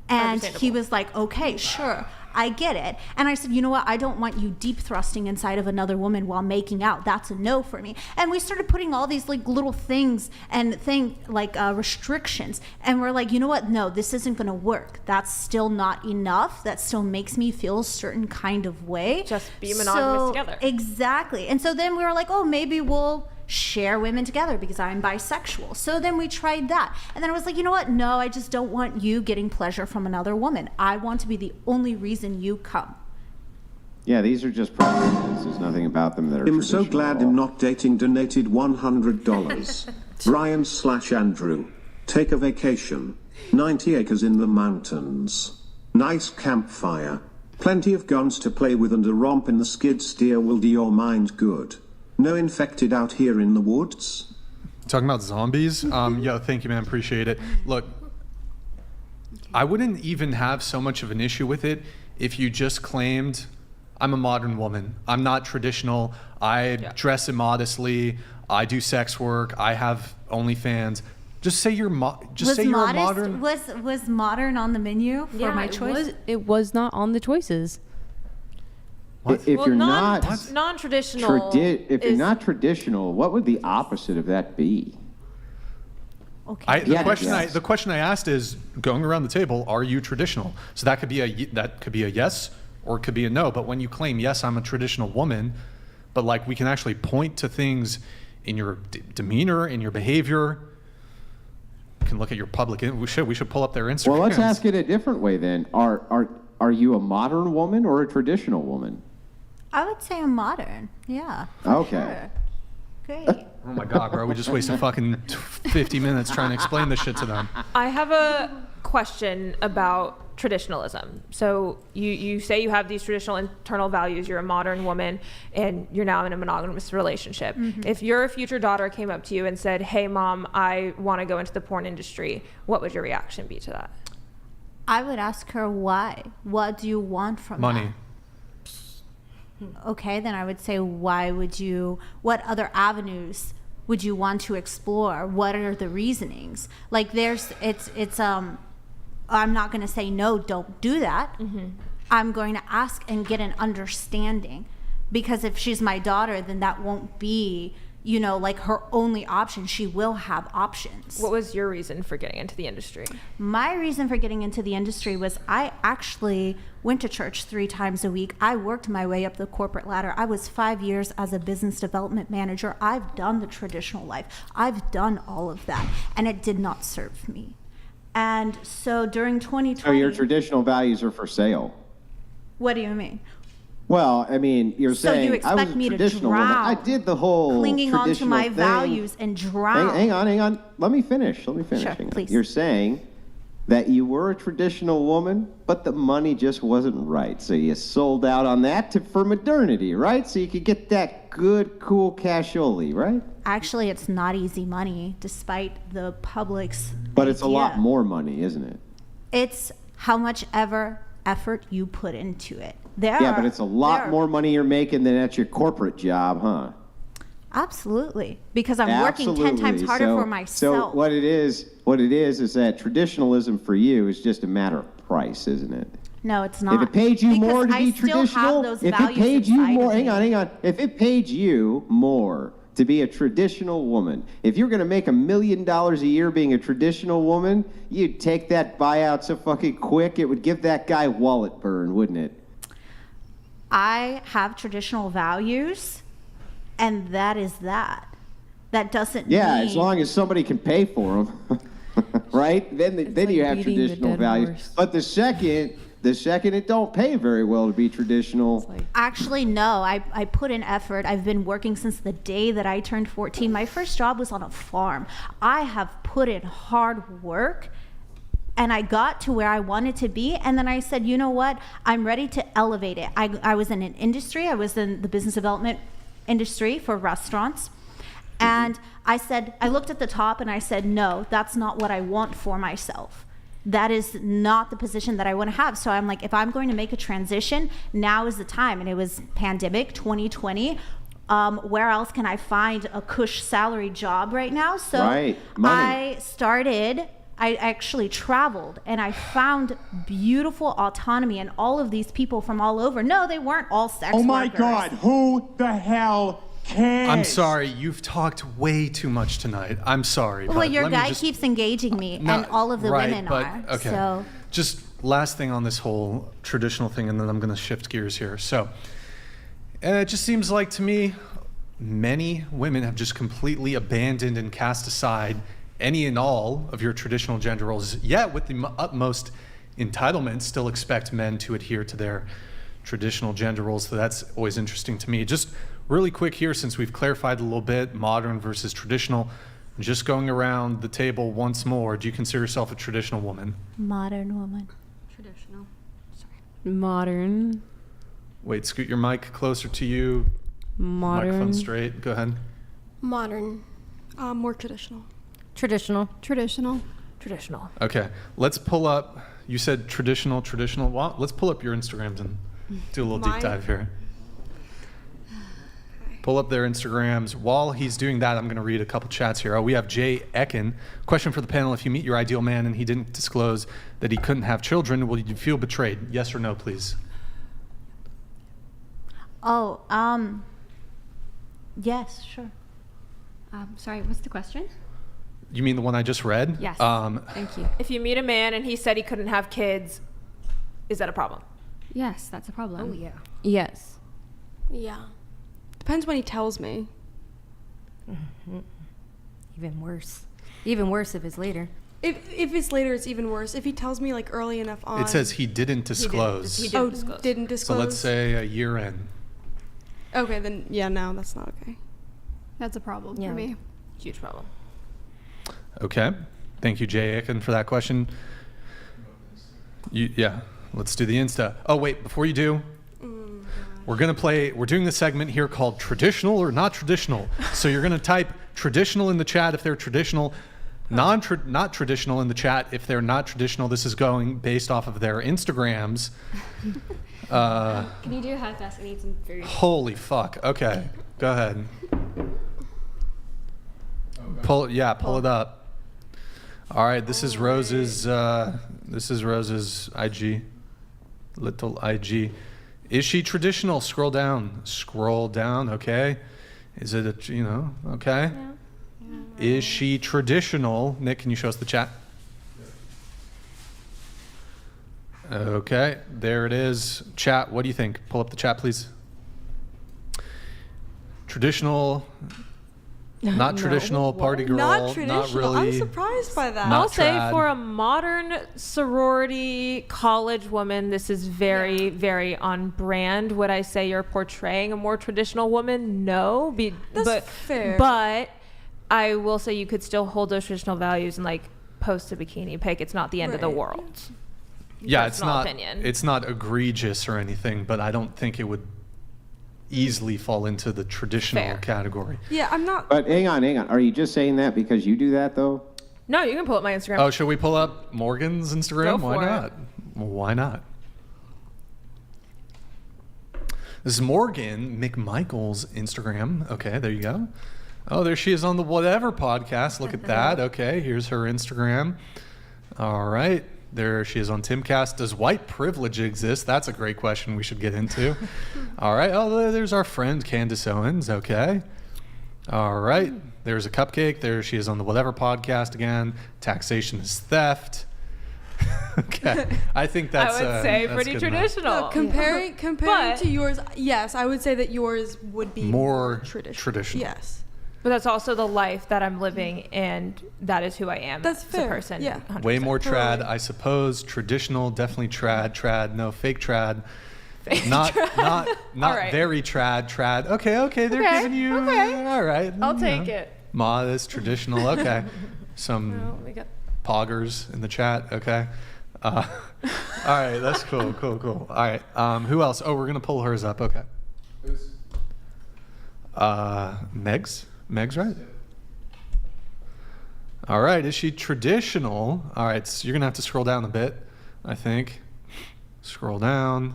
And he was like, okay, sure, I get it. And I said, you know what? I don't want you deep thrusting inside of another woman while making out. That's a no for me. And we started putting all these little things and restrictions. And we're like, you know what? No, this isn't going to work. That's still not enough. That still makes me feel a certain kind of way. Just be monogamous together. Exactly. And so then we were like, oh, maybe we'll share women together because I'm bisexual. So then we tried that. And then I was like, you know what? No, I just don't want you getting pleasure from another woman. I want to be the only reason you come. Yeah, these are just preferences. There's nothing about them that are I'm so glad I'm not dating. Donated $100. Brian/Andrew. Take a vacation. 90 acres in the mountains. Nice campfire. Plenty of guns to play with, and a romp in the skid steer will do your mind good. No infected out here in the woods? Talking about zombies? Thank you, man. Appreciate it. Look, I wouldn't even have so much of an issue with it if you just claimed, I'm a modern woman. I'm not traditional. I dress immodestly. I do sex work. I have OnlyFans. Just say you're Was modern. Was modern on the menu for my choice? It was not on the choices. What? If you're not non-traditional, if you're not traditional, what would the opposite of that be? Okay. The question I asked is, going around the table, are you traditional? So that could be a yes or it could be a no. But when you claim, yes, I'm a traditional woman, but like we can actually point to things in your demeanor, in your behavior. We can look at your public. We should pull up their Instagram. Well, let's ask it a different way then. Are you a modern woman or a traditional woman? I would say I'm modern. Yeah. Okay. Sure. Great. Oh my God, bro! We just wasted fucking 50 minutes trying to explain this shit to them. I have a question about traditionalism. So you say you have these traditional internal values. You're a modern woman, and you're now in a monogamous relationship. Mm-hmm. If your future daughter came up to you and said, "Hey, Mom, I want to go into the porn industry," what would your reaction be to that? I would ask her why. What do you want from Money. that? Okay, then I would say, what other avenues would you want to explore? What are the reasonings? Like I'm not going to say, no, don't do that. Mm-hmm. I'm going to ask and get an understanding, because if she's my daughter, then that won't be, like her only option. She will have options. What was your reason for getting into the industry? My reason for getting into the industry was I actually went to church 3 times a week. I worked my way up the corporate ladder. I was 5 years as a business development manager. I've done the traditional life. I've done all of that, and it did not serve me. And so during 2020... So your traditional values are for sale? What do you mean? Well, I mean, you're saying you expect I was a me to traditional woman. drown, I did the whole clinging on to my thing. values and drown. Hang on. Let me finish. Sure, please. You're saying that you were a traditional woman, but the money just wasn't right. So you sold out on that for modernity, right? So you could get that good, cool cashioli, right? Actually, it's not easy money, despite the public's But it's a idea. lot more money, isn't it? It's how much effort you put into it. But it's a lot more money you're making than at your corporate job, huh? Absolutely, because I'm working 10 times harder for myself. So what it is that traditionalism for you is just a matter of price, isn't it? No, it's not. If it paid you more to be traditional, if it paid you more, hang on. If it paid you more to be a traditional woman, if you're going to make $1 million a year being a traditional woman, you'd take that buyout so fucking quick, it would give that guy wallet burn, wouldn't it? I have traditional values, and that is that. That doesn't mean... as long as somebody can pay for them, right? Then you have traditional values. Horse. But the second it don't pay very well to be traditional. Actually, no. I put in effort. I've been working since the day that I turned 14. My first job was on a farm. I have put in hard work, and I got to where I wanted to be. And then I said, you know what? I'm ready to elevate it. I was in an industry. I was in the business development industry for restaurants. And I looked at the top and I said, no, that's not what I want for myself. That is not the position that I want to have. So I'm like, if I'm going to make a transition, now is the time. And it was pandemic 2020. Where else can I find a cush salary job right now? So money. I actually traveled and I found beautiful autonomy and all of these people from all over. No, they weren't all sex workers. Oh my God, who the hell cares? I'm sorry, you've talked way too much tonight. I'm sorry. Well, your guy keeps engaging me, and all of the women are. Okay. So. Just last thing on this whole traditional thing, and then I'm going to shift gears here. So, it just seems like to me, many women have just completely abandoned and cast aside any and all of your traditional gender roles, yet with the utmost entitlement still expect men to adhere to their traditional gender roles. So that's always interesting to me. Just really quick here, since we've clarified a little bit, modern versus traditional, just going around the table once more, do you consider yourself a traditional woman? Modern woman. Traditional. Sorry. Modern. Wait, scoot your mic closer to you. Modern. Microphone straight. Go ahead. Modern. More traditional. Traditional. Okay, let's pull up, you said traditional. Well, let's pull up your Instagrams and do a little deep dive here. Okay. Pull up their Instagrams. While he's doing that, I'm going to read a couple chats here. Oh, we have Jay Ekin. Question for the panel. If you meet your ideal man and he didn't disclose that he couldn't have children, will you feel betrayed? Yes or no, please? Oh, yes, sure. Sorry, what's the question? You mean the one I just read? Yes. Thank you. If you meet a man and he said he couldn't have kids, is that a problem? Yes, that's a problem. Oh, yeah. Yes. Yeah. Depends when he tells me. Mm-hmm. Even worse. Even worse if it's later. If it's later, it's even worse. If he tells me like early enough on. It says he didn't disclose. He didn't disclose. Didn't disclose. So let's say a year in. Okay, then yeah, no, that's not okay. That's a problem Yeah. for me. Huge problem. Okay. Thank you, Jay Ekin, for that question. Yeah, let's do the Insta. Oh, wait, before you do, we're doing a segment here called Traditional or Not Traditional. So you're going to type traditional in the chat if they're traditional, not traditional in the chat if they're not traditional. This is going based off of their Instagrams. Can you do how fast I need some food? Holy fuck. Okay, go ahead. Pull it up. All right, this is Rose's IG, little IG. Is she traditional? Scroll down. Okay. Is it okay? Yeah. Is she traditional? Nick, can you show us the chat? Okay, there it is. Chat, what do you think? Pull up the chat, please. Traditional. Not traditional, party girl. Not traditional. Not really. I'm surprised by that. I'll say for a modern sorority college woman, this is very, very on brand. Would I say you're portraying a more traditional woman? No. That's fair. But I will say you could still hold those traditional values and like post a bikini pic. It's not the end of the world. Yeah, Personal opinion. It's not egregious or anything, but I don't think it would easily fall into the traditional category. Yeah, I'm not. But hang on. Are you just saying that because you do that, though? No, you can pull up my Instagram. Oh, should we pull up Morgann's Instagram? Go Why for not? it. Well, why not? This is Morgann McMichael's Instagram. Okay, there you go. Oh, there she is on the Whatever podcast. Look at that. Okay, here's her Instagram. All right. There she is on Timcast. Does white privilege exist? That's a great question we should get into. All right. Oh, there's our friend Candace Owens. Okay. All right. There's a cupcake. There she is on the Whatever podcast again. Taxation is theft. Okay. I think that's I would say pretty traditional. No, comparing to yours, yes, I would say that yours would be more traditional. Yes. But that's also the life that I'm living, and that is who I am. That's fair. As a person. Yeah. 100%. Way more trad, I suppose. Traditional, definitely trad. No, fake trad. Not right. very trad. Okay, they're giving you. Okay. All right. I'll take it. Modest, traditional. Okay. Some poggers in the chat. Okay. All right, that's cool. All right. Who else? Oh, we're gonna pull hers up. Okay. Meg's right. All right, is she traditional? All right, so you're gonna have to scroll down a bit, I think. Scroll down.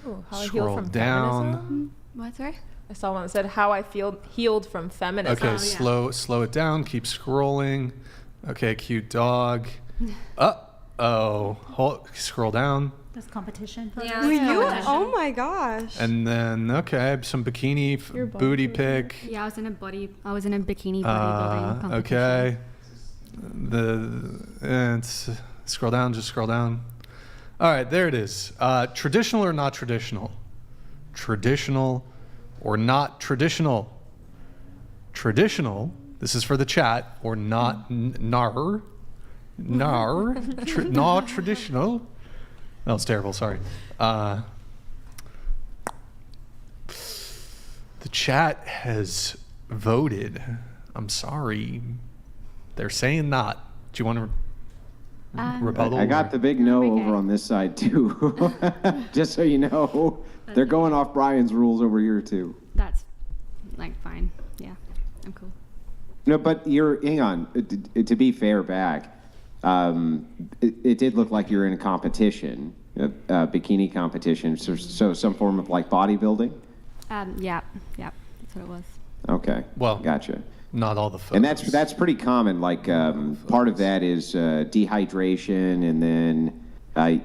Ooh, how scroll I healed from down. Feminism? What, sorry? I saw one that said how I healed from feminism. Okay, slow it down. Keep scrolling. Okay, cute dog. Scroll down. There's competition. Yeah. Oh my gosh. And then some bikini booty pic. Yeah, I was in a bikini bodybuilding competition. Okay. Scroll down. Just scroll down. All right, there it is. Traditional or not traditional? Traditional or not traditional? Traditional. This is for the chat. Or not not traditional. That was terrible. Sorry. The chat has voted. I'm sorry. They're saying not. Do you want to rebuttal? I got the big no over on this side too. Just so you know, they're going off Brian's rules over here too. That's fine. Yeah, I'm cool. No, but hang on. To be fair back, it did look like you're in a competition, a bikini competition. So some form of like bodybuilding. Yeah. That's what it was. Okay. Well, gotcha. Not all the photos. And that's pretty common. Like part of that is dehydration, and then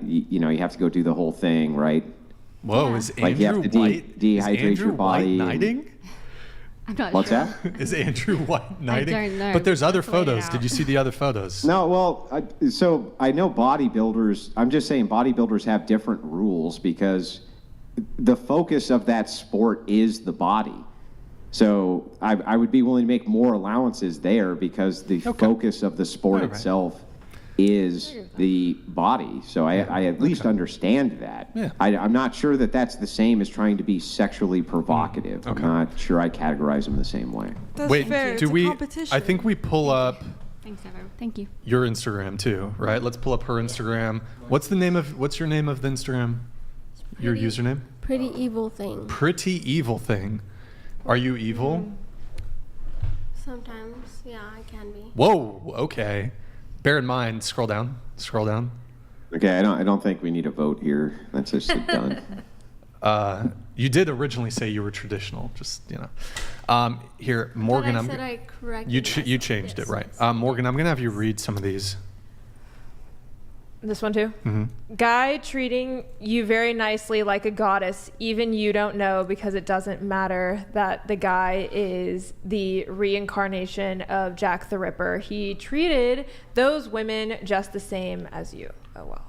you have to go do the whole thing, right? Whoa, is Andrew like you have to White dehydrate your body? White knighting? I'm not What's sure. that? Is Andrew White knighting? I don't know. But there's other Let's wait it photos. out. Did you see the other photos? No, well, so I know bodybuilders. I'm just saying bodybuilders have different rules because the focus of that sport is the body. So I would be willing to make more allowances there because the focus of the sport itself is the body. So I at least understand that. Yeah. I'm not sure that that's the same as trying to be sexually provocative. I'm not sure I categorize them the same way. That's Wait, fair. do It's a we? competition. I think we pull up Thanks, Ever. Thank you. your Instagram too, right? Let's pull up her Instagram. What's your name of the Instagram? Your username? Pretty evil thing. Pretty evil thing. Are you evil? Sometimes, yeah, I can be. Whoa. Okay. Bear in mind. Scroll down. Scroll down. Okay, I don't think we need a vote here. That's just done. You did originally say you were traditional. Just here, Morgan. I said I corrected You changed it, right? Morgan, I'm gonna have you read some of these. This one too? Mm-hmm. Guy treating you very nicely like a goddess, even you don't know because it doesn't matter that the guy is the reincarnation of Jack the Ripper. He treated those women just the same as you. Oh, well.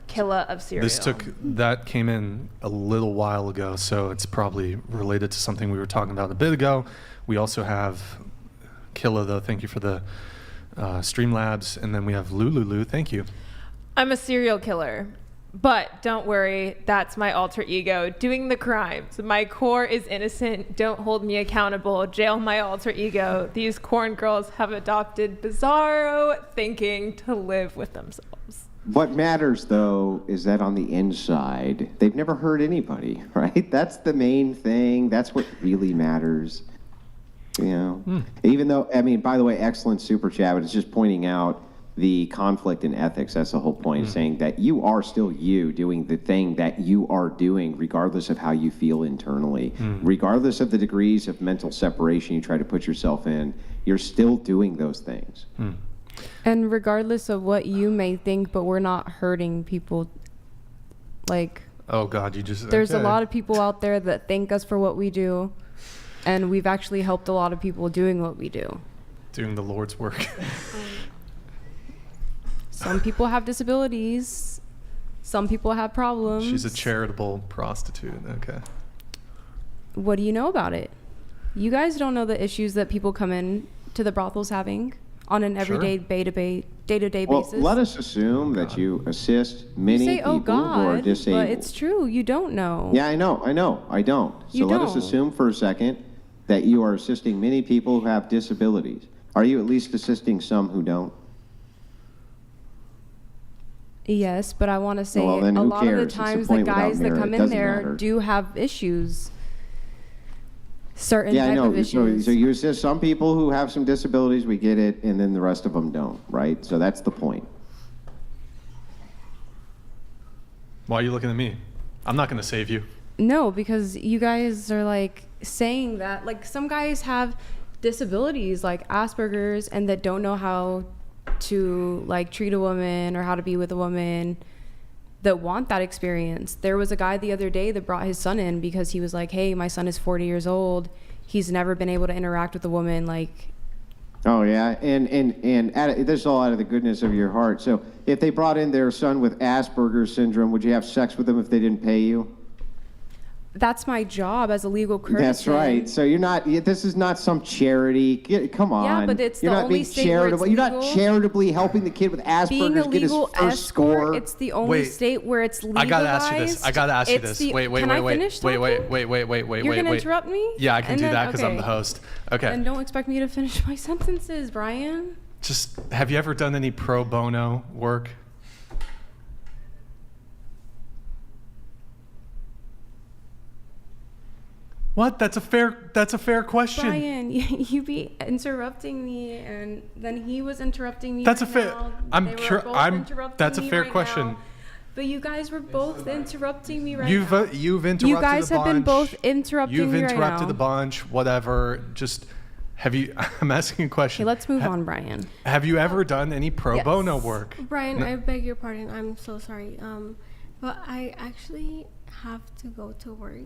Killer of cereal. That came in a little while ago, so it's probably related to something we were talking about a bit ago. We also have Killa, though. Thank you for the Streamlabs. And then we have Lulu. Thank you. I'm a serial killer, but don't worry, that's my alter ego doing the crimes. My core is innocent. Don't hold me accountable. Jail my alter ego. These corn girls have adopted bizarro thinking to live with themselves. What matters, though, is that on the inside, they've never hurt anybody, right? That's the main thing. That's what really matters. Even though, by the way, excellent super chat, but it's just pointing out the conflict in ethics. That's the whole point, saying that you are still you doing the thing that you are doing, regardless of how you feel internally, regardless of the degrees of mental separation you try to put yourself in, you're still doing those things. And regardless of what you may think, but we're not hurting people. Like, oh God, you just there's a lot of people out there that thank us for what we do, and we've actually helped a lot of people doing what we do. Doing the Lord's work. Some people have disabilities. Some people have problems. She's a charitable prostitute. Okay. What do you know about it? You guys don't know the issues that people come in to the brothels having on an everyday day-to-day basis. Well, let us assume that you assist many people who are disabled. But it's true. You don't know. Yeah, I know. I don't. So let us assume for a second that you are assisting many people who have disabilities. Are you at least assisting some who don't? Yes, but I want to say Well, then a who lot of cares? the It's a times point the guys without that come merit. It in doesn't there matter. do have issues. Certain Yeah, I type know. of issues. So you assist some people who have some disabilities, we get it, and then the rest of them don't, right? So that's the point. Why are you looking at me? I'm not going to save you. No, because you guys are like saying that like some guys have disabilities like Asperger's and that don't know how to like treat a woman or how to be with a woman that want that experience. There was a guy the other day that brought his son in because he was like, hey, my son is 40 years old. He's never been able to interact with a woman. Like, oh yeah, and this is all out of the goodness of your heart. So if they brought in their son with Asperger's syndrome, would you have sex with them if they didn't pay you? that's my job as a legal courtesan. That's right. So you're not. This is not some charity. Come on. Yeah, but it's you're the not only being state where charitable. it's You're not legal. charitably helping the kid with Being a Asperger's get his legal first escort, score. it's the only state where it's legalized. I gotta ask you this. I gotta ask you It's this. the- Wait. Can I finish talking? Wait. You're gonna interrupt me? Yeah, I can And do then- that because I'm okay. the host. Okay. And don't expect me to finish my sentences, Brian. Just have you ever done any pro bono work? What? That's a fair question. Brian, you be interrupting me, and then he was interrupting me. That's right a fair. now. I'm They were cur- both I'm. interrupting That's a me fair right question. now. But you guys were both interrupting me right You've now. you've interrupted. You guys a have been bunch. both interrupting You've me right interrupted now. a bunch. Whatever. Just have you? I'm asking a question. Okay, let's move on, Brian. Have you ever done any pro bono work? Brian, No. I beg your pardon. I'm so sorry. But I actually have to go to work.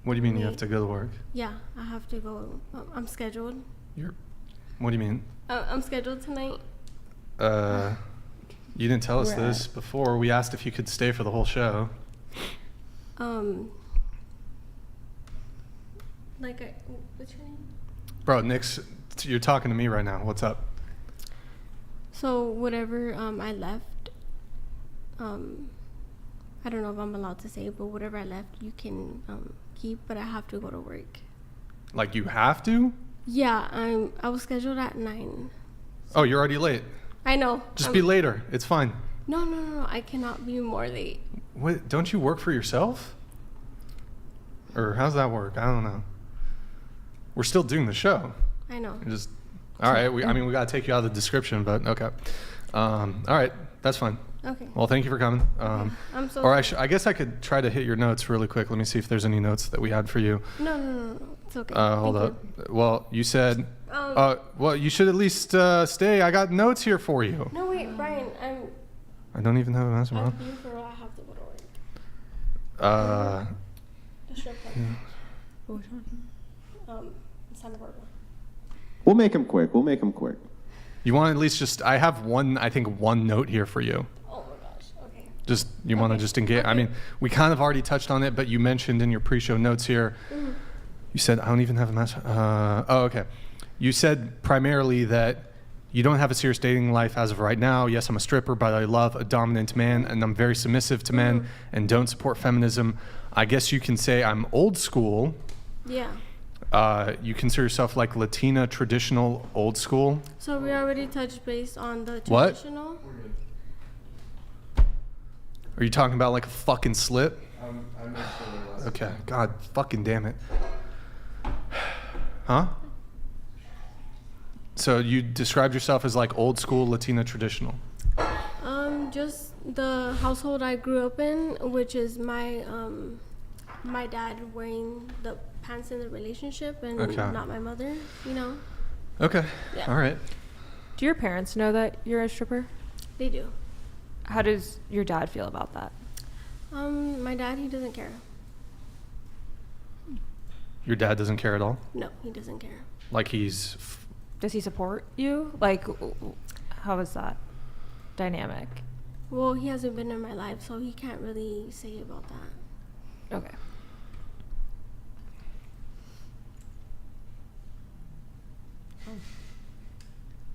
What do you mean you have to go to work? Yeah, I have to go. I'm scheduled. What do you mean? I'm scheduled tonight. You didn't tell us this before. We asked if you could stay for the whole show. What's your name? Bro, Nick's. You're talking to me right now. What's up? So whatever I left, I don't know if I'm allowed to say, but whatever I left, you can keep. But I have to go to work. Like you have to? Yeah, I was scheduled at 9. Oh, you're already late. I know. Just be later. It's fine. No. I cannot be more late. What? Don't you work for yourself? Or how's that work? I don't know. We're still doing the show. I know. Just all right. We got to take you out of the description, but okay. All right, that's fine. Okay. Well, thank you for coming. I'm so. Or I guess I could try to hit your notes really quick. Let me see if there's any notes that we had for you. No. It's okay. Hold up. Well, you said. Well, you should at least stay. I got notes here for you. No, wait, Brian. I don't even have a mask I'm on. being for real. I have to go to work. The strip club. Which one? Santa Barbara. We'll make them quick. You want to at least just? I have one note here for you. Oh my gosh. Okay. Just you want to just engage? I mean, we kind of already touched on it, but you mentioned in your pre-show notes here. Mm-hmm. You said I don't even have a mask. Okay. You said primarily that you don't have a serious dating life as of right now. Yes, I'm a stripper, but I love a dominant man, and I'm very submissive to men and don't support feminism. I guess you can say I'm old school. Yeah. You consider yourself like Latina traditional old school. So we already touched base on the What? traditional. Are you talking about like a fucking slip? Okay. God fucking damn it. Huh? So you described yourself as like old school Latina traditional. Just the household I grew up in, which is my dad wearing the pants in the relationship and not my mother, you know. Okay. Yeah. All right. Do your parents know that you're a stripper? They do. How does your dad feel about that? My dad, he doesn't care. Your dad doesn't care at all? No, he doesn't care. Like he's... Does he support you? Like, how is that dynamic? Well, he hasn't been in my life, so he can't really say about that. Okay.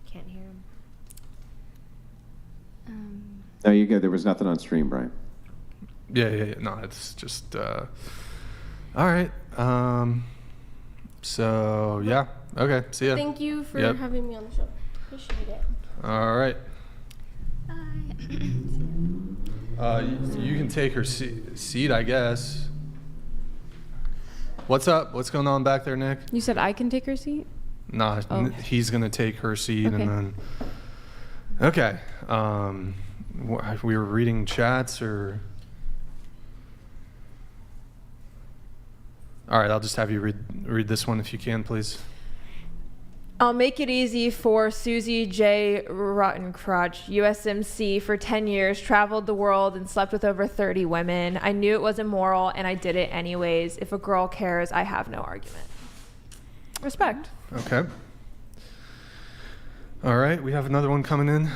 Can't hear him. No, you go. There was nothing on stream, Brian. Yeah. No, it's just... all right. So, yeah. Okay, see ya. Thank you for having me on the show. Appreciate it. All right. You can take her seat, I guess. What's up? What's going on back there, Nick? You said I can take her seat? Nah, he's going to take her seat Okay. and then... Okay. We were reading chats or... All right, I'll just have you read this one if you can, please. I'll make it easy for Susie J. Rottencrotch, USMC, for 10 years, traveled the world and slept with over 30 women. I knew it was immoral and I did it anyways. If a girl cares, I have no argument. Respect. Okay. All right, we have another one coming in.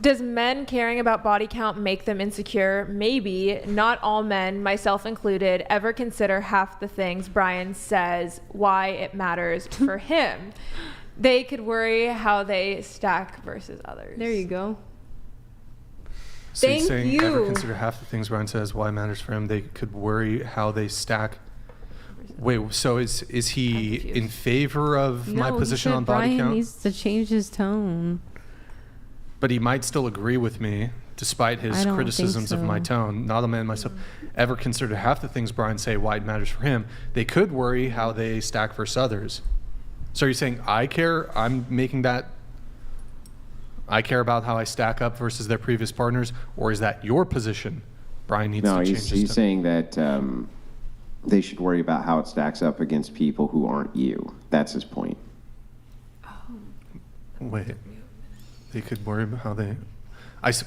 Does men caring about body count make them insecure? Maybe. Not all men, myself included, ever consider half the things Brian says why it matters for him. They could worry how they stack versus others. There you go. So you're Thank saying you. ever consider half the things Brian says why it matters for him. They could worry how they stack. Wait, so is he in favor of my position on body Brian count? needs to change his tone. But he might still agree with me, despite his criticisms of my tone. Not a man myself ever consider half the things Brian say why it matters for him. They could worry how they stack versus others. So you're saying I care? I'm making that I care about how I stack up versus their previous partners, or is that your position? Brian needs to change his he's saying that they should worry about how it stacks up against people who aren't you. That's his point. Wait, they could worry about how they...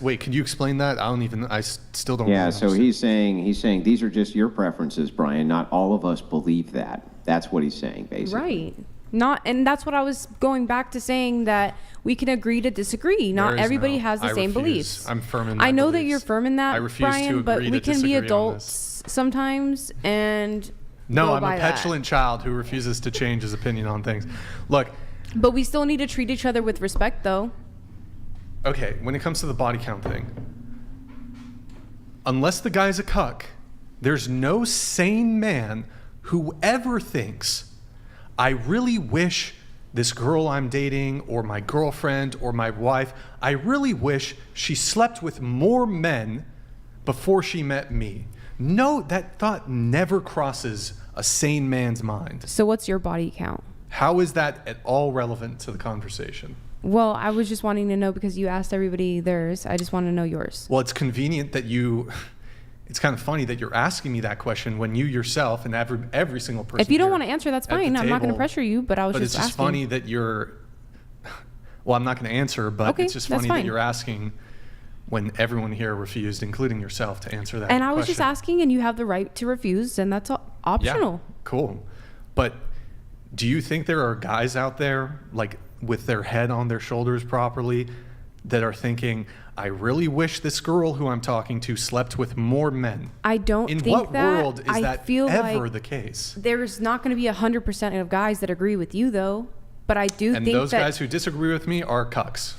wait, could you explain that? I still don't Yeah, really so understand. he's saying these are just your preferences, Brian. Not all of us believe that. That's what he's saying, basically. Right. And that's what I was going back to saying, that we can agree to disagree. Not everybody has the same beliefs. I'm firm in my I know that beliefs. you're firm in that, I refuse Brian, to but agree we to can be disagree on adults sometimes and No, go I'm by a that. petulant child who refuses to change his opinion on things. Look, But we still need to treat each other with respect, though. okay, when it comes to the body count thing, unless the guy's a cuck, there's no sane man who ever thinks, I really wish this girl I'm dating or my girlfriend or my wife, I really wish she slept with more men before she met me. No, that thought never crosses a sane man's mind. So what's your body count? How is that at all relevant to the conversation? Well, I was just wanting to know because you asked everybody theirs. I just want to know yours. Well, it's convenient that it's kind of funny that you're asking me that question when you yourself and every single person. If you don't want to answer, that's fine. I'm not going to pressure you, but I was But just it's just asking. funny that you're, well, I'm not going to answer, but Okay, it's just that's funny that fine. you're asking when everyone here refused, including yourself, to answer that And I was question. just asking, and you have the right to refuse, and that's optional. Yeah, cool. But do you think there are guys out there, like, with their head on their shoulders properly, that are thinking, I really wish this girl who I'm talking to slept with more men? I don't In think what that. world is I that feel ever like the case? There's not going to be 100% of guys that agree with you, though. But I do And think those that, guys who disagree with me are cucks.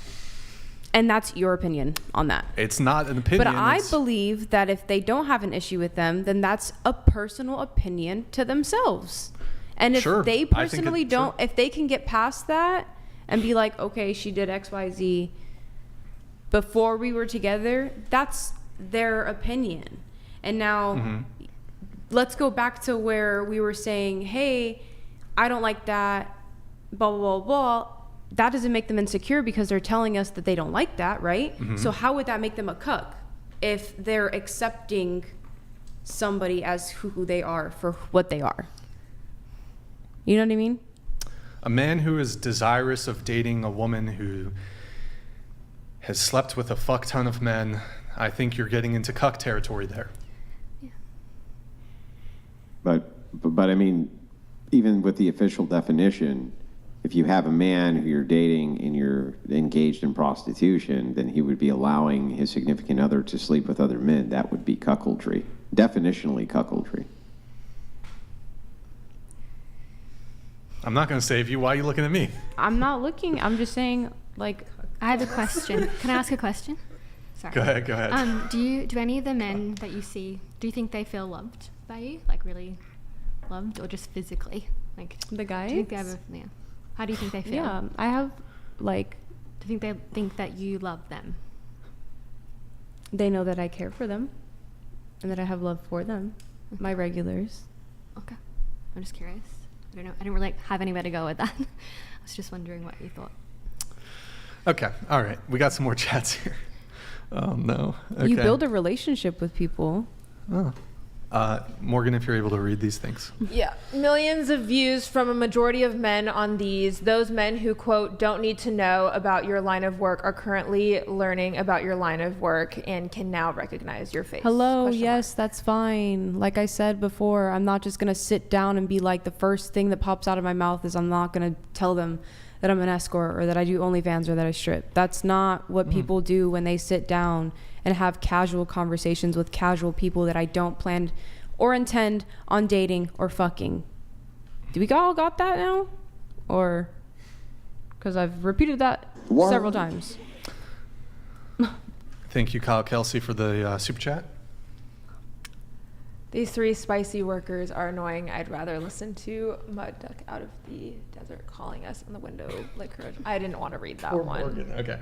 and that's your opinion on that. It's not an opinion. But I it's- believe that if they don't have an issue with them, then that's a personal opinion to themselves. And if Sure, they I think personally sure. don't, if they can get past that and be like, okay, she did X, Y, Z before we were together, that's their opinion. And now let's go back to where we were saying, hey, I don't like that, blah, blah, blah, blah. That doesn't make them insecure because they're telling us that they don't like that, right? So how would that make them a cuck if they're accepting somebody as who they are for what they are? You know what I mean? A man who is desirous of dating a woman who has slept with a fuck ton of men, I think you're getting into cuck territory there. But I mean, even with the official definition, if you have a man who you're dating and you're engaged in prostitution, then he would be allowing his significant other to sleep with other men. That would be cuckoldry. Definitionally cuckoldry. I'm not going to save you. Why are you looking at me? I'm not looking. I'm just saying, like, I have a question. Can I ask a question? Sorry. Go ahead. Do any of the men that you see, do you think they feel loved by you? Like really loved, or just physically? Like the guys? Do you think they have yeah. How do you think they feel? Yeah, I have, like... Do you think they think that you love them? They know that I care for them and that I have love for them. My regulars. Okay. I'm just curious. I don't know. I didn't really have anywhere to go with that. I was just wondering what you thought. Okay. All right. We got some more chats here. Oh, no. Okay. You build a relationship with people. Oh. Morgan, if you're able to read these things. Yeah, millions of views from a majority of men on these. Those men who, quote, don't need to know about your line of work are currently learning about your line of work and can now recognize your face. Hello, Question yes, mark. that's fine. Like I said before, I'm not just going to sit down and be like, the first thing that pops out of my mouth is I'm not going to tell them that I'm an escort or that I do OnlyFans or that I strip. That's not what people do when they sit down and have casual conversations with casual people that I don't plan or intend on dating or fucking. Do we all got that now? Or, because I've repeated that several times. Thank you, Kyle Kelsey, for the super chat. These three spicy workers are annoying. I'd rather listen to Mud Duck out of the desert calling us on the window like courage. I didn't want to read that one. Morgan. Okay.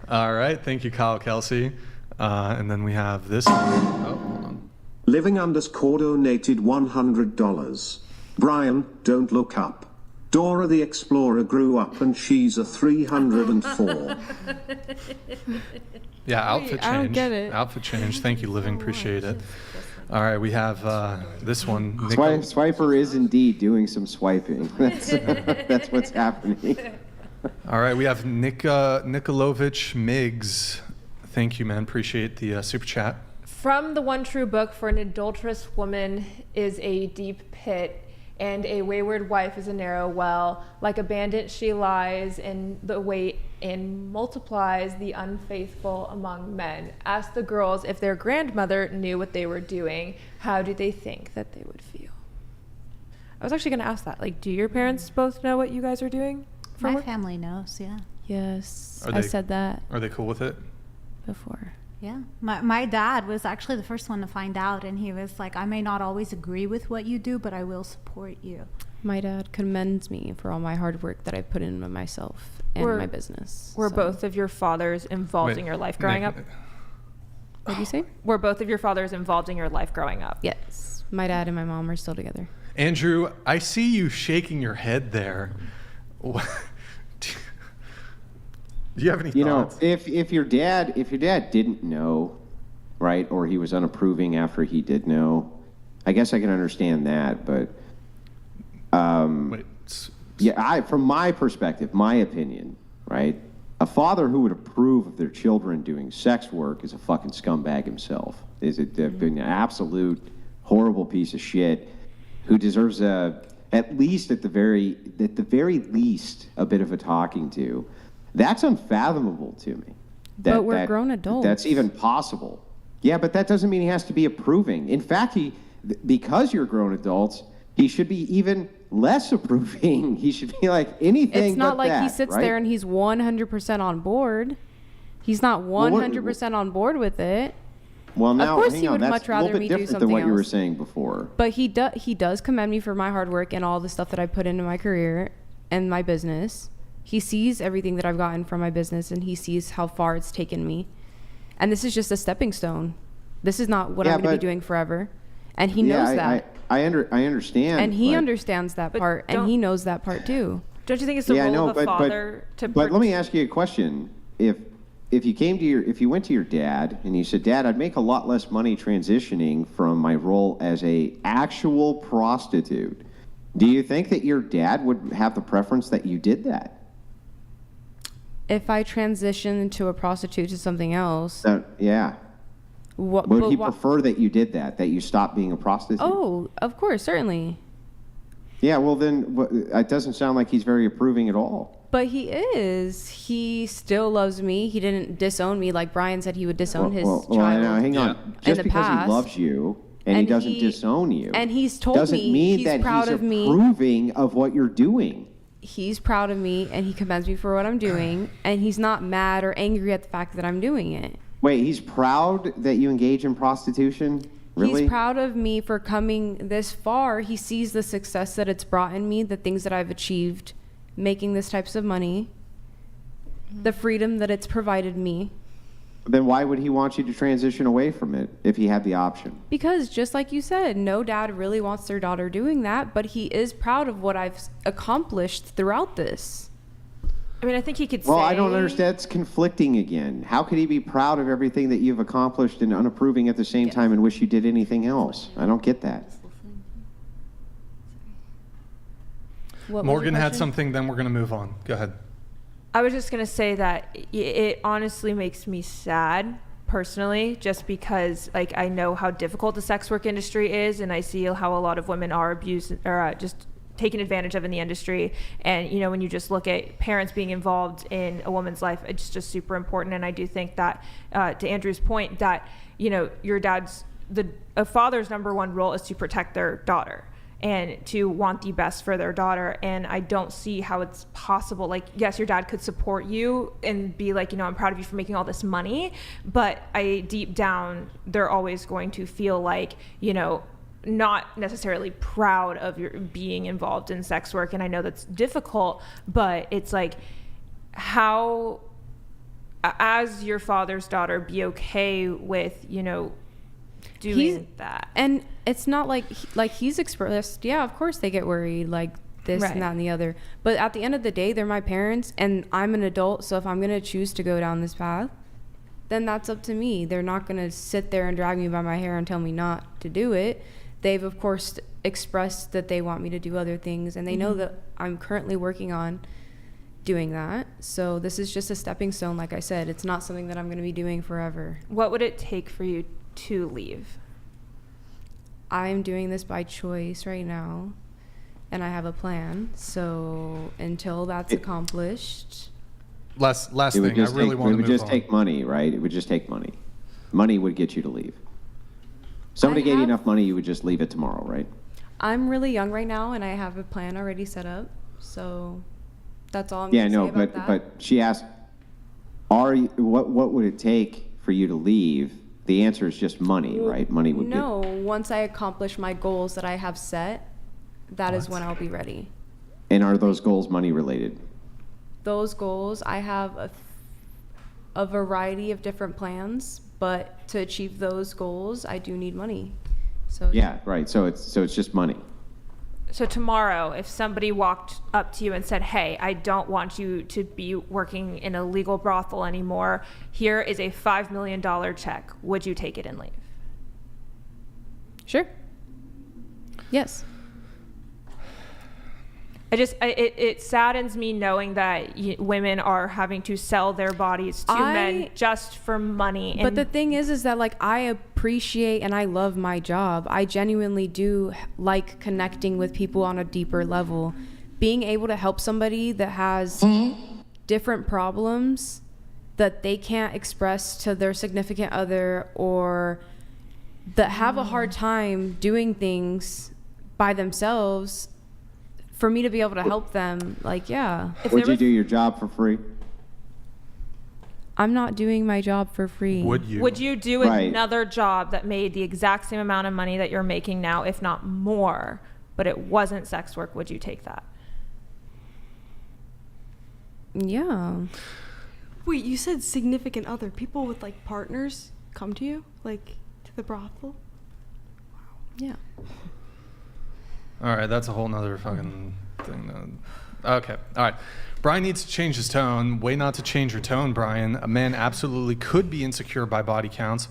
All right. Thank you, Kyle Kelsey. And then we have this one. Oh, hold on. Living_donated $100. Brian, don't look up. Dora the Explorer grew up and she's a 304. Yeah, outfit change. I don't get it. Outfit change. Thank you, Living. Appreciate it. All right, we have this one. Swiper is indeed doing some swiping. That's what's happening. All right, we have Nikolovich Miggs. Thank you, man. Appreciate the super chat. From the one true book, for an adulterous woman is a deep pit, and a wayward wife is a narrow well. Like a bandit she lies in the wait and multiplies the unfaithful among men. Ask the girls if their grandmother knew what they were doing. How do they think that they would feel? I was actually going to ask that. Like, do your parents both know what you guys are doing for My work? family knows, yeah. Yes, Are I they- said that Are they cool with it? before. Yeah. My dad was actually the first one to find out, and he was like, I may not always agree with what you do, but I will support you. My dad commends me for all my hard work that I put into myself and my business. Were so. both of your fathers involved Wait, in your life growing Nick- up? What do you say? Were both of your fathers involved in your life growing up? Yes. My dad and my mom are still together. Andrew, I see you shaking your head there. Do you have any thoughts? If your dad didn't know, right, or he was unapproving after he did know, I guess I can understand that. But from my perspective, my opinion, right, a father who would approve of their children doing sex work is a fucking scumbag himself. Is it been an absolute horrible piece of shit who deserves at least at the very least a bit of a talking to. That's unfathomable to me. But we're grown adults. That's even possible. Yeah, but that doesn't mean he has to be approving. In fact, because you're grown adults, he should be even less approving. He should be like anything. It's not but like that, he sits right? there and he's 100% on board. He's not 100% on board with it. Well, now, of course hang he on. would That's much a rather little bit me do different something than what you were else. saying before. But he does commend me for my hard work and all the stuff that I put into my career and my business. He sees everything that I've gotten from my business, and he sees how far it's taken me. And this is just a stepping stone. This is not what I'm going to be doing forever. And he knows that. I understand. And he understands that part, and he knows that part too. Don't you think it's the role of a father to? But let me ask you a question. If you went to your dad and you said, Dad, I'd make a lot less money transitioning from my role as a actual prostitute, do you think that your dad would have the preference that you did that? If I transition into a prostitute to something else, yeah. Would he prefer that you did that you stopped being a prostitute? Oh, of course, certainly. Yeah, well then, it doesn't sound like he's very approving at all. But he is. He still loves me. He didn't disown me like Brian said he would disown his child. Hang on. Just because he loves you and he doesn't disown you, and he's told doesn't me mean he's that proud he's of me. approving of what you're doing. He's proud of me, and he commends me for what I'm doing, and he's not mad or angry at the fact that I'm doing it. Wait, he's proud that you engage in prostitution? Really? He's proud of me for coming this far. He sees the success that it's brought in me, the things that I've achieved, making this types of money, the freedom that it's provided me. Then why would he want you to transition away from it if he had the option? Because just like you said, no dad really wants their daughter doing that, but he is proud of what I've accomplished throughout this. I mean, I think he could say... Well, I don't understand. It's conflicting again. How could he be proud of everything that you've accomplished and unapproving at the same time and wish you did anything else? I don't get that. Morgan had something, then we're going to move on. Go ahead. I was just going to say that it honestly makes me sad personally, just because like I know how difficult the sex work industry is, and I see how a lot of women are abused or just taken advantage of in the industry. And you know, when you just look at parents being involved in a woman's life, it's just super important. And I do think that to Andrew's point, that you know, your a father's number one role is to protect their daughter and to want the best for their daughter. And I don't see how it's possible. Like, yes, your dad could support you and be like, you know, I'm proud of you for making all this money, but deep down, they're always going to feel like, you know, not necessarily proud of your being involved in sex work. And I know that's difficult, but it's like, how, as your father's daughter, be okay with, you know, doing that? And it's not like he's expressed, yeah, of course they get worried, like this Right. and that and the other. But at the end of the day, they're my parents and I'm an adult. So if I'm going to choose to go down this path, then that's up to me. They're not going to sit there and drag me by my hair and tell me not to do it. They've, of course, expressed that they want me to do other things, and they know that I'm currently working on doing that. So this is just a stepping stone, like I said. It's not something that I'm going to be doing forever. What would it take for you to leave? I'm doing this by choice right now, and I have a plan. So until that's accomplished... Last It would thing, I just really take, want it to would move just on. take money, right? It would just take money. Money would get you to leave. Somebody gave you enough money, you would just leave it tomorrow, right? I'm really young right now, and I have a plan already set up. So that's all I'm Yeah, going to no, say about that. but she asked, what would it take for you to leave? The answer is just money, right? Money would No, once I accomplish my goals that I have set, that is when I'll be ready. get. And are those goals money related? Those goals, I have a variety of different plans, but to achieve those goals, I do need money. So Yeah, right. So it's just money. So tomorrow, if somebody walked up to you and said, hey, I don't want you to be working in a legal brothel anymore, here is a $5 million check, would you take it and leave? Sure. Yes. It saddens me knowing that women are having to sell their bodies to men just for money. But the thing is that like I appreciate and I love my job. I genuinely do like connecting with people on a deeper level. Being able to help somebody that has different problems that they can't express to their significant other, or that have a hard time doing things by themselves, for me to be able to help them, like, yeah. Would you do your job for free? I'm not doing my job for free. Would you? Would you do Right. another job that made the exact same amount of money that you're making now, if not more, but it wasn't sex work? Would you take that? Yeah. Wait, you said significant other. People with like partners come to you, like to the brothel? Yeah. All right, that's a whole nother fucking thing. Okay, all right. Brian needs to change his tone. Way not to change your tone, Brian. A man absolutely could be insecure by body counts.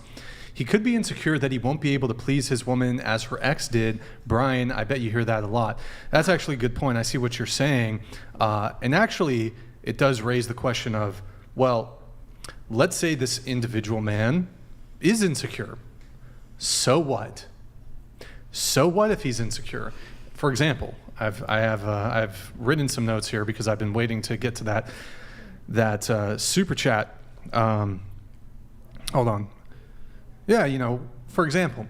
He could be insecure that he won't be able to please his woman as her ex did. Brian, I bet you hear that a lot. That's actually a good point. I see what you're saying. And actually, it does raise the question of, well, let's say this individual man is insecure. So what? So what if he's insecure? For example, I've written some notes here because I've been waiting to get to that super chat. Hold on. Yeah, for example,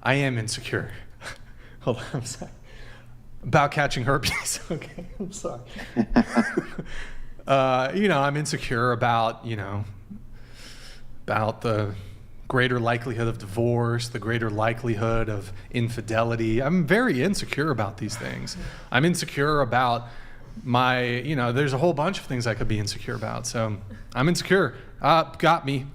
I am insecure. Hold on, I'm sorry. About catching herpes. Okay, I'm sorry. I'm insecure about the greater likelihood of divorce, the greater likelihood of infidelity. I'm very insecure about these things. I'm insecure about there's a whole bunch of things I could be insecure about. So I'm insecure. Got me.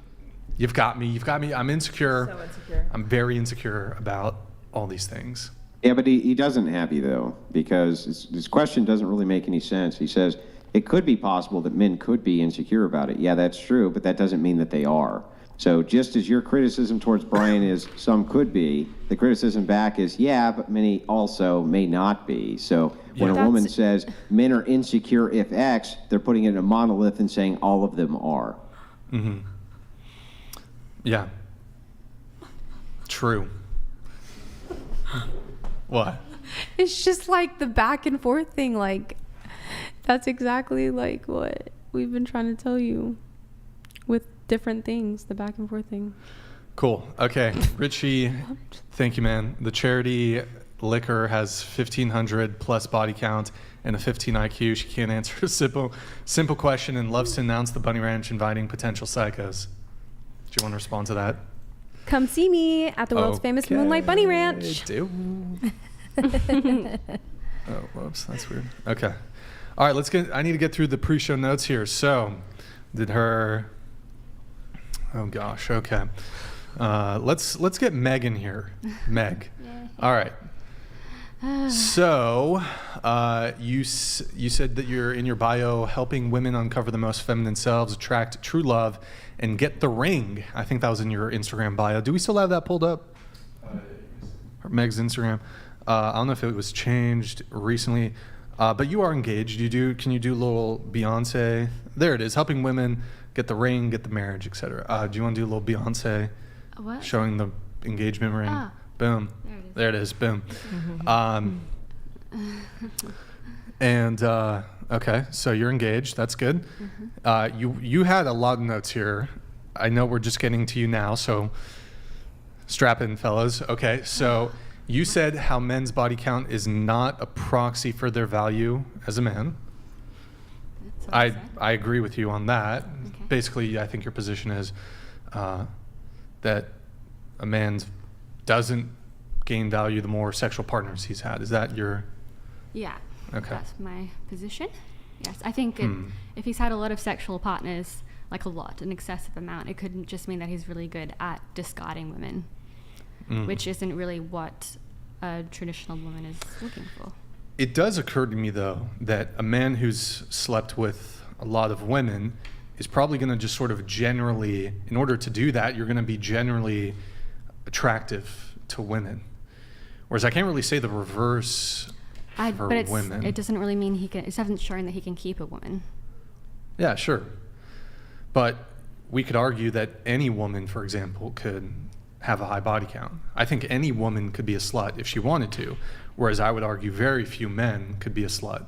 You've got me. I'm insecure. So insecure. I'm very insecure about all these things. Yeah, but he doesn't have you, though, because his question doesn't really make any sense. He says, it could be possible that men could be insecure about it. Yeah, that's true, but that doesn't mean that they are. So just as your criticism towards Brian is some could be, the criticism back is, yeah, but many also may not be. So when a woman says men are insecure if X, they're putting it in a monolith and saying all of them are. Mm-hmm. Yeah. True. What? It's just like the back and forth thing. Like, that's exactly like what we've been trying to tell you with different things, the back and forth thing. Cool. Okay. Richie, thank you, man. The charity liquor has 1,500 plus body count and a 15 IQ. She can't answer a simple question and loves to announce the Bunny Ranch inviting potential psychos. Do you want to respond to that? Come see me at the world's famous Moonlight Bunny Ranch. Oh, whoops. That's weird. Okay. All right. I need to get through the pre-show notes here. So, oh gosh. Okay. Let's get Meg in here. Meg. All right. So, you said that you're in your bio helping women uncover the most feminine selves, attract true love, and get the ring. I think that was in your Instagram bio. Do we still have that pulled up? Meg's Instagram. I don't know if it was changed recently, but you are engaged. Can you do a little Beyonce? There it is, helping women get the ring, get the marriage, etc. Do you want to do a little Beyonce? What? Showing the engagement ring. Ah. Boom. There it is. Boom. And okay, so you're engaged. That's good. You had a lot of notes here. I know we're just getting to you now, so strap in, fellas. Okay, so you said how men's body count is not a proxy for their value as a man. I agree with you on that. Okay. Basically, I think your position is that a man doesn't gain value the more sexual partners he's had. Is that your... Yeah. Okay. That's my position. Yes. I think if he's had a lot of sexual partners, like a lot, an excessive amount, it could just mean that he's really good at discarding women, which isn't really what a traditional woman is looking for. It does occur to me, though, that a man who's slept with a lot of women is probably going to just sort of generally, in order to do that, you're going to be generally attractive to women. Whereas I can't really say the reverse for women. It doesn't really mean he can, it hasn't shown that he can keep a woman. Yeah, sure. But we could argue that any woman, for example, could have a high body count. I think any woman could be a slut if she wanted to, whereas I would argue very few men could be a slut.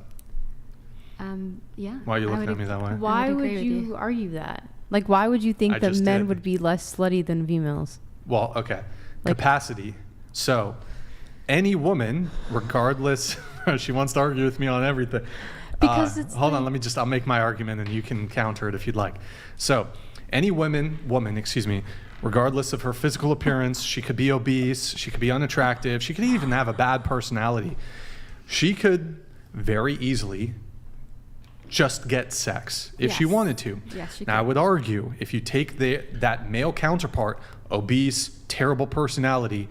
Yeah. Why are you looking at me that way? Why would you argue that? Like, why would you think that men would be less slutty than females? Well, okay. Capacity. So, any woman, regardless, she wants to argue with me on everything. Because it's hold on, I'll make my argument and you can counter it if you'd like. So, any woman, regardless of her physical appearance, she could be obese, she could be unattractive, she could even have a bad personality. She could very easily just get sex if she wanted to. Yes, she could. Now, I would argue if you take that male counterpart, obese, terrible personality,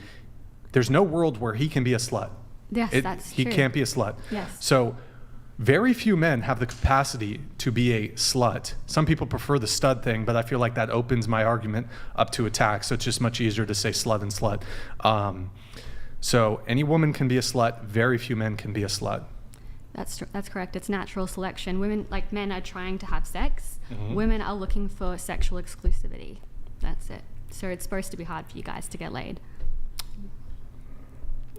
there's no world where he can be a slut. Yes, that's true. He can't be a slut. Yes. So very few men have the capacity to be a slut. Some people prefer the stud thing, but I feel like that opens my argument up to attack. So it's just much easier to say slut and slut. So any woman can be a slut. Very few men can be a slut. That's correct. It's natural selection. Women, like men, are trying to have sex. Mm-hmm. Women are looking for sexual exclusivity. That's it. So it's supposed to be hard for you guys to get laid.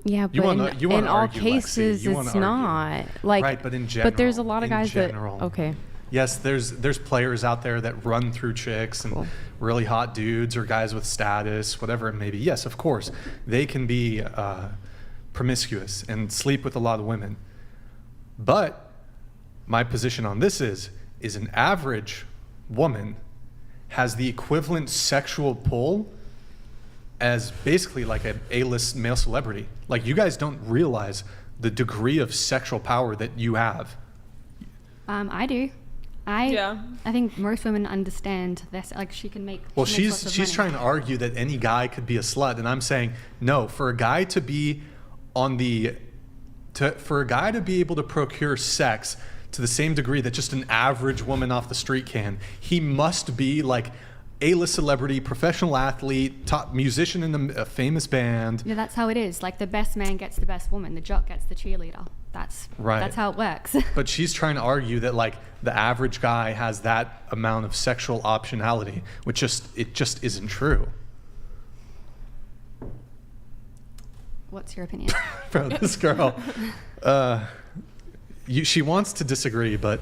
Yeah, but in all cases, it's not. Like, right, but in general. But there's a lot of guys that. Okay. Yes, there's players out there that run through chicks and really hot dudes or guys with status, whatever it may be. Yes, of course, they can be promiscuous and sleep with a lot of women. But my position on this is an average woman has the equivalent sexual pull as basically like an A-list male celebrity. Like, you guys don't realize the degree of sexual power that you have. I do. I think most women understand this. Like, she can make. Well, she's trying to argue that any guy could be a slut, and I'm saying no. For a guy to be for a guy to be able to procure sex to the same degree that just an average woman off the street can, he must be like A-list celebrity, professional athlete, top musician in a famous band. Yeah, that's how it is. Like, the best man gets the best woman. The jock gets the cheerleader. That's right. That's how it works. But she's trying to argue that like the average guy has that amount of sexual optionality, which it just isn't true. What's your opinion? Bro, this girl, she wants to disagree, but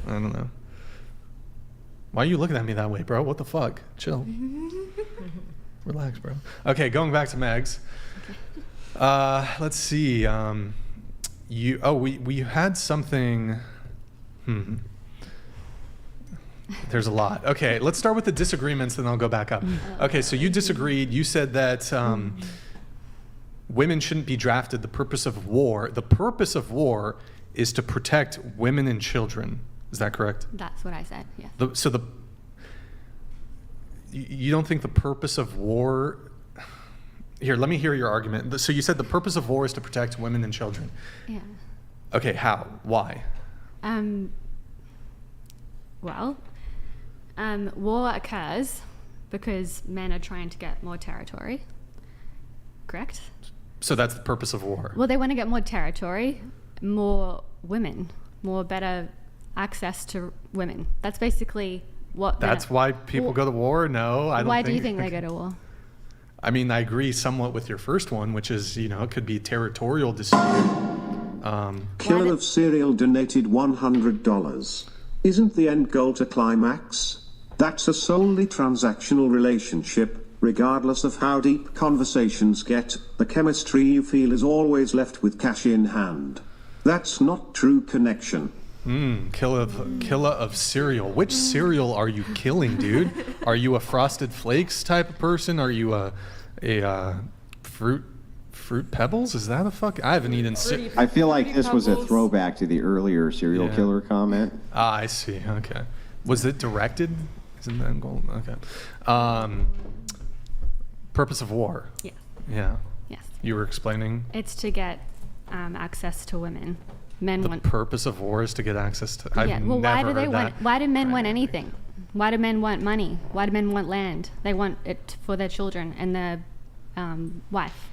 I don't know. Why are you looking at me that way, bro? What the fuck? Chill. Relax, bro. Okay, going back to Megs. Okay. Let's see. We had something. There's a lot. Okay, let's start with the disagreements, then I'll go back up. Okay, so you disagreed. You said that women shouldn't be drafted. The purpose of war is to protect women and children. Is that correct? That's what I said, yeah. You don't think the purpose of war Here, let me hear your argument. So you said the purpose of war is to protect women and children. Yeah. Okay, how? Why? War occurs because men are trying to get more territory. Correct? So that's the purpose of war. Well, they want to get more territory, more women, more better access to women. That's basically what. That's why people go to war? No, I don't think. Why do you think they go to war? I mean, I agree somewhat with your first one, which is, you know, it could be territorial dispute. Killer of Serial donated $100. Isn't the end goal to climax? That's a solely transactional relationship. Regardless of how deep conversations get, the chemistry you feel is always left with cash in hand. That's not true connection. Killer of cereal. Which cereal are you killing, dude? Are you a Frosted Flakes type of person? Are you a Fruit Pebbles? Is that a fuck? I haven't eaten I feel like this was a throwback to the earlier serial killer comment. Ah, I see. Okay. Was it directed? Isn't that goal? Okay. Purpose of war. Yeah. Yeah. Yes. You were explaining? It's to get access to women. Men the want. purpose of war is to get access to. I've Well, why never do they heard want? that. Why do men want anything? Why do men want money? Why do men want land? They want it for their children and their wife.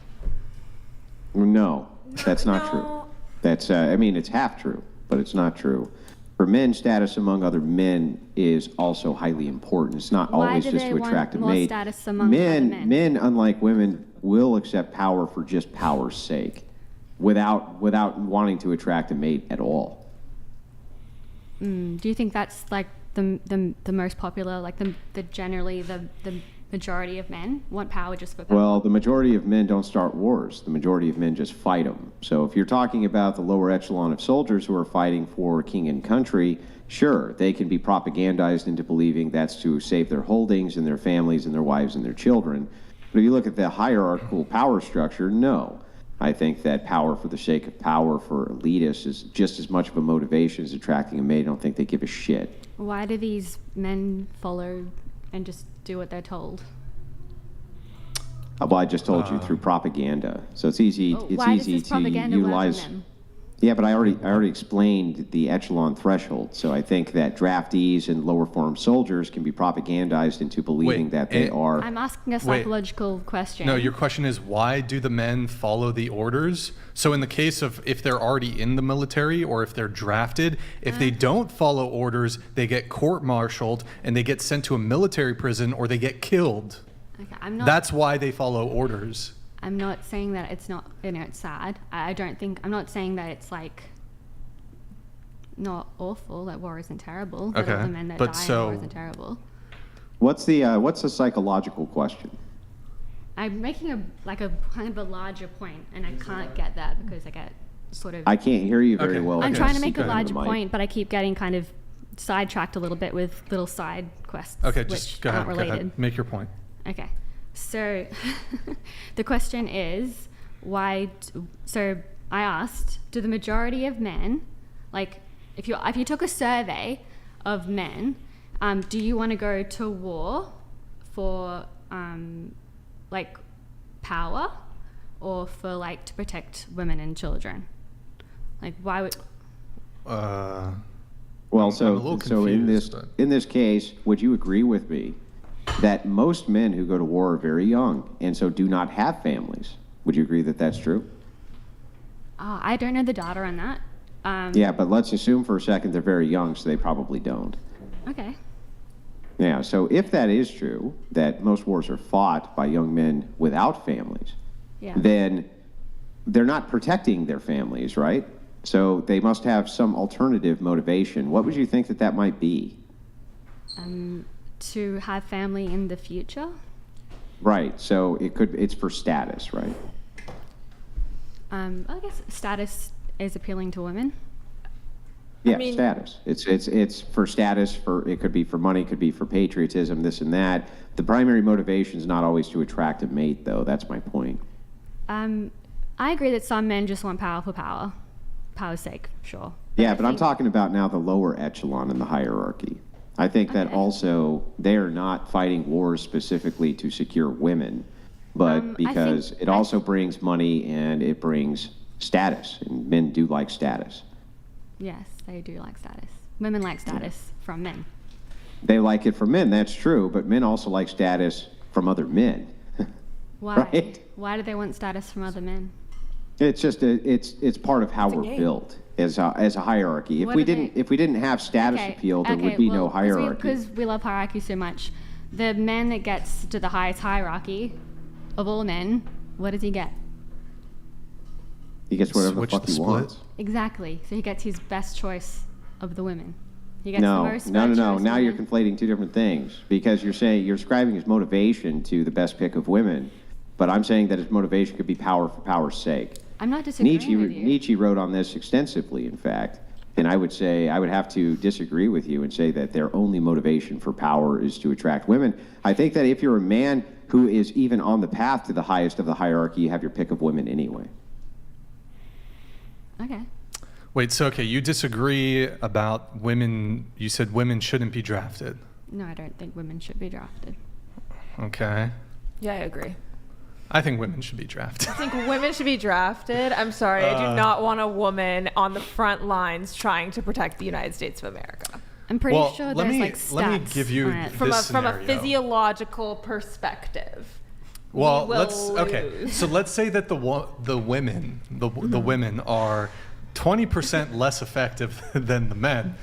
No, that's not true. That's, I mean, it's half true, but it's not true. For men, status among other men is also highly important. It's not Why always do just they to want attract a more mate. status among other men? Men, unlike women, will accept power for just power's sake, without wanting to attract a mate at all. Do you think that's like the most popular, like the generally the majority of men want power just for power? Well, the majority of men don't start wars. The majority of men just fight them. So if you're talking about the lower echelon of soldiers who are fighting for king and country, sure, they can be propagandized into believing that's to save their holdings and their families and their wives and their children. But if you look at the hierarchical power structure, no. I think that power for the sake of power for elitists is just as much of a motivation as attracting a mate. I don't think they give a shit. Why do these men follow and just do what they're told? Well, I just told you through propaganda. So it's easy. It's why easy does this to propaganda utilize. work on them? Yeah, but I already explained the echelon threshold. So I think that draftees and lower form soldiers can be propagandized into believing that they are. I'm asking a psychological question. No, your question is why do the men follow the orders? So in the case of if they're already in the military or if they're drafted, if they don't follow orders, they get court-martialed and they get sent to a military prison or they get killed. Okay, I'm not. That's why they follow orders. I'm not saying that it's not, it's sad. I don't think, I'm not saying that it's like not awful, that war isn't terrible, that all the men that die in war isn't terrible. What's the psychological question? I'm making a kind of a larger point, and I can't get that because I get sort of. I can't hear you very well. I'm trying to make a larger point, but I keep getting kind of sidetracked a little bit with little side quests, Okay, which just go aren't ahead. related. Make your point. Okay, so the question is so I asked, do the majority of men, like if you took a survey of men, do you want to go to war for like power or for like to protect women and children? Like why would? Well, so in this case, would you agree with me that most men who go to war are very young and so do not have families? Would you agree that that's true? I don't know the data on that. Yeah, but let's assume for a second they're very young, so they probably don't. Okay. Yeah, so if that is true, that most wars are fought by young men without families, then they're not protecting their families, right? So they must have some alternative motivation. What would you think that might be? To have family in the future? Right, so it's for status, right? I guess status is appealing to women. Yeah, status. It's for status. It could be for money. It could be for patriotism. This and that. The primary motivation is not always to attract a mate, though. That's my point. I agree that some men just want power for power's sake. Sure. Yeah, but I'm talking about now the lower echelon in the hierarchy. I think that also they are not fighting wars specifically to secure women. but because it also brings money and it brings status, and men do like status. Yes, they do like status. Women like status from men. They like it from men, that's true, but men also like status from other men. Why? Right? Why do they want status from other men? It's just it's part of how we're built as a hierarchy. If What we do didn't have status appeal, there would be no hierarchy. Because we love hierarchy so much. The man that gets to the highest hierarchy of all men, what does he get? He gets whatever the fuck he wants. Exactly. So he gets his best choice of the women. He gets No. the most virtuous Now you're women. conflating two different things, because you're ascribing his motivation to the best pick of women, but I'm saying that his motivation could be power for power's sake. I'm not disagreeing with you. Nietzsche wrote on this extensively, in fact, and I would have to disagree with you and say that their only motivation for power is to attract women. I think that if you're a man who is even on the path to the highest of the hierarchy, you have your pick of women anyway. Okay. Wait, so you disagree about women, you said women shouldn't be drafted. No, I don't think women should be drafted. Okay. Yeah, I agree. I think women should be drafted. I think women should be drafted. I'm sorry, I do not want a woman on the front lines trying to protect the United States of America. I'm pretty sure there's like stats let me give you on it. From this a scenario. physiological perspective. Well, we will lose. So let's say that the women are 20% less effective than the men.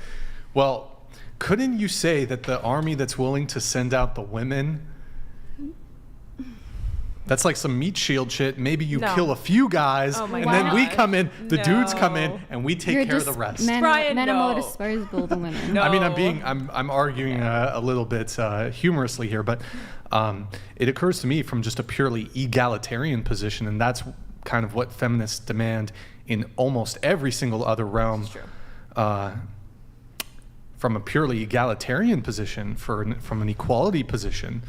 Well, couldn't you say that the army that's willing to send out the women, that's like some meat shield shit. Maybe you kill a few guys, and then we come in, the dudes come in, and we take care of the rest. Men are more disposable than women. I mean, I'm arguing a little bit humorously here, but it occurs to me from just a purely egalitarian position, and that's kind of what feminists demand in almost every single other realm. From a purely egalitarian position, from an equality position,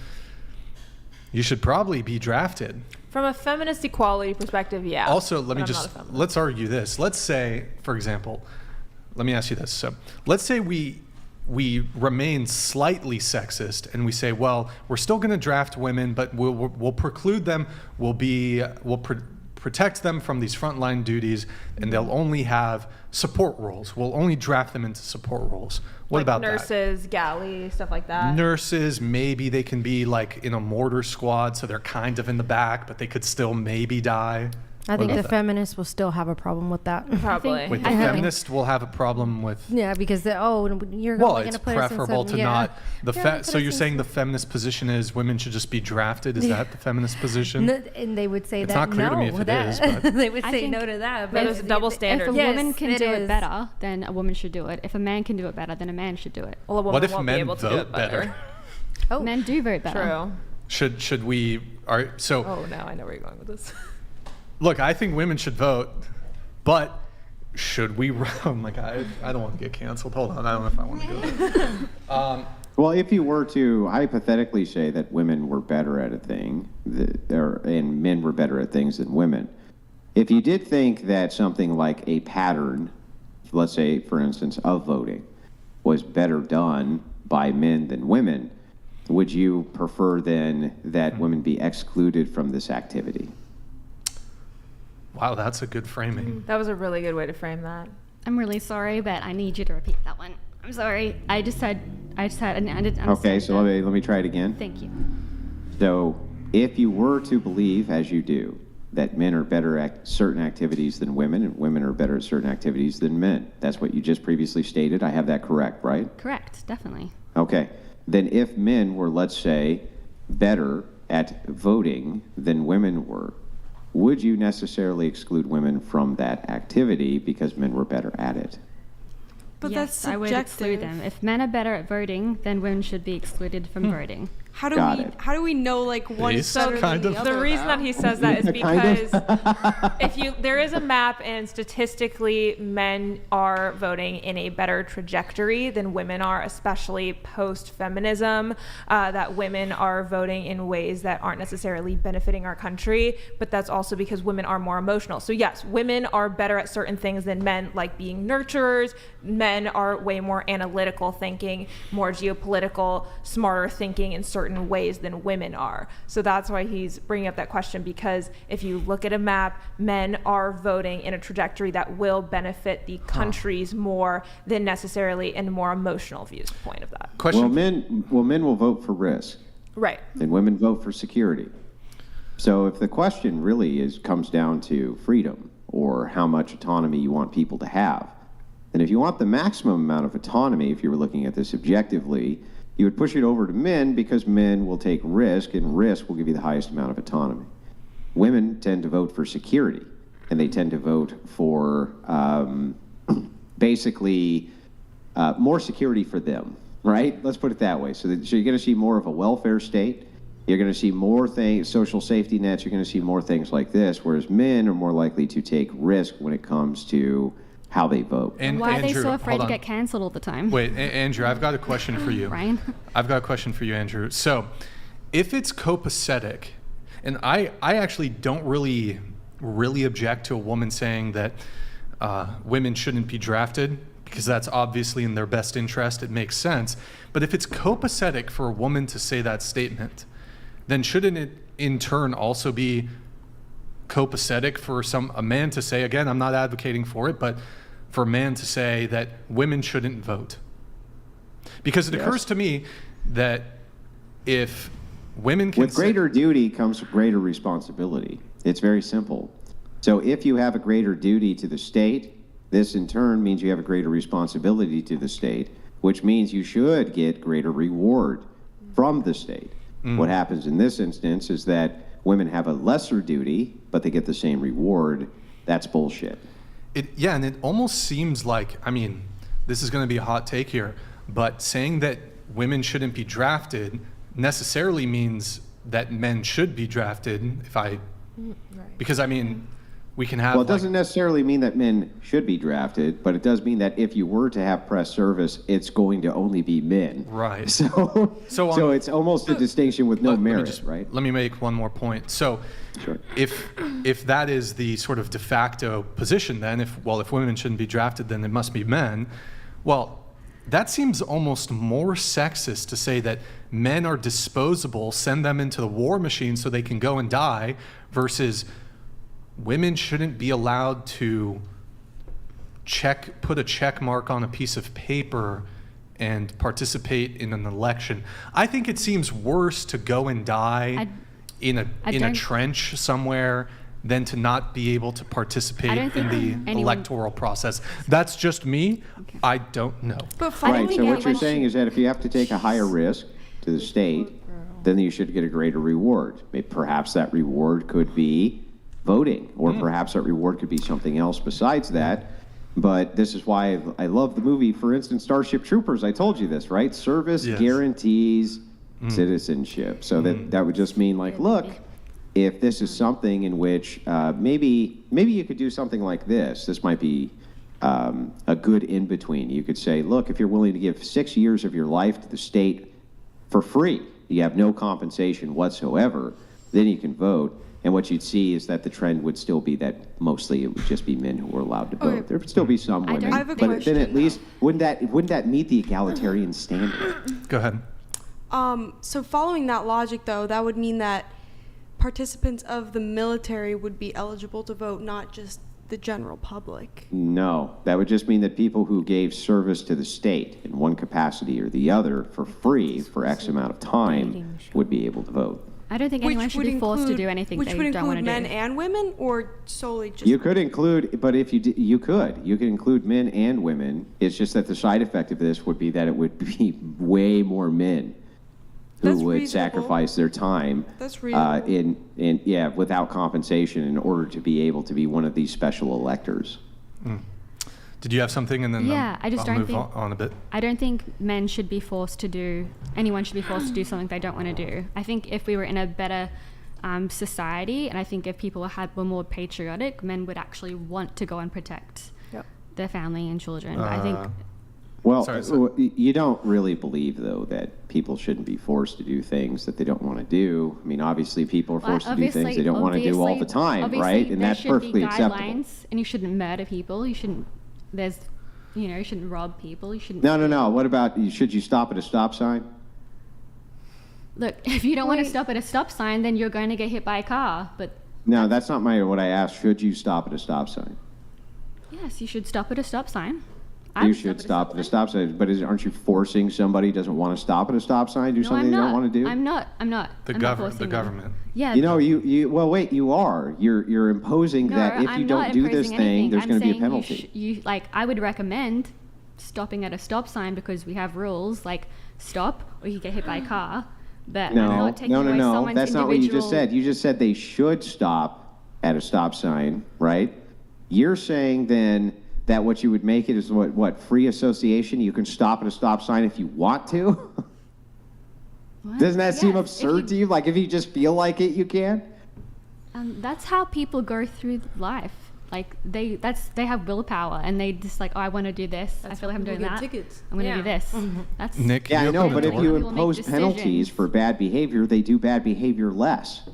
you should probably be drafted. From a feminist equality perspective, yeah. Also, let's argue this. Let's say, for example, let me ask you this. So let's say we remain slightly sexist and we say, well, we're still going to draft women, but we'll preclude them. We'll protect them from these frontline duties, and they'll only have support roles. We'll only draft them into support roles. What about nurses, galley, stuff like that? Nurses, maybe they can be like in a mortar squad, so they're kind of in the back, but they could still maybe die. I think the feminists will still have a problem with that. Probably. Wait, the feminists will have a problem with... Yeah, because you're going to put us in Well, it's preferable to not... So you're saying the feminist position is women should just be drafted? Is that the feminist position? And they would say it's that not clear to me if it is, but... They would say no to that. But there's a double standard. If a woman can do it better, then a woman should do it. If a man can do it better, then a man should do it. Well, a woman won't be able to do it better. Men do vote better. True. Should we... So... Oh, now I know where you're going with this. Look, I think women should vote, but should we... Oh my God, I don't want to get canceled. Hold on, I don't know if I want to do that. Well, if you were to hypothetically say that women were better at a thing, and men were better at things than women, if you did think that something like a pattern, let's say, for instance, of voting, was better done by men than women, would you prefer then that women be excluded from this activity? Wow, that's a good framing. That was a really good way to frame that. I'm really sorry, but I need you to repeat that one. I'm sorry. I just had, and I didn't understand. Okay, so let me try it again. Thank you. So, if you were to believe, as you do, that men are better at certain activities than women, and women are better at certain activities than men, that's what you just previously stated. I have that correct, right? Correct, definitely. Okay. Then if men were, let's say, better at voting than women were, would you necessarily exclude women from that activity because men were better at it? But yes, that's I would subjective. exclude them. If men are better at voting, then women should be excluded from voting. How do we know like one's better than the other? The reason that he says that is because there is a map, and statistically men are voting in a better trajectory than women are, especially post-feminism, that women are voting in ways that aren't necessarily benefiting our country, but that's also because women are more emotional. So yes, women are better at certain things than men, like being nurturers. Men are way more analytical thinking, more geopolitical, smarter thinking in certain certain ways than women are. So that's why he's bringing up that question, because if you look at a map, men are voting in a trajectory that will benefit the countries more than necessarily in a more emotional viewpoint of that. Well, men will vote for risk. Right. And women vote for security. So if the question really comes down to freedom or how much autonomy you want people to have, then if you want the maximum amount of autonomy, if you were looking at this objectively, you would push it over to men, because men will take risk, and risk will give you the highest amount of autonomy. Women tend to vote for security, and they tend to vote for basically more security for them, right? Let's put it that way. So you're going to see more of a welfare state. You're going to see more things, social safety nets. You're going to see more things like this, whereas men are more likely to take risk when it comes to how they vote. And why are they so afraid to get cancelled all the time? Wait, Andrew, I've got a question for you. Ryan? I've got a question for you, Andrew. So if it's copacetic, and I actually don't really object to a woman saying that women shouldn't be drafted, because that's obviously in their best interest. It makes sense. But if it's copacetic for a woman to say that statement, then shouldn't it in turn also be copacetic for a man to say, again, I'm not advocating for it, but for a man to say that women shouldn't vote? Because it occurs to me that if women can... With greater duty comes greater responsibility. It's very simple. So if you have a greater duty to the state, this in turn means you have a greater responsibility to the state, which means you should get greater reward from the state. What happens in this instance is that women have a lesser duty, but they get the same reward. That's bullshit. And it almost seems like, I mean, this is going to be a hot take here, but saying that women shouldn't be drafted necessarily means that men should be drafted. Because I mean, we can have... Well, it doesn't necessarily mean that men should be drafted, but it does mean that if you were to have press service, it's going to only be men. Right. So it's almost a distinction with no merit, right? Let me make one more point. So if that is the sort of de facto position, then if women shouldn't be drafted, then it must be men. Well, that seems almost more sexist to say that men are disposable, send them into the war machine so they can go and die, versus women shouldn't be allowed to put a check mark on a piece of paper and participate in an election. I think it seems worse to go and die in a trench somewhere than to not be able to participate in the electoral process. That's just me. Okay. I don't know. Right, so what you're saying is that if you have to take a higher risk to the state, then you should get a greater reward. Perhaps that reward could be voting, or perhaps that reward could be something else besides that. But this is why I love the movie, for instance, Starship Troopers. I told you this, right? Service guarantees citizenship. So that would just mean, like, look, if this is something in which maybe you could do something like this. This might be a good in-between. You could say, look, if you're willing to give 6 years of your life to the state for free, you have no compensation whatsoever, then you can vote. And what you'd see is that the trend would still be that mostly it would just be men who were allowed to vote. Okay. There would still be some women, but then at least wouldn't that meet the egalitarian standard? Go ahead. So following that logic, though, that would mean that participants of the military would be eligible to vote, not just the general public. No, that would just mean that people who gave service to the state in one capacity or the other for free for X amount of time would be able to vote. I don't think anyone should be forced to do anything they don't want to do. Which would include men and women, or solely just... You could include, but if you could include men and women. It's just that the side effect of this would be that it would be way more men who would sacrifice their time without compensation in order to be able to be one of these special electors. Did you have something? And then I just I'll don't move think on a bit. I don't think anyone should be forced to do something they don't want to do. I think if we were in a better society, and I think if people were more patriotic, men would actually want to go and protect their family and children. But I think... You don't really believe, though, that people shouldn't be forced to do things that they don't want to do. I mean, obviously, people are forced to do things they don't want to do all the time, right? And that's perfectly acceptable. And you shouldn't murder people. You shouldn't. You shouldn't rob people. You shouldn't. No. What about should you stop at a stop sign? Look, if you don't want to stop at a stop sign, then you're going to get hit by a car. But No, that's not what I asked. Should you stop at a stop sign? yes, you should stop at a stop sign. You should stop at a stop sign. But aren't you forcing somebody who doesn't want to stop at a stop sign do something they don't want to do? I'm not. The government. Yeah. You know, well, wait, you are. You're imposing that if you don't do this thing, there's going to be a penalty. I would recommend stopping at a stop sign because we have rules like stop or you get hit by a car. But I'm not taking away someone's That's not what you just said. You just said they should stop at a stop sign, right? You're saying then that what you would make it is what free association? You can stop at a stop sign if you want to? What? Doesn't that seem absurd to you? Like if you just feel like it, you can? That's how people go through life. Like they have willpower and they just like, oh, I want to do this. I feel like I'm doing that. Tickets. I'm going to do this. That's Nick. Yeah, I know, but if you People make impose penalties for bad behavior, they do bad behavior less.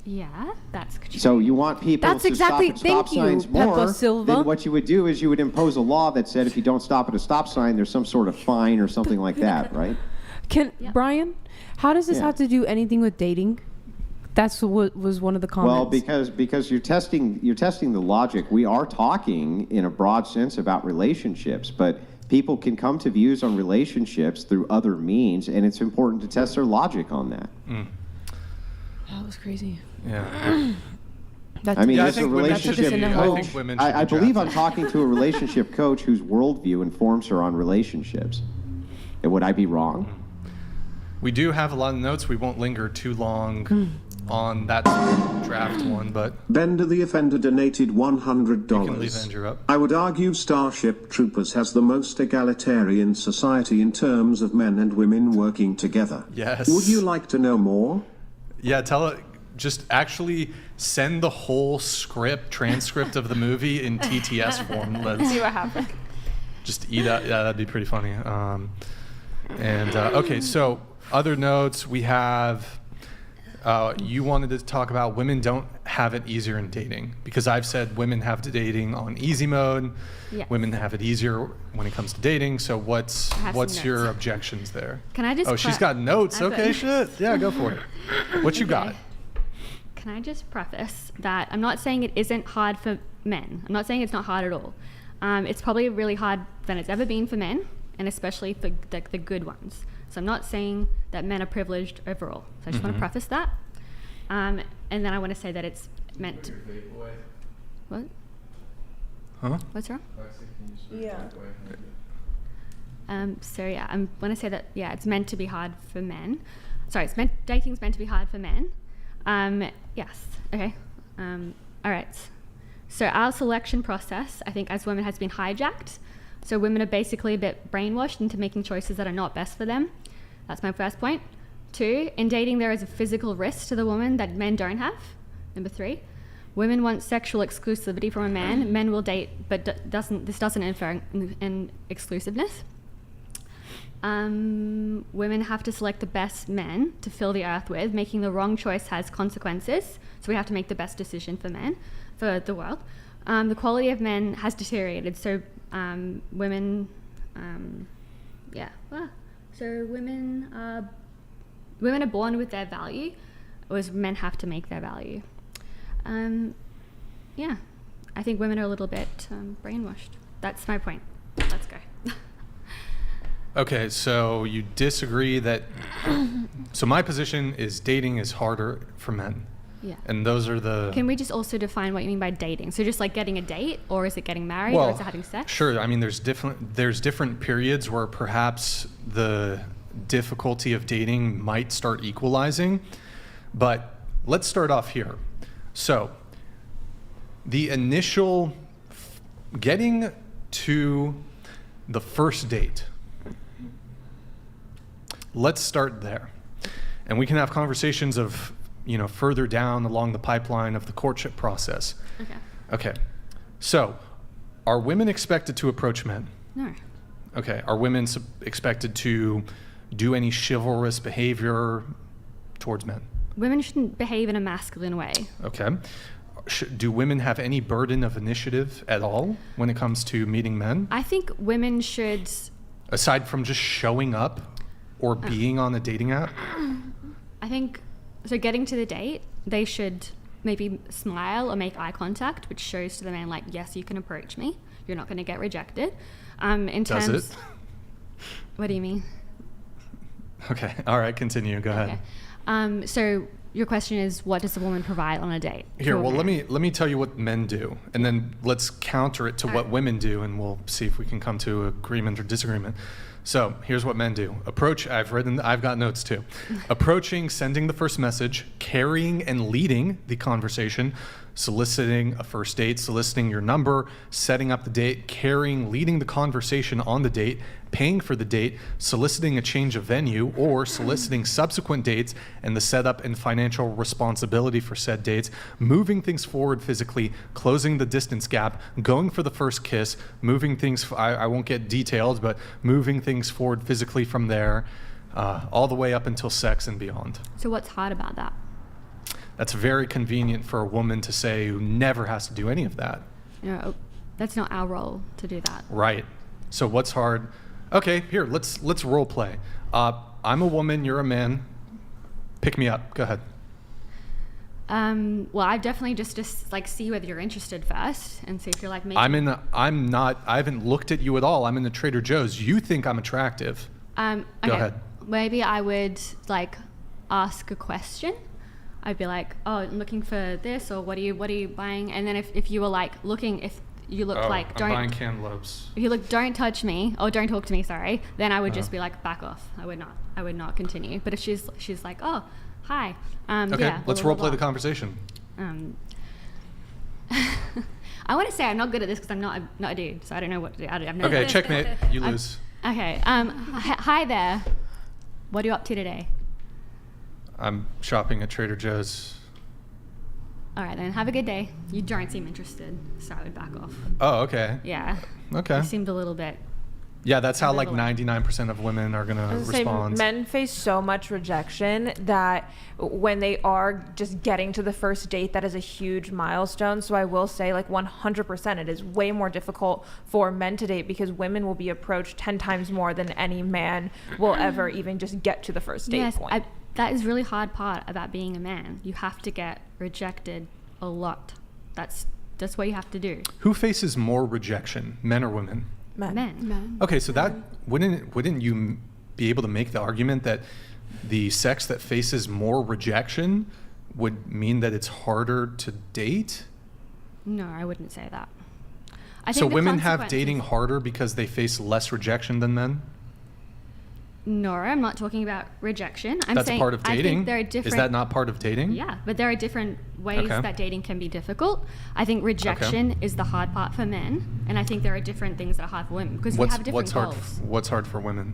Yeah, that's true. So you want people That's to exactly- stop at stop thank you, signs more, Peppa Silva. then what you would do is you would impose a law that said if you don't stop at a stop sign, there's some sort of fine or something like that, right? Brian, how does this Yeah. have to do anything with dating? That's what was one of the comments. Well, because you're testing the logic. We are talking in a broad sense about relationships, but people can come to views on relationships through other means, and it's important to test their logic on that. That was crazy. Yeah. I mean, I it's a think women relationship should be- I coach. think women should I be believe I'm drafted. talking to a relationship coach whose worldview informs her on relationships. And would I be wrong? We do have a lot of notes. We won't linger too long on that draft one, but Bender the Offender donated $100. you can leave Andrew up. I would argue Starship Troopers has the most egalitarian society in terms of men and women working together. Yes. Would you like to know more? Yeah, just actually send the whole transcript of the movie in TTS form. Let's See what happens. just eat that. Yeah, that'd be pretty funny. Okay, so other notes we have. You wanted to talk about women don't have it easier in dating because I've said women have dating on easy mode. Yes. Women have it easier when it comes to dating. So what's I have some your notes. objections there? Can I just? Oh, she's got notes. I've got- Okay, shit. Yeah, go for it. What you got? Can I just preface that I'm not saying it isn't hard for men. I'm not saying it's not hard at all. It's probably really hard than it's ever been for men, and especially for the good ones. So I'm not saying that men are privileged overall. So I just want to preface that. And then I want to say that it's meant to... What? Huh? What's wrong? Yeah. So yeah, I want to say that, yeah, it's meant to be hard for men. Sorry, dating's meant to be hard for men. Yes, okay. All right. So our selection process, I think as women has been hijacked. So women are basically a bit brainwashed into making choices that are not best for them. That's my first point. 2, in dating there is a physical risk to the woman that men don't have. Number 3, women want sexual exclusivity from a man. Men will date, but this doesn't infer in exclusiveness. Women have to select the best men to fill the earth with. Making the wrong choice has consequences. So we have to make the best decision for men, for the world. The quality of men has deteriorated. So women, So women are born with their value, whereas men have to make their value. I think women are a little bit brainwashed. That's my point. Let's go. Okay, so you disagree that... So my position is dating is harder for men. Yeah. And those are the... Can we just also define what you mean by dating? So just like getting a date, or is it getting married, or is it having sex? Sure. I mean, there's different periods where perhaps the difficulty of dating might start equalizing. But let's start off here. So the initial getting to the first date. Let's start there. And we can have conversations of, further down along the pipeline of the courtship process. Okay. So, are women expected to approach men? No. Okay. Are women expected to do any chivalrous behavior towards men? Women shouldn't behave in a masculine way. Okay. Do women have any burden of initiative at all when it comes to meeting men? I think women should... Aside from just showing up? or being on a dating app? I think, so getting to the date, they should maybe smile or make eye contact, which shows to the man, like, yes, you can approach me. You're not going to get rejected. Does it? What do you mean? Okay. All right. Continue. Go ahead. So your question is, what does a woman provide on a date? Here, well, let me tell you what men do, and then let's counter it to what women do, and we'll see if we can come to agreement or disagreement. So here's what men do. Approach, I've got notes too. Approaching, sending the first message, carrying and leading the conversation, soliciting a first date, soliciting your number, setting up the date, carrying, leading the conversation on the date, paying for the date, soliciting a change of venue, or soliciting subsequent dates and the setup and financial responsibility for said dates, moving things forward physically, closing the distance gap, going for the first kiss, moving things, I won't get detailed, but moving things forward physically from there, all the way up until sex and beyond. So what's hard about that? That's very convenient for a woman to say who never has to do any of that. No, that's not our role to do that. Right. So what's hard? Okay, here, let's role play. I'm a woman, you're a man. Pick me up. Go ahead. Well, I definitely just like see whether you're interested first and see if you're like me. I haven't looked at you at all. I'm in the Trader Joe's. You think I'm attractive. Okay. Go ahead. Maybe I would like ask a question. I'd be like, oh, I'm looking for this, or what are you buying? And then if you were like looking, if you look like I'm buying cantaloupes. If you look, don't touch me, or don't talk to me, sorry, then I would just be like, back off. I would not continue. But if she's like, oh, hi. Okay, yeah, let's role play the conversation. I want to say I'm not good at this because I'm not a dude, so I don't know what to do. I've never Okay, checkmate. You lose. Okay. Hi there. What are you up to today? I'm shopping at Trader Joe's. All right, then. Have a good day. You don't seem interested, so I would back off. Oh, okay. Yeah. Okay. You seemed a little bit. Yeah, that's how like 99% of women are going to respond. Men face so much rejection that when they are just getting to the first date, that is a huge milestone. So I will say like 100%, it is way more difficult for men to date because women will be approached 10 times more than any man will ever even just get to the first date point. That is really hard part about being a man. You have to get rejected a lot. That's what you have to do. Who faces more rejection, men or women? Men. Okay, so that wouldn't you be able to make the argument that the sex that faces more rejection would mean that it's harder to date? No, I wouldn't say that. I think so women have dating harder because they face less rejection than men? No, I'm not talking about rejection. That's saying part of dating. I think there are different. Is that not part of dating? Yeah, but there are different ways that dating can be difficult. I think rejection is the hard part for men, and I think there are different things that are hard for women because we have different goals. What's hard for women?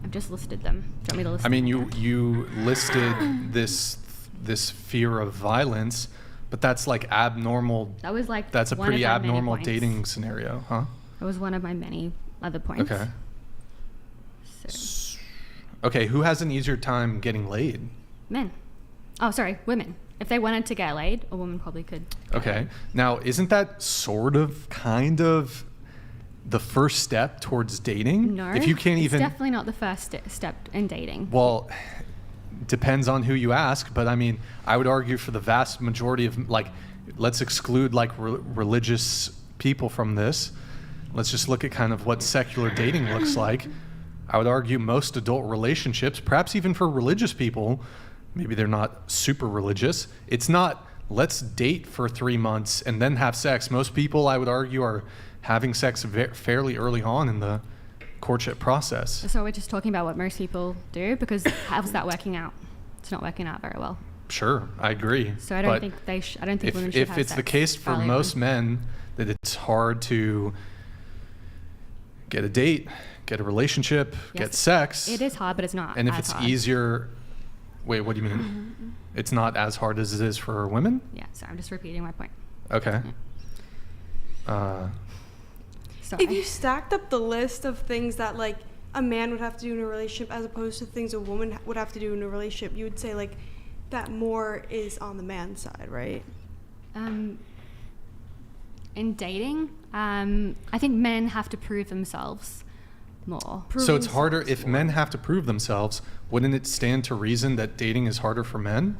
I've just listed them. Do you want me to list I mean, them? you listed this fear of violence, but that's like abnormal. That was like that's a one pretty of my abnormal many dating points. scenario, huh? That was one of my many other points. Okay. Okay, who has an easier time getting laid? Men. Oh, sorry, women. If they wanted to get laid, a woman probably could. Okay. Now, isn't that kind of the first step towards dating? No. If you can't it's definitely not the first step in dating. Well, depends on who you ask, but I mean, I would argue for the vast majority of, like, let's exclude like religious people from this. Let's just look at kind of what secular dating looks like. I would argue most adult relationships, perhaps even for religious people, maybe they're not super religious. It's not, let's date for 3 months and then have sex. Most people, I would argue, are having sex fairly early on in the courtship process. So we're just talking about what most people do, because how's that working out? It's not working out very well. Sure, I agree. So I don't think I don't think women should have sex. If it's the case for most men that it's hard to get a date, get a relationship, get sex. It is hard, but it's not. And if as it's hard. easier, wait, what do you mean? It's not as hard as it is for women? Yeah, so I'm just repeating my point. Okay. If you stacked up the list of things that like a man would have to do in a relationship as opposed to things a woman would have to do in a relationship, you would say like that more is on the man's side, right? In dating, I think men have to prove themselves more. So it's harder if men have to prove themselves. Wouldn't it stand to reason that dating is harder for men?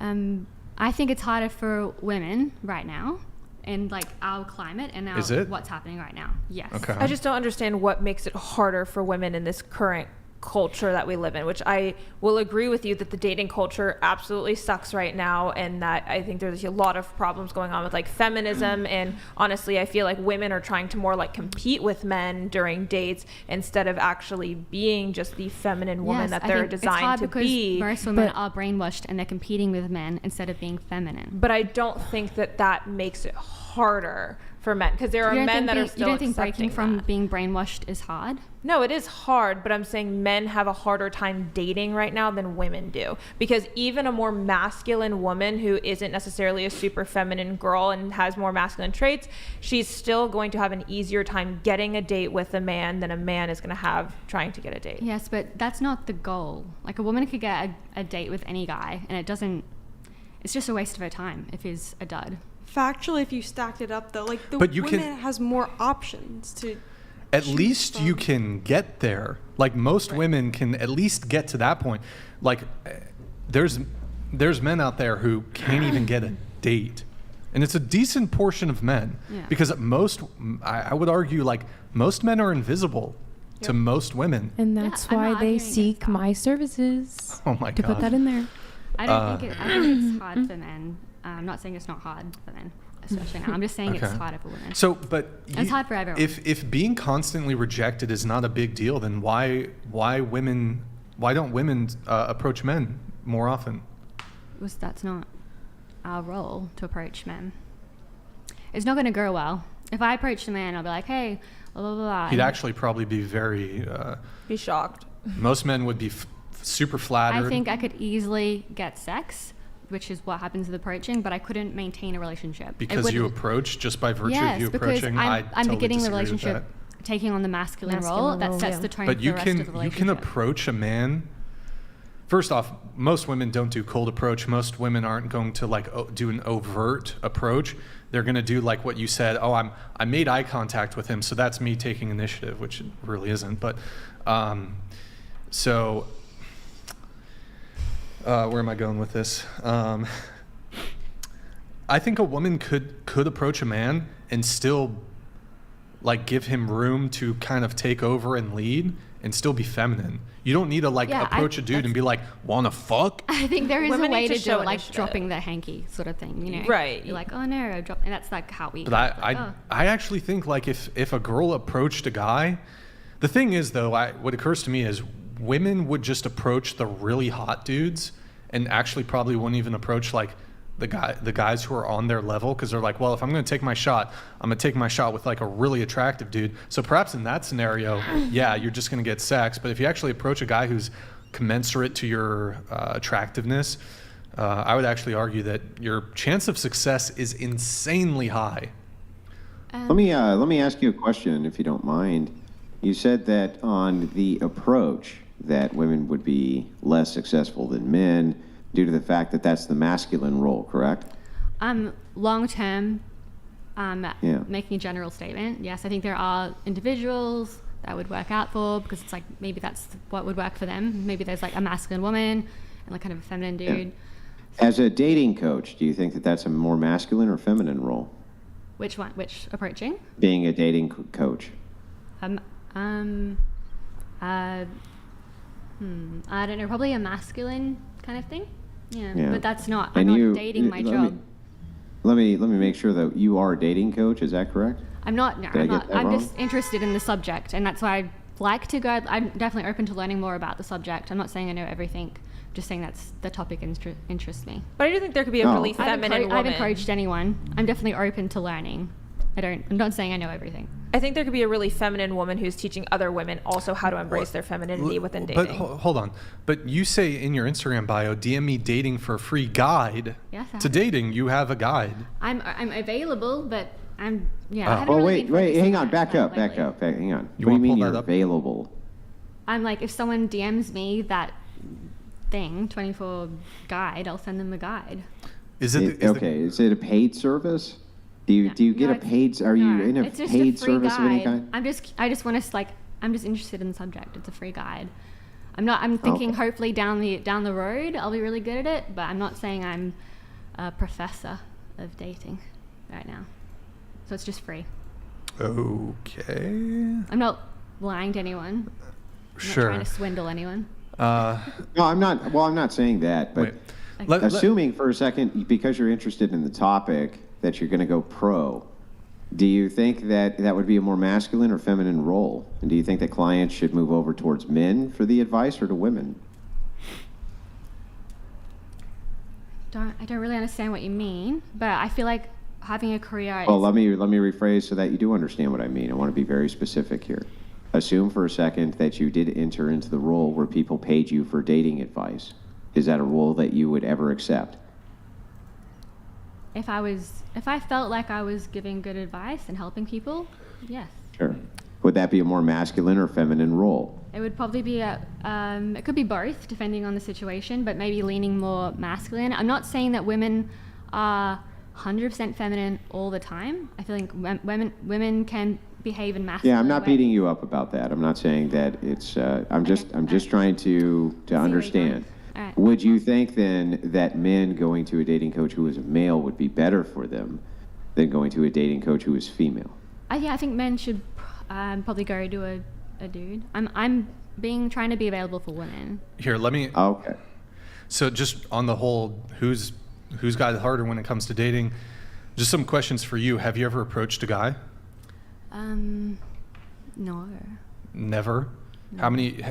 I think it's harder for women right now in like our climate and what's happening right now. Yes. Okay. I just don't understand what makes it harder for women in this current culture that we live in, which I will agree with you that the dating culture absolutely sucks right now, and that I think there's a lot of problems going on with like feminism, and honestly I feel like women are trying to more like compete with men during dates instead of actually being just the feminine woman that they're designed to be. Most women are brainwashed and they're competing with men instead of being feminine. But I don't think that makes it harder for men, because there are men that are still. You don't think accepting breaking from that. being brainwashed is hard? No, it is hard, but I'm saying men have a harder time dating right now than women do, because even a more masculine woman who isn't necessarily a super feminine girl and has more masculine traits, she's still going to have an easier time getting a date with a man than a man is going to have trying to get a date. Yes, but that's not the goal. Like a woman could get a date with any guy, and it's just a waste of her time if he's a dud. Factually, if you stacked it up though, like the But you woman has more options to. At least you can get there. Like most women can at least get to that point. Like there's men out there who can't even get a date. And it's a decent portion of men. Yeah. Because I would argue like most men are invisible to most women. And that's why they seek my services. Oh my God. To put that in there. I think it's hard for men. I'm not saying it's not hard for men, especially now. I'm just saying it's harder for women. So, but it's hard for everyone. If being constantly rejected is not a big deal, then why don't women approach men more often? That's not our role to approach men. It's not going to go well. If I approach a man, I'll be like, hey, blah blah blah. He'd actually probably be very be shocked. Most men would be super flattered. I think I could easily get sex, which is what happens with approaching, but I couldn't maintain a relationship. Because you approach just by virtue of you approaching? I'm totally beginning the relationship, taking on the masculine role. That sets the tone for the rest of the relationship. You can approach a man. First off, most women don't do cold approach. Most women aren't going to like do an overt approach. They're going to do like what you said. Oh, I made eye contact with him, so that's me taking initiative, which it really isn't. But so. Where am I going with this? I think a woman could approach a man and still like give him room to kind of take over and lead and still be feminine. You don't need to approach a dude and be like, wanna fuck? I think there is a way to do it, like dropping the hanky sort of thing, you know? Right. You're like, oh no, drop, and that's like how we. But I actually think like if a girl approached a guy, the thing is though, what occurs to me is women would just approach the really hot dudes and actually probably wouldn't even approach like the guys who are on their level, because they're like, well, if I'm going to take my shot, I'm going to take my shot with like a really attractive dude. So perhaps in that scenario, yeah, you're just going to get sex. But if you actually approach a guy who's commensurate to your attractiveness, I would actually argue that your chance of success is insanely high. Let me ask you a question, if you don't mind. You said that on the approach that women would be less successful than men due to the fact that that's the masculine role, correct? Long term, making a general statement, yes, I think there are individuals that would work out for, because it's like maybe that's what would work for them. Maybe there's like a masculine woman and like kind of a feminine dude. Yeah. As a dating coach, do you think that that's a more masculine or feminine role? Which one? Which approaching? Being a dating coach. I don't know, probably a masculine kind of thing. Yeah. But that's not. I'm not dating my job. Let me make sure that you are a dating coach. Is that correct? I'm not. No, I'm not. I'm just interested in the subject, and that's why I'd like to go. I'm definitely open to learning more about the subject. I'm not saying I know everything. I'm just saying that's the topic interests me. But I do think there could be a really feminine woman. I haven't approached anyone. I'm definitely open to learning. I'm not saying I know everything. I think there could be a really feminine woman who's teaching other women also how to embrace their femininity within dating. But hold on. But you say in your Instagram bio, DM me dating for a free guide. Yes. To dating, you have a guide. I'm available, but I'm wait, hang on, back up, hang on. What do you mean you're available? I'm like, if someone DMs me that thing, 24 guide, I'll send them a guide. Is it a paid service? Do you get a paid? Are you in a paid service of any kind? I just want to like I'm just interested in the subject. It's a free guide. I'm thinking hopefully down the road I'll be really good at it, but I'm not saying I'm a professor of dating right now. So it's just free. Okay. I'm not lying to anyone. I'm Sure. not trying to swindle anyone. No, I'm not. Well, I'm not saying that, but assuming for a second, because you're interested in the topic, that you're going to go pro. Do you think that that would be a more masculine or feminine role? And do you think that clients should move over towards men for the advice or to women? I don't really understand what you mean, but I feel like having a career. Well, let me rephrase so that you do understand what I mean. I want to be very specific here. Assume for a second that you did enter into the role where people paid you for dating advice. Is that a role that you would ever accept? If I felt like I was giving good advice and helping people, yes. Sure. Would that be a more masculine or feminine role? It would probably be it could be both, depending on the situation, but maybe leaning more masculine. I'm not saying that women are 100% feminine all the time. I feel like women can behave in masculine. Yeah, I'm not way. beating you up about that. I'm not saying that it's. I'm just trying to understand. All right. Would you think then that men going to a dating coach who is a male would be better for them than going to a dating coach who is female? I think men should probably go to a dude. I'm trying to be available for women. Here, let me. Okay. So just on the whole, who's got it harder when it comes to dating? Just some questions for you. Have you ever approached a guy? No. Never. No. How many?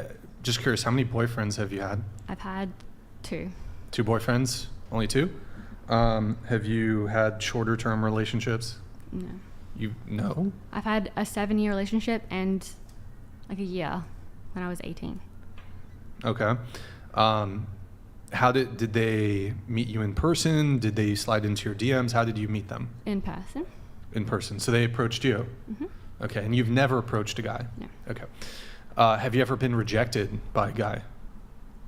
Just curious. How many boyfriends have you had? I've had 2. 2 boyfriends? Only 2? Have you had shorter term relationships? No. No? I've had a 7-year relationship and like a year when I was 18. Okay. How did they meet you in person? Did they slide into your DMs? How did you meet them? In person. In person. So they approached you? Mm-hmm. Okay. And you've never approached a guy? No. Okay. Have you ever been rejected by a guy?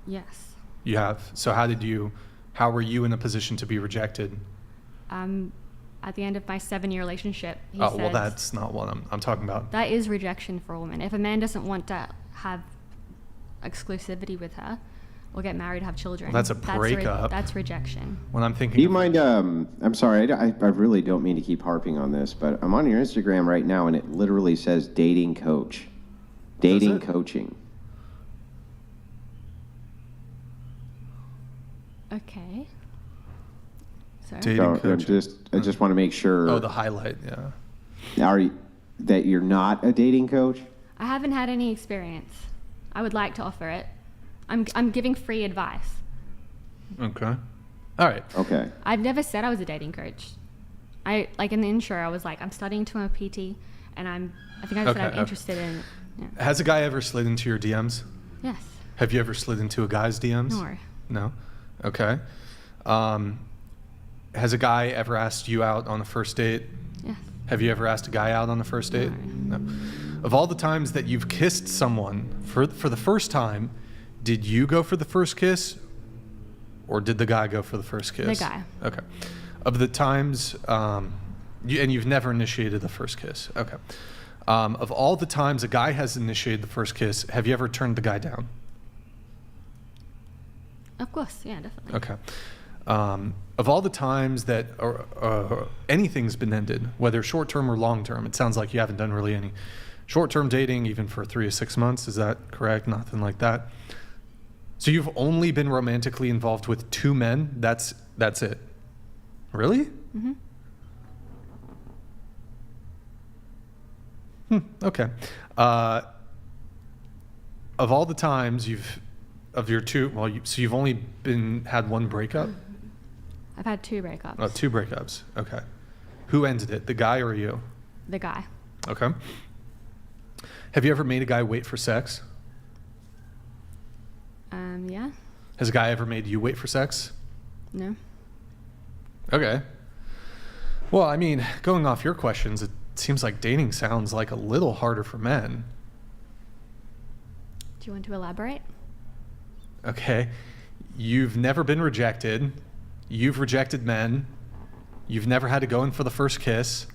Yes. You have. So how were you in a position to be rejected? At the end of my 7-year relationship, he Oh, said, well, that's not what I'm talking about. that is rejection for a woman. If a man doesn't want to have exclusivity with her or get married, have children, That's a breakup. That's rejection. When I'm thinking, Do you mind? I'm sorry. I really don't mean to keep harping on this, but I'm on your Instagram right now, and it literally says dating coach, dating coaching. Okay. So Dating So I just want to make sure. Oh, the highlight, yeah. That you're not a dating coach? I haven't had any experience. I would like to offer it. I'm giving free advice. Okay. All right. Okay. I've never said I was a dating coach. I like in the intro I was like I'm studying to become a PT and I think I said I'm interested in. Yeah. Has a guy ever slid into your DMs? Yes. Have you ever slid into a guy's DMs? No. No? Okay. Has a guy ever asked you out on a first date? Yes. Have you ever asked a guy out on a first date? No. Of all the times that you've kissed someone for the first time, did you go for the first kiss or did the guy go for the first kiss? The guy. Okay. Of the times, and you've never initiated the first kiss. Okay. Of all the times a guy has initiated the first kiss, have you ever turned the guy down? Of course, yeah, definitely. Okay. Of all the times that anything's been ended, whether short-term or long-term, it sounds like you haven't done really any short-term dating, even for 3 to 6 months. Is that correct? Nothing like that. So you've only been romantically involved with 2 men? That's it? Really? Mm-hmm. Okay. Of all the times of your 2, so you've only had 1 breakup? I've had 2 breakups. Oh, 2 breakups. Okay. Who ended it, the guy or you? The guy. Okay. Have you ever made a guy wait for sex? Yeah. Has a guy ever made you wait for sex? No. Okay. Well, I mean, going off your questions, it seems like dating sounds like a little harder for men. Do you want to elaborate? Okay. You've never been rejected. You've rejected men. You've never had to go in for the first kiss.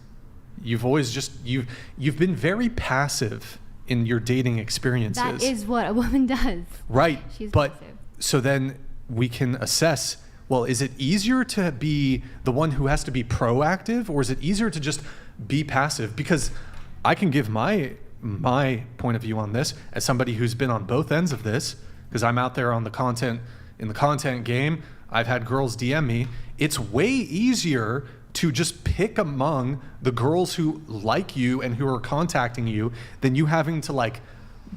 You've always you've been very passive in your dating experiences. That is what a woman does. Right. She's but passive. so then we can assess, well, is it easier to be the one who has to be proactive, or is it easier to just be passive? Because I can give my point of view on this as somebody who's been on both ends of this, because I'm out there on the content, in the content game. I've had girls DM me. It's way easier to just pick among the girls who like you and who are contacting you than you having to like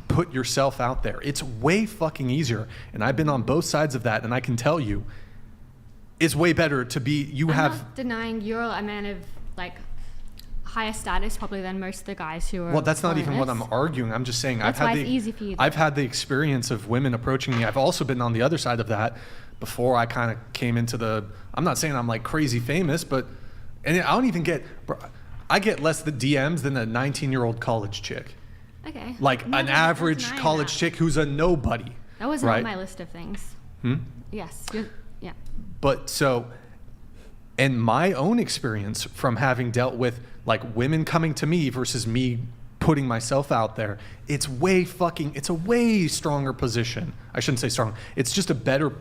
put yourself out there. It's way fucking easier. And I've been on both sides of that, and I can tell you it's way better to be, I'm not denying you're a man of like higher status probably than most of the guys who are. Well, that's not even what foreigners. I'm arguing. I'm just saying That's why it's easy for you. I've had the experience of women approaching me. I've also been on the other side of that before I kind of came into the, I'm not saying I'm like crazy famous, but, and I don't even get, I get less the DMs than a 19-year-old college chick. Okay. Like I'm not an denying average college chick who's a nobody. That wasn't right? on my list of things. Yes. Yeah. But so, and my own experience from having dealt with like women coming to me versus me putting myself out there, it's a way stronger position. I shouldn't say strong. It's just a better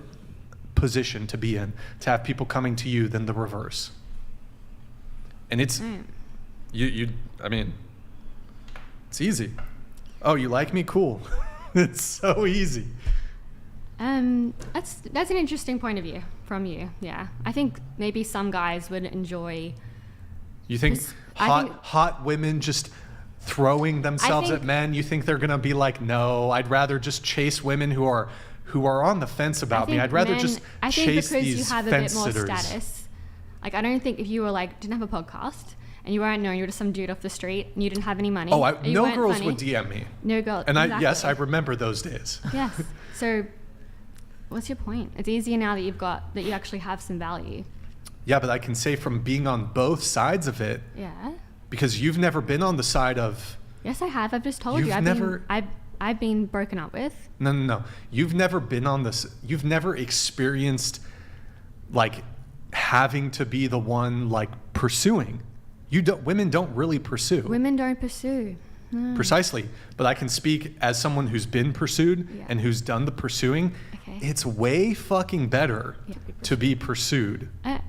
position to be in, to have people coming to you than the reverse. And it's, I mean, it's easy. Oh, you like me? Cool. It's so easy. That's an interesting point of view from you. Yeah, I think maybe some guys would enjoy. You think hot women just throwing themselves at men? You think they're gonna be like, no, I'd rather just chase women who are on the fence about me. I'd rather just chase these fence sitters. I think because you have a bit more status. Like, I don't think if you were like didn't have a podcast and you weren't known, you were just some dude off the street and you didn't have any money. Oh, no girls would DM me. No girls. And exactly. I remember those days. Yes. So, what's your point? It's easier now that you actually have some value. Yeah, but I can say from being on both sides of it. Yeah. Because you've never been on the side of. Yes, I have. I've just told you. I've been broken up with. No. You've never been on this. You've never experienced like having to be the one like pursuing. Women don't really pursue. Women don't pursue. No. Precisely. But I can speak as someone who's been pursued and who's done the pursuing. Okay. It's way fucking better to be pursued.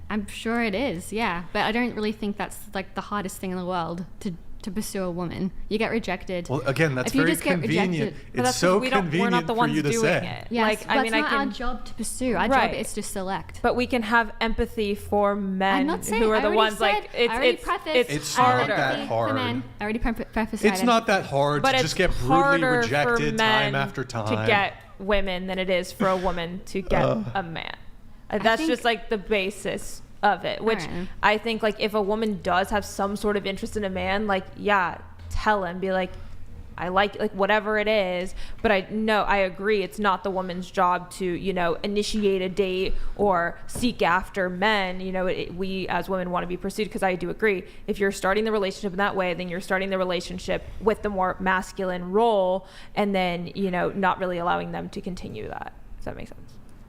I'm sure it is, yeah. But I don't really think that's like the hardest thing in the world to pursue a woman. You get rejected. Well, again, that's very convenient. It's so convenient we're not the for ones you to doing say. it. Yes, like, it's not our job to pursue. Our job is to select. But we can have empathy for men who are the ones like it's harder. Not that hard. I already prefaced it's not that hard but to just get brutally rejected time after time. To get women than it is for a woman to get a man. That's just like the basis of it, which I think like if a woman does have some sort of interest in a man, like tell him, be like, I like whatever it is, but I agree it's not the woman's job to initiate a date or seek after men. We as women want to be pursued, because I do agree if you're starting the relationship in that way, then you're starting the relationship with the more masculine role, and then not really allowing them to continue that. Does that make sense?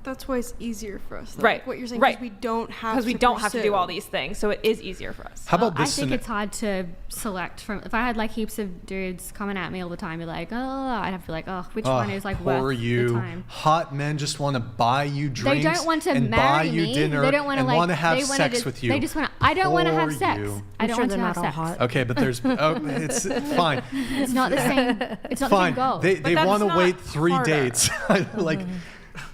That's why it's easier for us, though. Right. Like what you're saying, right? Because we don't have to do all these things, so it is easier for us. How about this? I think it's hard to select from. If I had like heaps of dudes coming at me all the time, be like, I'd have to be like, which one is like worth the time? Hot men just want to buy you drinks. They don't want to and marry buy you me. dinner They don't want to and want to have sex with you. They just want to. I don't want to have sex. I don't want to have sex. Okay, but there's. It's fine. It's not the same. It's not the same goal. They want to wait 3 dates. Like.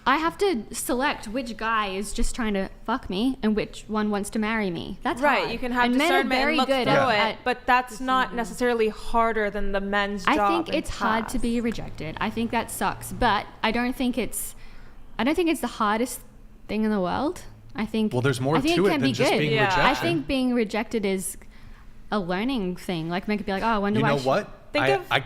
I have to select which guy is just trying to fuck me and which one wants to marry me. That's right. Hard. You can have and discernment men are very and look good through at it, but that's not necessarily harder than the men's job. I think it's hard to be rejected. I think that sucks, but I don't think it's the hardest thing in the world. I think. Well, there's more to it than just being rejected. I think being rejected is a learning thing. Like, make it be like, I wonder why. You know what? I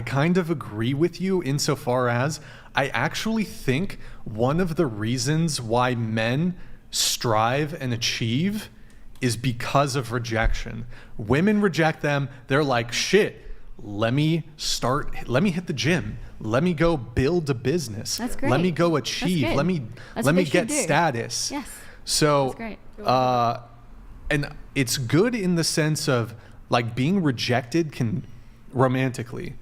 kind of agree with you insofar as I actually think one of the reasons why men strive and achieve is because of rejection. Women reject them. They're like, shit, let me hit the gym. Let me go build a business. That's great. Let me go achieve. Let me get status. Yes. So, that's great. And it's good in the sense of like being rejected can romantically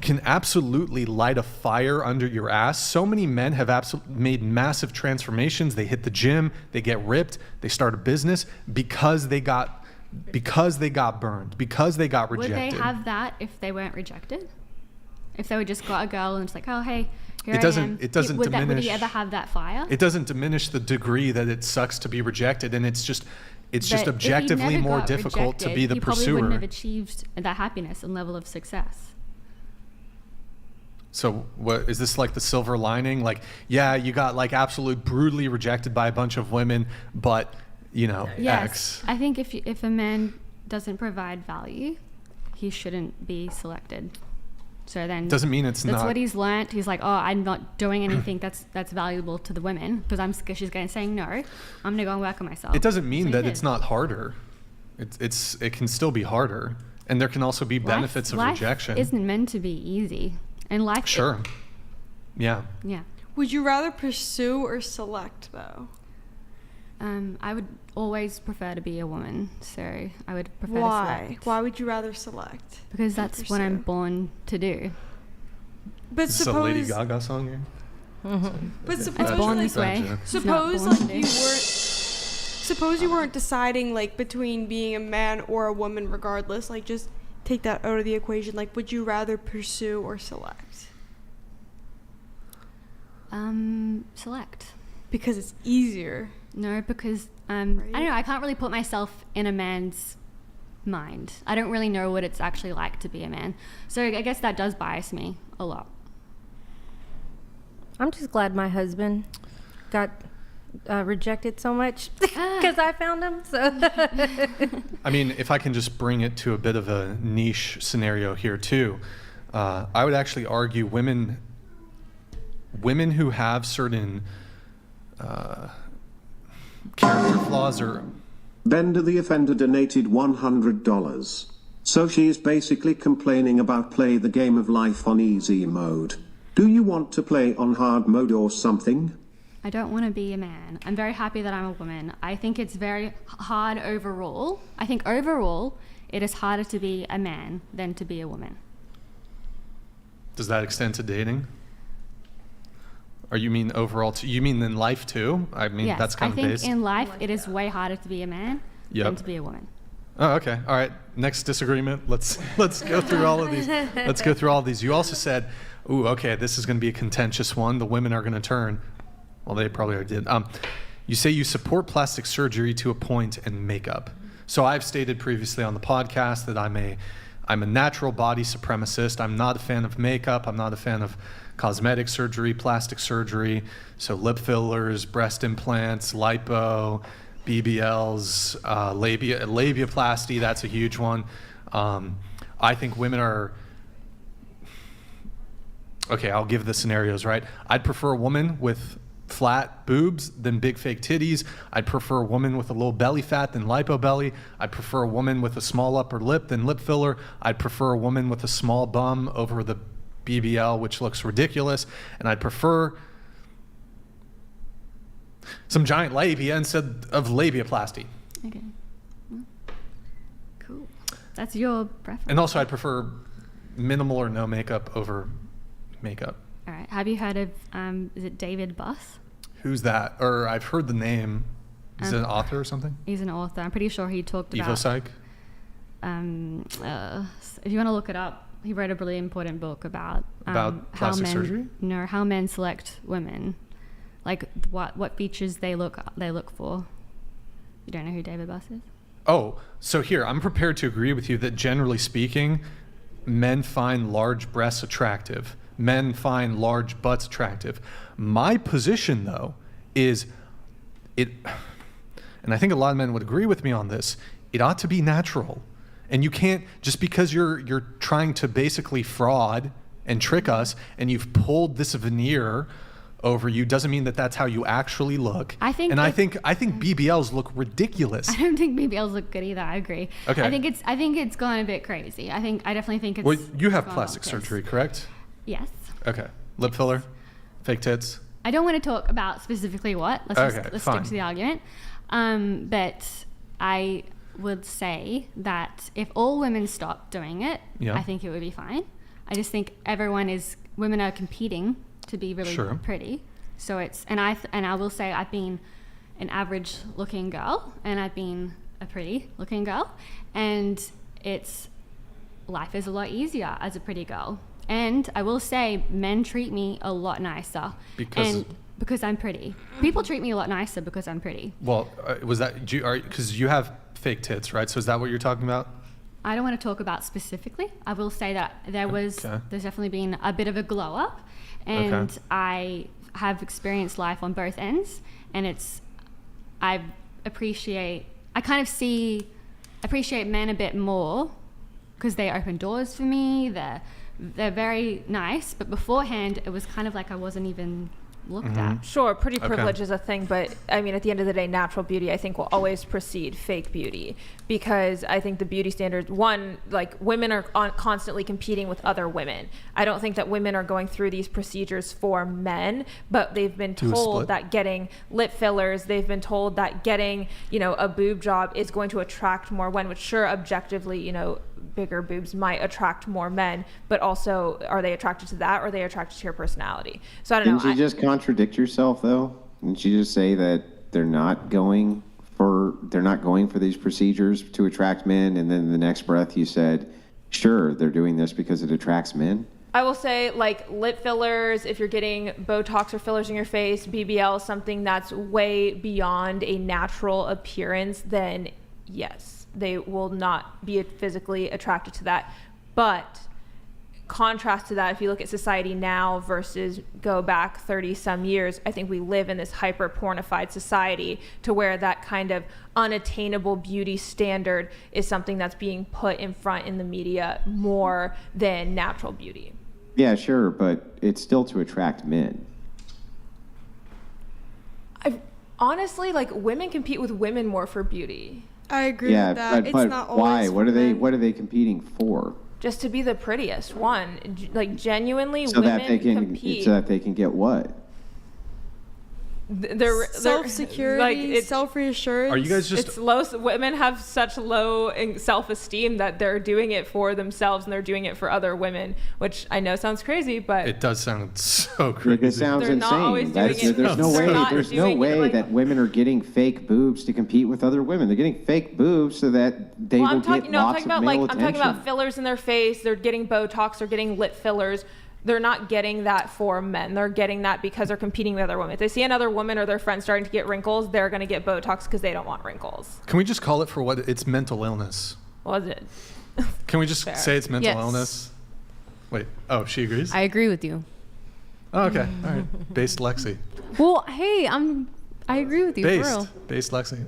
can absolutely light a fire under your ass. So many men have made massive transformations. They hit the gym, they get ripped, they start a business because they got burned, because they got rejected. Would they have that if they weren't rejected? If they would just got a girl and it's like, oh, hey, here I am. It doesn't diminish. Would he ever have that fire? It doesn't diminish the degree that it sucks to be rejected, and it's just objectively more difficult to be the pursuer. He probably wouldn't have achieved that happiness and level of success. So what is this, like the silver lining? Like, yeah, you got like absolute brutally rejected by a bunch of women, but yes, X. I think if a man doesn't provide value, he shouldn't be selected. So then doesn't mean that's what he's learnt. He's like, oh, I'm not doing anything that's valuable to the women because she's saying no. I'm gonna go and work on myself. It doesn't mean that it's not harder. It can still be harder, and there can also be benefits of rejection. Life isn't meant to be easy. And life. Sure. Yeah. Yeah. Would you rather pursue or select, though? I would always prefer to be a woman, so I would prefer to select. Why would you rather select? Because that's what I'm born to do. But Is this a Lady Gaga song here? Mm-hmm. But suppose it's born this way. Suppose you weren't deciding like between being a man or a woman, regardless. Like just take that out of the equation. Like, would you rather pursue or select? Select. Because it's easier. No, because I don't know. I can't really put myself in a man's mind. I don't really know what it's actually like to be a man. So I guess that does bias me a lot. I'm just glad my husband got rejected so much because I found him. So I mean, if I can just bring it to a bit of a niche scenario here too, I would actually argue women who have certain character flaws or... Bender the Offender donated $100. So she is basically complaining about play the game of life on easy mode. Do you want to play on hard mode or something? I don't want to be a man. I'm very happy that I'm a woman. I think it's very hard overall. I think overall it is harder to be a man than to be a woman. Does that extend to dating? Or you mean overall? You mean in life too? I mean, yes, that's kind of based. based. I think in life it is way harder to be a man than to be a woman. Oh, okay. All right. Next disagreement. Let's go through all of these. Let's go through all of these. You also said, "Ooh, okay, this is going to be a contentious one. The women are going to turn." Well, they probably already did. You say you support plastic surgery to a point and makeup. So I've stated previously on the podcast that I'm a natural body supremacist. I'm not a fan of makeup. I'm not a fan of cosmetic surgery, plastic surgery. So lip fillers, breast implants, lipo, BBLs, labiaplasty. That's a huge one. I think women are... Okay, I'll give the scenarios, right? I'd prefer a woman with flat boobs than big fake titties. I'd prefer a woman with a little belly fat than lipo belly. I'd prefer a woman with a small upper lip than lip filler. I'd prefer a woman with a small bum over the BBL, which looks ridiculous. And I'd prefer some giant labia instead of labiaplasty. Okay. Well, cool. That's your preference. And also I'd prefer minimal or no makeup over makeup. All right. Have you heard of, is it David Buss? Who's that? Or I've heard the name. Is he an author or something? He's an author. I'm pretty sure he talked Evo about... Psych? If you want to look it up, he wrote a really important book about plastic surgery? No, how men select women. Like what features they look for. You don't know who David Buss is? Oh, so here, I'm prepared to agree with you that generally speaking, men find large breasts attractive. Men find large butts attractive. My position, though, is and I think a lot of men would agree with me on this, it ought to be natural. And you can't, just because you're trying to basically fraud and trick us, and you've pulled this veneer over you, doesn't mean that that's how you actually look. I think BBLs look ridiculous. I don't think BBLs look good either. I agree. Okay. I think it's gone a bit crazy. I definitely think it's... Well, you have plastic surgery, correct? Yes. Okay. Lip filler? Fake tits? I don't want to talk about specifically what. Let's stick to the argument. But would say that if all women stopped doing it, I think it would be fine. I just think women are competing to be really pretty. So and I will say I've been an average looking girl and I've been a pretty looking girl, and life is a lot easier as a pretty girl. And I will say men treat me a lot nicer because I'm pretty. People treat me a lot nicer because I'm pretty. Well, was that because you have fake tits, right? So is that what you're talking about? I don't want to talk about specifically. I will say that there's definitely been a bit of a glow up, and I have experienced life on both ends, and I appreciate men a bit more because they open doors for me. They're very nice, but beforehand it was kind of like I wasn't even looked at. Sure, pretty privilege is a thing, but I mean, at the end of the day, natural beauty, I think, will always precede fake beauty, because I think the beauty standards, one, like, women are constantly competing with other women. I don't think that women are going through these procedures for men, but they've been told that getting lip fillers, they've been told that getting, a boob job is going to attract more women, which sure, objectively, bigger boobs might attract more men, but also, are they attracted to that, or are they attracted to your personality? So I don't know. Didn't you just contradict yourself, though? Didn't you just say that they're not going for these procedures to attract men, and then in the next breath you said, sure, they're doing this because it attracts men? I will say, like, lip fillers, if you're getting Botox or fillers in your face, BBL, something that's way beyond a natural appearance, then yes, they will not be physically attracted to that. But contrast to that, if you look at society now versus go back 30 some years, I think we live in this hyper pornified society to where that kind of unattainable beauty standard is something that's being put in front in the media more than natural beauty. Yeah, sure, but it's still to attract men. Honestly, like, women compete with women more for beauty. I agree with that. But it's not why? always What are they competing for? Just to be the prettiest one. Like, genuinely, So women that they can compete. so that they can get what? They're self-security, like, self-reassurance. Are you guys just... It's low. Women have such low self-esteem that they're doing it for themselves and they're doing it for other women, which I know sounds crazy, but... It does sound so crazy. It sounds they're insane. Not always doing it. There's no way that women are getting fake boobs to compete with other women. They're getting fake boobs so that they will get lots of male attention. I'm talking about fillers in their face. They're getting Botox. They're getting lip fillers. They're not getting that for men. They're getting that because they're competing with other women. If they see another woman or their friend starting to get wrinkles, they're going to get Botox because they don't want wrinkles. Can we just call it for what it's mental illness? Was it? Can we just say it's mental illness? Wait. Oh, she agrees? I agree with you. Oh, okay. All right. Based Lexi. Well, hey, I agree with you. For real. Based Lexi.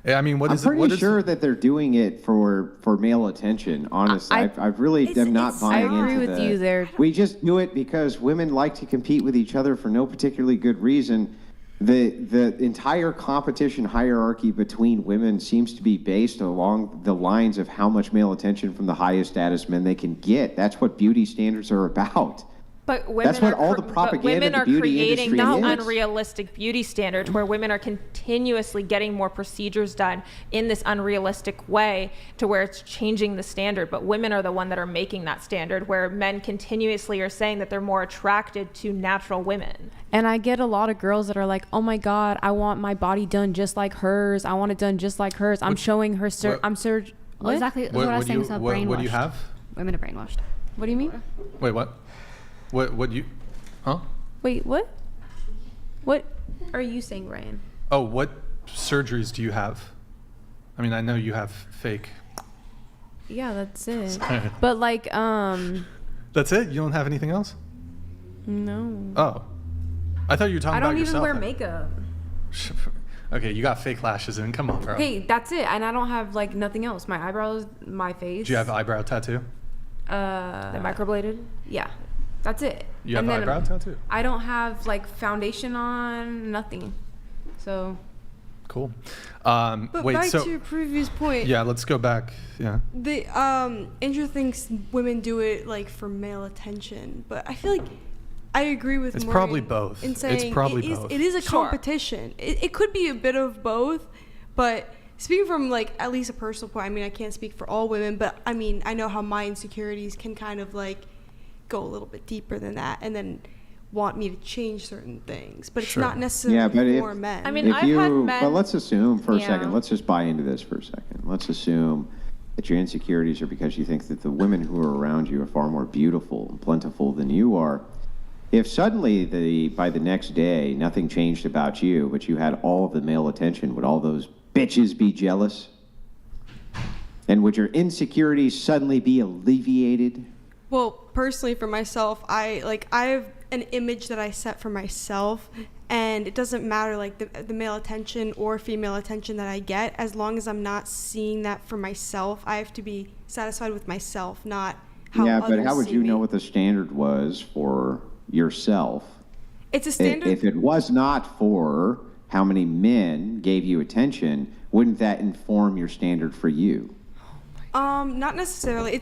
Yeah, I mean, I'm pretty sure that they're doing it for male attention. Honestly, I really am not buying into that. I agree with you there. We just do it because women like to compete with each other for no particularly good reason. The entire competition hierarchy between women seems to be based along the lines of how much male attention from the highest status men they can get. That's what beauty standards are about. But women That's what all the propaganda of the beauty industry creating is. unrealistic beauty standards where women are continuously getting more procedures done in this unrealistic way to where it's changing the standard. But women are the one that are making that standard, where men continuously are saying that they're more attracted to natural women. And I get a lot of girls that are like, oh my God, I want my body done just like hers. I want it done just like hers. I'm showing her, Well, exactly what I was saying is how brainwashed. What do you have? Women are brainwashed. What do you mean? Wait, what? What you... Huh? Wait, what? What are you saying, Ryan? Oh, what surgeries do you have? I mean, I know you have fake. Yeah, that's it. But like, That's it? You don't have anything else? No. Oh. I thought you were talking about yourself. I don't even wear makeup. Okay, you got fake lashes in. Come on, bro. Okay, that's it. And I don't have like nothing else. My eyebrows, my face. Do you have eyebrow tattoo? The microbladed? Yeah. That's it. You have eyebrow tattoo? I don't have like foundation on, nothing. So. Cool. But wait, back to your previous point. Yeah, let's go back. Yeah. The Andrew thinks women do it like for male attention, but I feel like I agree with It's Morgan probably both. in saying it's probably both. It is a competition. It could be a bit of both, but speaking from like at least a personal point, I mean, I can't speak for all women, but I mean, I know how my insecurities can kind of like go a little bit deeper than that, and then want me to change certain things, but it's not necessarily for men. I mean, I've had men. But let's assume for a second. Let's just buy into this for a second. Let's assume that your insecurities are because you think that the women who are around you are far more beautiful and plentiful than you are. If suddenly by the next day nothing changed about you, but you had all of the male attention, would all those bitches be jealous? And would your insecurities suddenly be alleviated? Well, personally for myself, I have an image that I set for myself, and it doesn't matter like the male attention or female attention that I get, as long as I'm not seeing that for myself. I have to be satisfied with myself, not how others but how would see you me. know what the standard was for yourself? It's a standard. If it was not for how many men gave you attention, wouldn't that inform your standard for you? Not necessarily.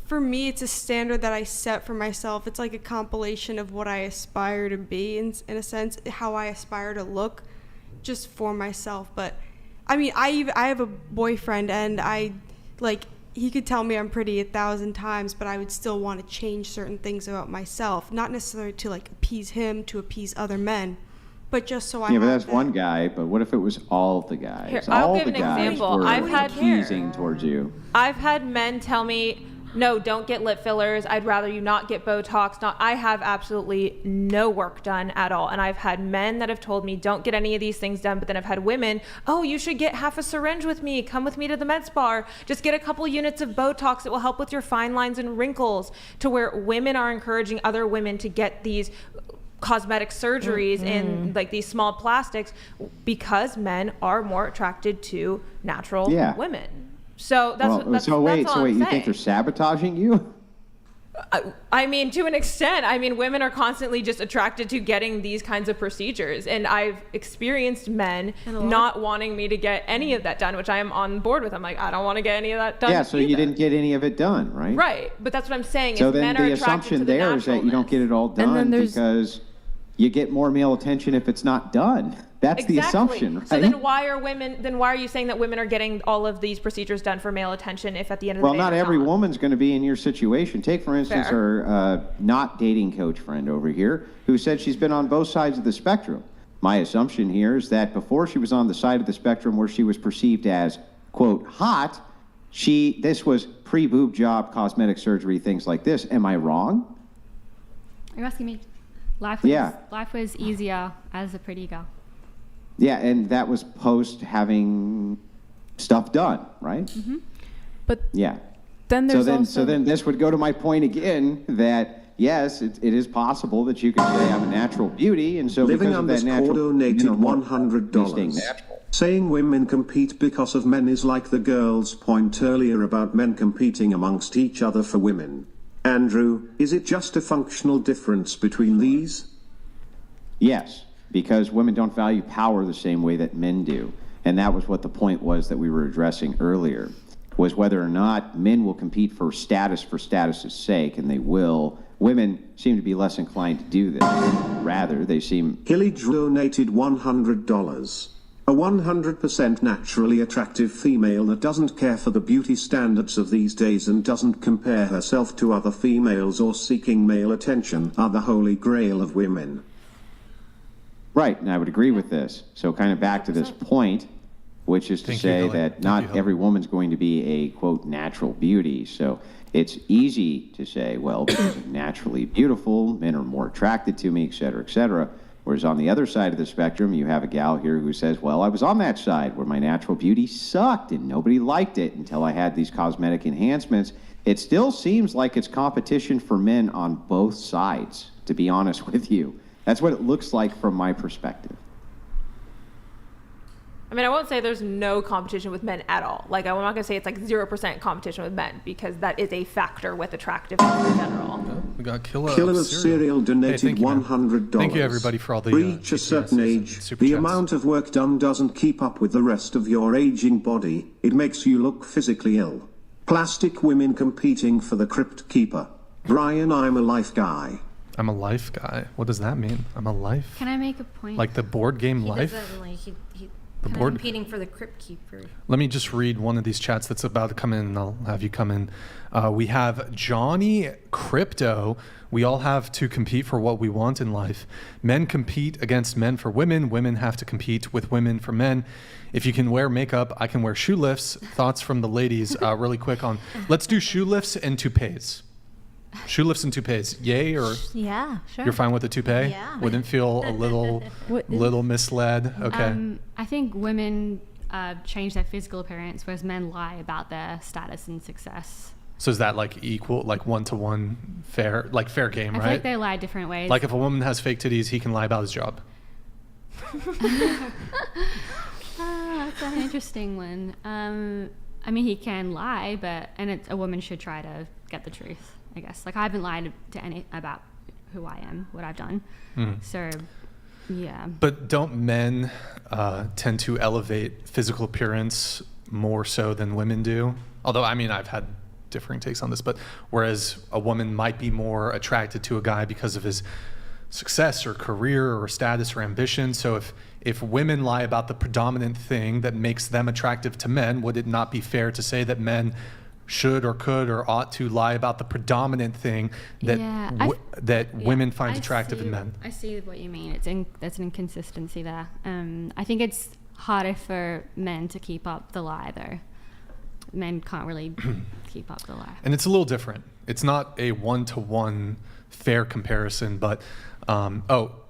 For me, it's a standard that I set for myself. It's like a compilation of what I aspire to be, in a sense, how I aspire to look, just for myself. But I mean, I have a boyfriend, and he could tell me I'm pretty 1,000 times, but I would still want to change certain things about myself, not necessarily to like appease him, to appease other men, but just so I. Yeah, but that's one guy. But what if it was all the guys? Here, all I'll give the an guys example. were I've had teasing towards you. I've had men tell me, no, don't get lip fillers. I'd rather you not get Botox. I have absolutely no work done at all. And I've had men that have told me, don't get any of these things done. But then I've had women, oh, you should get half a syringe with me. Come with me to the med spa. Just get a couple units of Botox. It will help with your fine lines and wrinkles. To where women are encouraging other women to get these cosmetic surgeries and like these small plastics because men are more attracted to natural women. So that's so wait, all I'm you think they're sabotaging you? I mean, to an extent. I mean, women are constantly just attracted to getting these kinds of procedures, and I've experienced men not wanting me to get any of that done, which I am on board with. I'm like, I don't want to get any of that done. Yeah, so you didn't get any of it done, right? Right, but that's what I'm saying. So is then men are the attracted assumption to the there is that you don't get it all done because you get more male attention if it's not done. That's the assumption, right? So then why are you saying that women are getting all of these procedures done for male attention if at the end of the day not every woman's going to be in your situation. Take, for instance, Fair. our not dating coach friend over here who said she's been on both sides of the spectrum. My assumption here is that before she was on the side of the spectrum where she was perceived as, quote, hot, this was pre-boob job, cosmetic surgery, things like this. Am I wrong? Are you asking me? Life was easier as a pretty girl. Yeah, and that was post having stuff done, right? Mm-hmm. But yeah. Then there's so then this would go to my point again that yes, it is possible that you could say I'm a natural beauty, and so Living because of that natural, donated $100. Saying women compete because of men is like the girl's point earlier about men competing amongst each other for women. Andrew, is it just a functional difference between these? Yes, because women don't value power the same way that men do. And that was what the point was that we were addressing earlier, was whether or not men will compete for status's sake, and they will. Women seem to be less inclined to do this. Rather, they seem... Hilly donated $100. A 100% naturally attractive female that doesn't care for the beauty standards of these days and doesn't compare herself to other females or seeking male attention are the holy grail of women. Right, and I would agree with this. So kind of back to this point, which is to say that not every woman's going to be a, quote, natural beauty. So it's easy to say, well, because I'm naturally beautiful, men are more attracted to me, et cetera, et cetera. Whereas on the other side of the spectrum, you have a gal here who says, well, I was on that side where my natural beauty sucked and nobody liked it until I had these cosmetic enhancements. It still seems like it's competition for men on both sides, to be honest with you. That's what it looks like from my perspective. I mean, I won't say there's no competition with men at all. Like, I'm not going to say it's like 0% competition with men, because that is a factor with attractiveness in general. We got Killer of Cereal donated $100. Thank you, everybody, for all the Reach a certain age, the amount of work done doesn't keep up with the rest of your aging body. It makes you look physically ill. Plastic women competing for the Crypt Keeper. Brian, I'm a life guy. I'm a life guy. What does that mean? I'm a life? Can I make a point? Like the board game Life? The board competing for the crypt keeper. Let me just read one of these chats that's about to come in, and I'll have you come in. We have Johnny Crypto. We all have to compete for what we want in life. Men compete against men for women. Women have to compete with women for men. If you can wear makeup, I can wear shoe lifts. Thoughts from the ladies really quick on. Let's do shoe lifts and toupees. Shoe lifts and toupees. Yay or? Yeah, sure. You're fine with the toupee? Yeah. Wouldn't feel a little misled? Okay. I think women change their physical appearance, whereas men lie about their status and success. So is that like equal, like 1-to-1 fair, like fair game, right? I feel like they lie different ways. Like if a woman has fake titties, he can lie about his job. That's an interesting one. I mean, he can lie, and a woman should try to get the truth, I guess. Like I haven't lied to any about who I am, what I've done. So, yeah. But don't men tend to elevate physical appearance more so than women do? Although, I mean, I've had differing takes on this, but whereas a woman might be more attracted to a guy because of his success or career or status or ambition. So if women lie about the predominant thing that makes them attractive to men, would it not be fair to say that men should or could or ought to lie about the predominant thing that women find attractive in men? I see what you mean. There's an inconsistency there. I think it's harder for men to keep up the lie, though. Men can't really keep up the lie. And it's a little different. It's not a 1-to-1 fair comparison, but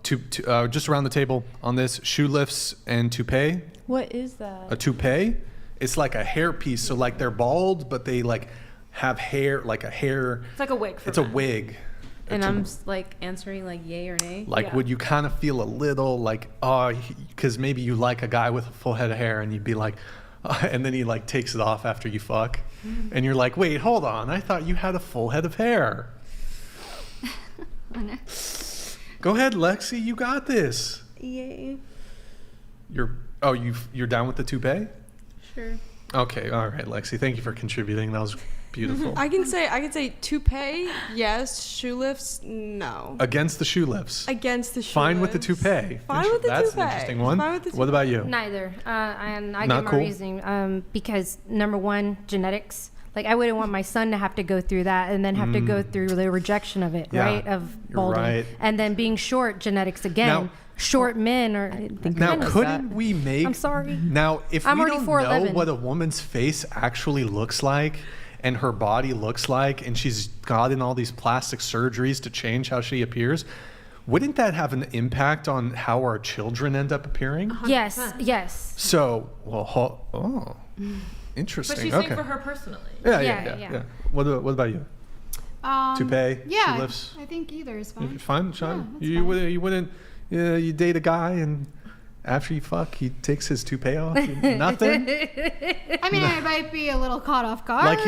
just around the table on this, shoe lifts and toupee. What is that? A toupee? It's like a hair piece. So like they're bald, but they like have hair, like a hair. It's like a wig. It's a wig. And I'm like answering like yay or nay. Like, would you kind of feel a little like, because maybe you like a guy with a full head of hair, and you'd be like, and then he like takes it off after you fuck, and you're like, wait, hold on, I thought you had a full head of hair. Go ahead, Lexi, you got this. Yay. You're down with the toupee? Sure. Okay, all right, Lexi. Thank you for contributing. That was beautiful. I can say toupee, yes. Shoe lifts, no. Against the shoe lifts. Against the shoe Fine lifts. with the toupee. Fine with the That's toupee. an interesting one. Fine with the What about you? Neither. And I Not give my cool? reasoning. Because number one, genetics. Like I wouldn't want my son to have to go through that and then have to go through the rejection of it, right? Of balding. Right. And then being short, genetics again. Now, short men are. Couldn't we make? I'm sorry. Now, if I'm we already don't know 4'11". what a woman's face actually looks like and her body looks like, and she's gotten all these plastic surgeries to change how she appears, wouldn't that have an impact on how our children end up appearing? 100%. Yes. So, interesting. But she's saying for her personally. Yeah. What about you? Toupee, yeah, shoe lifts? I think either is fine. Fine, Sean? Yeah, You wouldn't you date a guy and after you fuck, he takes his toupee off? Nothing? I mean, I might be a little caught off guard, Like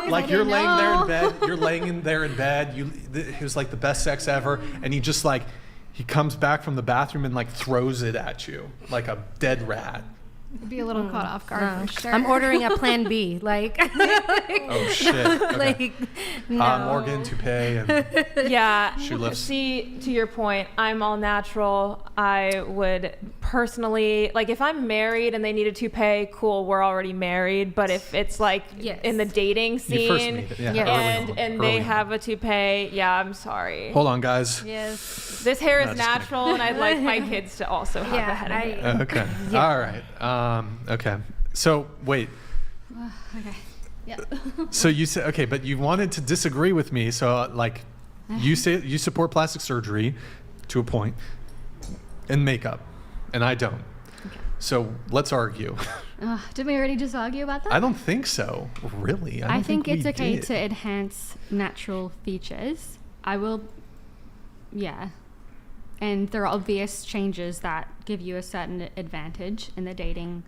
Like you're laying there in bed. You're laying in there in bed. It was like the best sex ever, and he just like he comes back from the bathroom and like throws it at you like a dead rat. Be a little caught off guard for sure. I'm ordering a plan B. Like, oh shit. Okay. Like, no. Morgonn, toupee, and shoe lifts. See, to your point, I'm all natural. I would personally, like if I'm married and they need a toupee, cool, we're already married. But if it's like in the dating scene and they have a toupee, I'm sorry. Hold on, guys. Yes. This hair is natural and I'd like my kids to also have a head of hair. Okay. All right. Okay. So wait. Okay. Yeah. So you said okay, but you wanted to disagree with me. So like, you say you support plastic surgery to a point, and makeup, and I don't. Okay. So let's argue. Did we already just argue about that? I don't think so. Really, I don't think it's okay did. to enhance natural features. I will. Yeah. And there are obvious changes that give you a certain advantage in the dating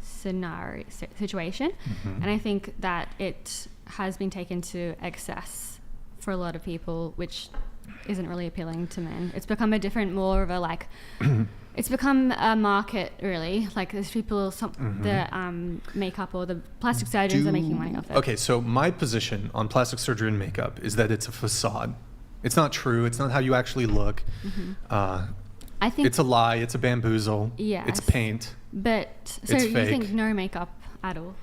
situation. Mm-hmm. And I think that it has been taken to excess for a lot of people, which isn't really appealing to men. It's become more of a like, it's become a market really. Like there's people, the makeup or the plastic surgeons are making money off it. Okay, so my position on plastic surgery and makeup is that it's a facade. It's not true. It's not how you actually look. Mm-hmm. I think it's a lie. It's a bamboozle. Yes. It's paint. But so It's you fake. think no makeup at all?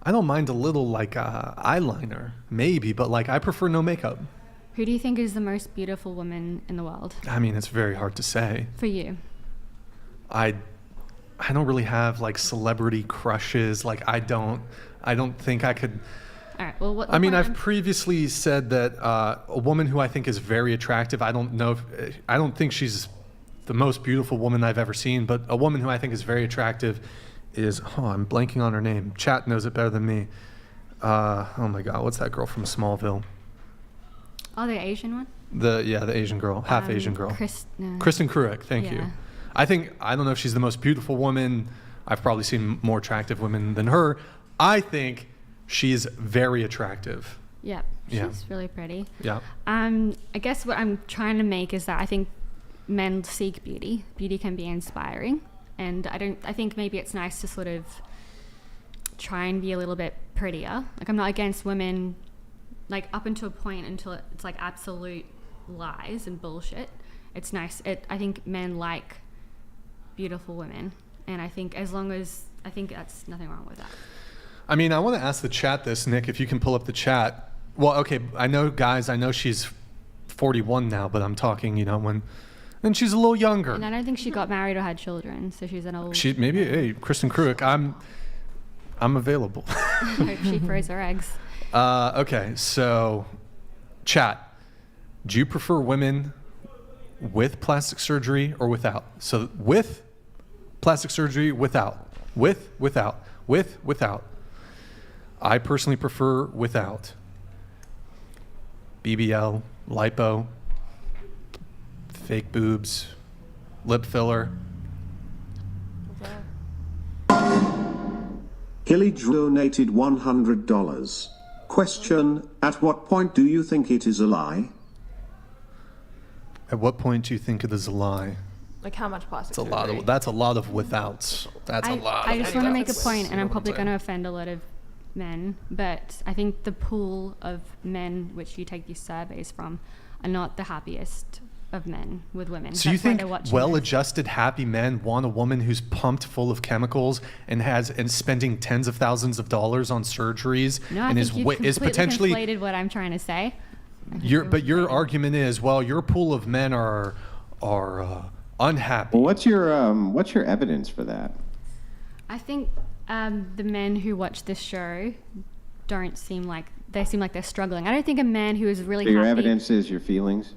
I don't mind a little like eyeliner, maybe, but like I prefer no makeup. Who do you think is the most beautiful woman in the world I mean, it's very hard to say. for you? I don't really have like celebrity crushes. Like I don't think I could. All right. Well, what? I mean, I've previously said that a woman who I think is very attractive. I don't think she's the most beautiful woman I've ever seen, but a woman who I think is very attractive is. Oh, I'm blanking on her name. Chat knows it better than me. Oh my God, what's that girl from Smallville? Oh, the Asian one. The Asian girl, half Asian girl. Kristen Kruick. Thank you. I don't know if she's the most beautiful woman. I've probably seen more attractive women than her. I think she's very attractive. Yep. She's really pretty. Yeah. I guess what I'm trying to make is that I think men seek beauty. Beauty can be inspiring, and I think maybe it's nice to sort of try and be a little bit prettier. Like I'm not against women, like up until a point until it's like absolute lies and bullshit. It's nice. I think men like beautiful women, and I think that's nothing wrong with that. I mean, I want to ask the chat this, Nick, if you can pull up the chat. Well, okay, I know she's 41 now, but I'm talking, and she's a little younger. And I don't think she got married or had children, so she's an old. Hey, Kristen Kruick, I'm available. I hope she froze her eggs. Okay, so chat, do you prefer women with plastic surgery or without? So with plastic surgery, without. Without. I personally prefer without. BBL, lipo, fake boobs, lip filler. Hilly donated $100. Question, at what point do you think it is a lie? At what point do you think it is a lie? Like how much plastic surgery? That's a lot of withouts. I just want to make a point, and I'm probably going to offend a lot of men, but I think the pool of men which you take these surveys from are not the happiest of men with women. So you think well-adjusted, happy men want a woman who's pumped full of chemicals and spending tens of thousands of dollars on surgeries and is potentially inflated what I'm trying to say. Your argument is, well, your pool of men are unhappy. Well, what's your evidence for that? I think the men who watch this show seem like they're struggling. I don't think a man who is really Your happy. evidence is your feelings.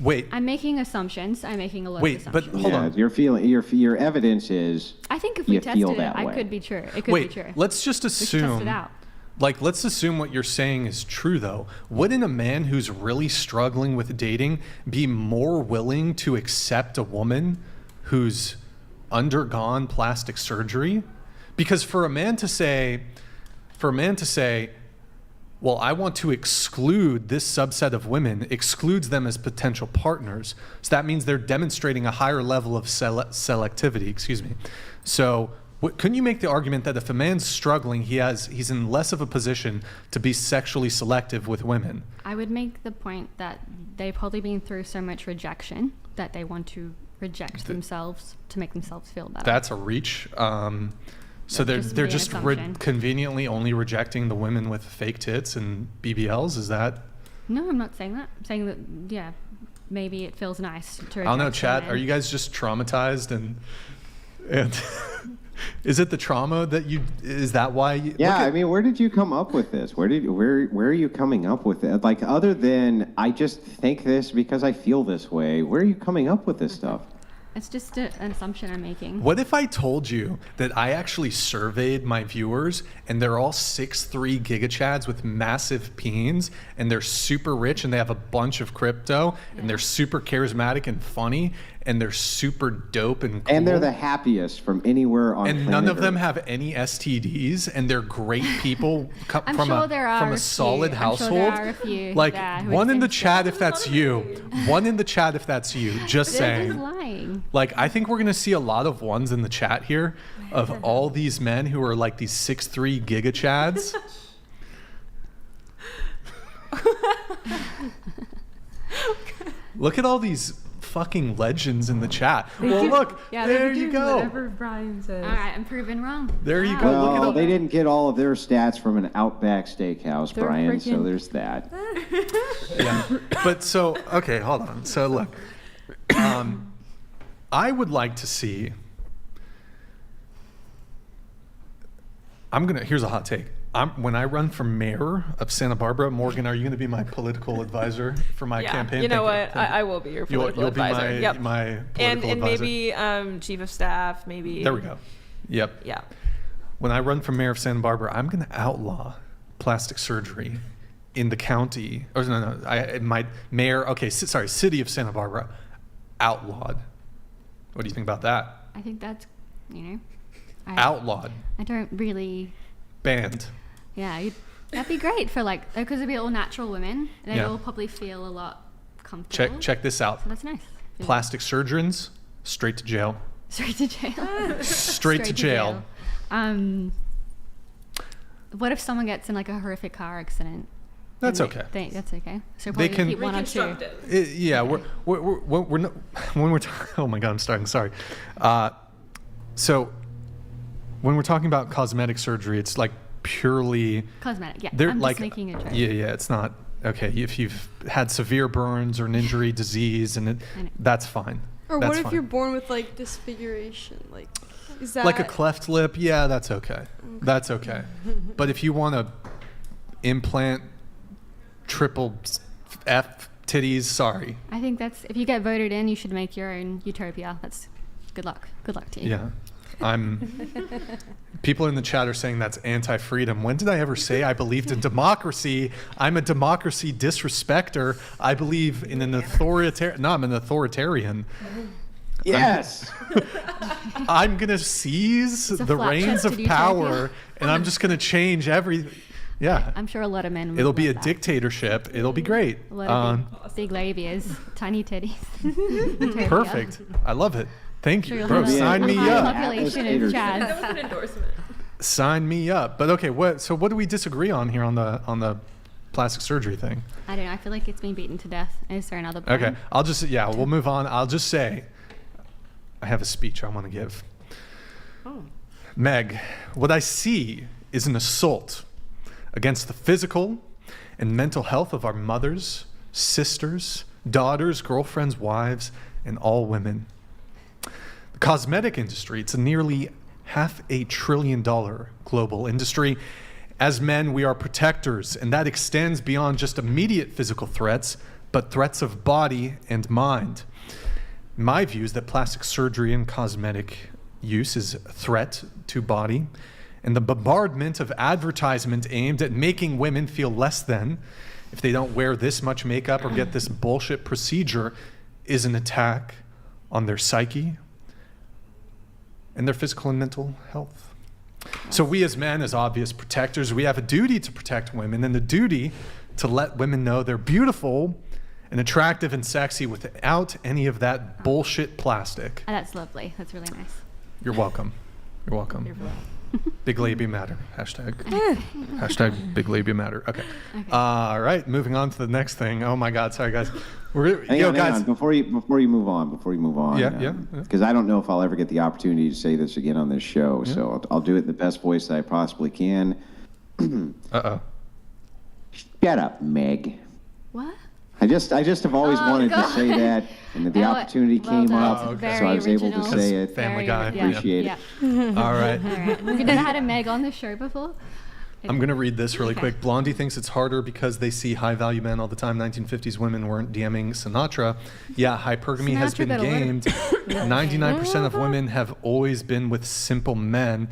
Wait. I'm making assumptions. I'm making a lot of assumptions. But hold on. Your evidence is. I think if we tested it, I could be true. It could be true. Let's just assume. Let's test it out. Let's assume what you're saying is true, though. Wouldn't a man who's really struggling with dating be more willing to accept a woman who's undergone plastic surgery? Because for a man to say, well, I want to exclude this subset of women, excludes them as potential partners. So that means they're demonstrating a higher level of selectivity. So couldn't you make the argument that if a man's struggling, he's in less of a position to be sexually selective with women? I would make the point that they've probably been through so much rejection that they want to reject themselves to make themselves feel better. That's a reach. So they're just conveniently only rejecting the women with fake tits and BBLs. Is that? No, I'm not saying that. I'm saying that maybe it feels nice to reject. I don't know, chat. women. Are you guys just traumatized and is it the trauma that is that why? I mean, where did you come up with this? Where are you coming up with it? Like, other than I just think this because I feel this way. Where are you coming up with this stuff? It's just an assumption I'm making. What if I told you that I actually surveyed my viewers and they're all 6'3" gigachads with massive peens and they're super rich and they have a bunch of crypto and they're super charismatic and funny and they're super dope and cool. And they're the happiest from anywhere on planet And none of them Earth. have any STDs and they're great people from a solid household. I'm sure there are a few. Like one in the chat if that's you. One in the chat if that's you. Just saying. Just lying. Like, I think we're going to see a lot of ones in the chat here of all these men who are like these 6'3" gigachads. Look at all these fucking legends in the chat. Well, look, there you go. Whatever Brian says. All right, I'm proven wrong. There you go. Look at Well, all they didn't get all of their stats from an Outback Steakhouse, They're Brian, so freaking- there's that. Yeah. But so, okay, hold on. So look, I would like to see, here's a hot take. When I run for mayor of Santa Barbara, Morgan, are you going to be my political advisor for my campaign? You know Thank what? I will be your political you'll be advisor. my political and advisor. maybe chief of staff, maybe. There we go. Yep. Yeah. When I run for mayor of Santa Barbara, I'm going to outlaw plastic surgery in the county. Or city of Santa Barbara, outlawed. What do you think about that? I think that's, Outlawed. I don't really. Banned. Yeah, that'd be great for because it'd be all natural women. And they'd Yeah. all probably feel a lot comfortable. Check this out. So that's nice. Plastic surgeons, straight to jail. Straight to jail. Straight to jail. What if someone gets in a horrific car accident? That's And okay. That's okay. So They probably can keep one or two. We're not, when we're oh my God, I'm starting. Sorry. So when we're talking about cosmetic surgery, it's purely Cosmetic. Yeah. they're I'm just making a joke. Yeah. It's not okay if you've had severe burns or an injury, disease, and that's fine. Or that's what if fine. you're born with disfiguration? Is that like a cleft lip? Yeah, that's okay. That's okay. But if you want to implant triple F titties, sorry. I think that's if you get voted in, you should make your own utopia. That's good luck. Good luck to you. Yeah. People in the chat are saying that's anti-freedom. When did I ever say I believed in democracy? I'm a democracy disrespecter. I believe in an authoritarian. No, I'm an authoritarian. Yes. I'm going to seize the reins of power, and I'm just going to change everything. Yeah. I'm sure a lot of men would It'll be a love that. dictatorship. It'll be great. A lot of big labias, tiny titties. Utopia. Perfect. I love it. Thank you. Sure, Bro, you'll have sign a me high up. population of Chads. That was an endorsement. Sign me up. But okay, what do we disagree on here on the plastic surgery thing? I don't know. I feel like it's been beaten to death. Is there another point? Okay, we'll move on. I'll just say I have a speech I want to give. Oh. Meg, what I see is an assault against the physical and mental health of our mothers, sisters, daughters, girlfriends, wives, and all women. The cosmetic industry, it's a nearly $500 billion global industry. As men, we are protectors, and that extends beyond just immediate physical threats, but threats of body and mind. My view is that plastic surgery and cosmetic use is a threat to body, and the bombardment of advertisement aimed at making women feel less than if they don't wear this much makeup or get this bullshit procedure is an attack on their psyche and their physical and mental health. So we as men, as obvious protectors, we have a duty to protect women and the duty to let women know they're beautiful and attractive and sexy without any of that bullshit plastic. Oh, that's lovely. That's really nice. You're welcome. You're welcome. Big labia matter. Hashtag. Hashtag big labia matter. Okay. All right. Moving on to the next thing. Oh my God. Sorry, guys. Hang on. Before you move on. Yeah. Because I don't know if I'll ever get the opportunity to say this again on this show. Yeah. So I'll do it in the best voice that I possibly can. Uh-oh. Shut up, Meg. What? I just have always wanted to say that, and the opportunity came up, so I was able to say it. Family Guy. Appreciate it. All right. Have you never had a Meg on the show before? I'm going to read this really quick. Blondie thinks it's harder because they see high-value men all the time. 1950s women weren't DMing Sinatra. Yeah, hypergamy has been gamed. 99% of women have always been with simple men.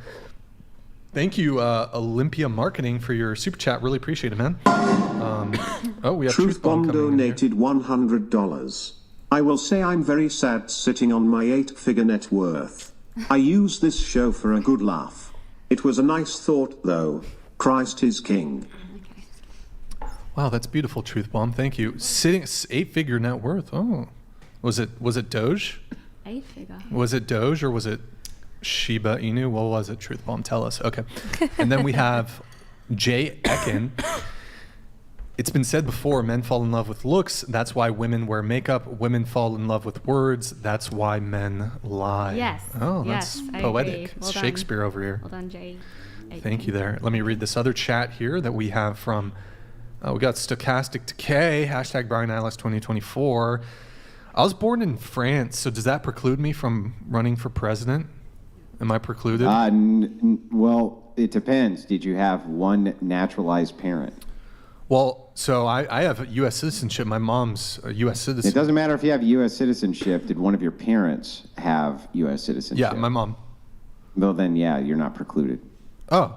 Thank you, Olympia Marketing, for your super chat. Really appreciate it, man. We have Truth Bomb donated $100. I will say I'm very sad sitting on my 8-figure net worth. I use this show for a good laugh. It was a nice thought, though. Christ is king. Wow, that's beautiful, Truth Bomb. Thank you. Sitting 8-figure net worth. Oh, was it Doge? 8-figure. Was it Doge or was it Shiba Inu? What was it? Truth Bomb, tell us. Okay. And then we have Jay Ekin. It's been said before, men fall in love with looks. That's why women wear makeup. Women fall in love with words. That's why men lie. Yes. Oh, yes, that's I poetic. agree. It's Well done. Shakespeare over here. Well done, Jay. Thank you there. Let me read this other chat here that we have from, we got Stochastic Decay, hashtag Brian Alice 2024. I was born in France, so does that preclude me from running for president? Am I precluded? Well, it depends. Did you have one naturalized parent? Well, so I have U.S. citizenship. My mom's a U.S. citizen. It doesn't matter if you have U.S. citizenship. Did one of your parents have U.S. citizenship? Yeah, my mom. Well, then, yeah, you're not precluded. Oh.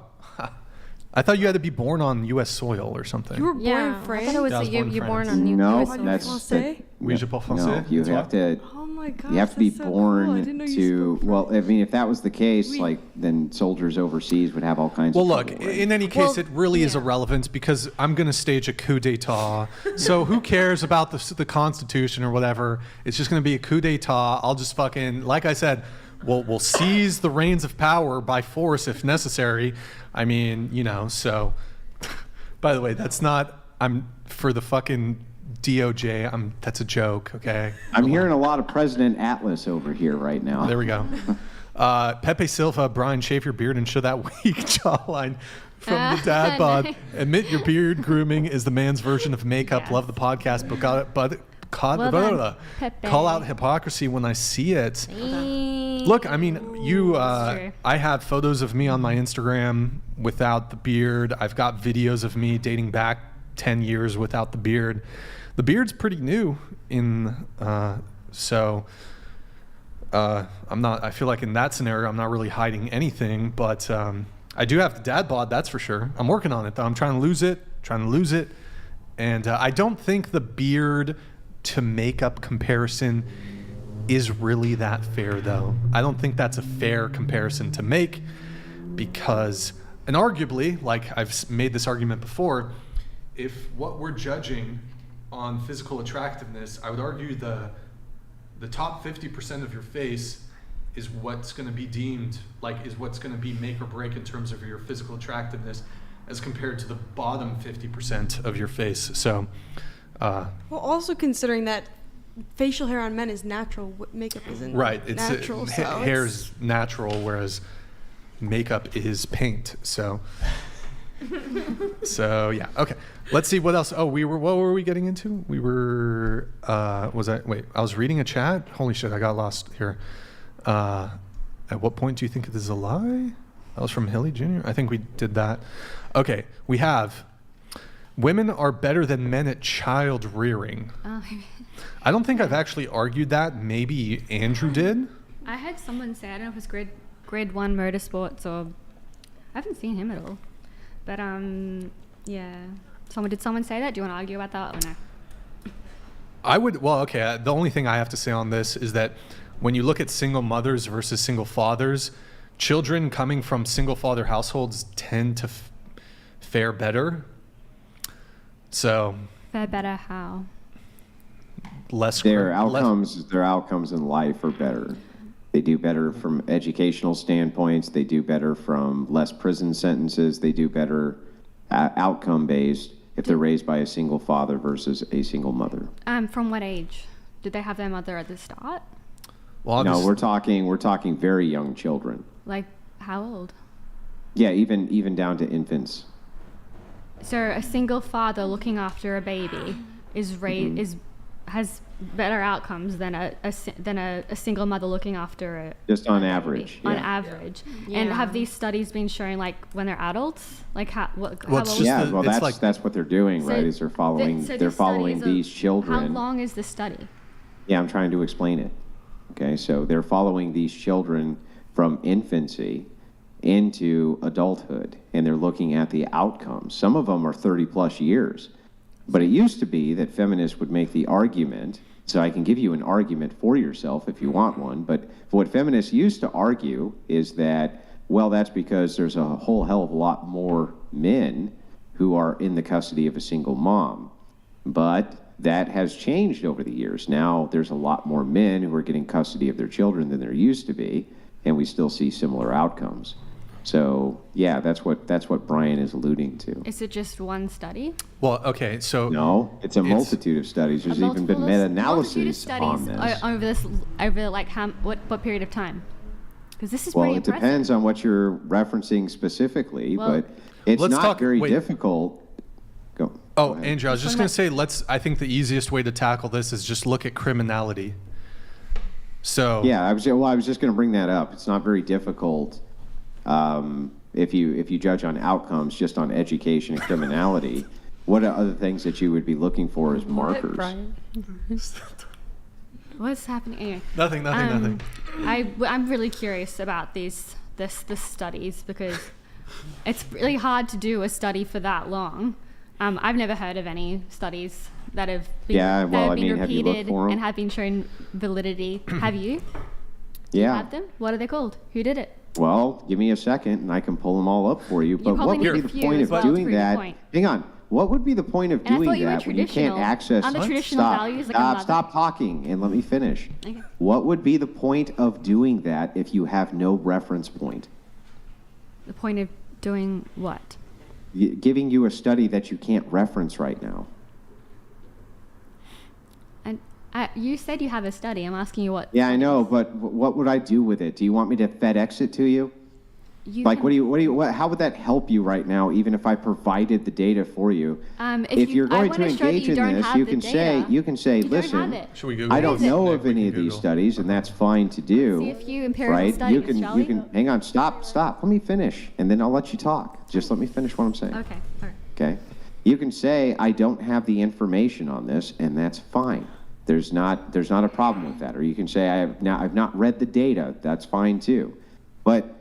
I thought you had to be born on U.S. soil or something. You were born in France? I thought it was Yeah, I was born in you're born France. on No, U.S. soil. that's Oui, je parle français. No, you That's have why. to. Oh my gosh, You have to be that's so cool. I didn't know born you to. Well, I mean, if that was the case, like then soldiers overseas would have all kinds Well, of. look, trouble, right? in any case, it really is irrelevant because I'm going to stage a coup d'etat. So who cares about the Constitution or whatever? It's just going to be a coup d'etat. I'll just fucking, like I said, we'll seize the reins of power by force if necessary. I mean, you know, so. By the way, that's not. I'm for the fucking DOJ. That's a joke. Okay. I'm hearing a lot of President Atlas over here right now. There we go. Pepe Silva, Brian, shave your beard and show that weak jawline from the dad bod. Nice. Admit your beard grooming is the man's version of makeup. Yes. Love the podcast, but Well done, Pepe. call out hypocrisy when I see it. Look, I mean, true. I have photos of me on my Instagram without the beard. I've got videos of me dating back 10 years without the beard. The beard's pretty new so I feel like in that scenario, I'm not really hiding anything, but I do have the dad bod, that's for sure. I'm working on it though. I'm trying to lose it. And I don't think the beard to makeup comparison is really that fair though. I don't think that's a fair comparison to make because, and arguably, like I've made this argument before, if what we're judging on physical attractiveness, I would argue the top 50% of your face is what's going to be deemed, like is what's going to be make or break in terms of your physical attractiveness as compared to the bottom 50% of your face. So, Well, also considering that facial hair on men is natural, makeup isn't. right, it's natural. hair's natural, whereas makeup is paint. So yeah, okay. Let's see what else. Oh, what were we getting into? We were. I was reading a chat. Holy shit, I got lost here. At what point do you think it is a lie? That was from Hilly Jr. I think we did that. Okay, we have. Women are better than men at child rearing. Oh. I don't think I've actually argued that. Maybe Andrew did. I had someone say, I don't know if it's grade 1 motorsports or I haven't seen him at all. But yeah. Did someone say that? Do you want to argue about that or no? I would, well, okay, the only thing I have to say on this is that when you look at single mothers versus single fathers, children coming from single father households tend to fare better. So. Fare better how? Their outcomes in life are better. They do better from educational standpoints. They do better from less prison sentences. They do better outcome-based if they're raised by a single father versus a single mother. From what age? Did they have their mother at the start? Well, no, we're talking very young children. Like how old? Yeah, even down to infants. So a single father looking after a baby has better outcomes than a single mother looking after it. Just on average. On yeah. average. Yeah. And have these studies been showing like when they're adults? Like how old? That's what they're doing, right? Is they're following these children. How long is the study? Yeah, I'm trying to explain it. Okay, so they're following these children from infancy into adulthood, and they're looking at the outcomes. Some of them are 30 plus years. But it used to be that feminists would make the argument, so I can give you an argument for yourself if you want one, but what feminists used to argue is that, well, that's because there's a whole hell of a lot more men who are in the custody of a single mom. But that has changed over the years. Now there's a lot more men who are getting custody of their children than there used to be, and we still see similar outcomes. So yeah, that's what Brian is alluding to. Is it just one study? Well, okay, so No, it's a multitude of studies. There's even been meta-analyses on this. Over like what period of time? Because this is Well, pretty it impressive. depends on what you're referencing specifically, Well, but it's let's not talk- very wait. difficult. Go. Oh, Go ahead. Andrew, I was just going to say, I think the easiest way to tackle this is just look at criminality. So Yeah, I was just going to bring that up. It's not very difficult if you judge on outcomes just on education and criminality. What are other things that you would be looking for as markers? What's happening? Anyway, Nothing. I'm really curious about this studies because it's really hard to do a study for that long. I've never heard of any studies that have been, have you looked repeated for 'em? and have been shown validity. Have you? Yeah. Have them? What are they called? Who did it? Well, give me a second and I can pull them all up for you. But probably what would be need a the few point as of well to doing prove your that? point. Hang on. What would be the point of And I thought doing you were that when you can't traditional. access? Aren't the traditional Stop. values like a mother? Stop talking and let me finish. Okay. What would be the point of doing that if you have no reference point? The point of doing what? Giving you a study that you can't reference right now. And you said you have a study. I'm asking you what. Yeah, I know, but what would I do with it? Do you want me to FedEx it to you? You Like, can- how would that help you right now, even if I provided the data for you? If you're I going wanna to show that engage you in don't this, have you the can say, data. you can say, You don't listen, have it. Should we Google I it? don't know Yeah, of we any can of these Google. studies, and that's fine to do. See a few empirical Right? studies, You shall we? can, hang on, stop. Let me finish, and then I'll let you talk. Just let me finish what I'm saying. Okay. All right. Okay? You can say, I don't have the information on this, and that's fine. There's not a problem with that. Or you can say, I've not read the data. That's fine too. But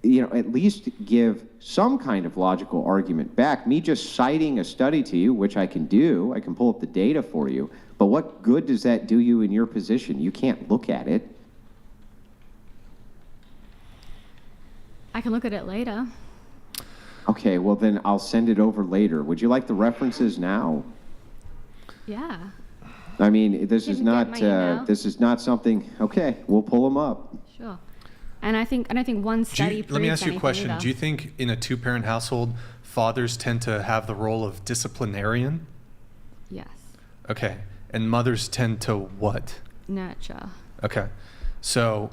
at least give some kind of logical argument back. Me just citing a study to you, which I can do, I can pull up the data for you, but what good does that do you in your position? You can't look at it. I can look at it later. Okay, well then I'll send it over later. Would you like the references now? Yeah. I mean, this is Can not get my email. this is not something. Okay, we'll pull them up. Sure. And I think one study. Let me ask you a proves question. anything Do you either. think in a two-parent household, fathers tend to have the role of disciplinarian? Yes. Okay. And mothers tend to what? Nurture. Okay. So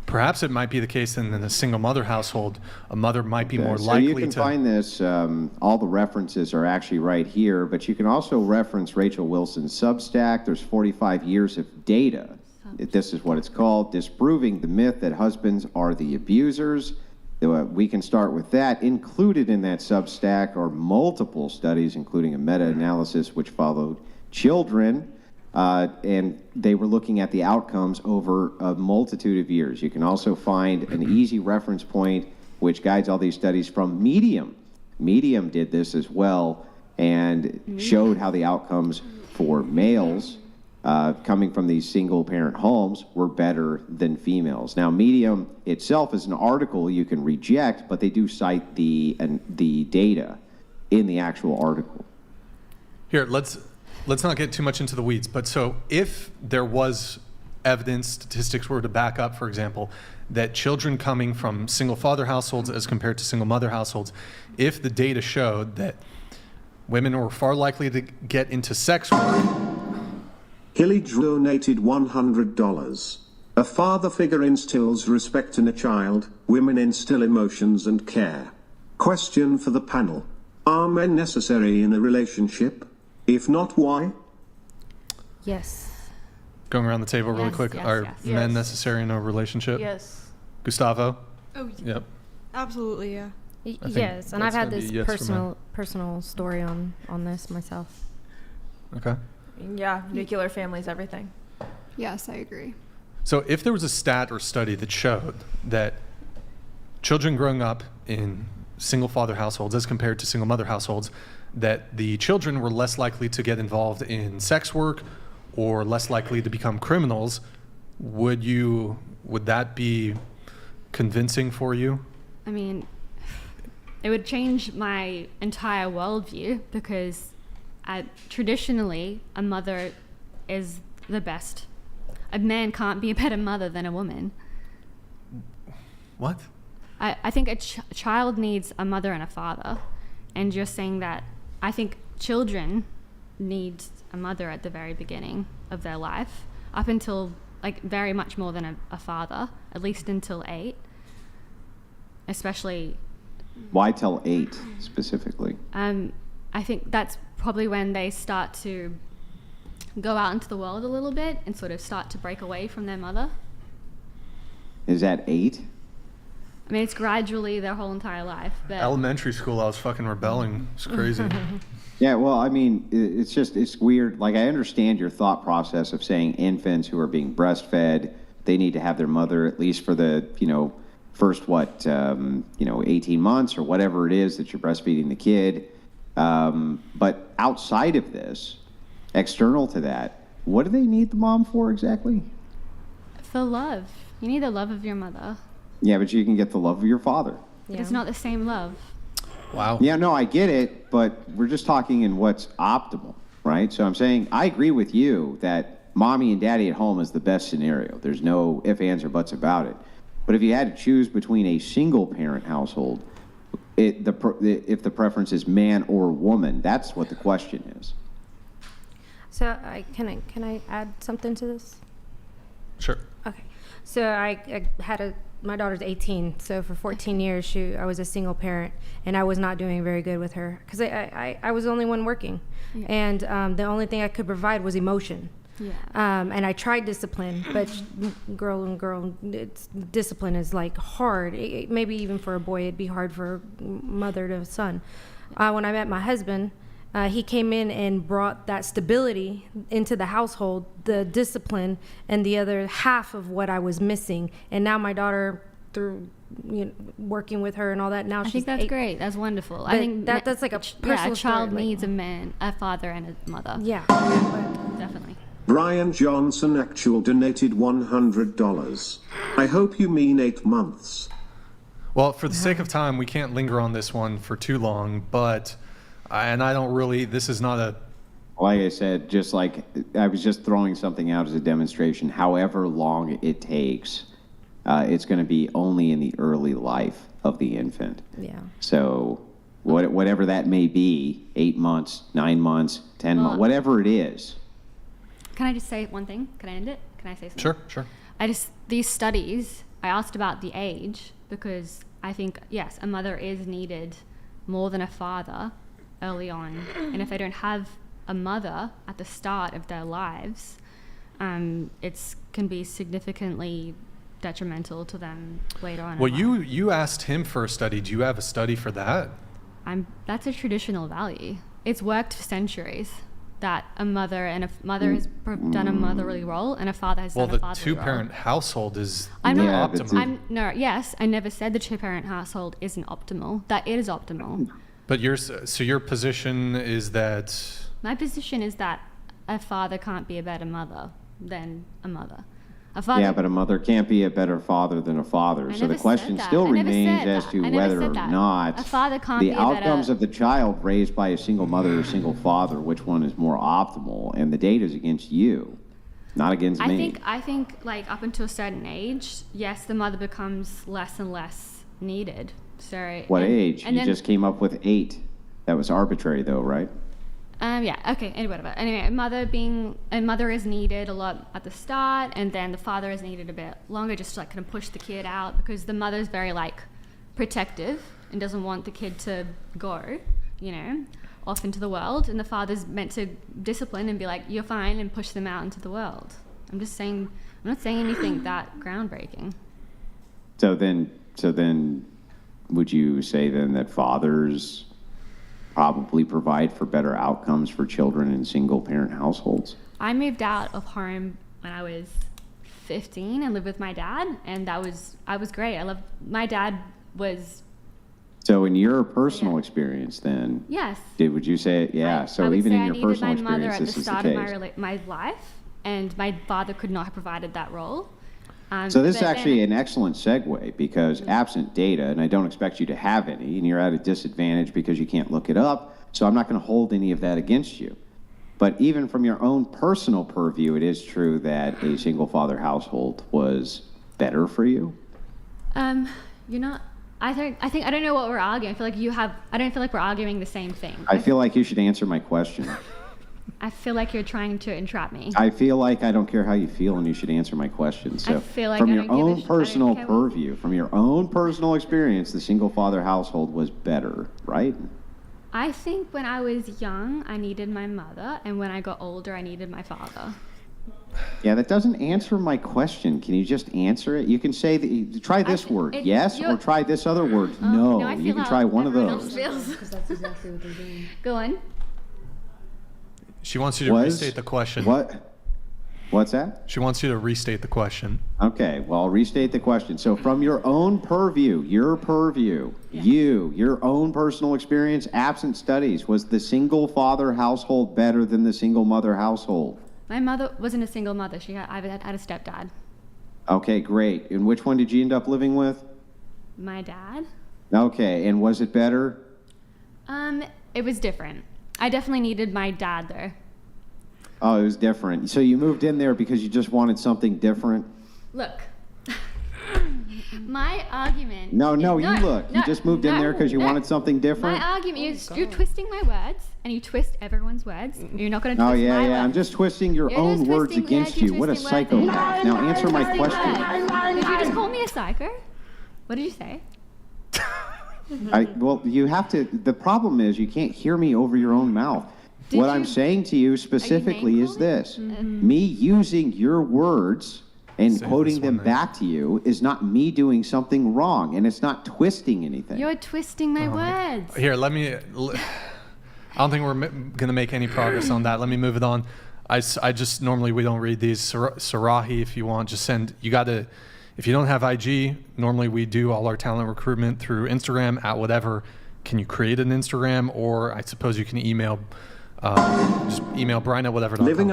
perhaps it might be the case that in a single mother household, a mother might be more So likely you can to. find this. All the references are actually right here, but you can also reference Rachel Wilson's Substack. There's 45 years of data. This is what it's called, disproving the myth that husbands are the abusers. We can start with that. Included in that Substack are multiple studies, including a meta-analysis which followed children, and they were looking at the outcomes over a multitude of years. You can also find an easy reference point which guides all these studies from Medium. Medium did this as well and showed how the outcomes for males coming from these single-parent homes were better than females. Now, Medium itself is an article you can reject, but they do cite the data in the actual article. Here, let's not get too much into the weeds. But so if there was evidence, statistics were to back up, for example, that children coming from single-father households as compared to single-mother households, if the data showed that women were far likely to get into sex work. Hilly donated $100. A father figure instills respect in a child, women instill emotions and care. Question for the panel. Are men necessary in a relationship? If not, why? Yes. Going around the table really Yes, quick, yes, are yes. men Yes. necessary in a relationship? Yes. Gustavo? Oh, Yep. absolutely, yeah. think Yes, and I've that's had gonna this be yes for men. personal story on this myself. Okay. Yeah, nuclear family's everything. Yes, I agree. So if there was a stat or study that showed that children growing up in single-father households as compared to single-mother households, that the children were less likely to get involved in sex work or less likely to become criminals, would that be convincing for you? I mean, it would change my entire worldview because traditionally a mother is the best. A man can't be a better mother than a woman. What? I think a child needs a mother and a father, and you're saying that I think children need a mother at the very beginning of their life, up until like very much more than a father, at least until 8, especially. Why till 8 specifically? I think that's probably when they start to go out into the world a little bit and sort of start to break away from their mother. Is that 8? I mean, it's gradually their whole entire life. But Elementary school, I was fucking rebelling. It's crazy. Yeah, well, I mean, it's weird. Like, I understand your thought process of saying infants who are being breastfed, they need to have their mother at least for the, first, 18 months or whatever it is that you're breastfeeding the kid. But outside of this, external to that, what do they need the mom for exactly? For love. You need the love of your mother. Yeah, but you can get the love of your father. But it's not the same love. Wow. Yeah, no, I get it, but we're just talking in what's optimal, right? So I'm saying I agree with you that mommy and daddy at home is the best scenario. There's no ifs, ands, or buts about it. But if you had to choose between a single-parent household, if the preference is man or woman, that's what the question is. So can I add something to this? Sure. Okay. So I had my daughter's 18, so for 14 years I was a single parent, and I was not doing very good with her because I was the only one working, and the only thing I could provide was emotion. Yeah. And I tried discipline, but discipline is like hard. Maybe even for a boy, it'd be hard for a mother to a son. When I met my husband, he came in and brought that stability into the household, the discipline, and the other half of what I was missing. And now my daughter, through working with her and all that, now she's I think that's 8. Great. That's wonderful. But I think that's like a personal a child story, needs a man, a father, and a mother. Yeah, definitely. Brian Johnson actual donated $100. I hope you mean 8 months. Well, for the sake of time, we can't linger on this one for too long, but, and I don't really, this is not a... Like I said, just like, I was just throwing something out as a demonstration. However long it takes, it's going to be only in the early life of the infant. Yeah. So whatever that may be, 8 months, 9 months, 10 months, whatever it is. Can I just say one thing? Can I end it? Can I say something? Sure. These studies, I asked about the age because I think, yes, a mother is needed more than a father early on. And if they don't have a mother at the start of their lives, it can be significantly detrimental to them later on. Well, you asked him for a study. Do you have a study for that? That's a traditional value. It's worked for centuries. That a mother has done a motherly role and a father has done a fatherly role. Well, the two-parent household is optimal. Yes, I never said the two-parent household isn't optimal. That it is optimal. But your position is that... My position is that a father can't be a better mother than a mother. But a mother can't be a better father than a father. So the question still remains as to whether or not a father can't be the outcomes of the child raised by a single mother or single father, which one is more optimal? And the data is against you, not against me. I think like up until a certain age, yes, the mother becomes less and less needed. So what age? You just came up with 8. That was arbitrary though, right? Yeah, okay, whatever. Anyway, a mother is needed a lot at the start, and then the father is needed a bit longer, just to like kind of push the kid out, because the mother's very like protective and doesn't want the kid to go, off into the world, and the father's meant to discipline and be like, you're fine, and push them out into the world. I'm not saying anything that groundbreaking. So then, would you say then that fathers probably provide for better outcomes for children in single-parent households? I moved out of home when I was 15 and lived with my dad, and I was great. My dad was... So in your personal experience then... Yes. Would you say, so even in your personal experience, this is the case? I needed my mother at the start of my life, and my father could not have provided that role. So this is actually an excellent segue, because absent data, and I don't expect you to have any, and you're at a disadvantage because you can't look it up, so I'm not going to hold any of that against you. But even from your own personal purview, it is true that a single father household was better for you? You're not I don't know what we're arguing. I feel like I don't feel like we're arguing the same thing. I feel like you should answer my question. I feel like you're trying to entrap me. I feel like I don't care how you feel, and you should answer my question. So, I feel like from I your don't give a own personal okay, purview, from your own personal experience, the single father household was better, right? I think when I was young, I needed my mother, and when I got older, I needed my father. Yeah, that doesn't answer my question. Can you just answer it? You can say that. Try this word, yes, or try this other word, no. I You feel can how try one of everyone those. else feels. Because that's exactly what they're doing. Go on. She wants you to restate the question. What? What's that? She wants you to restate the question. Okay, well, I'll restate the question. So from your own purview, your own personal experience, absent studies, was the single father household better than the single mother household? My mother wasn't a single mother. I had a stepdad. Okay, great. And which one did you end up living with? My dad. Okay, and was it better? It was different. I definitely needed my dad there. Oh, it was different. So you moved in there because you just wanted something different? Look. My argument. You just moved in there because you wanted something different? My argument is you're twisting my words, and you twist everyone's words. You're not going to twist my words. I'm just twisting your own words against you. What a psychopath. Now answer my question. Did you just call me a psycho? What did you say? Well, you have to. The problem is you can't hear me over your own mouth. What I'm saying to you specifically is this. Me using your words and quoting them back to you is not me doing something wrong, and it's not twisting anything. You're twisting my words. Here, I don't think we're going to make any progress on that. Let me move it on. I just, normally we don't read these. Sarahi, if you want, just send, if you don't have IG, normally we do all our talent recruitment through Instagram at whatever. Can you create an Instagram, or I suppose you can email, just email Brian at whatever.com. Living_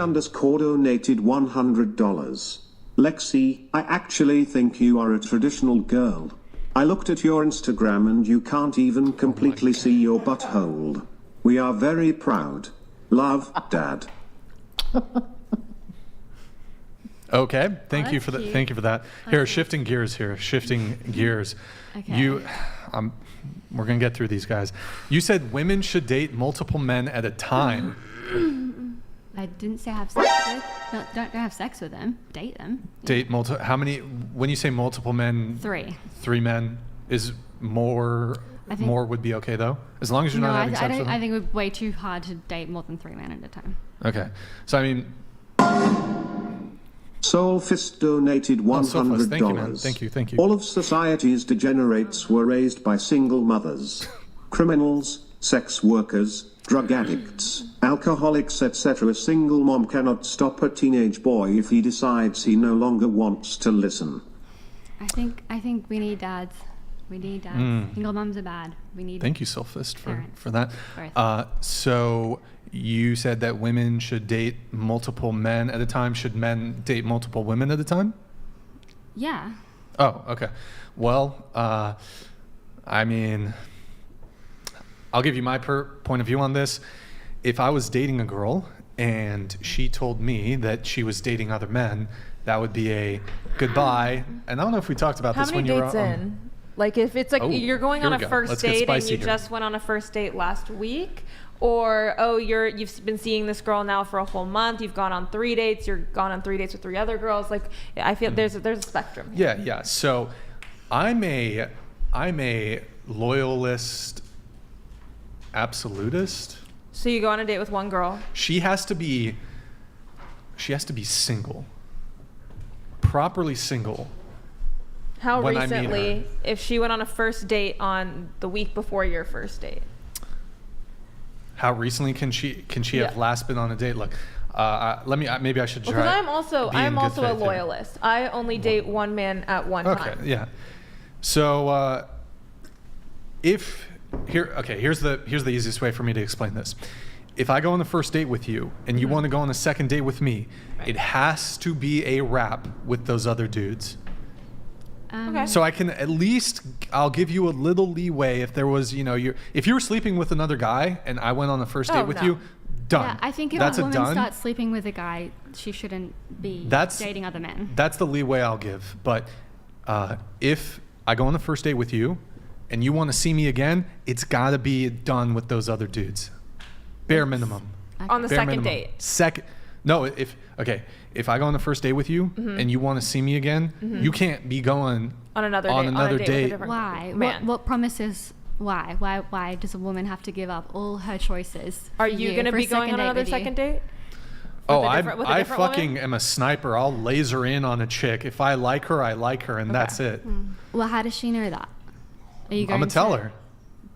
donated $100. Lexi, I actually think you are a traditional girl. I looked at your Instagram and you can't even completely see your butthole. We are very proud. Love, Dad. Okay, thank you for that. Here, shifting gears. Okay. We're gonna get through these guys. You said women should date multiple men at a time. I didn't say have sex with. No, don't have sex with them. Date them. Date multiple. How many? When you say multiple men? 3. 3 men is more. More would be okay though, as long as you're not having sex with them. I think it would be way too hard to date more than 3 men at a time. Okay, so I mean. Soulfist donated $100. Thank you, man. Thank you. All of society's degenerates were raised by single mothers. Criminals, sex workers, drug addicts, alcoholics, etc. A single mom cannot stop a teenage boy if he decides he no longer wants to listen. I think we need dads. We need dads. Single moms are bad. We need. Thank you, Soulfist, for that. So you said that women should date multiple men at a time. Should men date multiple women at a time? Yeah. Oh, okay. Well, I mean, I'll give you my point of view on this. If I was dating a girl and she told me that she was dating other men, that would be a goodbye. And I don't know if we talked about this when you were How many dates in? Like if it's like you're going on a first date and you just went on a first date last week, or you've been seeing this girl now for a whole month, you've gone on 3 dates, you've gone on 3 dates with 3 other girls. Like I feel there's a spectrum here. Yeah. So I'm a loyalist, absolutist. So you go on a date with one girl. She has to be single. Properly single. How recently, if she went on a first date on the week before your first date? How recently can she have last been on a date? Look, maybe I should try. Because I'm also a loyalist. I only date one man at one time. Okay, yeah. So here's the easiest way for me to explain this. If I go on the first date with you and you want to go on a second date with me, it has to be a wrap with those other dudes. Okay. So I can I'll give you a little leeway if there was, if you were sleeping with another guy and I went on a first date with you, done. Yeah, I think if a woman starts sleeping with a guy, she shouldn't be dating other men. That's the leeway I'll give. But if I go on the first date with you and you want to see me again, it's got to be done with those other dudes. Bare minimum. On the Bare second minimum. date. No, if I go on the first date with you and you want to see me again, you can't be going on another date. With a different Why? man. What promises? Why? Why does a woman have to give up all her choices? Are you going to be going on another second date? Oh, I fucking am a sniper. I'll laser in on a chick. If I like her, I like her, and that's it. Well, how does she know that? Are you I'm going gonna tell her.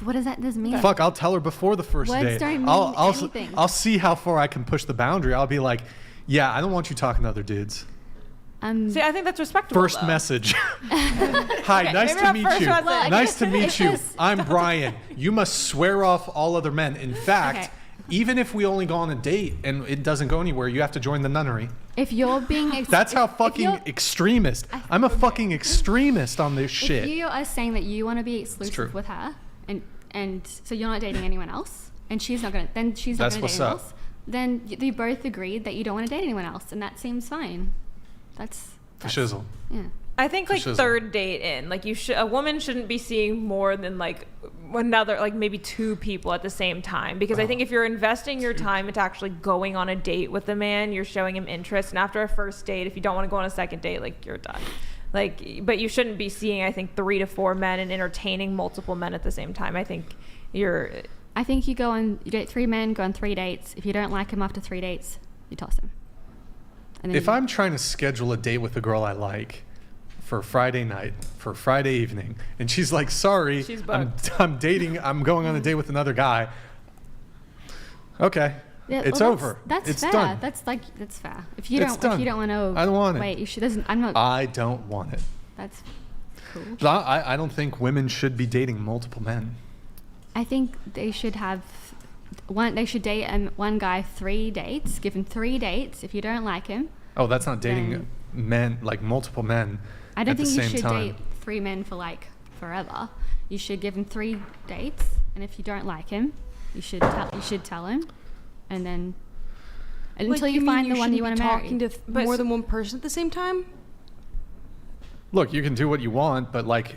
What does that mean? Fuck, I'll tell her before the first Words date. don't mean anything. I'll see how far I can push the boundary. I'll be like, yeah, I don't want you talking to other dudes. See, I think that's respectable. First message. Hi, Okay, nice maybe to not meet first you. message. Well, Nice to meet if you. it's- I'm Brian. You must swear off all other men. In fact, Okay. even if we only go on a date and it doesn't go anywhere, you have to join the nunnery. If you're being That's how fucking extremist. I'm a fucking extremist on this shit. If you are saying that you want to be true. exclusive with her, and so you're not dating anyone else, and she's not gonna, then she's not That's gonna what's date anyone up. else. Then you both agreed that you don't want to date anyone else, and that seems fine. That's For shizzle. yeah. I think like shizzle. third date in, like a woman shouldn't be seeing more than like another, like maybe two people at the same time, because I think if you're investing your time into actually going on a date with a man, you're showing him interest, and after a first date, if you don't want to go on a second date, like you're done. Like, but you shouldn't be seeing, I think, 3 to 4 men and entertaining multiple men at the same time. I think you date 3 men, go on 3 dates. If you don't like him after 3 dates, you toss him. And then If I'm trying to schedule a date with a girl I like for Friday night, for Friday evening, and she's like, sorry, She's I'm going on a date with another guy. Okay. Yeah, It's well, over. That's It's fair. done. That's fair. If you It's don't done. want to, I don't want it. wait. You should. I'm not. I don't want it. That's cool. But I don't think women should be dating multiple men. I think they should have one. They should date one guy 3 dates. Give him 3 dates. If you don't like him, Oh, that's not dating Then- men, like multiple men I don't at the think you same should time. date 3 men for like forever. You should give him 3 dates, and if you don't like him, you should tell him, and then until you find the one you want to marry. Talking to more than one person at the same time. Look, you can do what you want, but like,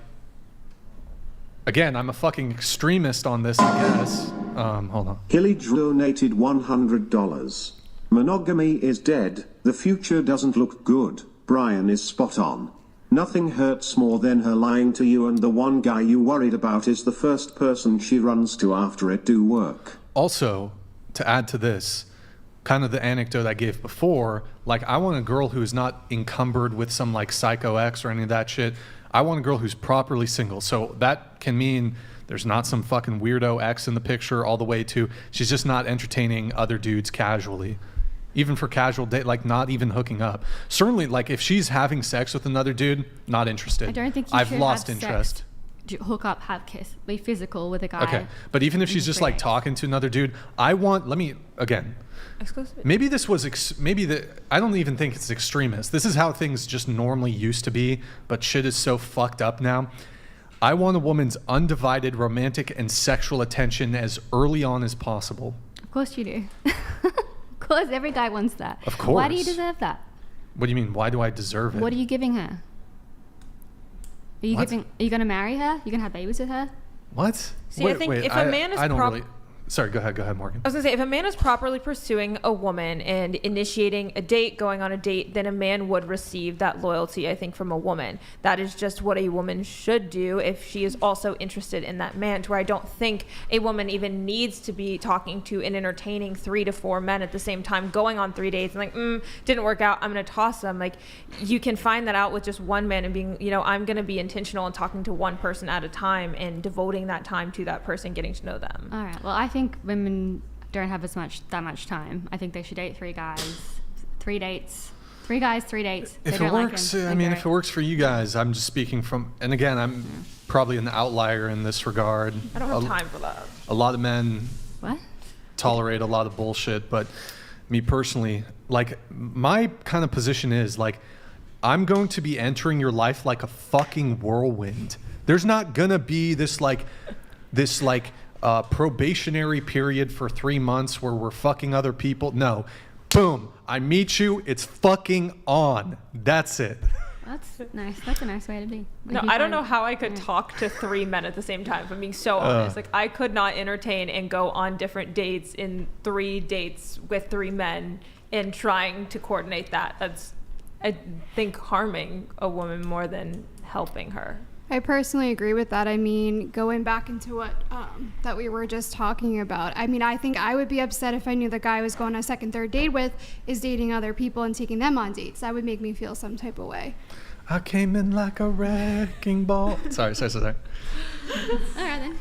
again, I'm a fucking extremist on this, I guess. Hold on. Hilly donated $100. Monogamy is dead, the future doesn't look good. Brian is spot on. Nothing hurts more than her lying to you, and the one guy you worried about is the first person she runs to after it do work. Also, to add to this, kind of the anecdote I gave before, like, I want a girl who is not encumbered with some like psycho ex or any of that shit. I want a girl who's properly single. So that can mean there's not some fucking weirdo ex in the picture, all the way to she's just not entertaining other dudes casually. Even for casual date, like not even hooking up. Certainly, like if she's having sex with another dude, not interested. I don't think you I've should lost have interest. Sex, hook up, have kiss, be physical with a guy. Okay, but even if she's just like talking to another dude, I want. Let me again. Exclusive. Maybe this was I don't even think it's extremist. This is how things just normally used to be, but shit is so fucked up now. I want a woman's undivided romantic and sexual attention as early on as possible. Of course you do. Of course, every guy wants that. Of course. Why do you deserve that? What do you mean? Why do I deserve it? What are you giving her? Are you What? Are you gonna marry her? You gonna have babies with her? What? See, I think if a man is I don't really. Sorry, go ahead, Morgan. I was gonna say, if a man is properly pursuing a woman and initiating a date, going on a date, then a man would receive that loyalty, I think, from a woman. That is just what a woman should do if she is also interested in that man, to where I don't think a woman even needs to be talking to and entertaining 3 to 4 men at the same time, going on 3 dates and like, didn't work out, I'm gonna toss them. Like, you can find that out with just one man and being, I'm gonna be intentional and talking to one person at a time and devoting that time to that person, getting to know them. All right. Well, I think women don't have that much time. I think they should date 3 guys, 3 dates. 3 guys, 3 dates. If it works, I mean, if it works for you guys, I'm just speaking from, and again, I'm probably an outlier in this regard. I don't have time for that. A lot of men tolerate a lot of bullshit, but me personally, like, my kind of position is like, I'm going to be entering your life like a fucking whirlwind. There's not gonna be this probationary period for 3 months where we're fucking other people. No. Boom. I meet you. It's fucking on. That's it. That's nice. That's a nice way to be. No, I don't know how I could talk to 3 men at the same time, if I'm being so honest. Like, I could not entertain and go on different dates in 3 dates with 3 men and trying to coordinate that. That's, I think, harming a woman more than helping her. I personally agree with that. I mean, going back into what that we were just talking about, I mean, I think I would be upset if I knew the guy I was going on a second, third date with is dating other people and taking them on dates. That would make me feel some type of way. I came in like a wrecking ball. Sorry. All right, then.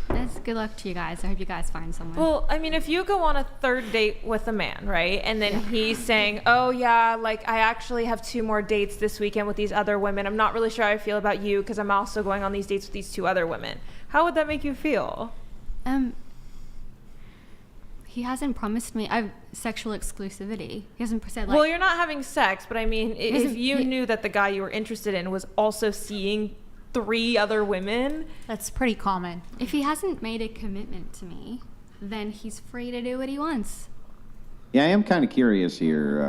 That's good luck to you guys. I hope you guys find someone. Well, I mean, if you go on a 3rd date with a man, right? And then he's saying, oh, yeah, like, I actually have 2 more dates this weekend with these other women. I'm not really sure how I feel about you because I'm also going on these dates with these 2 other women. How would that make you feel? He hasn't promised me sexual exclusivity. He hasn't said, like... Well, you're not having sex, but I mean, if you knew that the guy you were interested in was also seeing 3 other women... That's pretty common. If he hasn't made a commitment to me, then he's free to do what he wants. Yeah, I am kind of curious here.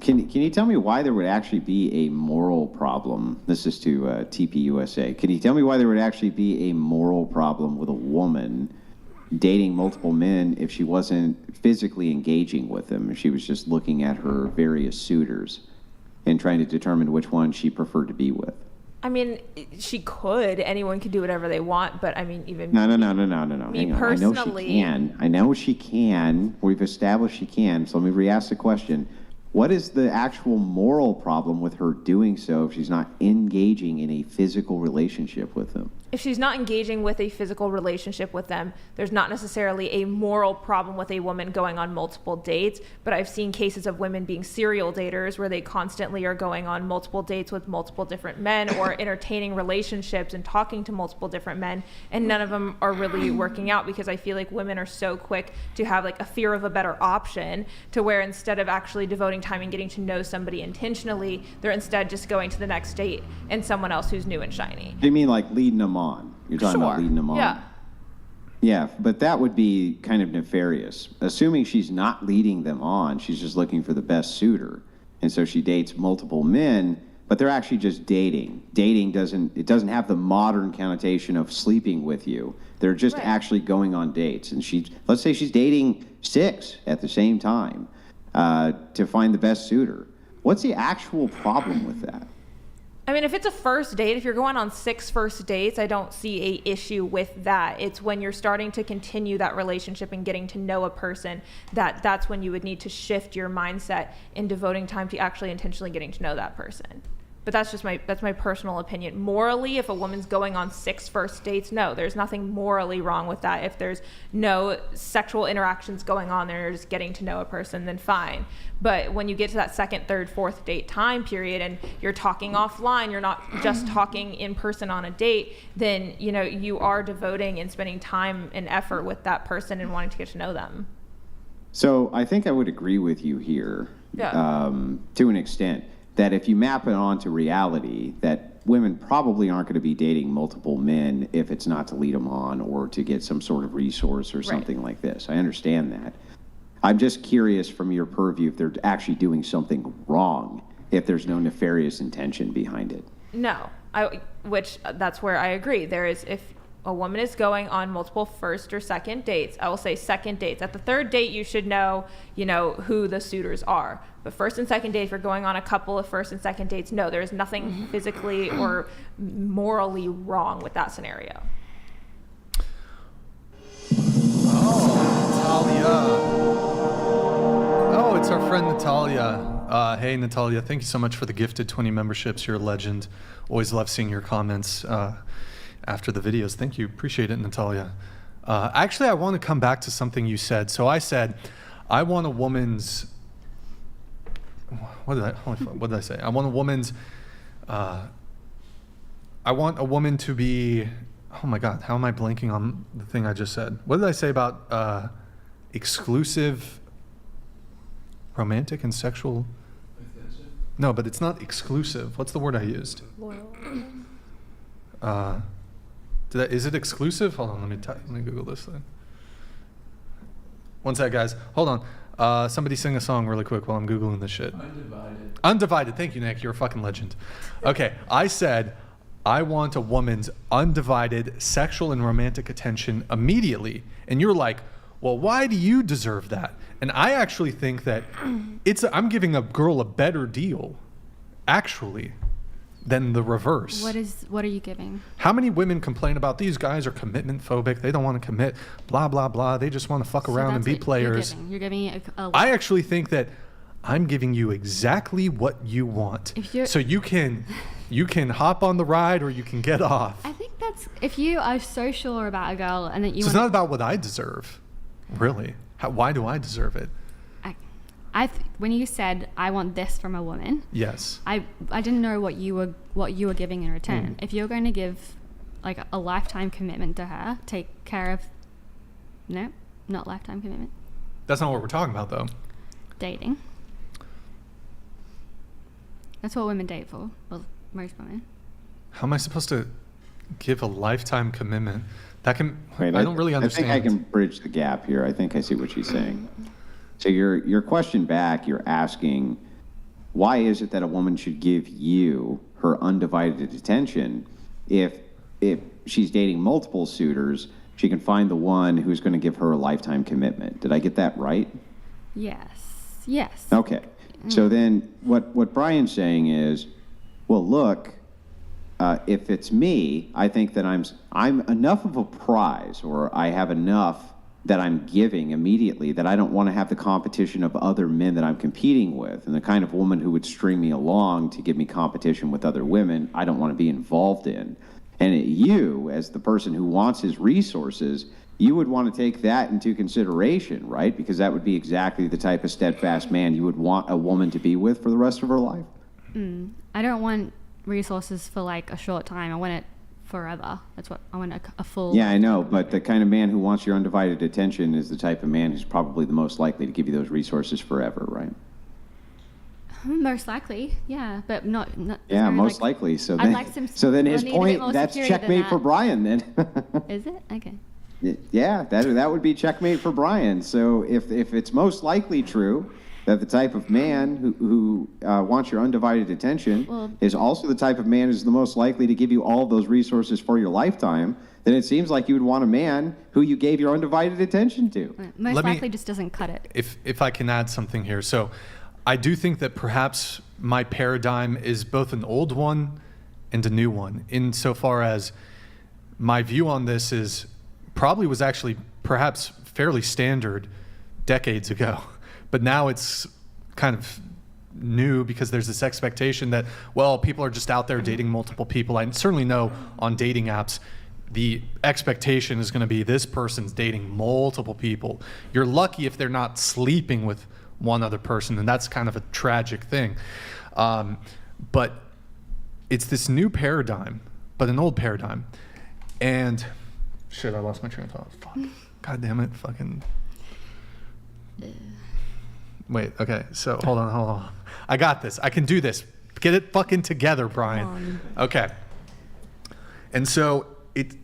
Can you tell me why there would actually be a moral problem? This is to TPUSA. Can you tell me why there would actually be a moral problem with a woman dating multiple men if she wasn't physically engaging with them, if she was just looking at her various suitors and trying to determine which one she preferred to be with? I mean, she could. Anyone could do whatever they want, but I mean, even No. me Hang on. personally, I know she can. We've established she can. So let me re-ask the question. What is the actual moral problem with her doing so if she's not engaging in a physical relationship with them? if she's not engaging with a physical relationship with them, there's not necessarily a moral problem with a woman going on multiple dates. But I've seen cases of women being serial daters where they constantly are going on multiple dates with multiple different men or entertaining relationships and talking to multiple different men, and none of them are really working out, because I feel like women are so quick to have like a fear of a better option, to where instead of actually devoting time and getting to know somebody intentionally, they're instead just going to the next date and someone else who's new and shiny. You mean like leading them on? You're talking about leading them on? Yeah. Yeah, but that would be kind of nefarious. Assuming she's not leading them on, she's just looking for the best suitor. And so she dates multiple men, but they're actually just dating. Dating doesn't have the modern connotation of sleeping with you. They're just actually going on dates. And let's say she's dating 6 at the same time to find the best suitor. What's the actual problem with that? I mean, if it's a first date, if you're going on 6 first dates, I don't see a issue with that. It's when you're starting to continue that relationship and getting to know a person, that's when you would need to shift your mindset in devoting time to actually intentionally getting to know that person. But that's my personal opinion. Morally, if a woman's going on 6 first dates, no, there's nothing morally wrong with that. If there's no sexual interactions going on there, you're just getting to know a person, then fine. But when you get to that 2nd, 3rd, 4th date time period and you're talking offline, you're not just talking in person on a date, then you are devoting and spending time and effort with that person and wanting to get to know them. So I think I would agree with you here to an extent, that if you map it onto reality, that women probably aren't going to be dating multiple men if it's not to lead them on or to get some sort of resource or something like this. I understand that. I'm just curious from your purview if they're actually doing something wrong, if there's no nefarious intention behind it. No, that's where I agree. There is, if a woman is going on multiple 1st or 2nd dates, I will say 2nd dates. At the 3rd date, you should know who the suitors are. But 1st and 2nd date, if you're going on a couple of 1st and 2nd dates, no, there is nothing physically or morally wrong with that scenario. Oh, Natalia. Oh, it's our friend Natalia. Hey, Natalia, thank you so much for the gifted 20 memberships. You're a legend. Always love seeing your comments after the videos. Thank you. Appreciate it, Natalia. Actually, I want to come back to something you said. So I said, I want a woman's... What did I say? I want a woman's... I want a woman to be... Oh my God, how am I blanking on the thing I just said? What did I say about exclusive, romantic and sexual? No, but it's not exclusive. What's the word I used? Loyal. Is it exclusive? Hold on, let me Google this thing. One sec, guys. Hold on. Somebody sing a song really quick while I'm Googling this shit. Undivided. Undivided. Thank you, Nick. You're a fucking legend. Okay, I said I want a woman's undivided sexual and romantic attention immediately. And you're like, well, why do you deserve that? And I actually think that I'm giving a girl a better deal, actually, than the reverse. What are you giving? How many women complain about these guys are commitment phobic? They don't want to commit, blah, blah, blah. They just want to fuck around and be players. You're giving I actually think that I'm giving you exactly what you want. So you can hop on the ride or you can get off. I think that's, if you are so sure about a girl and that you So it's not about what I deserve, really. Why do I deserve it? When you said I want this from a woman, yes, I didn't know what you were giving in return. If you're going to give like a lifetime commitment to her, take care of, no, not lifetime commitment. That's not what we're talking about, though. Dating. That's what women date for. Well, most women. How am I supposed to give a lifetime commitment? That can. Wait, I don't really understand. I think I can bridge the gap here. I think I see what she's saying. So your question back, you're asking, why is it that a woman should give you her undivided attention if she's dating multiple suitors, she can find the one who's going to give her a lifetime commitment? Did I get that right? Yes. Okay. So then what Brian's saying is, well, look, if it's me, I think that I'm enough of a prize, or I have enough that I'm giving immediately that I don't want to have the competition of other men that I'm competing with. And the kind of woman who would string me along to give me competition with other women, I don't want to be involved in. And you, as the person who wants his resources, you would want to take that into consideration, right? Because that would be exactly the type of steadfast man you would want a woman to be with for the rest of her life. I don't want resources for like a short time. I want it forever. That's what I want, a full. Yeah, I know, but the kind of man who wants your undivided attention is the type of man who's probably the most likely to give you those resources forever, right? Most likely, yeah, but not yeah, most likely. So then his point, that's checkmate for Brian then. Is it? Okay. Yeah, that would be checkmate for Brian. So if it's most likely true that the type of man who wants your undivided attention is also the type of man who's the most likely to give you all of those resources for your lifetime, then it seems like you would want a man who you gave your undivided attention to. Most likely just doesn't cut it. If I can add something here. So I do think that perhaps my paradigm is both an old one and a new one, insofar as my view on this was actually perhaps fairly standard decades ago. But now it's kind of new because there's this expectation that, well, people are just out there dating multiple people. I certainly know on dating apps, the expectation is going to be this person's dating multiple people. You're lucky if they're not sleeping with one other person, and that's kind of a tragic thing. But it's this new paradigm, but an old paradigm. And shit, I lost my train of thought. Fuck. God damn it. Fucking. Wait, okay, so hold on. I got this. I can do this. Get it fucking together, Brian. Okay. And so it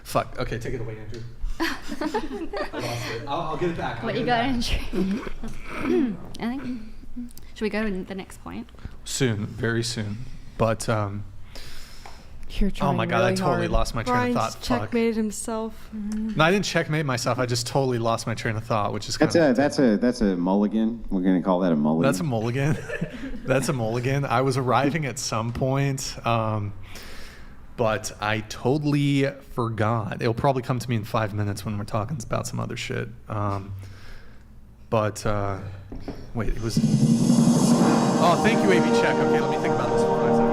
fuck. Okay, take it away, Andrew. I lost it. I'll get it back. What you got, Andrew? I think. Should we go to the next point? Soon, very soon. But You're trying oh my god, really I totally hard. lost my train of thought. Brian's checkmated himself. No, I didn't checkmate myself. I just totally lost my train of thought, which is kind that's a mulligan. We're gonna call that a mulligan. That's a mulligan. That's a mulligan. I was arriving at some point, but I totally forgot. It'll probably come to me in 5 minutes when we're talking about some other shit. But wait, it was. Oh, thank you, AB Check. Okay, let me think about this for 5 seconds.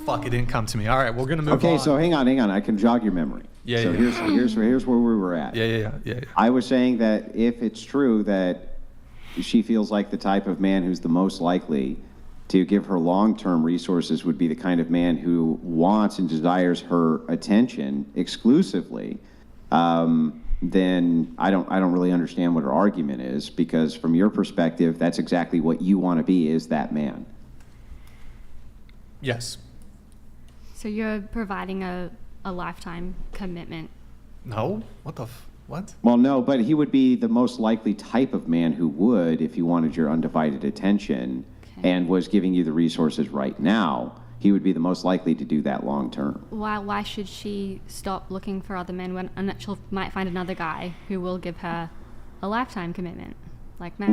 Fuck, it didn't come to me. All right, we're gonna move on. Okay, so hang on. I can jog your memory. Yeah, so yeah. here's where we were at. Yeah. I was saying that if it's true that she feels like the type of man who's the most likely to give her long-term resources would be the kind of man who wants and desires her attention exclusively, then I don't really understand what her argument is, because from your perspective, that's exactly what you want to be, is that man. Yes. So you're providing a lifetime commitment No? What? Well, no, but he would be the most likely type of man who would, if he wanted your undivided attention and was giving you the resources right now, he would be the most likely to do that long term. Why should she stop looking for other men when she might find another guy who will give her a lifetime commitment, like marriage?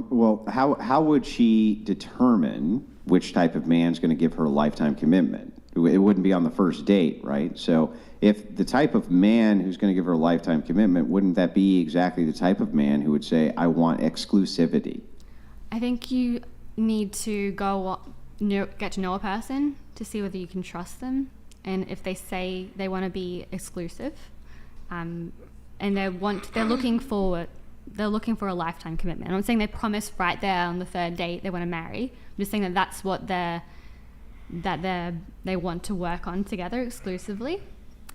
Well, how would she determine which type of man's going to give her a lifetime commitment? It wouldn't be on the first date, right? So if the type of man who's going to give her a lifetime commitment, wouldn't that be exactly the type of man who would say, I want exclusivity? I think you need to get to know a person to see whether you can trust them, and if they say they want to be exclusive, and they're looking for a lifetime commitment. I'm not saying they promise right there on the third date they want to marry. I'm just saying that that's what they want to work on together exclusively.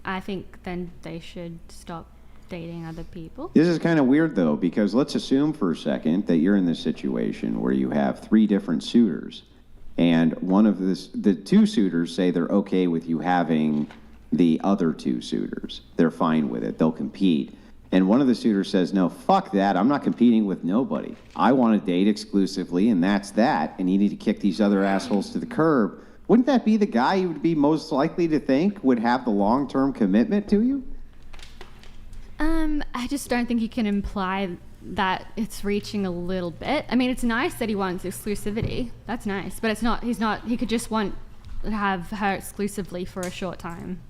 I think then they should stop dating other people. This is kind of weird, though, because let's assume for a second that you're in this situation where you have 3 different suitors, and the 2 suitors say they're okay with you having the other 2 suitors. They're fine with it. They'll compete. And one of the suitors says, no, fuck that. I'm not competing with nobody. I want to date exclusively, and that's that. And you need to kick these other assholes to the curb. Wouldn't that be the guy you would be most likely to think would have the long-term commitment to you? I just don't think you can imply that it's reaching a little bit. I mean, it's nice that he wants exclusivity. That's nice. But he could just want to have her exclusively for a short time.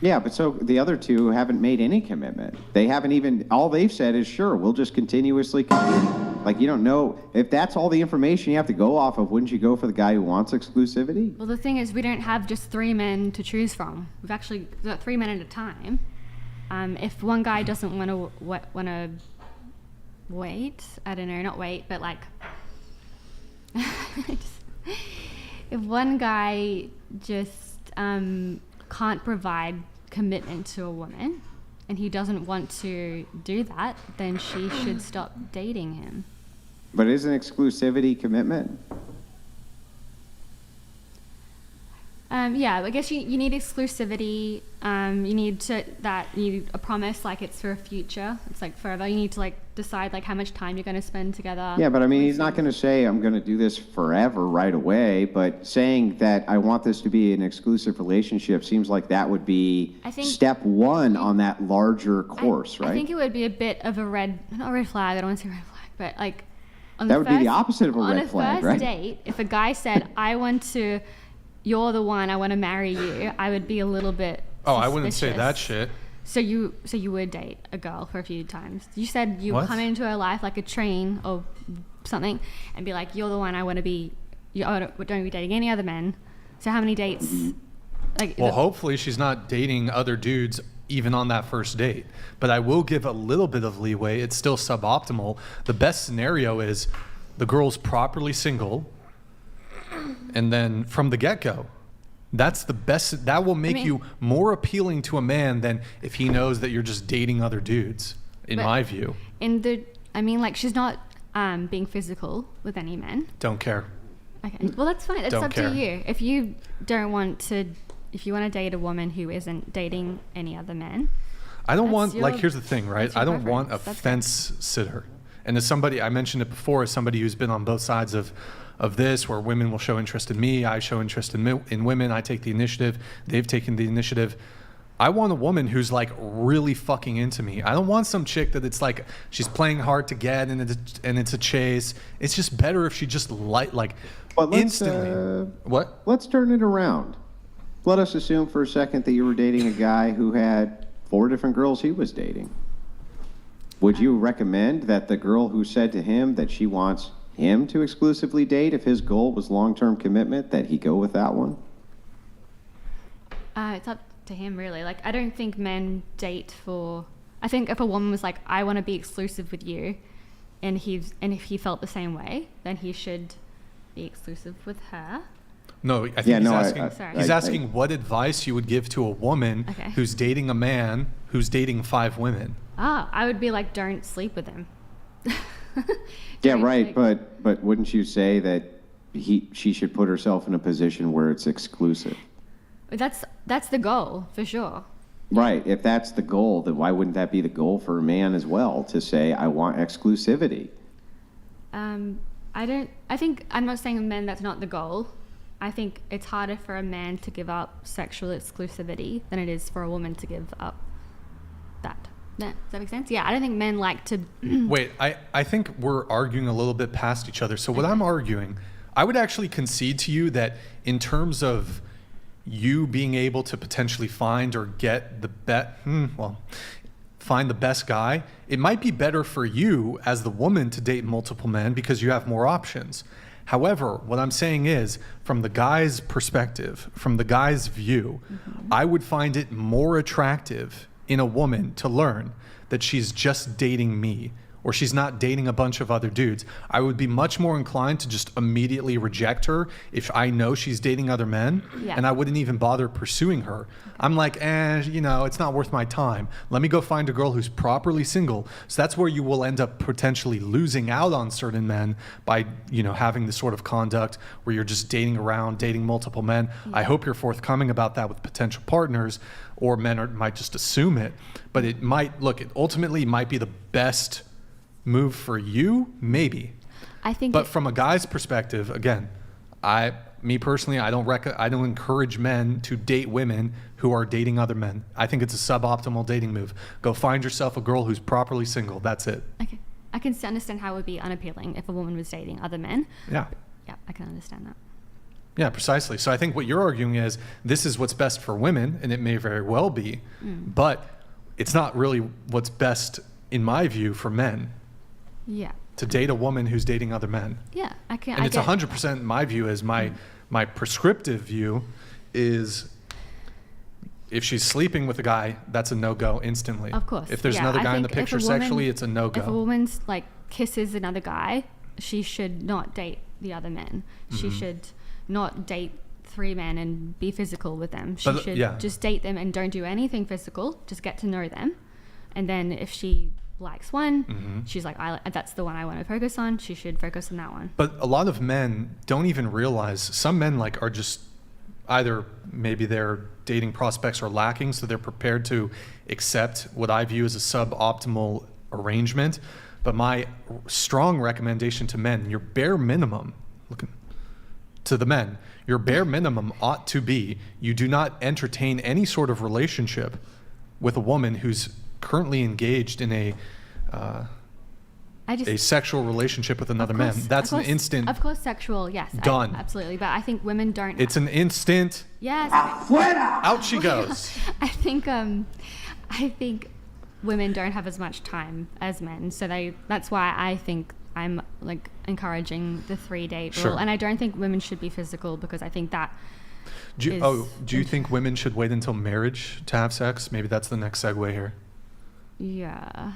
Yeah, but so the other 2 haven't made any commitment. They haven't even, all they've said is, sure, we'll just continuously compete. Like, you don't know, if that's all the information you have to go off of, wouldn't you go for the guy who wants exclusivity? Well, the thing is, we don't have just 3 men to choose from. We've actually got 3 men at a time. If one guy doesn't want to wait, I don't know, not wait, but like, if one guy just can't provide commitment to a woman and he doesn't want to do that, then she should stop dating him. But isn't exclusivity commitment? Yeah, I guess you need exclusivity. You need a promise, like it's for a future. It's like forever. You need to like decide like how much time you're going to spend together. Yeah, but I mean, he's not going to say I'm going to do this forever right away. But saying that I want this to be an exclusive relationship seems like that would be step 1 on that larger course, right? I think it would be a bit of not a red flag. I don't want to say red flag, but like that would be the opposite of a red flag, right? On a first date, if a guy said, you're the one, I want to marry you, I would be a little bit suspicious. I wouldn't say that shit. So you would date a girl for a few times. You said you What? come into her life like a train or something and be like, you're the one I want to be, don't be dating any other men. So how many dates? Hopefully she's not dating other dudes even on that first date. But I will give a little bit of leeway. It's still suboptimal. The best scenario is the girl's properly single, and then from the get-go, that's the best. That will make you more appealing to a man than if he knows that you're just dating other dudes, in my view. She's not being physical with any men. Don't care. Okay, well, that's fine. It's Don't up care. to you. If you want to date a woman who isn't dating any other men. I don't want, here's the thing, right? I don't want a That's fence sitter. And as somebody, I mentioned it before, as somebody who's been on both sides of this, where women will show interest in me, I show interest in women, I take the initiative, they've taken the initiative. I want a woman who's like really fucking into me. I don't want some chick that it's like she's playing hard to get and it's a chase. It's just better if she just instantly. What? Let's turn it around. Let us assume for a second that you were dating a guy who had 4 different girls he was dating. Would you recommend that the girl who said to him that she wants him to exclusively date, if his goal was long-term commitment, that he go with that one? It's up to him, really. Like, I don't think men date for... I think if a woman was like, I want to be exclusive with you, and if he felt the same way, then he should be exclusive with her. No, I think he's asking what advice you would give to a woman who's dating a man who's dating 5 women. I would be like, don't sleep with him. Yeah, right. But wouldn't you say that she should put herself in a position where it's exclusive? That's the goal, for sure. Right. If that's the goal, then why wouldn't that be the goal for a man as well, to say, I want exclusivity? I think, I'm not saying men that's not the goal. I think it's harder for a man to give up sexual exclusivity than it is for a woman to give up that. Does that make sense? Yeah, I don't think men like to... Wait, I think we're arguing a little bit past each other. So what I'm arguing, I would actually concede to you that in terms of you being able to potentially find or get the find the best guy, it might be better for you as the woman to date multiple men because you have more options. However, what I'm saying is, from the guy's perspective, from the guy's view, I would find it more attractive in a woman to learn that she's just dating me, or she's not dating a bunch of other dudes. I would be much more inclined to just immediately reject her if I know she's dating other men, and I wouldn't even bother pursuing her. I'm like, it's not worth my time. Let me go find a girl who's properly single. So that's where you will end up potentially losing out on certain men by, having this sort of conduct where you're just dating around, dating multiple men. I hope you're forthcoming about that with potential partners, or men might just assume it. But it ultimately might be the best move for you, maybe. I think, but from a guy's perspective, again, me personally, I don't encourage men to date women who are dating other men. I think it's a suboptimal dating move. Go find yourself a girl who's properly single. That's it. Okay, I can understand how it would be unappealing if a woman was dating other men. Yeah, I can understand that. Yeah, precisely. So I think what you're arguing is this is what's best for women, and it may very well be, but it's not really what's best, in my view, for men. Yeah. To date a woman who's dating other men. Yeah, I can. And it's 100% my view. Is my prescriptive view is, if she's sleeping with a guy, that's a no-go instantly. Of course. If there's another guy in the picture sexually, it's a no-go. If a woman's kisses another guy, she should not date the other men. She should not date 3 men and be physical with them. She should just date them and don't do anything physical. Just get to know them, and then if she likes one, she's like, that's the one I want to focus on. She should focus on that one. But a lot of men don't even realize, some men are just either maybe their dating prospects are lacking, so they're prepared to accept what I view as a suboptimal arrangement. But my strong recommendation to men, your bare minimum, to the men, your bare minimum ought to be, you do not entertain any sort of relationship with a woman who's currently engaged in a sexual relationship with another man. That's an instant. Of course, sexual, yes. Done. Absolutely. But I think women don't. It's an instant. Yes. Out she goes. I think women don't have as much time as men. So that's why I think I'm encouraging the 3-date rule. And I don't think women should be physical, because I think that do you think women should wait until marriage to have sex? Maybe that's the next segue here. Yeah.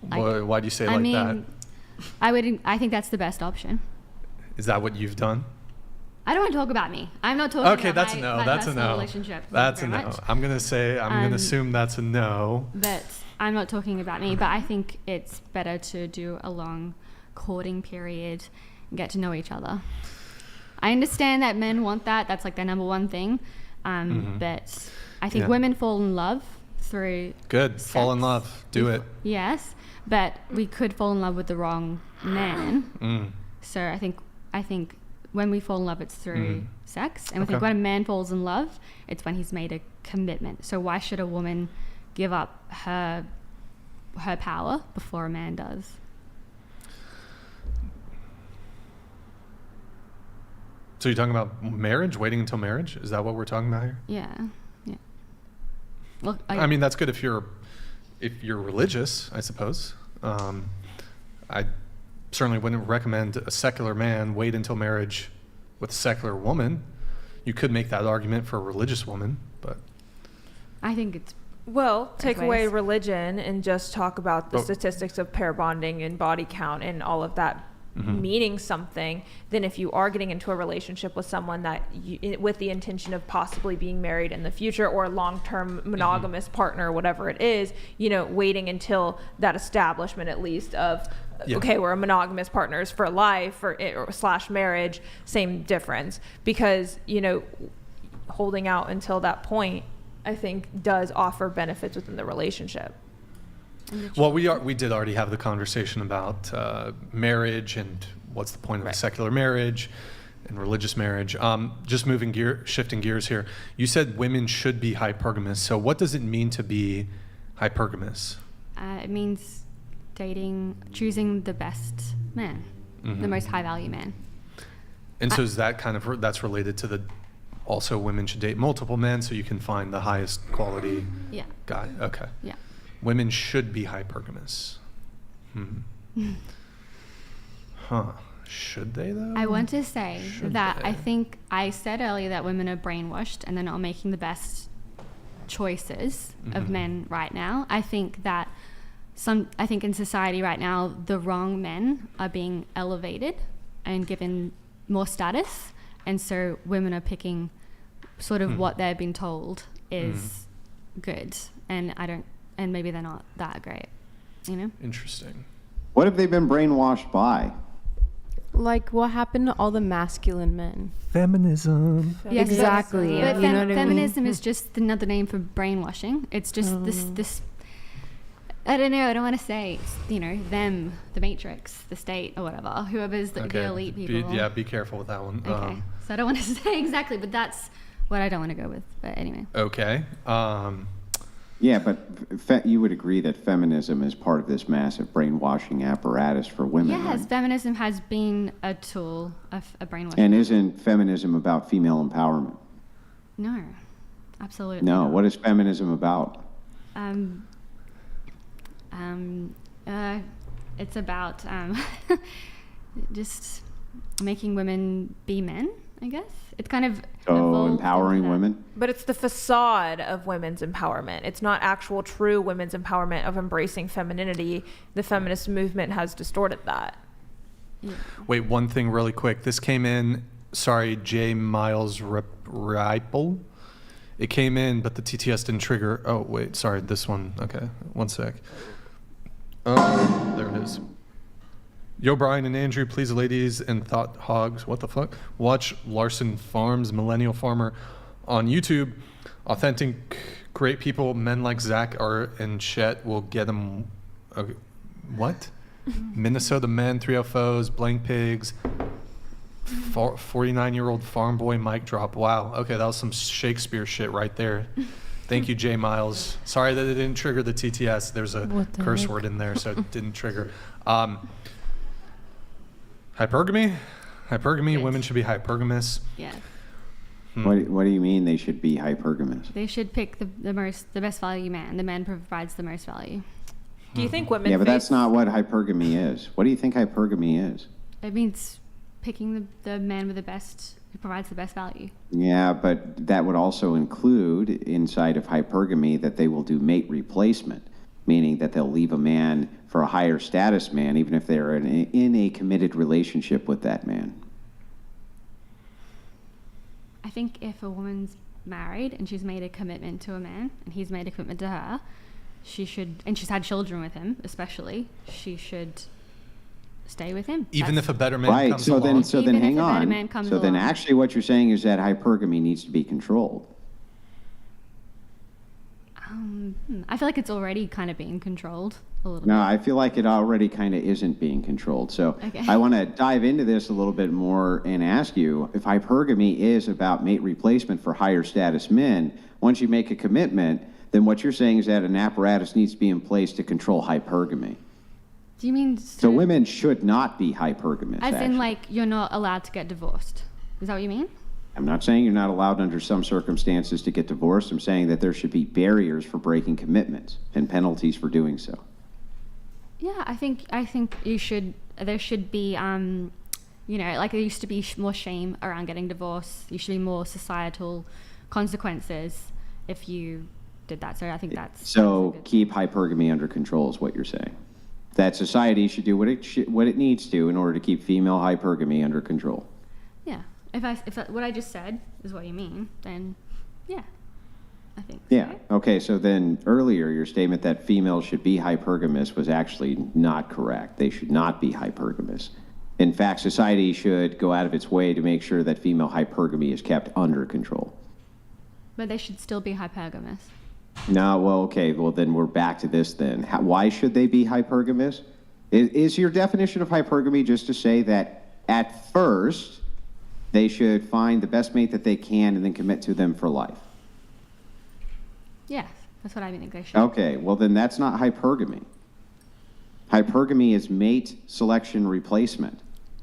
Why do you say it like that? I think that's the best option. Is that what you've done? I don't want to talk about me. I'm not talking about that's a no. my That's a no. Relationship. That's a no. Much. I'm going to assume that's a no. But I'm not talking about me, but I think it's better to do a long courting period and get to know each other. I understand that men want that. That's their number one thing. But I think women fall in love through sex. Fall in love. Do it. Yes. But we could fall in love with the wrong man. So I think when we fall in love, it's through sex. And I think when a man falls in love, it's when he's made a commitment. So why should a woman give up her power before a man does? So you're talking about marriage, waiting until marriage? Is that what we're talking about here? Yeah. Well, I mean, that's good if you're religious, I suppose. I certainly wouldn't recommend a secular man wait until marriage with a secular woman. You could make that argument for a religious woman, but I think it's take away religion and just talk about the statistics of pair bonding and body count and all of that meaning something. Then if you are getting into a relationship with someone that with the intention of possibly being married in the future, or a long-term monogamous partner, whatever it is, waiting until that establishment at least of okay, we're monogamous partners for life or / marriage, same difference. Because holding out until that point I think does offer benefits within the relationship. Well, we did already have the conversation about marriage and what's the point of a secular marriage and religious marriage. Just shifting gears here. You said women should be hypergamous. So what does it mean to be hypergamous? It means choosing the best man, the most high value man. And so is that that's related to also women should date multiple men so you can find the highest quality guy? Okay. Yeah. Women should be hypergamous. Should they though? I want to say I think I said earlier that women are brainwashed and they're not making the best choices of men right now. I think that I think in society right now, the wrong men are being elevated and given more status. And so women are picking sort of what they've been told is good. And maybe they're not that great, you know? Interesting. What have they been brainwashed by? Like, what happened to all the masculine men? Feminism. Yes, exactly. But you know what feminism I mean? is just another name for brainwashing. It's just this. I don't know. I don't want to say, them, the Matrix, the state, or whatever. Whoever's the elite people. Be careful with that one. Okay. So I don't want to say exactly, but that's what I don't want to go with. But anyway. Okay. Yeah, but you would agree that feminism is part of this massive brainwashing apparatus for women. Yes, right? feminism has been a tool of a brainwashing. And isn't feminism about female empowerment? No, absolutely No. not. What is feminism about? It's about just making women be men, I guess. It's kind of empowering women. But it's the facade of women's empowerment. It's not actual true women's empowerment of embracing femininity. The feminist movement has distorted that. Yeah. Wait, one thing really quick. This came in, J. Miles Ripple. It came in, but the TTS didn't trigger. Oh, wait, sorry, this one. Okay, one sec. Oh, there it is. Yo, Brian and Andrew, please, ladies and thought hogs, what the fuck? Watch Larson Farms, Millennial Farmer on YouTube. Authentic, great people, men like Zach and Chet will get them. Okay. What? Minnesota men, 304s, blank pigs, 49-year-old farm boy mic drop. Wow. Okay, that was some Shakespeare shit right there. Thank you, J. Miles. Sorry that it didn't trigger the TTS. There's a curse word in there, so it didn't trigger. Hypergamy? Yes. Women should be hypergamous. Yeah. What do you mean they should be hypergamous? They should pick the best value man. The man provides the most value. Do you think women? Yeah, but that's not what hypergamy is. What do you think hypergamy is? It means picking the man with who provides the best value. Yeah, but that would also include inside of hypergamy that they will do mate replacement, meaning that they'll leave a man for a higher status man, even if they're in a committed relationship with that man. I think if a woman's married and she's made a commitment to a man and he's made a commitment to her, she should, and she's had children with him especially, she should stay with him. Even if a better man comes along. So then hang on. So then actually what you're saying is that hypergamy needs to be controlled. I feel like it's already kind of being controlled a little bit. No, I feel like it already kind of isn't being controlled. So okay. I want to dive into this a little bit more and ask you, if hypergamy is about mate replacement for higher status men, once you make a commitment, then what you're saying is that an apparatus needs to be in place to control hypergamy. Do you mean... So women should not be hypergamous, As actually. in, like, you're not allowed to get divorced. Is that what you mean? I'm not saying you're not allowed under some circumstances to get divorced. I'm saying that there should be barriers for breaking commitments and penalties for doing so. Yeah, I think there should be, like there used to be more shame around getting divorced. There should be more societal consequences if you did that. So I think that's... So keep hypergamy under control is what you're saying. That society should do what it needs to in order to keep female hypergamy under control. Yeah. If what I just said is what you mean, then yeah, I think. Yeah. Right? Okay. So then earlier, your statement that females should be hypergamous was actually not correct. They should not be hypergamous. In fact, society should go out of its way to make sure that female hypergamy is kept under control. But they should still be hypergamous. No, well, okay, well then we're back to this then. Why should they be hypergamous? Is your definition of hypergamy just to say that at first they should find the best mate that they can and then commit to them for life? Yes, that's what I think they should. Okay, well then that's not hypergamy. Hypergamy is mate selection replacement.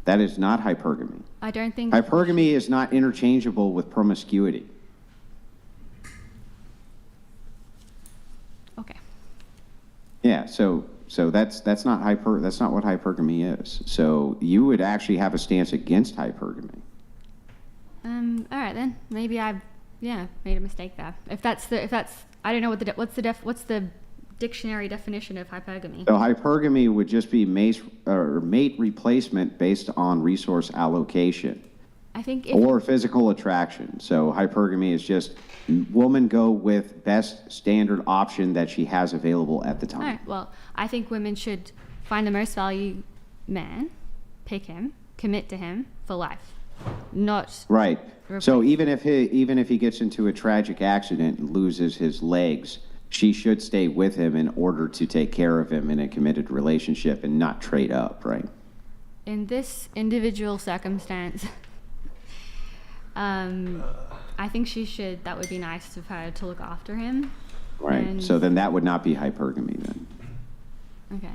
That is not hypergamy. I don't think... Hypergamy is not interchangeable with promiscuity. Okay. Yeah, so that's not what hypergamy is. So you would actually have a stance against hypergamy. All right then. Maybe I made a mistake there. If that's I don't know what's the dictionary definition of hypergamy. So hypergamy would just be mate replacement based on resource allocation. I think or physical attraction. So hypergamy is just woman go with best standard option that she has available at the time. All right. Well, I think women should find the most value man, pick him, commit to him for life, not right. So even if he gets into a tragic accident and loses his legs, she should stay with him in order to take care of him in a committed relationship and not trade up, right? In this individual circumstance, I think she should. That would be nice of her to look after him. Right. So then that would not be hypergamy then. Okay.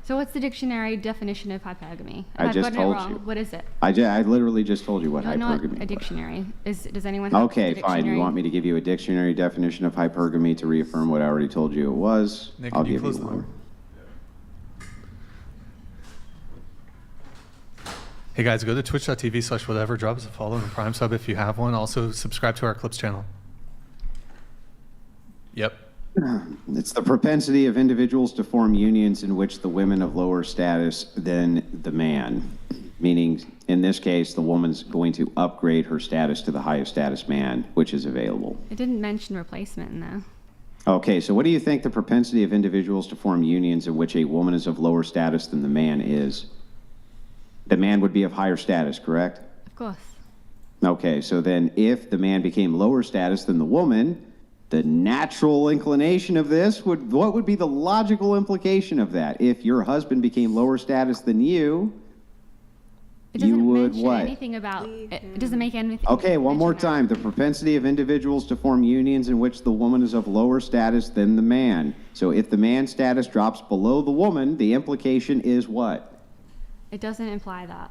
So what's the dictionary definition of hypergamy? I just told you. What is it? I literally just told you what hypergamy not a was. dictionary. Does anyone have Okay, a dictionary? fine. You want me to give you a dictionary definition of hypergamy to reaffirm what I already told you it was? Nick, I'll can you give you close the one. door? Hey guys, go to twitch.tv/whatever, drop us a follow and a Prime sub if you have one. Also subscribe to our Clips channel. Yep. It's the propensity of individuals to form unions in which the women of lower status than the man, meaning in this case, the woman's going to upgrade her status to the highest status man, which is available. It didn't mention replacement in there. Okay, so what do you think the propensity of individuals to form unions in which a woman is of lower status than the man is? The man would be of higher status, correct? Of course. Okay, so then if the man became lower status than the woman, the natural inclination of this what would be the logical implication of that? If your husband became lower status than you, It doesn't you would mention what? anything about it doesn't make anything. Okay, one more time. The propensity of individuals to form unions in which the woman is of lower status than the man. So if the man's status drops below the woman, the implication is what? It doesn't imply that.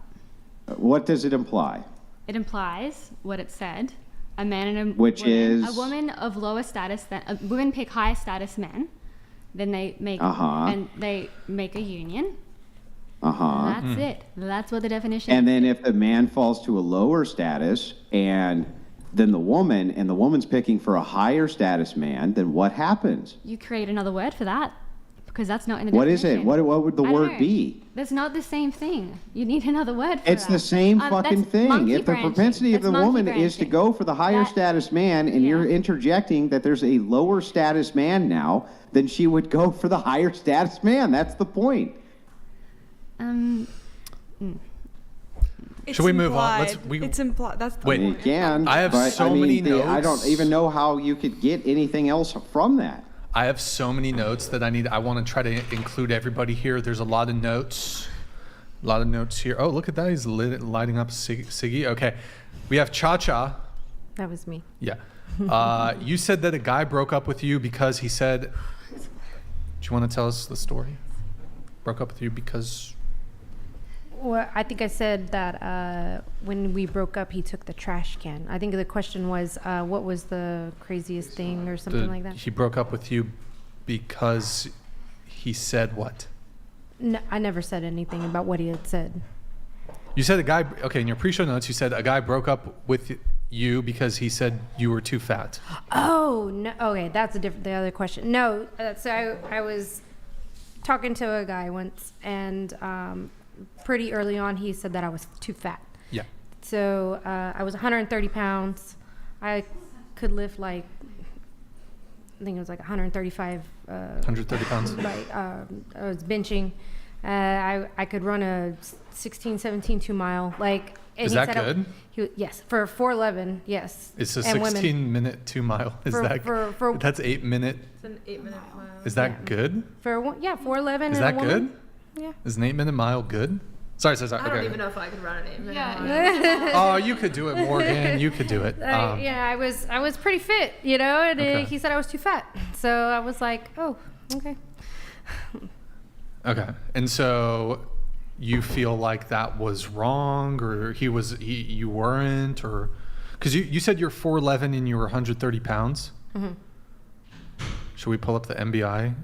What does it imply? It implies what it said. A man and a Which woman, is? a woman of lower status than women pick higher status men, then they make and they make a union. That's it. That's what the definition. And then if the man falls to a lower status and then the woman's picking for a higher status man, then what happens? You create another word for that because that's not in the What definition. is it? What would the I don't word know. be? That's not the same thing. You need another word for It's that. the same fucking that's thing. monkey If the branching. propensity of That's the monkey woman is to branching. go for the higher status man and you're interjecting that there's a lower status man now, then she would go for the higher status man. That's the point. Should we move on? It's implied. That's the You point. can. I have but, so many notes. I don't even know how you could get anything else from that. I have so many notes that I want to try to include everybody here. There's a lot of notes. A lot of notes here. Oh, look at that. He's lighting up Siggy. Okay. We have Cha-Cha. That was me. Yeah. You said that a guy broke up with you because he said... Do you want to tell us the story? Broke up with you because... Well, I think I said that when we broke up, he took the trash can. I think the question was, what was the craziest thing or something like that? He broke up with you because he said what? No, I never said anything about what he had said. You said a guy... Okay, in your pre-show notes, you said a guy broke up with you because he said you were too fat. Oh, no. Okay, that's the other question. No, so I was talking to a guy once, and pretty early on, he said that I was too fat. Yeah. So I was 130 pounds. I could lift like, I think it was like 135. 130 pounds. Right. I was benching. I could run a 16, 17, 2 mile. Like, and Is he that said good? Yes, for 4'11", yes. It's a And 16-minute 2 mile. Is for that's 8 minute? It's an 8-minute mile. Is that good? For 4'11". Is and that a woman. good? Yeah. Is an 8-minute mile good? Sorry. I don't Okay. even know if I could run an 8-minute mile. Yeah. Oh, you could do it, Morgan. You could do it. Yeah, I was pretty fit, you know, and Okay. he said I was too fat. So I was like, oh, okay. Okay. And so you feel like that was wrong, or you weren't, or because you said you're 4'11" and you were 130 pounds. Mm-hmm. Should we pull up the MBI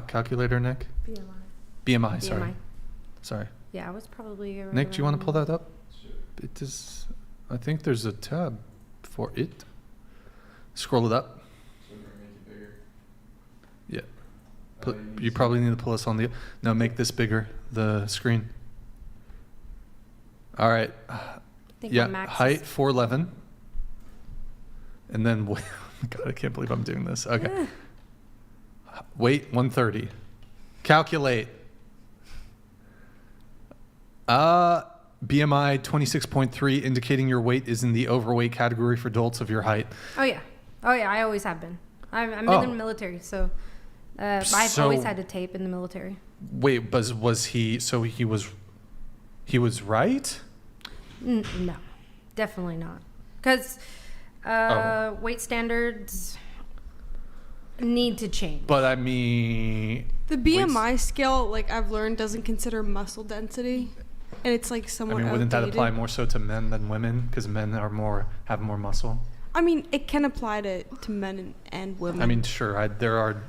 calculator, Nick? BMI. Sorry. Yeah, I was probably around. Nick, do you want to pull that up? It is. I think there's a tab for it. Scroll it up. Yeah. You probably need to pull us on the. No, make this bigger. The screen. All right. Yeah. Height 4'11". And then God, I can't believe I'm doing this. Okay. Weight 130. Calculate. BMI 26.3, indicating your weight is in the overweight category for adults of your height. Oh yeah, I always have been. I'm in the military, so I've always had to tape in the military. Wait, was he? So he was right? No, definitely not. Because weight standards need to change. But I mean, the BMI scale, like I've learned, doesn't consider muscle density, and it's like somewhat. I mean, wouldn't that outdated. apply more so to men than women? Because men have more muscle. I mean, it can apply to men and women. I mean, sure. There are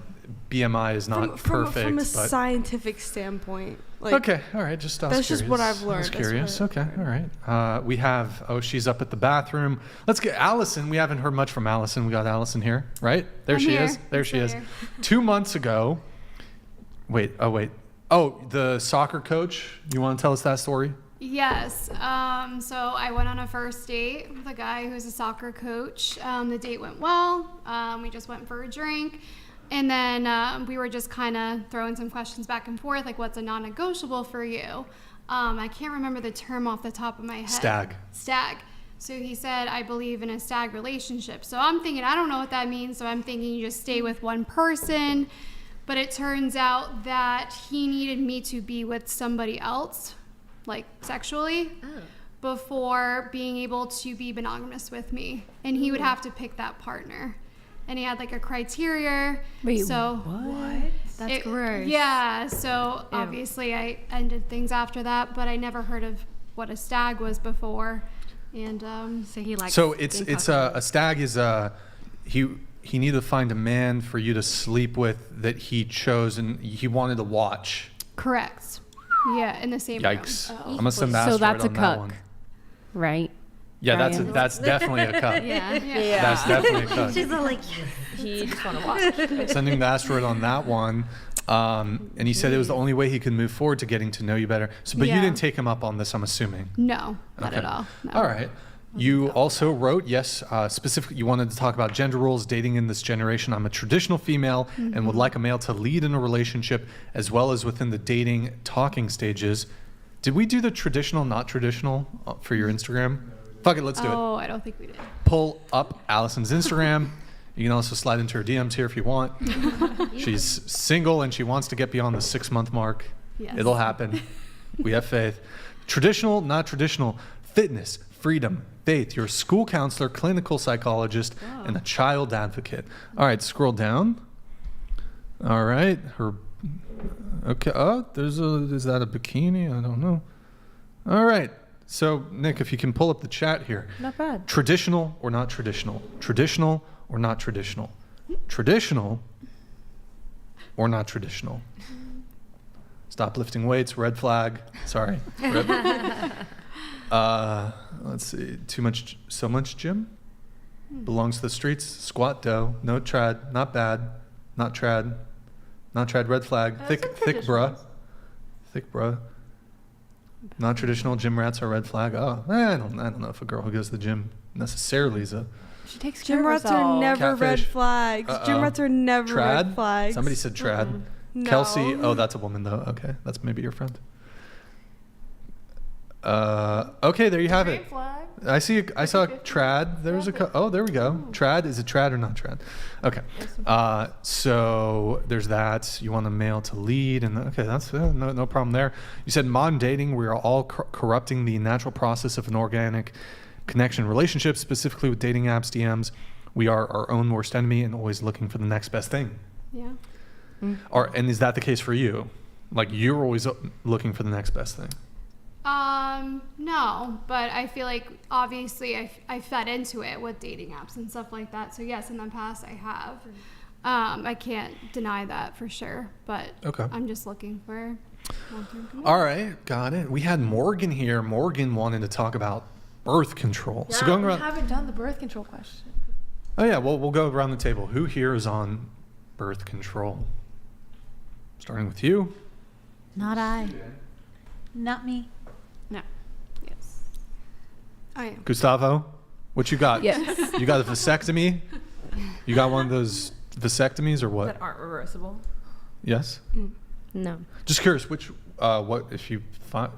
BMI is not perfect, from a but scientific standpoint. Like, okay, all right. Just that's just what I've learned. I was curious. Okay, all right. We have. Oh, she's up at the bathroom. Let's get Allison. We haven't heard much from Allison. We got Allison here, right? There she is. There she is. 2 months ago. Wait. Oh, the soccer coach. You want to tell us that story? Yes. So I went on a first date with a guy who's a soccer coach. The date went well. We just went for a drink. And then we were just kind of throwing some questions back and forth, like what's a non-negotiable for you? I can't remember the term off the top of my head. Stag. So he said, I believe in a stag relationship. So I'm thinking, I don't know what that means. So I'm thinking you just stay with one person. But it turns out that he needed me to be with somebody else, like sexually, before being able to be monogamous with me. And he would have to pick that partner. And he had like a criteria. Wait, so what? That's gross. Yeah, so obviously I ended things after that, but I never heard of what a stag was before. And so he likes. So it's a stag is he needed to find a man for you to sleep with that he chose and he wanted to watch. Correct. Yeah, in the same Yikes. room. I'm gonna send the asteroid that's a on that cuck, one. right? Yeah, that's definitely a cuck. Yeah. That's definitely a cuck. She's all like, He just want to watch. Sending the asteroid on that one. And he said it was the only way he could move forward to getting to know you better. So, but you didn't take him up on this, I'm assuming. No, not at all. No. All right. You also wrote, yes, specifically, you wanted to talk about gender roles, dating in this generation. I'm a traditional female and would like a male to lead in a relationship as well as within the dating talking stages. Did we do the traditional, not traditional for your Instagram? Fuck it, let's do it. Oh, I don't think we did. Pull up Allison's Instagram. You can also slide into her DMs here if you want. She's single and she wants to get beyond the 6-month mark. Yes. It'll happen. We have faith. Traditional, not traditional. Fitness, freedom, faith. You're a school counselor, clinical psychologist, and a child advocate. All right, scroll down. All right. Okay. Oh, is that a bikini? I don't know. All right. So, Nick, if you can pull up the chat here. Not bad. Traditional or not traditional? Traditional or not traditional? Traditional or not traditional? Stop lifting weights, red flag. Sorry. Let's see. So much gym? Belongs to the streets. Squat dough. No trad. Not bad. Not trad. Not trad, red flag. Thick bruh. Thick bruh. Not traditional gym rats are red flag. Oh, I don't know if a girl who goes to the gym necessarily is a. She takes Gym rats are never Catfish. red flags. Gym rats are never Trad? red flags. Somebody said trad. No. Kelsey. Oh, that's a woman though. Okay, that's maybe your friend. Okay, there you have it. I see. I saw trad. There's oh, there we go. Trad. Is it trad or not trad? Okay. So there's that. You want a male to lead, and okay, that's no problem there. You said modern dating. We are all corrupting the natural process of an organic connection relationship, specifically with dating apps, DMs. We are our own worst enemy and always looking for the next best thing. Yeah. And is that the case for you? Like you're always looking for the next best thing? No, but I feel like obviously I fed into it with dating apps and stuff like that. So yes, in the past I have. I can't deny that for sure, but I'm just looking for long-term commitment. All right, got it. We had Morgan here. Morgan wanted to talk about birth control. Yeah, so going we around. haven't done the birth control question. Oh yeah, well we'll go around the table. Who here is on birth control? Starting with you. Not I. Not me. No. Yes. I am. Gustavo, what you got? Yes. You got a vasectomy? You got one of those vasectomies or what? That aren't reversible. Yes? No. Just curious, which, what, if you find,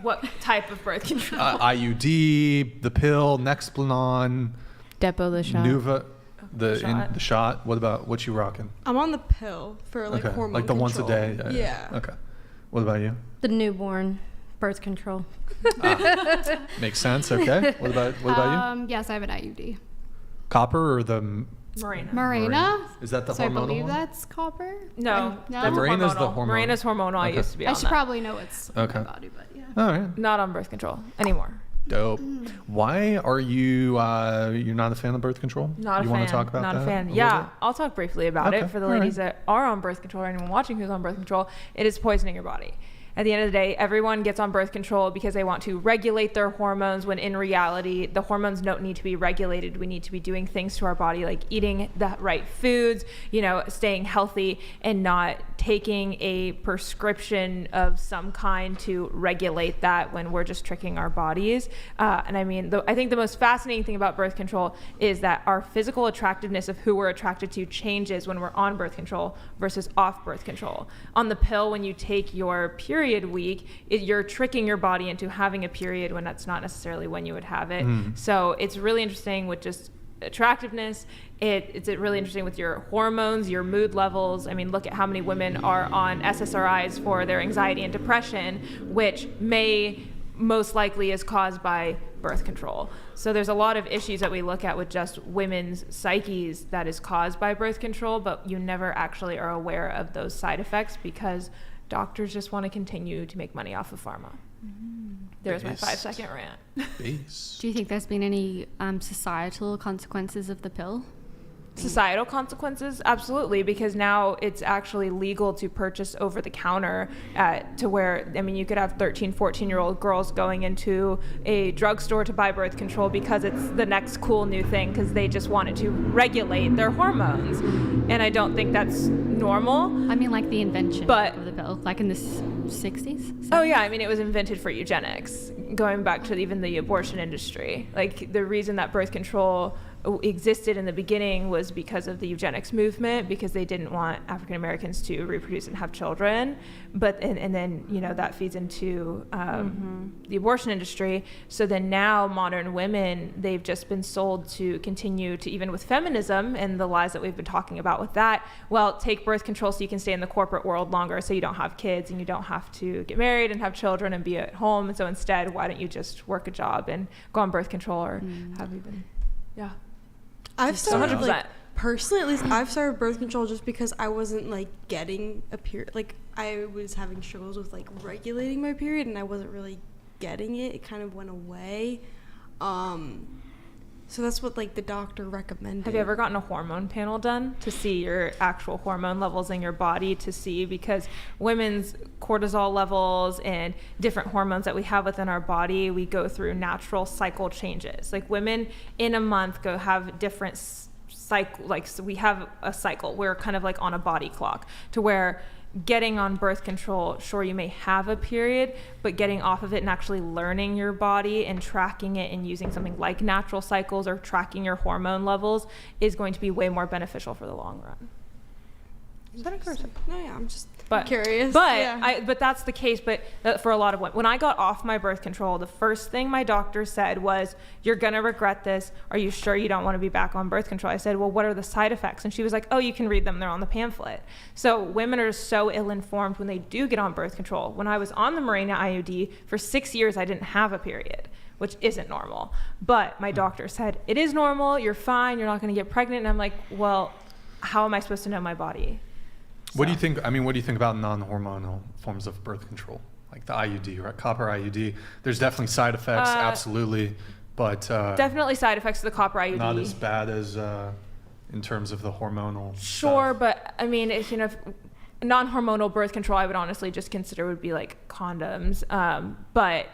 What type of birth control? IUD, the pill, Nexplanon, Depo the shot. Nuva, Shot. the shot. What about, what you rocking? I'm on the pill for like hormone like the control. once a day? Yeah. Okay. What about you? The newborn birth control. Makes sense. Okay. What about you? Yes, I have an IUD. Copper or the Mirena? Is that the so hormonal I believe one? that's copper. No, No? that's Mirena's the hormonal. Mirena's hormonal. I used to be on I should that. probably know what's in Okay. my body, but yeah. All right. Not on birth control anymore. Dope. Why are you you're not a fan of birth control? Not a you fan. Want to talk about not that a fan. little Yeah, bit? I'll talk briefly about Okay, it for the all ladies right. that are on birth control or anyone watching who's on birth control. It is poisoning your body. At the end of the day, everyone gets on birth control because they want to regulate their hormones, when in reality, the hormones don't need to be regulated. We need to be doing things to our body, like eating the right foods, staying healthy, and not taking a prescription of some kind to regulate that when we're just tricking our bodies. And I mean, I think the most fascinating thing about birth control is that our physical attractiveness of who we're attracted to changes when we're on birth control versus off birth control. On the pill, when you take your period week, you're tricking your body into having a period when that's not necessarily when you would have it. So it's really interesting with just attractiveness. It's really interesting with your hormones, your mood levels. I mean, look at how many women are on SSRIs for their anxiety and depression, which may most likely is caused by birth control. So there's a lot of issues that we look at with just women's psyches that is caused by birth control, but you never actually are aware of those side effects because doctors just want to continue to make money off of pharma. There's my 5-second rant. Do you think there's been any societal consequences of the pill? Societal consequences? Absolutely, because now it's actually legal to purchase over the counter to where, I mean, you could have 13, 14-year-old girls going into a drugstore to buy birth control because it's the next cool new thing because they just wanted to regulate their hormones. And I don't think that's normal. I mean, like the invention of the pill, like in the 60s? Oh yeah, I mean, it was invented for eugenics, going back to even the abortion industry. Like the reason that birth control existed in the beginning was because of the eugenics movement, because they didn't want African Americans to reproduce and have children, but and then that feeds into the abortion industry. So then now modern women, they've just been sold to continue to, even with feminism and the lies that we've been talking about with that, well, take birth control so you can stay in the corporate world longer, so you don't have kids and you don't have to get married and have children and be at home. And so instead, why don't you just work a job and go on birth control, or have you been I've started 100%. Personally, at least I've started birth control just because I wasn't getting a period. I was having struggles with regulating my period, and I wasn't really getting it. It kind of went away. So that's what the doctor recommended. Have you ever gotten a hormone panel done to see your actual hormone levels in your body, to see, because women's cortisol levels and different hormones that we have within our body, we go through natural cycle changes. Like women in a month have different cycle, so we have a cycle. We're kind of on a body clock, to where getting on birth control, sure, you may have a period, but getting off of it and actually learning your body and tracking it and using something like natural cycles or tracking your hormone levels is going to be way more beneficial for the long run. Is that interesting? No, yeah, I'm just But curious. But yeah. but that's the case. But for a lot of women, when I got off my birth control, the first thing my doctor said was, "You're gonna regret this. Are you sure you don't want to be back on birth control?" I said, "Well, what are the side effects?" And she was like, "Oh, you can read them. They're on the pamphlet." So women are so ill-informed when they do get on birth control. When I was on the Mirena IUD for 6 years, I didn't have a period, which isn't normal. But my doctor said, "It is normal. You're fine. You're not going to get pregnant." And I'm like, "Well, how am I supposed to know my body?" What do you think? I mean, what do you think about non-hormonal forms of birth control, like the IUD, right? Copper IUD. There's definitely side effects, absolutely, but definitely side effects of the copper IUD. Not as bad as in terms of the hormonal. Sure, stuff. but I mean, if non-hormonal birth control, I would honestly just consider would be like condoms,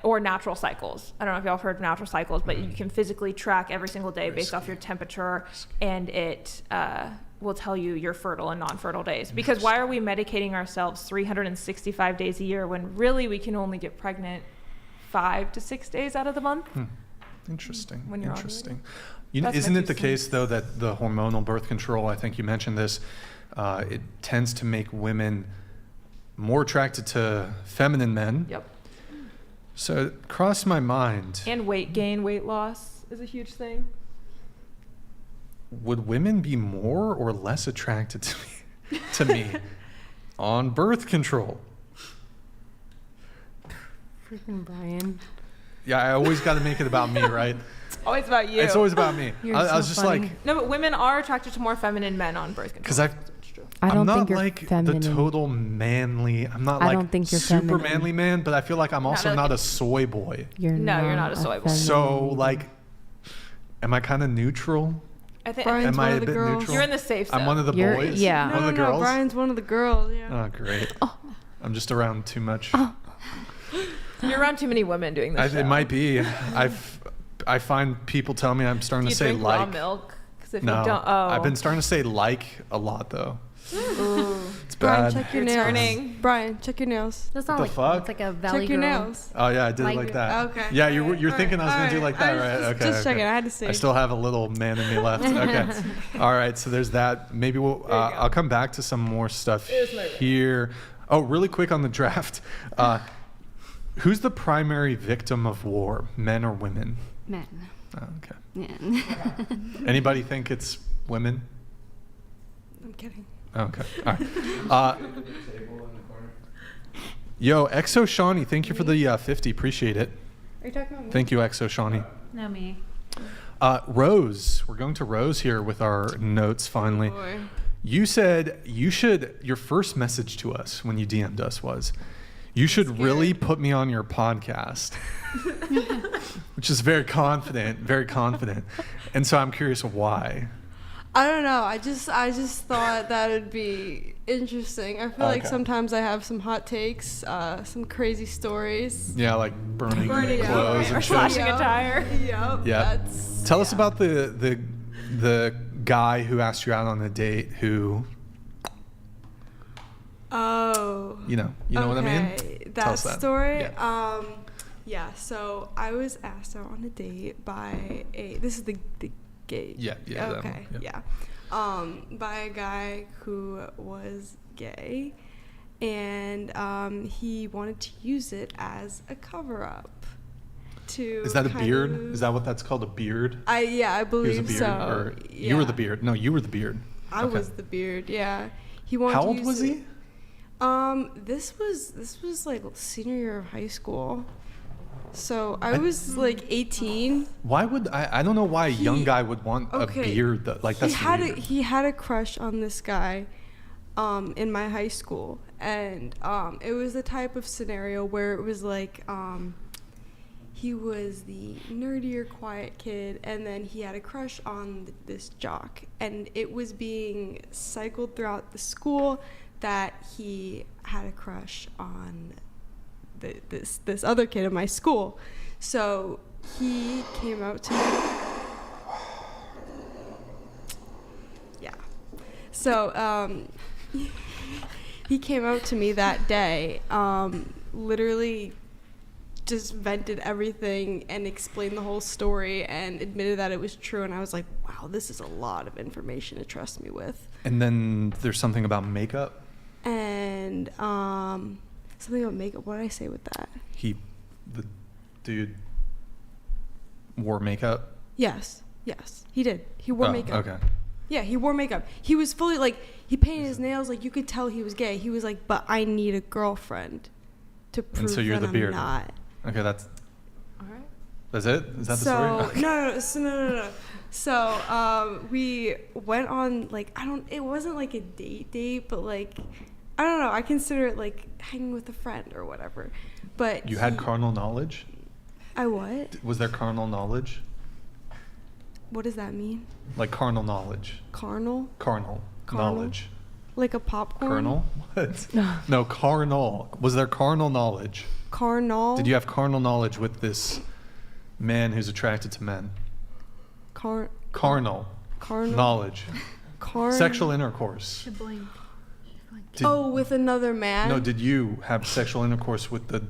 or natural cycles. I don't know if y'all have heard of natural cycles, but you can physically track every single day based off your temperature, and it will tell you your fertile and non-fertile days. Because why are we medicating ourselves 365 days a year when really we can only get pregnant 5 to 6 days out of the month? Interesting. When you're Interesting. Isn't it the case though that the hormonal birth control, I think you mentioned this, it tends to make women more attracted to feminine men? Yep. So it crossed my mind. And weight gain, weight loss is a huge thing. Would women be more or less attracted to me on birth control? Freaking Brian. Yeah, I always got to make it about me, right? It's always about you. It's always about me. I was just funny. like, No, but women are attracted to more feminine men on birth control. because I don't I'm not think you're like feminine. the total manly. I'm not I like don't think you're super feminine. manly man, but I feel like I'm also like not a soy boy. you're not a soy boy. So like, am I kind of neutral? I think Brian's Am I one a of the bit girls. neutral? you're in the safe zone. I'm one of the You're- boys. yeah. One of the No, girls. Brian's one of the girls. Yeah. Oh, great. I'm just around too much. You're around too many women doing this show. It might be. I find people tell me I'm starting Do to you say drink like. raw milk? 'Cause if No, you don't, I've been starting to say like a lot though. Ooh. It's Brian, bad. check your You're nails. turning. Brian, check your nails. That's not The like fuck? it's like a valley Check your girl. nails. Oh yeah, I did it Like like it. that. Okay. Yeah, you're thinking I was gonna do like that, right? Okay. Just checking. I had to see. I still have a little man in me left. Okay. All right. So there's that. Maybe I'll come back to some more stuff here. Oh, really quick on the draft. Who's the primary victim of war, men or women? Men. Oh, okay. Yeah. Anybody think it's women? I'm kidding. Okay. All right. Yo, Exo Shawnee, thank you for the 50. Appreciate it. Are you talking about me? Thank you, Exo Shawnee. No, me. Rose, we're going to Rose here with our notes finally. Boy. You said your first message to us when you DM'd us was, you should really put me on your podcast, which is very confident. And so I'm curious why. I don't know. I just thought that would be interesting. I feel like Okay. sometimes I have some hot takes, some crazy stories. Yeah, like burning Burning clothes or and shit. slashing a tire. Yep. Yeah. Tell us about the guy who asked you out on a date who, Oh. you know what I mean? Tell That us that. story. Yeah. Yeah. So I was asked out on a date by this is the gay. Yeah, that one, Okay. yeah. By a guy who was gay, and he wanted to use it as a cover-up. Is that a beard? Is that what that's called? A beard? I He was a believe beard, so. or you were the beard? No, you were the beard. I Okay. was the beard. Yeah. He wanted How to old use was it. he? This was like senior year of high school. So I was like 18. Why would I don't know why a young guy would want a beard though. Like that's weird. He had a crush on this guy in my high school, and it was the type of scenario where it was like he was the nerdier, quiet kid, and then he had a crush on this jock, and it was being cycled throughout the school that he had a crush on this other kid in my school. So he came out to me. Yeah. So he came out to me that day, literally just vented everything and explained the whole story and admitted that it was true. And I was like, wow, this is a lot of information to trust me with. And then there's something about makeup. And something about makeup. What did I say with that? The dude wore makeup? Yes, he did. He wore makeup. Okay. Yeah, he wore makeup. He was fully like, he painted his nails, like you could tell he was gay. He was like, but I need a girlfriend to prove And so you're that the I'm beard. not. Okay, that's. All right. That's it? Is that the story? Okay. No. So we went on like, it wasn't like a date, but like, I don't know. I consider it like hanging with a friend or whatever. But You had carnal knowledge? I what? Was there carnal knowledge? What does that mean? Like carnal knowledge. Carnal? Carnal knowledge. Like a popcorn? Kernel? What? No, carnal. Was there carnal knowledge? Carnal? Did you have carnal knowledge with this man who's attracted to men? Carnal. Knowledge. Sexual intercourse. With another man? No, did you have sexual intercourse with the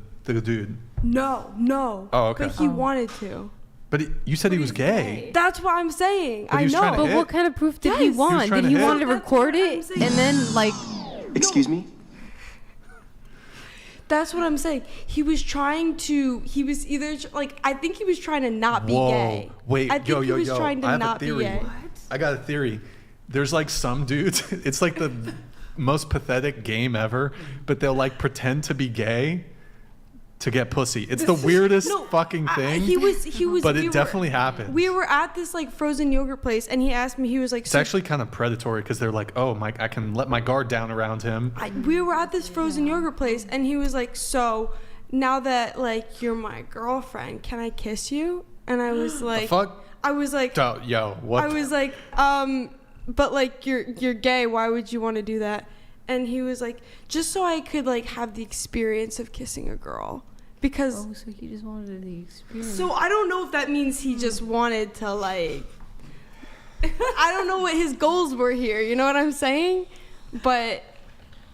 dude? No. Oh, okay. But he wanted to. But you said he was gay. That's what I'm saying. But he I was know. trying to But hit. what kind of proof did he Yes. want? trying Did to he hit. want to record it and then like? Excuse me? That's what I'm saying. He was trying to. He was either like, I think he was trying to not be Whoa. gay. Wait, I think he was trying to I have not a be theory. gay. I got a theory. There's like some dudes, it's like the most pathetic game ever, but they'll like pretend to be gay to get pussy. It's the weirdest fucking thing. He was. But we it definitely happens. We were at this like frozen yogurt place, and he asked me. He was like, It's actually kind of predatory because they're like, oh, I can let my guard down around him. we were at this frozen yogurt place, and he was like, so now that like you're my girlfriend, can I kiss you? And I was like, fuck? I was like, Yo, what? I was like, but like you're gay. Why would you want to do that? And he was like, just so I could like have the experience of kissing a girl. Because So he just wanted the experience. so I don't know if that means he just wanted to like I don't know what his goals were here, you know what I'm saying? But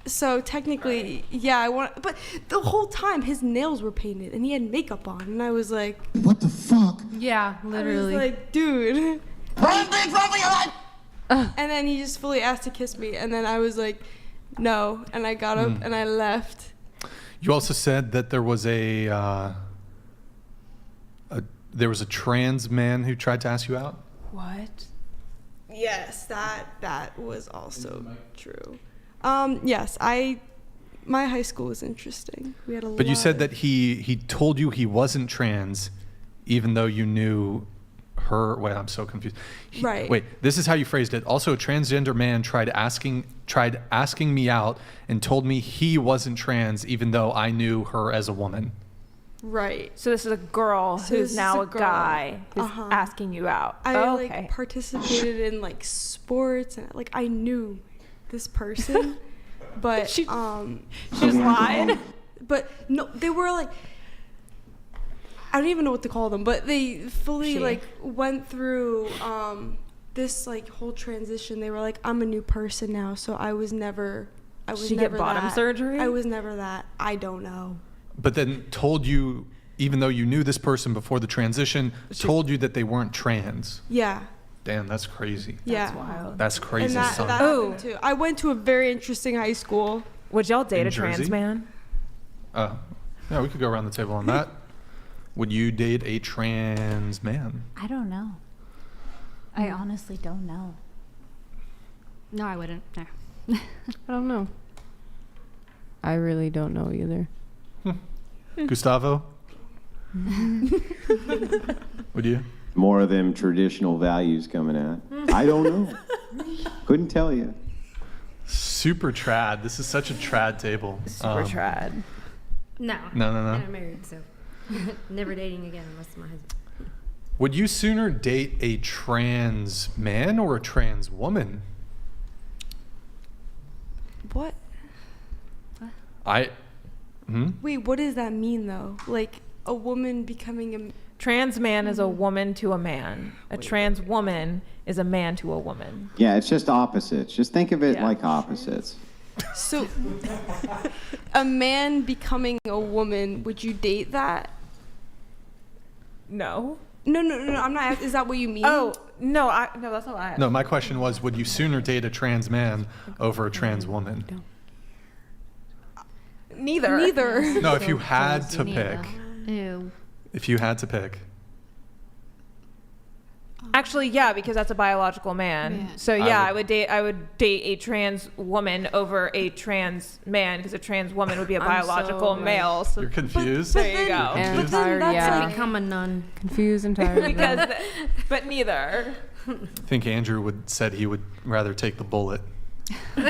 so technically, yeah, I want, but the whole time his nails were painted and he had makeup on, and I was like, what the fuck? Yeah, literally. I was like, dude. And then he just fully asked to kiss me, and then I was like, no, and I got up and I left. You also said that there was a trans man who tried to ask you out? What? Yes, that was also true. Yes, my high school was interesting. We had a lot. But you said that he told you he wasn't trans, even though you knew her. Wait, I'm so confused. Right. Wait, this is how you phrased it. Also, a transgender man tried asking me out and told me he wasn't trans, even though I knew her as a woman. Right. So this is a girl who's now a guy who's asking you out. I like participated in like sports, and like I knew this person, but she just lied. But no, they were like, I don't even know what to call them, but they fully like went through this like whole transition. They were like, I'm a new person now, so I was never get bottom surgery? I was never that. I don't know. But then told you, even though you knew this person before the transition, told you that they weren't trans. Yeah. Damn, that's crazy. Yeah. That's wild. That's crazy, And that son. happened too. I went to a very interesting high school. Would y'all date In a trans Jersey? man? Yeah, we could go around the table on that. Would you date a trans man? I don't know. I honestly don't know. No, I wouldn't. No. I don't know. I really don't know either. Gustavo? Would you? More of them traditional values coming out. I don't know. Couldn't tell you. Super trad. This is such a trad table. Super trad. No. No. I'm married, so never dating again unless it's my husband. Would you sooner date a trans man or a trans woman? What? Wait, what does that mean though? Like a woman becoming a Trans man is a woman to a man. A trans woman is a man to a woman. Yeah, it's just opposites. Just think of it like opposites. So a man becoming a woman, would you date that? No. No. I'm not. Is that what you mean? Oh no, no, that's not what I asked. No, my question was, would you sooner date a trans man over a trans woman? Neither. No, if you had to pick. Ew. If you had to pick. Actually, yeah, because that's a biological man. Yeah. So yeah, I would date a trans woman over a trans man, because a trans woman would be a biological male. So You're confused? there you go. And But then tired, that's yeah. like- Become a nun. Confused and tired. because, but neither. I think Andrew said he would rather take the bullet. Is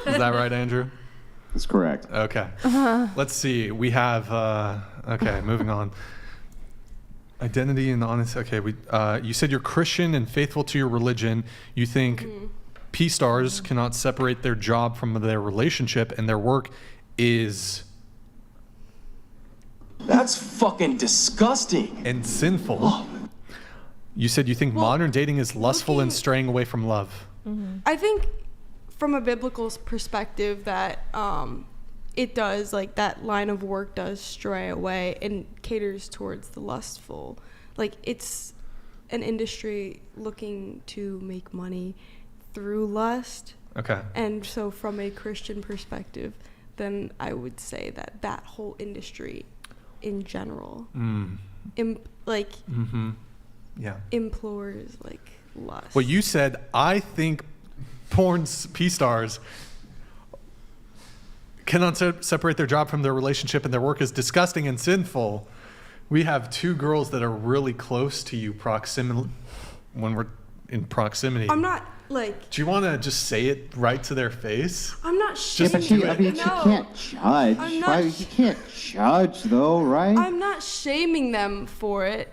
that right, Andrew? That's correct. Okay. Let's see. We have, okay, moving on. Identity and honest. Okay, you said you're Christian and faithful to your religion. You think P-stars cannot separate their job from their relationship, and their work is... That's fucking disgusting. And sinful. You said you think modern dating is lustful and straying away from love. I think from a biblical perspective that it does, like, that line of work does stray away and caters towards the lustful. Like, it's an industry looking to make money through lust. Okay. And so from a Christian perspective, then I would say that that whole industry in general Yeah. implores, like, lust. Well, you said, I think porn P-stars cannot separate their job from their relationship, and their work is disgusting and sinful. We have two girls that are really close to you when we're in proximity. I'm not, like... Do you want to just say it right to their face? I'm not Just shaming do I it. mean, you can't judge. I'm not You can't judge, though, right? I'm not shaming them for it.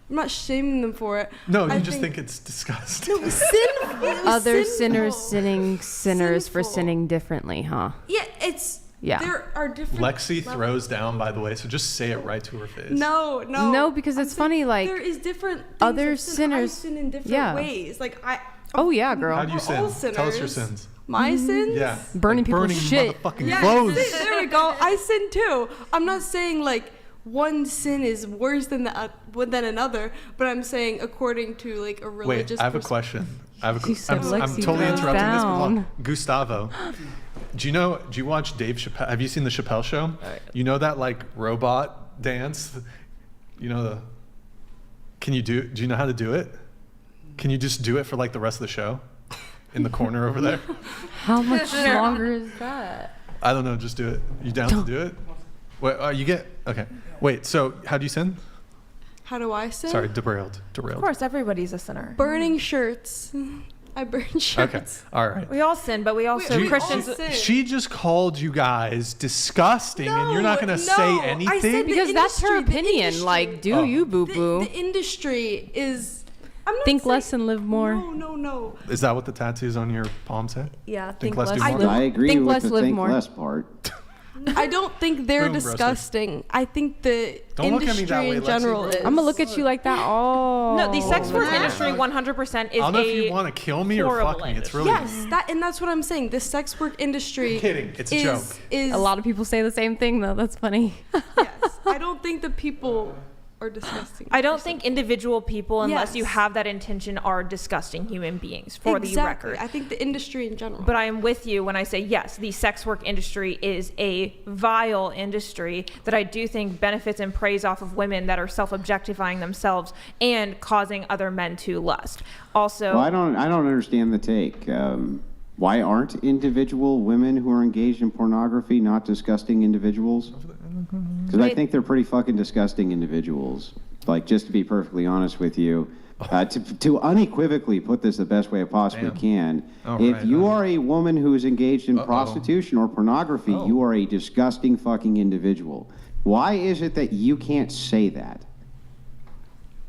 I'm not shaming them for it. No, you I just think it's disgusting. No, it was sinful. It was Other sinful. sinners sinning sinners for Sinful. sinning differently, huh? Yeah, it's... Yeah. There are different... Lexi levels. throws down, by the way, so just say it right to her face. No. No, because it's funny, like, there is different things other of sin. sinners- I sin in different yeah. ways. Like, Oh, yeah, girl. How do you sin? all Tell us your sinners. sins. My sins? Yeah. Burning people's burning shit. motherfucking Yeah, clothes. see, there we go. I sin too. I'm not saying, like, one sin is worse than than another, but I'm saying according to, like, a religious... Wait, I have a question. I'm said I'm Lexi totally throws interrupting this. down. But Gustavo, do you watch Dave Chappelle? Have you seen the Chappelle Show? You know that, like, robot dance? You know do you know how to do it? Can you just do it for, like, the rest of the show? In the corner over there? How much longer is that? I don't know, just do it. You down to do it? Wait, okay. Wait, so how do you sin? How do I sin? Sorry, derailed. Of course, everybody's a sinner. Burning shirts. I burn shirts. Okay, all right. We all sin, but we also Christians. She just called you guys disgusting, and you're not going to say anything? I said Because that's her opinion. Like, do you, boo-boo? The industry is... I'm not Think saying, less and live more. No. Is that what the tattoos on your palm say? Yeah, Think less, do more? I agree think with less, the live think more. less part. I don't think they're Boom, roasted. disgusting. I think the Don't look at me industry that way, in Lexi, general bro. is. I'm gonna look at you like that. Oh. No, the sex work industry 100% is I don't know if you want to kill me or horrible fuck me. It's really... Yes, that's what I'm saying. The sex work industry. I'm kidding. It's a joke. Is A lot of people say the same thing, though. That's funny. yes. I don't think the people are disgusting. I don't think individual people, unless you Yes. have that intention, are disgusting human beings, for the record. I think the industry in general. But I am with you when I say, yes, the sex work industry is a vile industry that I do think benefits and preys off of women that are self-objectifying themselves and causing other men to lust. Also, Well, I don't understand the take. Why aren't individual women who are engaged in pornography not disgusting individuals? Because I think they're pretty fucking disgusting individuals. Like, just to be perfectly honest with you, to unequivocally put this the best way I possibly can, if you are a woman who is engaged in prostitution or pornography, you are a disgusting fucking individual. Why is it that you can't say that?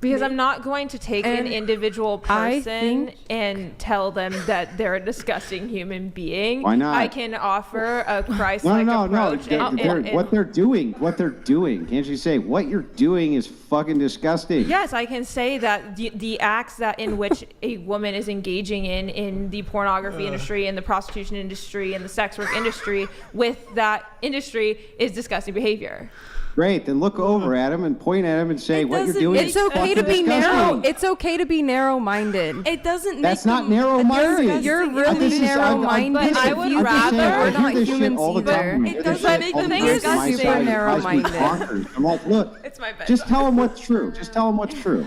because I'm not going to take an individual person think- and tell them that they're a disgusting human being. Why not? I can offer a Christ-like approach. What they're doing. Can't you say what you're doing is fucking disgusting? Yes, I can say that the acts that in which a woman is engaging in the pornography industry, in the prostitution industry, in the sex work industry, with that industry is disgusting behavior. Great. Then look over at him and point at him and say, what you're doing It's is okay to be fucking narrow. disgusting. It's okay to be narrow-minded. It doesn't. That's not narrow-minded. You're really narrow-minded. But I would rather- we're not this shit humans all the time. either. It doesn't make the thing them is, My disgusting. side super drives me narrow-minded. bonkers. I'm like, look, It's my bed. just tell them what's true. Just tell them what's true.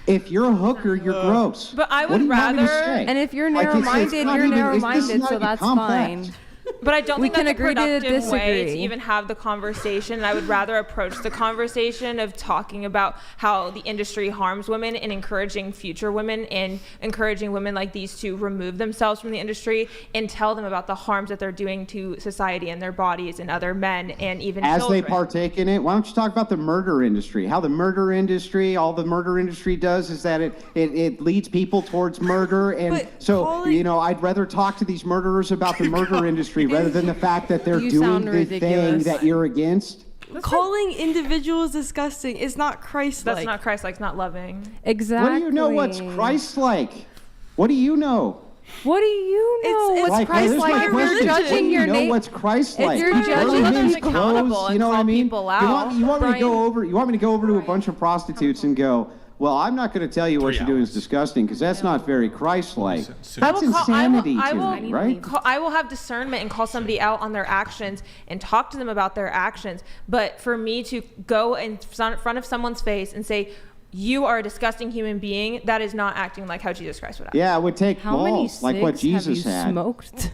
If you're a hooker, you're gross. But I What would do you want me to rather- say? And if you're Like, it's narrow-minded, not you're even- this is narrow-minded, not so even that's complex. fine. But I don't We think can that's a agree to productive way to disagree. even have the conversation. And I would rather approach the conversation of talking about how the industry harms women and encouraging future women and encouraging women like these to remove themselves from the industry and tell them about the harms that they're doing to society and their bodies and other men and even As children. they partake in it, why don't you talk about the murder industry? How the murder industry, all the murder industry does is that it leads people towards murder. And But so, calling- I'd rather talk to these murderers about the murder industry rather than the fact that they're You doing sound the ridiculous. thing that you're against. Calling individuals disgusting is not Christ-like. That's not Christ-like, it's not loving. Exactly. What do you know what's Christ-like? What do you know? What do you know? It's What's Like, here's my Christ-like? If you're question. What do judging you your know neighbor, what's Christ-like? if you're Burn judging his others clothes, accountable you know what I and call mean? people You out. want me to go over? You want me to go over to a bunch of prostitutes and go, well, I'm not going to tell you what you're doing is disgusting because that's not very Christ-like. That's insanity to me, right? I will have discernment and call somebody out on their actions and talk to them about their actions. But for me to go in front of someone's face and say, you are a disgusting human being, that is not acting like how Jesus Christ would act. Yeah, it would take How many balls, like what cigs Jesus have you had. smoked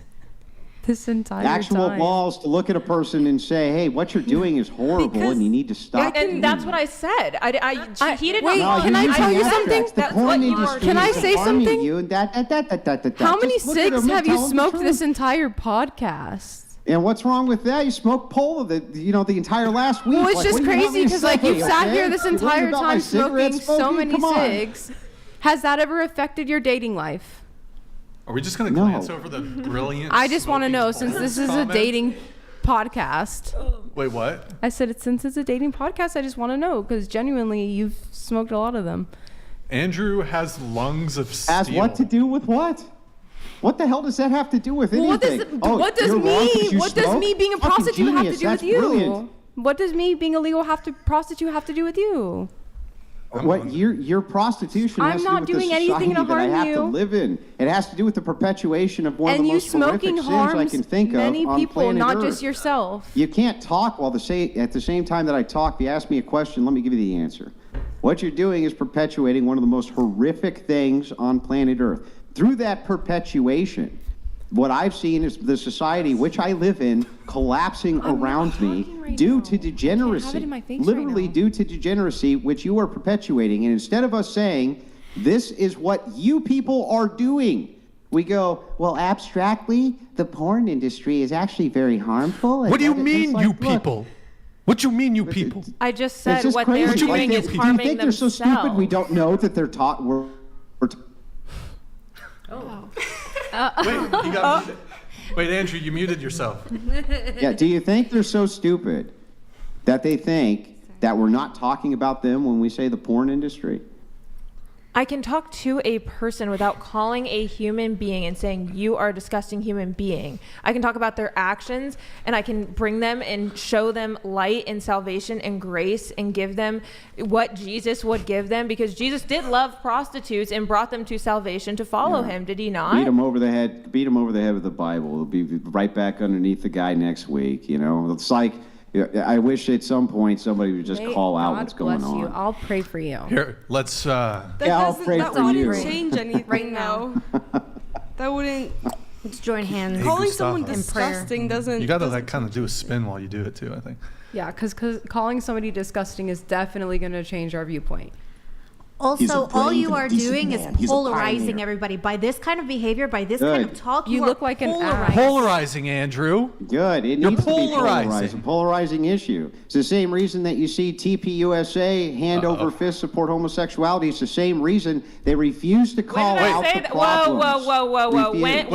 this entire Actual time? balls to look at a person and say, hey, what you're doing is horrible and you need to stop. And that's what I said. He did Wait, not. can I tell you something? The porn industry Can I is say harming something? you and How many Just look at cigs them and have you tell them the smoked truth. this entire podcast? And what's wrong with that? You smoked pole the entire last week. Well, it's Like, just what do you want crazy me to because like say, you've sat okay? here this You worried entire about my time cigarette smoking so smoking? many Come on. cigs. Has that ever affected your dating life? Are we just going to glance over the brilliant? I just want to smoking know since this is a comments? dating podcast. Wait, what? I said since it's a dating podcast, I just want to know because genuinely you've smoked a lot of them. Andrew has lungs of steel. Has what to do with what? What the hell does that have to do with Well, anything? what does you're wrong 'cause you what does smoke? me being a Fucking prostitute have to genius. do with That's you? brilliant. What does me being a legal prostitute have to do with you? What your prostitution I'm has not to do with doing the anything society to that I harm have you. to live in. It has to do with the perpetuation of one And of the you most horrific smoking sins I harms can think of many on people, planet not Earth. just yourself. You can't talk while at the same time that I talk. If you ask me a question, let me give you the answer. What you're doing is perpetuating one of the most horrific things on planet Earth. Through that perpetuation, what I've seen is the society which I live in collapsing around me due to degeneracy. Literally due to degeneracy, which you are perpetuating. And instead of us saying, this is what you people are doing, we go, well, abstractly, the porn industry is actually very harmful. What do you It's mean, like, you look, people? What you mean, you people? I just it's said just what crazy. they're Like, doing is do you harming think they're so stupid we themselves. don't know that they're taught? Wait, you got muted. Wait, Andrew, you muted yourself. Yeah, do you think they're so stupid that they think that we're not talking about them when we say the porn industry? I can talk to a person without calling a human being and saying, you are a disgusting human being. I can talk about their actions and I can bring them and show them light and salvation and grace and give them what Jesus would give them, because Jesus did love prostitutes and brought them to salvation to follow him. Did he not? Beat them over the head with the Bible. It'll be right back underneath the guy next week. It's like, I wish at some point somebody would just call out what's going on. You. I'll pray for you. Here, let's. I'll pray that for wouldn't you. change anything right now. That wouldn't. Let's join hands. Calling Gustavo. someone In disgusting doesn't. You got to kind of do a spin while you do it too, I think. Yeah, because calling somebody disgusting is definitely going to change our viewpoint. Also, all you are decent doing man. is He's a polarizing pioneer. everybody. By this kind of behavior, by this kind of Good. talk, You are look like an polarizing. Polarizing, Andrew. Good. It You're needs to be polarizing. polarized. A polarizing issue. It's the same reason that you see TPUSA hand over fist support homosexuality. It's the same reason they refuse to call When did out I say the that? Whoa, problems. whoa. Refuse.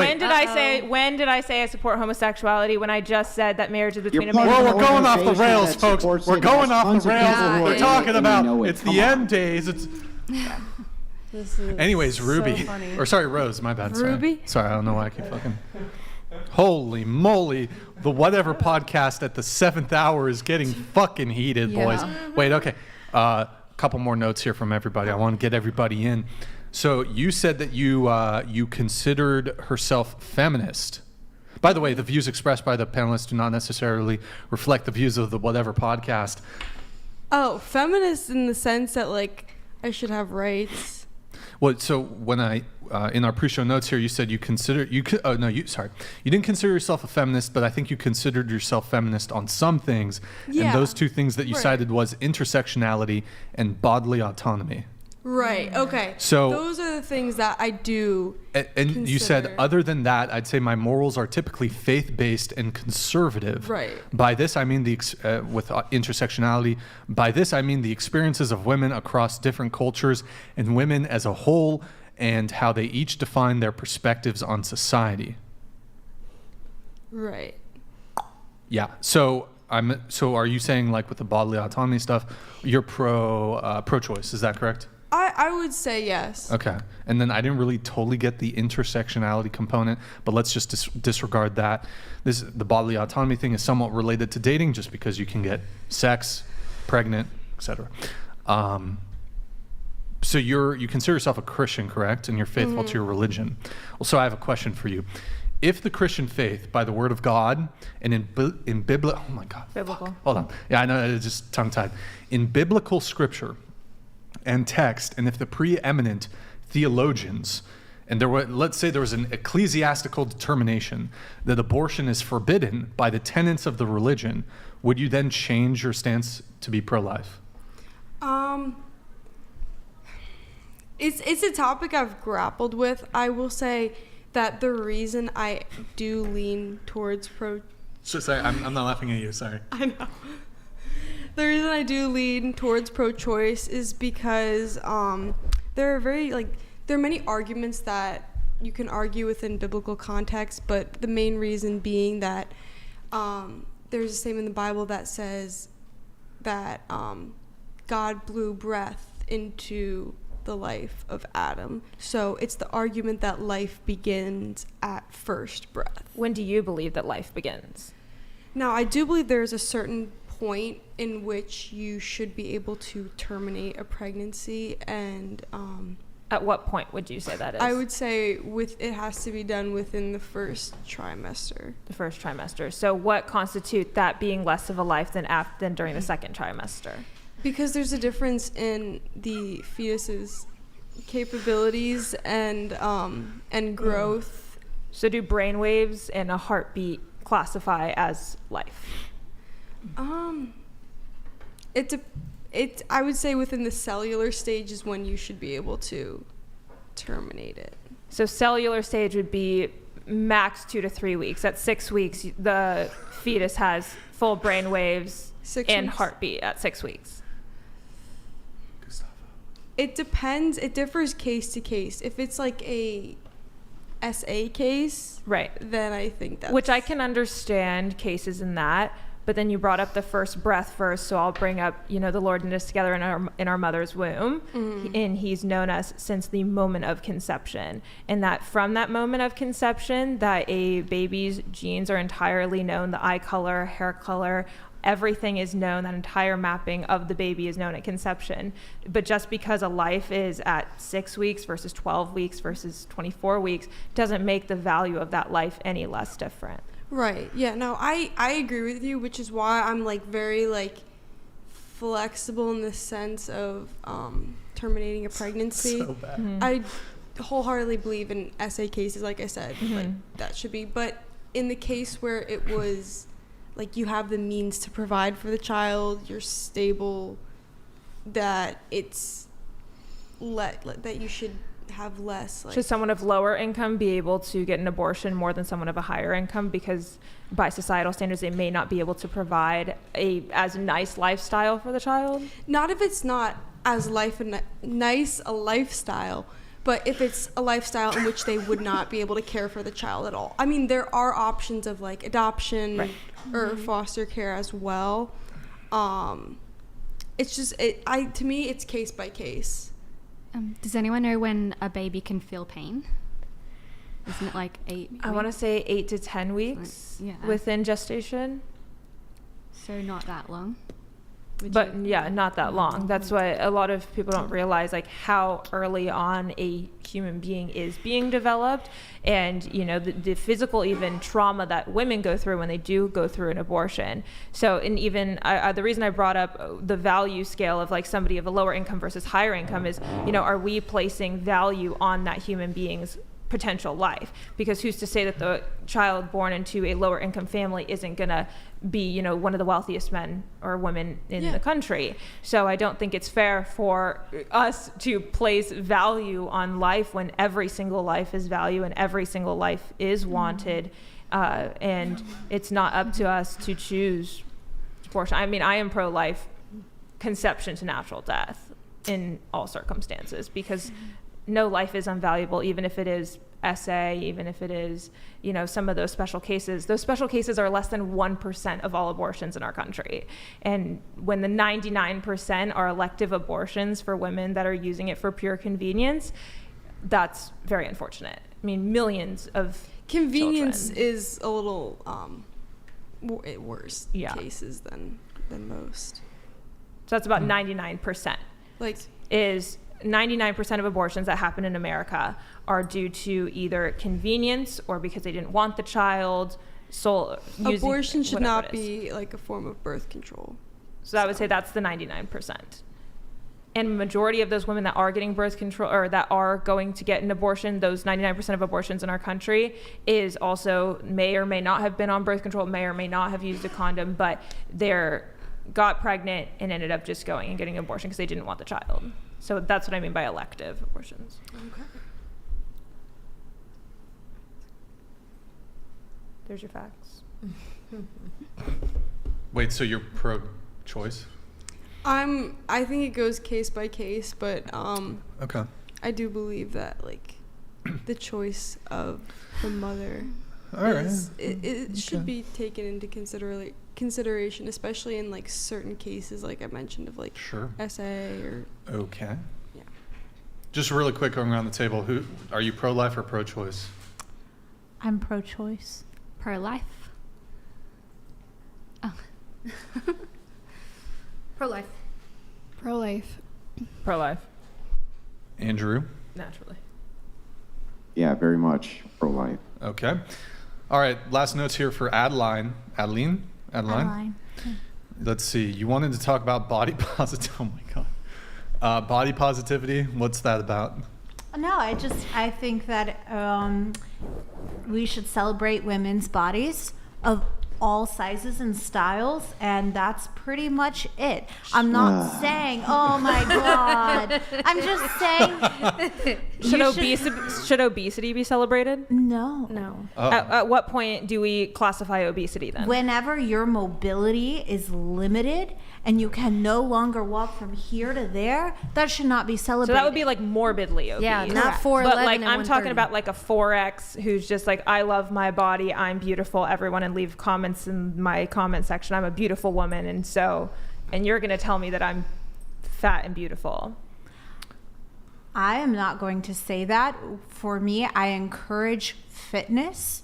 When did I say I support homosexuality when I just said that marriage is between a part man of Well, and we're a going woman? off the organization rails, that folks. supports We're it. going It has off the tons of rails. people who are We're in it, talking and we about know it. it's Come the on. end days. It's. This is Anyways, so Ruby, funny. or sorry, Rose. My bad. Sorry. Ruby? Sorry, I don't know why I keep fucking. Holy moly. The Whatever podcast at the 7th hour is getting fucking heated, boys. Wait, okay. Couple more notes here from everybody. I want to get everybody in. So you said that you considered herself feminist. By the way, the views expressed by the panelists do not necessarily reflect the views of the Whatever podcast. Oh, feminist in the sense that, like, I should have rights. Well, so when in our pre-show notes here, you said you didn't consider yourself a feminist, but I think you considered yourself feminist on some things. Yeah. And those two things that you cited was intersectionality and bodily autonomy. Right. Okay. So those are the things that I do. And you said, other than that, I'd say my morals are typically faith-based and conservative. Right. By this, I mean with intersectionality. By this, I mean the experiences of women across different cultures and women as a whole, and how they each define their perspectives on society. Right. Yeah. So are you saying, like, with the bodily autonomy stuff, you're pro-choice? Is that correct? I would say yes. Okay. And then I didn't really totally get the intersectionality component, but let's just disregard that. The bodily autonomy thing is somewhat related to dating, just because you can get sex, pregnant, etc. So you consider yourself a Christian, correct? And you're faithful to your religion. Well, so I have a question for you. If the Christian faith, by the word of God, and in biblical, oh my God, biblical. Fuck. Hold on. Yeah, I know, it's just tongue-tied. In biblical scripture and text, and if the preeminent theologians, and let's say there was an ecclesiastical determination that abortion is forbidden by the tenets of the religion, would you then change your stance to be pro-life? It's a topic I've grappled with. I will say that the reason I do lean towards Sorry, I'm not laughing at you, sorry. I know. The reason I do lean towards pro-choice is because there are many arguments that you can argue within biblical context, but the main reason being that there's a statement in the Bible that says that God blew breath into the life of Adam. So it's the argument that life begins at first breath. When do you believe that life begins? Now, I do believe there's a certain point in which you should be able to terminate a pregnancy, and at what point would you say that is? I would say it has to be done within the first trimester. The first trimester. So what constitutes that being less of a life than during the second trimester? Because there's a difference in the fetus's capabilities and growth. So do brainwaves and a heartbeat classify as life? I would say within the cellular stage is when you should be able to terminate it. So cellular stage would be max 2 to 3 weeks. At 6 weeks, the fetus has full brain waves and heartbeat at 6 weeks. It depends. It differs case to case. If it's like a SA case, right, then I think that's... Which I can understand cases in that. But then you brought up the first breath first, so I'll bring up, the Lord knit us together in our mother's womb, and He's known us since the moment of conception, and that from that moment of conception, that a baby's genes are entirely known, the eye color, hair color, everything is known, that entire mapping of the baby is known at conception. But just because a life is at 6 weeks versus 12 weeks versus 24 weeks doesn't make the value of that life any less different. Right. Yeah, no, I agree with you, which is why I'm very flexible in the sense of terminating a pregnancy. So bad. I wholeheartedly believe in SA cases, like I said, that should be. But in the case where it was you have the means to provide for the child, you're stable, that it's that you should have less. Should someone of lower income be able to get an abortion more than someone of a higher income, because by societal standards they may not be able to provide as nice lifestyle for the child? Not if it's not as nice a lifestyle, but if it's a lifestyle in which they would not be able to care for the child at all. I mean, there are options of adoption or foster care as well. It's just to me it's case by case. Does anyone know when a baby can feel pain? Isn't it like 8 weeks? I want to say 8 to 10 weeks within gestation. So not that long. But yeah, not that long. That's why a lot of people don't realize like how early on a human being is being developed, and you know the physical even trauma that women go through when they do go through an abortion. So, and even the reason I brought up the value scale of like somebody of a lower income versus higher income is, you know, are we placing value on that human being's potential life? Because who's to say that the child born into a lower income family isn't gonna be, you know, one of the wealthiest men or women in the country? So I don't think it's fair for us to place value on life when every single life is value and every single life is wanted, and it's not up to us to choose abortion. I mean, I am pro-life, conception to natural death in all circumstances, because no life is unvaluable, even if it is SA, even if it is, you know, some of those special cases. Those special cases are less than 1% of all abortions in our country. And when the 99% are elective abortions for women that are using it for pure convenience, that's very unfortunate. I mean, millions of convenience children. is a little worse cases than most. So that's about 99%. Like, is 99% of abortions that happen in America are due to either convenience or because they didn't want the child. Abortion should not be like a form of birth control. So I would say that's the 99%. And majority of those women that are getting birth control or that are going to get an abortion, those 99% of abortions in our country is also may or may not have been on birth control, may or may not have used a condom, but they're got pregnant and ended up just going and getting an abortion because they didn't want the child. So that's what I mean by elective abortions. Okay. There's your facts. Wait, so you're pro-choice? I think it goes case by case, but okay. I do believe that like the choice of the mother it should be taken into consideration, especially in like certain cases like I mentioned of like SA or okay. Yeah. Just really quick going around the table, who are you, pro-life or pro-choice? I'm pro-choice. Pro-life. Oh. Pro-life. Pro-life. Pro-life. Andrew? Naturally. Yeah, very much pro-life. Okay. All right, last notes here for Adeline. Adeline? Let's see. You wanted to talk about body positivity. Oh my God. Body positivity. What's that about? No, I think that we should celebrate women's bodies of all sizes and styles, and that's pretty much it. I'm not saying, oh my God. I'm just saying. Should obesity be celebrated? No. At what point do we classify obesity then? Whenever your mobility is limited and you can no longer walk from here to there, that should not be celebrated. So that would be like morbidly obese. Yeah, not 4'11" But like and I'm talking 130. about like a 4X who's just like, I love my body, I'm beautiful, everyone, and leave comments in my comment section. I'm a beautiful woman, and you're gonna tell me that I'm fat and beautiful. I am not going to say that. For me, I encourage fitness,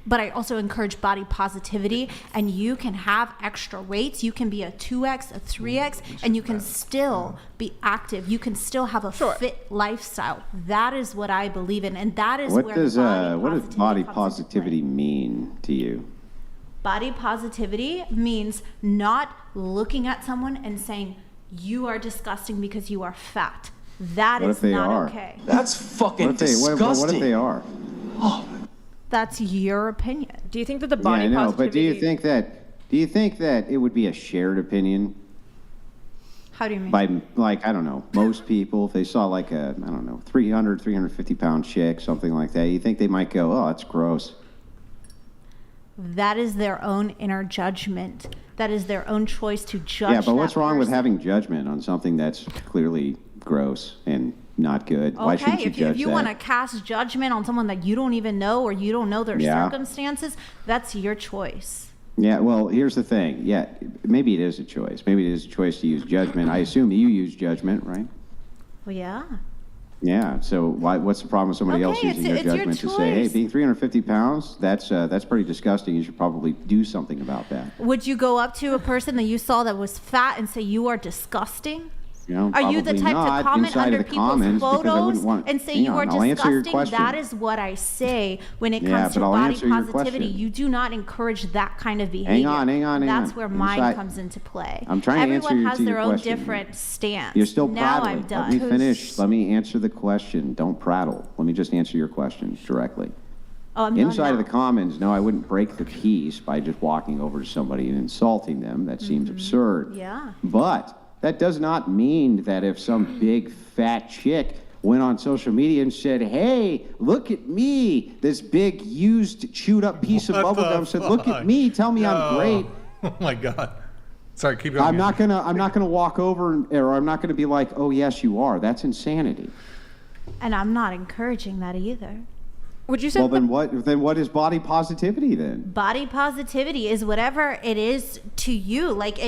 but I also encourage body positivity, and you can have extra weights. You can be a 2X, a 3X, and you can still be active. You can still have a fit lifestyle. That is what I believe in, and that is what does body positivity mean to you? Body positivity means not looking at someone and saying, you are disgusting because you are fat. That is not okay. That's fucking disgusting. What if they are? That's your opinion. Do you think that the body positivity... positivity... but do you think that it would be a shared opinion? How do you mean? By, like, I don't know, most people, if they saw like a, I don't know, 300, 350-pound chick, something like that, you think they might go, oh, that's gross. That is their own inner judgment. That is their own choice to judge. Yeah, but what's wrong with having judgment on something that's clearly gross and not good? Why shouldn't you judge that? If you want to cast judgment on someone that you don't even know or you don't know their circumstances, that's your choice. Yeah, well, here's the thing. Yeah, maybe it is a choice. Maybe it is a choice to use judgment. I assume you use judgment, right? Well, yeah. Yeah. So what's the problem with somebody else using their judgment to say, hey, being 350 pounds, that's pretty disgusting. You should probably do something about that. Would you go up to a person that you saw that was fat and say you are disgusting? Are you the type to comment under people's photos and say you are disgusting? That is what I say when it comes to body positivity. You do not encourage that kind of behavior. Hang on. That's where mine comes into play. I'm trying to answer Everyone has their own question. different stance. You're still now prattling. I'm done. Let me finish. Let me answer the question. Don't prattle. Let me just answer your question directly. Oh, I'm Inside of the comments, no, I wouldn't break the peace by just walking over to somebody and insulting them. That seems absurd. Yeah. But that does not mean that if some big fat chick went on social media and said, hey, look at me, this big used chewed up piece of bubblegum said, look at me, tell me I'm great. Oh my God. Sorry, keep going. I'm not gonna walk over or I'm not gonna be like, oh yes you are. That's insanity. And I'm not encouraging that either. Would you say? Well, then what is body positivity then? Body positivity is whatever it is to you. Like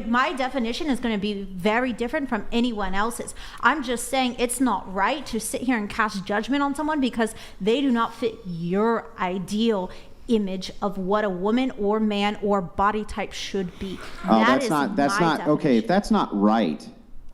my definition is going to be very different from anyone else's. I'm just saying it's not right to sit here and cast judgment on someone because they do not fit your ideal image of what a woman or man or body type should be. Oh, that's not okay. If that's not right,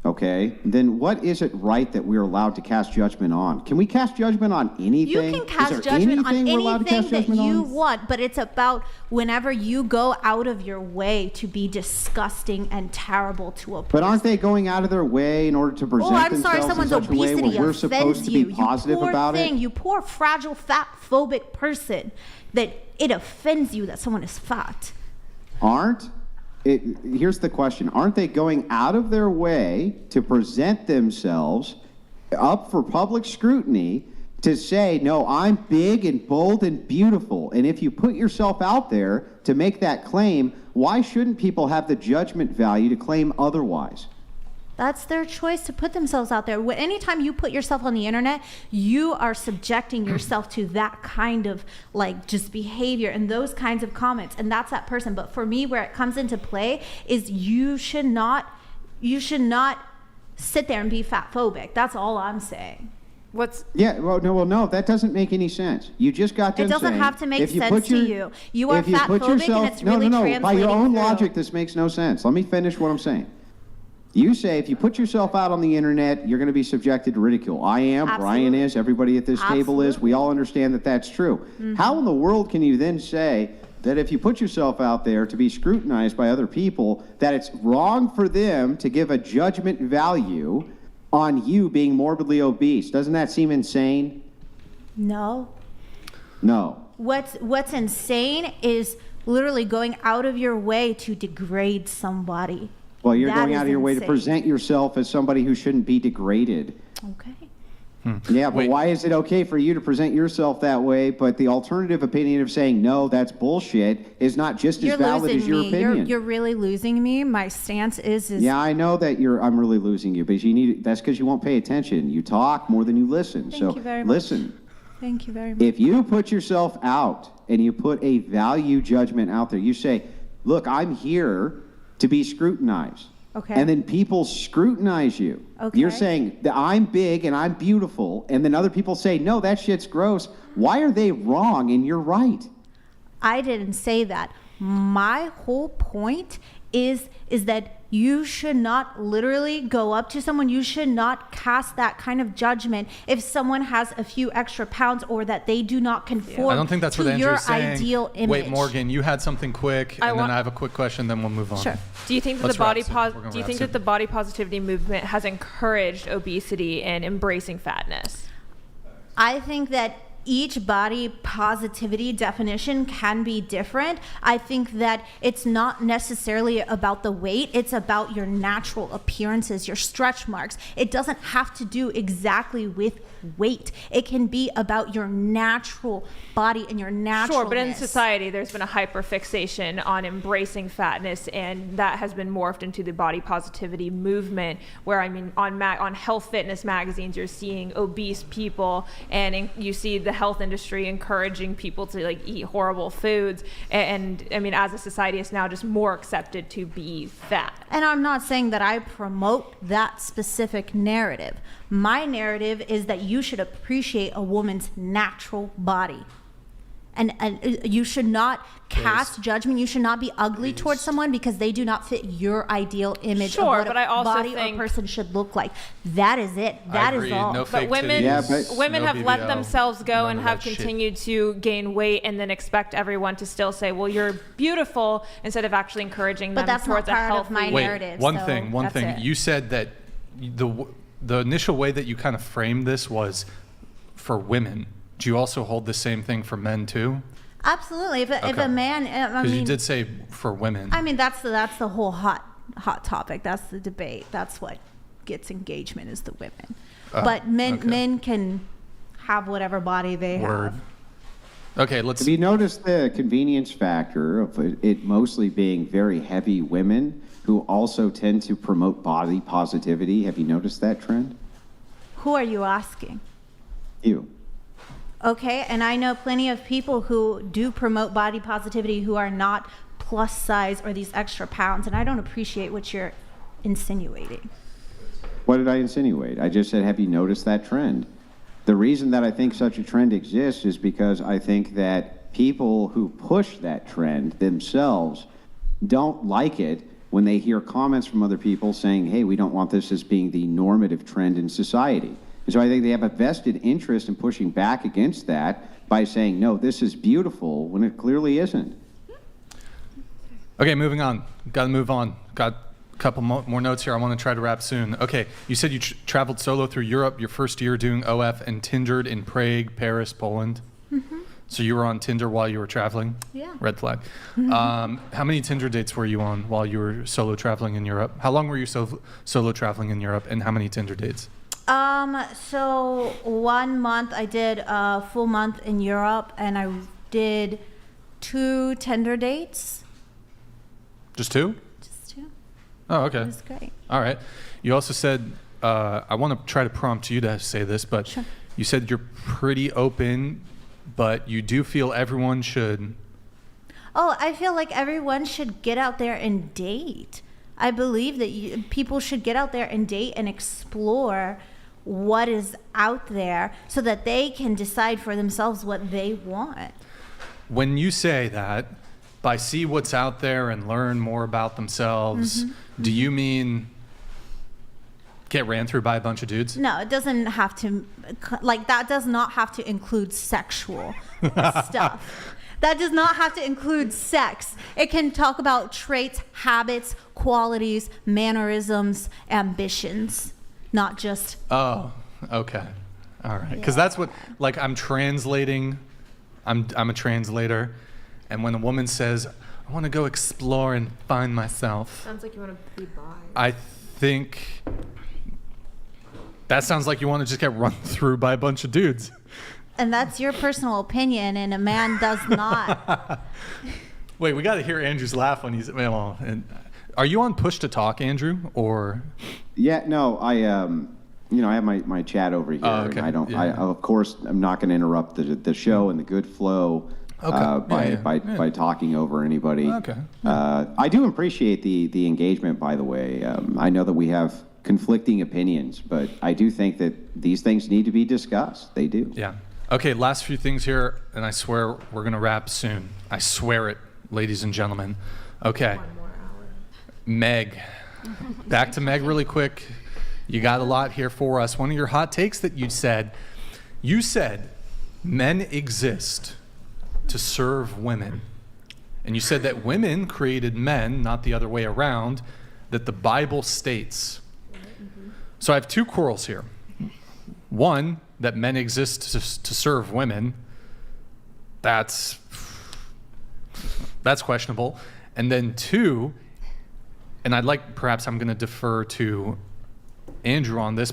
okay, then what is it right that we're allowed to cast judgment on? Can we cast judgment on anything? You can cast judgment on anything that you want, but it's about whenever you go out of your way to be disgusting and terrible to a person. But aren't they going out of their way in order to present themselves in such a way where we're supposed to be positive about it? You poor, fragile, fat phobic person, that it offends you that someone is fat. Here's the question. Aren't they going out of their way to present themselves up for public scrutiny to say, no, I'm big and bold and beautiful? And if you put yourself out there to make that claim, why shouldn't people have the judgment value to claim otherwise? That's their choice to put themselves out there. Anytime you put yourself on the internet, you are subjecting yourself to that kind of like just behavior and those kinds of comments, and that's that person. But for me, where it comes into play is you should not sit there and be fat phobic. That's all I'm saying. No, that doesn't make any sense. You just got done saying. It doesn't have to make sense to you. You are fat phobic, and it's really translating by your own through. logic, this makes no sense. Let me finish what I'm saying. You say if you put yourself out on the internet, you're going to be subjected to ridicule. I am, Absolutely. Brian is, everybody at this table is. We all understand that that's true. Mm-hmm. How in the world can you then say that if you put yourself out there to be scrutinized by other people, that it's wrong for them to give a judgment value on you being morbidly obese? Doesn't that seem insane? No. What's insane is literally going out of your way to degrade somebody. Well, you're going out of your way to present yourself as somebody who shouldn't be degraded. Okay. Yeah, but why is it okay for you to present yourself that way, but the alternative opinion of saying, no, that's bullshit, is not just as valid as your opinion? You're really losing me. My stance is... Yeah, I know that I'm really losing you, but that's because you won't pay attention. You talk more than you listen. Thank you very much. Listen. Thank you very much. If you put yourself out and you put a value judgment out there, you say, look, I'm here to be scrutinized. Okay. And then people scrutinize you. Okay. You're saying that I'm big and I'm beautiful, and then other people say, no, that shit's gross. Why are they wrong and you're right? I didn't say that. My whole point is that you should not literally go up to someone. You should not cast that kind of judgment if someone has a few extra pounds or that they do not conform I don't think that's what to your Andrew's saying. ideal image. Wait, Morgan, you had something quick, and then I have a quick question, then we'll move on. Sure. Do you think that the body positivity movement has encouraged obesity and embracing fatness? I think that each body positivity definition can be different. I think that it's not necessarily about the weight. It's about your natural appearances, your stretch marks. It doesn't have to do exactly with weight. It can be about your natural body and your naturalness. Sure, but in society, there's been a hyperfixation on embracing fatness, and that has been morphed into the body positivity movement, where, I mean, on health fitness magazines, you're seeing obese people, and you see the health industry encouraging people to like eat horrible foods. And I mean, as a society, it's now just more accepted to be fat. And I'm not saying that I promote that specific narrative. My narrative is that you should appreciate a woman's natural body. And you should not cast judgment. You should not be ugly towards someone because they do not fit your ideal image of what but I a also body think or person should look like. That is it. That is all. No but fake women, titties, women no have let BBL, themselves go none and of have that shit. continued to gain weight and then expect everyone to still say, well, you're beautiful, instead of actually encouraging But them that's towards not a part of healthy my Wait, narrative. one so thing. that's it. You said that the initial way that you kind of framed this was for women. Do you also hold the same thing for men too? Absolutely. If a man, I Because mean, you did say for women. I mean, that's the whole hot topic. That's the debate. That's what gets engagement is the women. But men can have whatever body they have. Okay, let's. Have you noticed the convenience factor of it mostly being very heavy women who also tend to promote body positivity? Have you noticed that trend? Who are you asking? You. Okay, and I know plenty of people who do promote body positivity who are not plus size or these extra pounds, and I don't appreciate what you're insinuating. What did I insinuate? I just said, have you noticed that trend? The reason that I think such a trend exists is because I think that people who push that trend themselves don't like it when they hear comments from other people saying, hey, we don't want this as being the normative trend in society. And so I think they have a vested interest in pushing back against that by saying, no, this is beautiful, when it clearly isn't. Okay, moving on. Got to move on. Got a couple more notes here. I want to try to wrap soon. Okay, you said you traveled solo through Europe your first year doing OF and Tindered in Prague, Paris, Poland. Mm-hmm. So you were on Tinder while you were traveling? Yeah. Red flag. Mm-hmm. How many Tinder dates were you on while you were solo traveling in Europe? How long were you solo traveling in Europe, and how many Tinder dates? So 1 month I did a full month in Europe, and I did 2 Tinder dates. Just 2? Just 2. Oh, okay. It was great. All right. You also said, I want to try to prompt you to say this, but Sure. You said you're pretty open, but you do feel everyone should. Oh, I feel like everyone should get out there and date. I believe that people should get out there and date and explore what is out there so that they can decide for themselves what they want. When you say that, by see what's out there and learn more about themselves, do you mean get ran through by a bunch of dudes? No, it doesn't have to, like, that does not have to include sexual stuff. That does not have to include sex. It can talk about traits, habits, qualities, mannerisms, ambitions, not just. Oh, okay. All right. Because that's what, like, I'm translating. I'm a translator. And when a woman says, I want to go explore and find myself. Sounds like you want to be bi. I think that sounds like you want to just get run through by a bunch of dudes. And that's your personal opinion, and a man does not. Wait, we got to hear Andrew's laugh when he's. Well, and are you on push to talk, Andrew, or? Yeah, no, I have my chat over here, okay. and I don't. Yeah. I of course I'm not going to interrupt the show and the good flow by talking over anybody. Okay. I do appreciate the engagement, by the way. I know that we have conflicting opinions, but I do think that these things need to be discussed. They do. Yeah. Okay, last few things here, and I swear we're going to wrap soon. I swear it, ladies and gentlemen. Okay. 1 more hour. Meg. Back to Meg really quick. You got a lot here for us. One of your hot takes that you said men exist to serve women. And you said that women created men, not the other way around, that the Bible states. So I have 2 quarrels here. One, that men exist to serve women. That's questionable. And then 2, and perhaps I'm going to defer to Andrew on this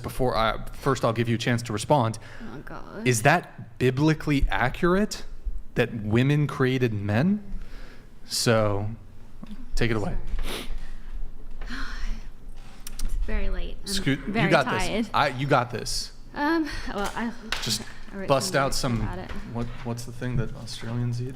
first I'll give you a chance to respond. Oh, God. Is that biblically accurate that women created men? So take it away. It's very late. I'm very you got tired. this. You got this. Well, Just I wrote bust out lyrics some, about it. what's the thing that Australians eat?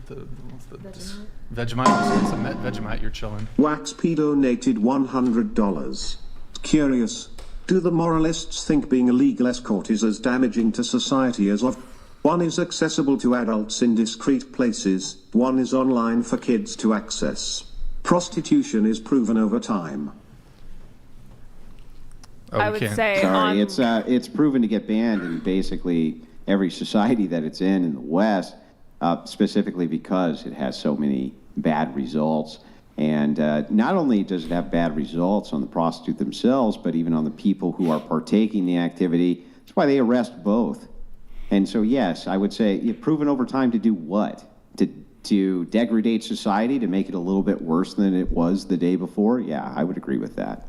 Vegemite. Some Vegemite, you're chilling. Waxp donated $100. Curious. Do the moralists think being a legal escort is as damaging to society as of? One is accessible to adults in discreet places, one is online for kids to access. Prostitution is proven over time. Oh, I would say Sorry, it's proven to get banned in basically every society that it's in the West, specifically because it has so many bad results. And not only does it have bad results on the prostitute themselves, but even on the people who are partaking in the activity. That's why they arrest both. And so, yes, I would say it's proven over time to do what? To degrade society, to make it a little bit worse than it was the day before? Yeah, I would agree with that.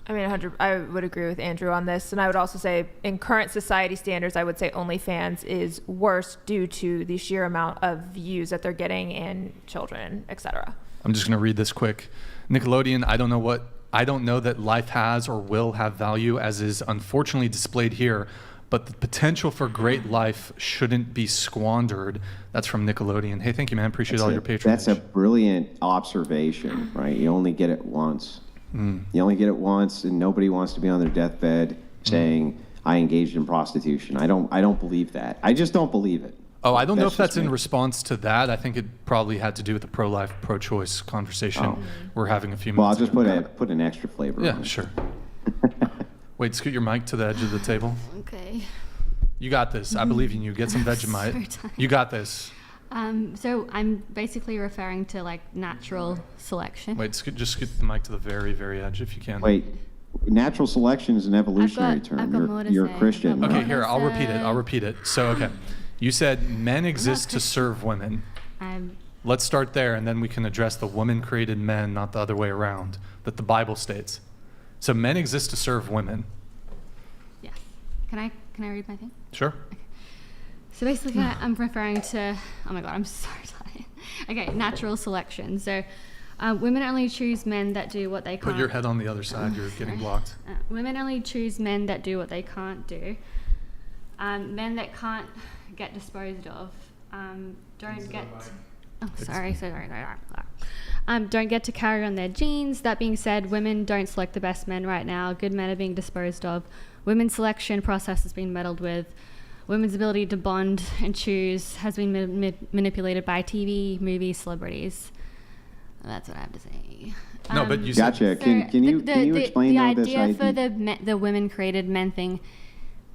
I mean, I would agree with Andrew on this. And I would also say in current society standards, I would say OnlyFans is worse due to the sheer amount of views that they're getting in children, etc. I'm just going to read this quick. Nickelodeon, I don't know that life has or will have value as is unfortunately displayed here, but the potential for great life shouldn't be squandered. That's from Nickelodeon. Hey, thank you, man. Appreciate all your patronage. That's a brilliant observation, right? You only get it once. You only get it once, and nobody wants to be on their deathbed saying, I engaged in prostitution. I don't believe that. I just don't believe it. Oh, I don't know if that's in response to that. I think it probably had to do with the pro-life, pro-choice conversation we're having a few minutes Well, I'll just ago. put an extra flavor Yeah, on it. sure. Wait, scoot your mic to the edge of the table. Okay. You got this. I believe in you. Get some Vegemite. So tired. You got this. So I'm basically referring to like natural selection. Wait, just scoot the mic to the very, very edge if you can. Wait, natural selection is an evolutionary I've term. got more to You're say. a Christian. Okay, right? here, I'll repeat it. So, okay. You said men exist to serve women. Let's start there, and then we can address the woman created men, not the other way around, that the Bible states. So men exist to serve women. Yes. Can I read my thing? Sure. Okay. So basically, I'm referring to. Oh my God, I'm so tired. Okay, natural selection. So women only choose men that do what they can't. Put your head on the other side. You're getting blocked. Women only choose men that do what they can't do. Men that can't get disposed of don't get. Don't get to carry on their genes. That being said, women don't select the best men right now. Good men are being disposed of. Women's selection process has been meddled with. Women's ability to bond and choose has been manipulated by TV, movies, celebrities. That's what I have to say. No, but you Gotcha. Can you explain the this idea for the women created men thing?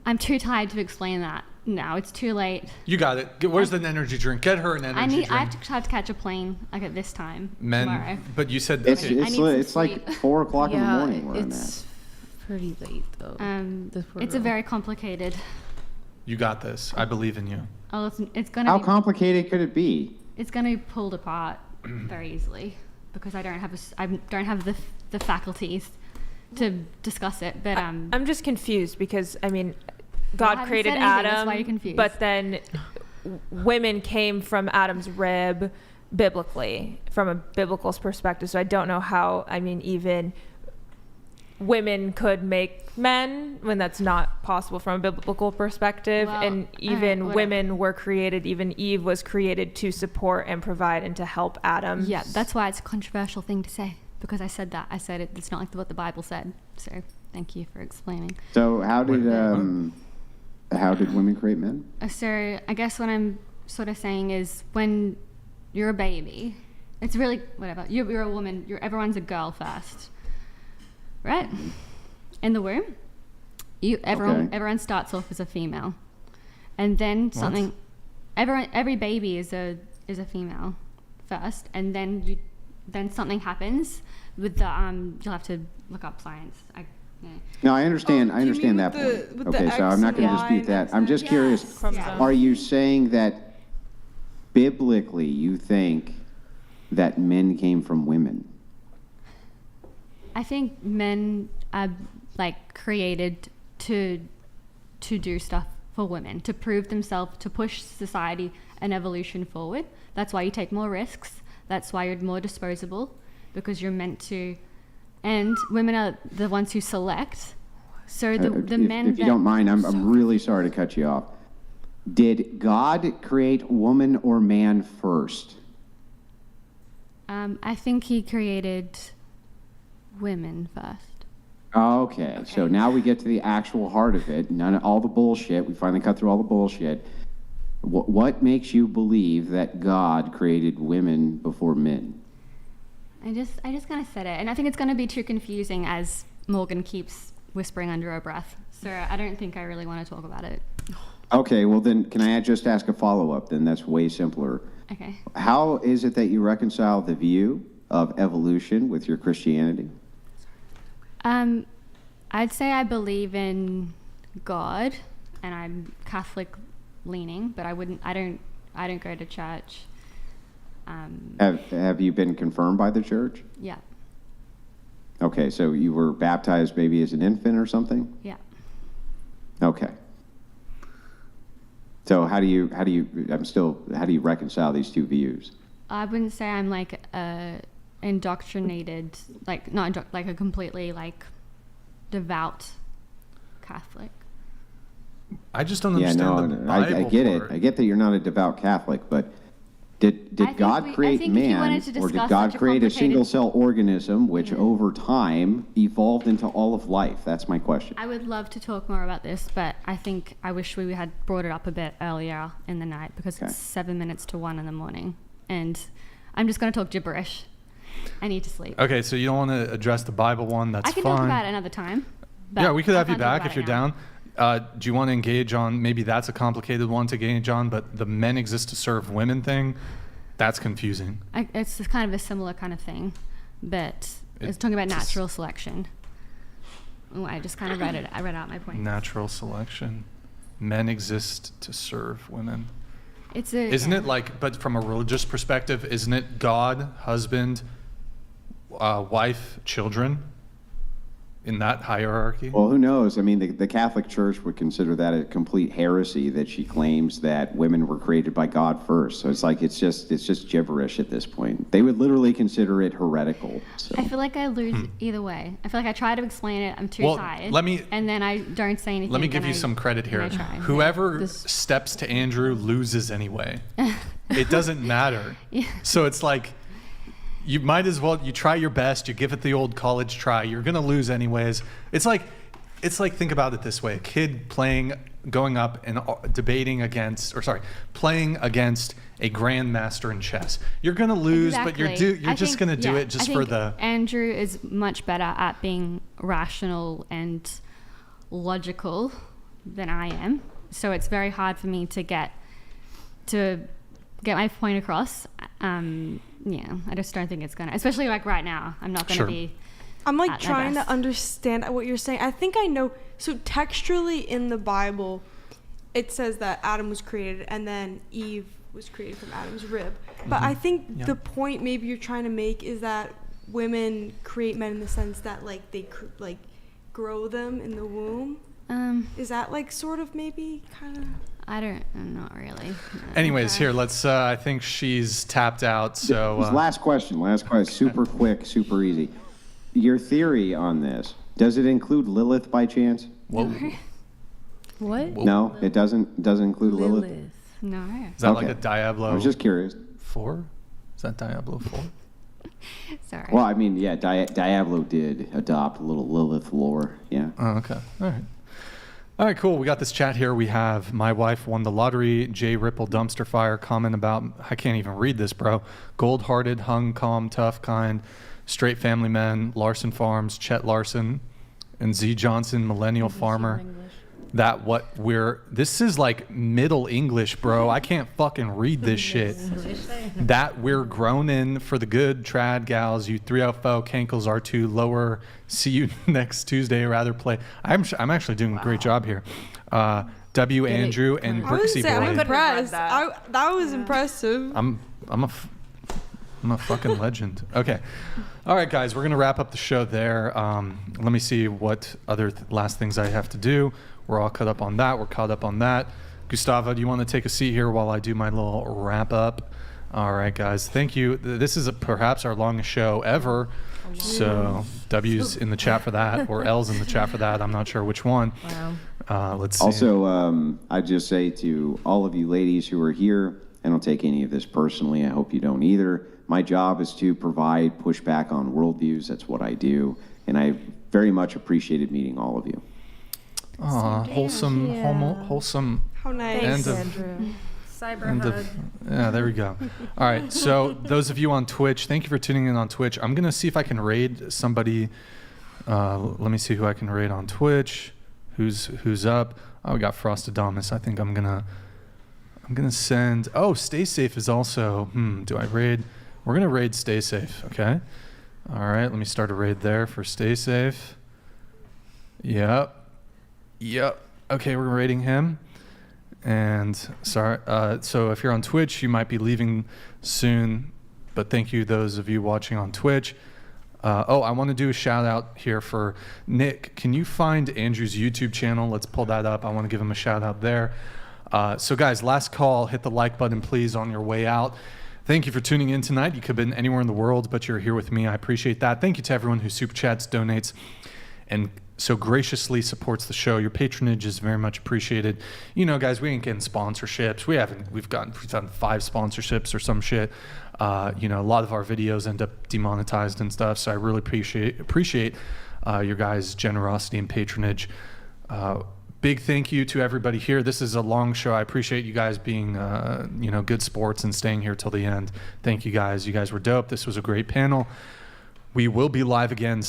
I'm too tired to explain that. No, it's too late. You got it. Where's the energy drink? Get her an energy drink. I have to catch a plane like at this time tomorrow. But you said it's like 4 o'clock in the morning where I'm at. Pretty late though. It's a very complicated. You got this. I believe in you. Oh, it's gonna. How be, complicated could it be? It's gonna be pulled apart very easily because I don't have the faculties to discuss it. But I'm just confused because I mean, God created Adam, that's why you're confused. but then women came from Adam's rib biblically, from a biblical perspective. So I don't know how. I mean, even women could make men when that's not possible from a biblical perspective. Well, and even women were created, even Eve was created to support and provide and to help Adam. Yeah, that's why it's a controversial thing to say because I said that. I said it's not like what the Bible said. So thank you for explaining. So how did women create men? So I guess what I'm sort of saying is when you're a baby, it's really whatever. You're a woman. Everyone's a girl first. Right? In the womb, everyone starts off as a female, and then something. Every baby is a female first, and then something happens with the you'll have to look up science. No, I understand. I understand that point. Okay, so I'm not going to dispute that. I'm just curious. Are you saying that biblically you think that men came from women? I think men are like created to do stuff for women, to prove themselves, to push society and evolution forward. That's why you take more risks. That's why you're more disposable, because you're meant to. And women are the ones who select. So the men. If you don't mind, I'm really sorry to cut you off. Did God create woman or man first? I think he created women first. Okay, so now we get to the actual heart of it. None of all the bullshit. We finally cut through all the bullshit. What makes you believe that God created women before men? I just kind of said it, and I think it's going to be too confusing as Morgan keeps whispering under her breath. So I don't think I really want to talk about it. Okay, well then, can I just ask a follow-up? Then that's way simpler. Okay. How is it that you reconcile the view of evolution with your Christianity? I'd say I believe in God, and I'm Catholic leaning, but I don't go to church. Have you been confirmed by the church? Yeah. Okay, so you were baptized maybe as an infant or something? Yeah. Okay. So how do you reconcile these two views? I wouldn't say I'm like indoctrinated, like not like a completely like devout Catholic. I just don't understand the Bible I get part. it. I get that you're not a devout Catholic, but did God create man, or did God create a single-cell organism which over time evolved into all of life? That's my question. I would love to talk more about this, but I wish we had brought it up a bit earlier in the night because it's 7 minutes to 1 in the morning, and I'm just going to talk gibberish. I need to sleep. Okay, so you don't want to address the Bible one. That's fine. I can talk about it another time. Yeah, we could have you back if you're down. Do you want to engage on, maybe that's a complicated one to engage on, but the men exist to serve women thing, that's confusing. It's kind of a similar kind of thing, but it's talking about natural selection. Oh, I just kind of read it. I read out my point. Natural selection. Men exist to serve women. Isn't it like, but from a religious perspective, isn't it God, husband, wife, children? In that hierarchy? Well, who knows? I mean, the Catholic Church would consider that a complete heresy that she claims that women were created by God first. So it's just gibberish at this point. They would literally consider it heretical. So. I feel like I lose either way. I feel like I try to explain it, I'm too tired. And then I don't say anything. Let me give you some credit here. Whoever steps to Andrew loses anyway. It doesn't matter. Yeah. So it's like, you might as well, you try your best, you give it the old college try, you're gonna lose anyways. It's like think about it this way, a kid going up and playing against a grandmaster in chess. You're gonna lose, but you're just gonna do it just for the... Andrew is much better at being rational and logical than I am. So it's very hard for me to get my point across. Yeah, I just don't think it's gonna, especially like right now, I'm not gonna be. I'm like trying to understand what you're saying. I think I know. So textually in the Bible, it says that Adam was created and then Eve was created from Adam's rib. But I think the point maybe you're trying to make is that women create men in the sense that like they like grow them in the womb. Is that like sort of maybe kind of? Not really. Anyways, here, let's, I think she's tapped out, so. Last question, super quick, super easy. Your theory on this, does it include Lilith by chance? What? No, it doesn't include Lilith? No. Is that like a Diablo? I was just curious. 4? Is that Diablo 4? Sorry. Well, I mean, yeah, Diablo did adopt a little Lilith lore, yeah. Oh, okay, all right, cool. We got this chat here. We have my wife won the lottery. J Ripple dumpster fire comment about, I can't even read this, bro. Gold-hearted, hung, calm, tough, kind, straight family man, Larson Farms, Chet Larson, and Z Johnson, millennial farmer. This is like Middle English, bro. I can't fucking read this shit. That we're grown in for the good, trad gals. You 304 cankles R2 lower. See you next Tuesday. Rather play. I'm actually doing a great job here. W Andrew and Brixie boy. I'm impressed. That was impressive. I'm a fucking legend. Okay. All right, guys, we're gonna wrap up the show there. Let me see what other last things I have to do. We're all caught up on that. We're caught up on that. Gustavo, do you want to take a seat here while I do my little wrap up? All right, guys. Thank you. This is perhaps our longest show ever. So W's in the chat for that, or L's in the chat for that. I'm not sure which one. Wow. Let's see. Also, I'd just say to all of you ladies who are here, I don't take any of this personally. I hope you don't either. My job is to provide pushback on worldviews. That's what I do. And I very much appreciated meeting all of you. Aw, wholesome. How nice. End of, Andrew. Cyber end hug. of, yeah, there we go. All right, so those of you on Twitch, thank you for tuning in on Twitch. I'm gonna see if I can raid somebody. Let me see who I can raid on Twitch. Who's up? Oh, we got Frostadamus. I think I'm gonna send. Oh, Stay Safe is also. Do I raid? We're gonna raid Stay Safe. Okay. All right. Let me start a raid there for Stay Safe. Yep. Okay, we're raiding him. And sorry. So if you're on Twitch, you might be leaving soon. But thank you, those of you watching on Twitch. I want to do a shout out here for Nick. Can you find Andrew's YouTube channel? Let's pull that up. I want to give him a shout out there. So guys, last call. Hit the like button, please, on your way out. Thank you for tuning in tonight. You could have been anywhere in the world, but you're here with me. I appreciate that. Thank you to everyone who super chats, donates, and so graciously supports the show. Your patronage is very much appreciated. You know, guys, we ain't getting sponsorships. We've done 5 sponsorships or some shit. You know, a lot of our videos end up demonetized and stuff. So I really appreciate your guys' generosity and patronage. Big thank you to everybody here. This is a long show. I appreciate you guys being, good sports and staying here till the end. Thank you guys. You guys were dope. This was a great panel. We will be live again.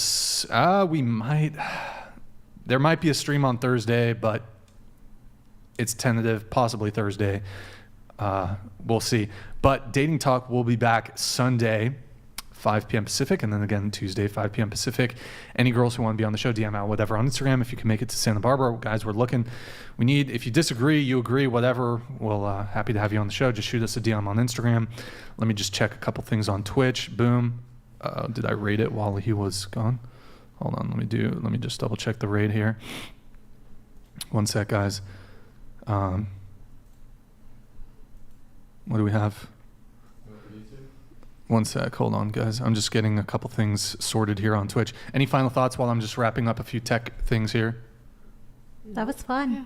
There might be a stream on Thursday, but it's tentative, possibly Thursday. We'll see. But Dating Talk will be back Sunday, 5 p.m. Pacific, and then again Tuesday, 5 p.m. Pacific. Any girls who want to be on the show, DM out whatever on Instagram. If you can make it to Santa Barbara, guys, we're looking. If you disagree, you agree, whatever, we'll happy to have you on the show. Just shoot us a DM on Instagram. Let me just check a couple things on Twitch. Boom. Did I rate it while he was gone? Hold on, let me just double check the raid here. One sec, guys. What do we have? One sec, hold on, guys. I'm just getting a couple things sorted here on Twitch. Any final thoughts while I'm just wrapping up a few tech things here? That was fun. Yeah.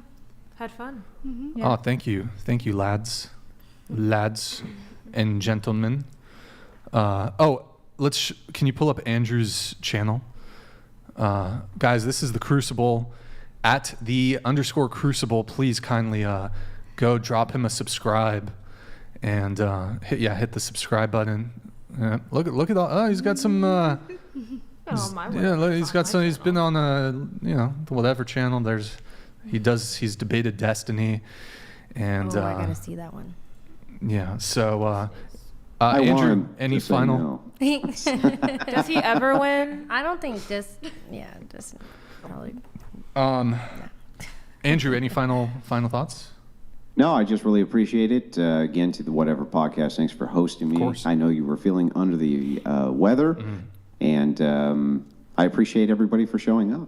Had fun. Mm-hmm. Yeah. Oh, thank you, lads and gentlemen. Can you pull up Andrew's channel? Guys, this is the Crucible. At the _Crucible, please kindly go drop him a subscribe and hit the subscribe button. Look at all. Oh, he's got some. He's got some. He's been on the whatever channel. He's debated Destiny, and I gotta see that one. Yeah. So, Andrew, any final? Does he ever win? I don't think this probably. Andrew, any final thoughts? No, I just really appreciate it. Again, to the Whatever Podcast, thanks for hosting me. I know you were feeling under the weather, and I appreciate everybody for showing up.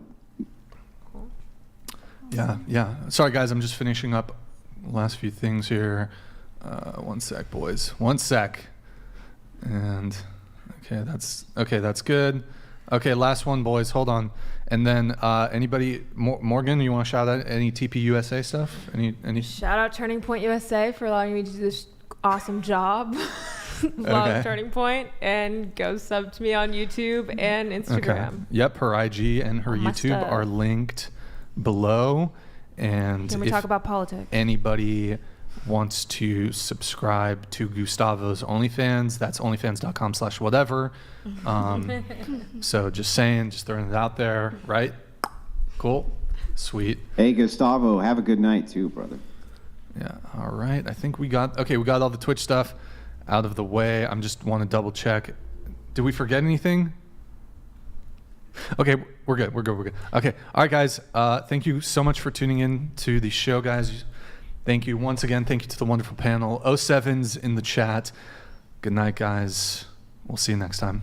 Yeah. Sorry, guys, I'm just finishing up last few things here. One sec, boys. One sec. And okay, that's good. Okay, last one, boys. Hold on. And then anybody, Morgan, you want to shout out any TP USA stuff? Any? Shout out Turning Point USA for allowing me to do this awesome job. Love Turning Point, and go sub to me on YouTube and Instagram. Okay. Yep, her IG and her YouTube are linked below. And can we talk about politics? Anybody wants to subscribe to Gustavo's OnlyFans, that's onlyfans.com/whatever. So just throwing it out there, right? Cool. Sweet. Hey, Gustavo, have a good night too, brother. Yeah, all right. I think we got all the Twitch stuff out of the way. I'm just want to double check. Did we forget anything? Okay, we're good. Okay. All right, guys. Thank you so much for tuning in to the show, guys. Thank you once again. Thank you to the wonderful panel. 07's in the chat. Good night, guys. We'll see you next time.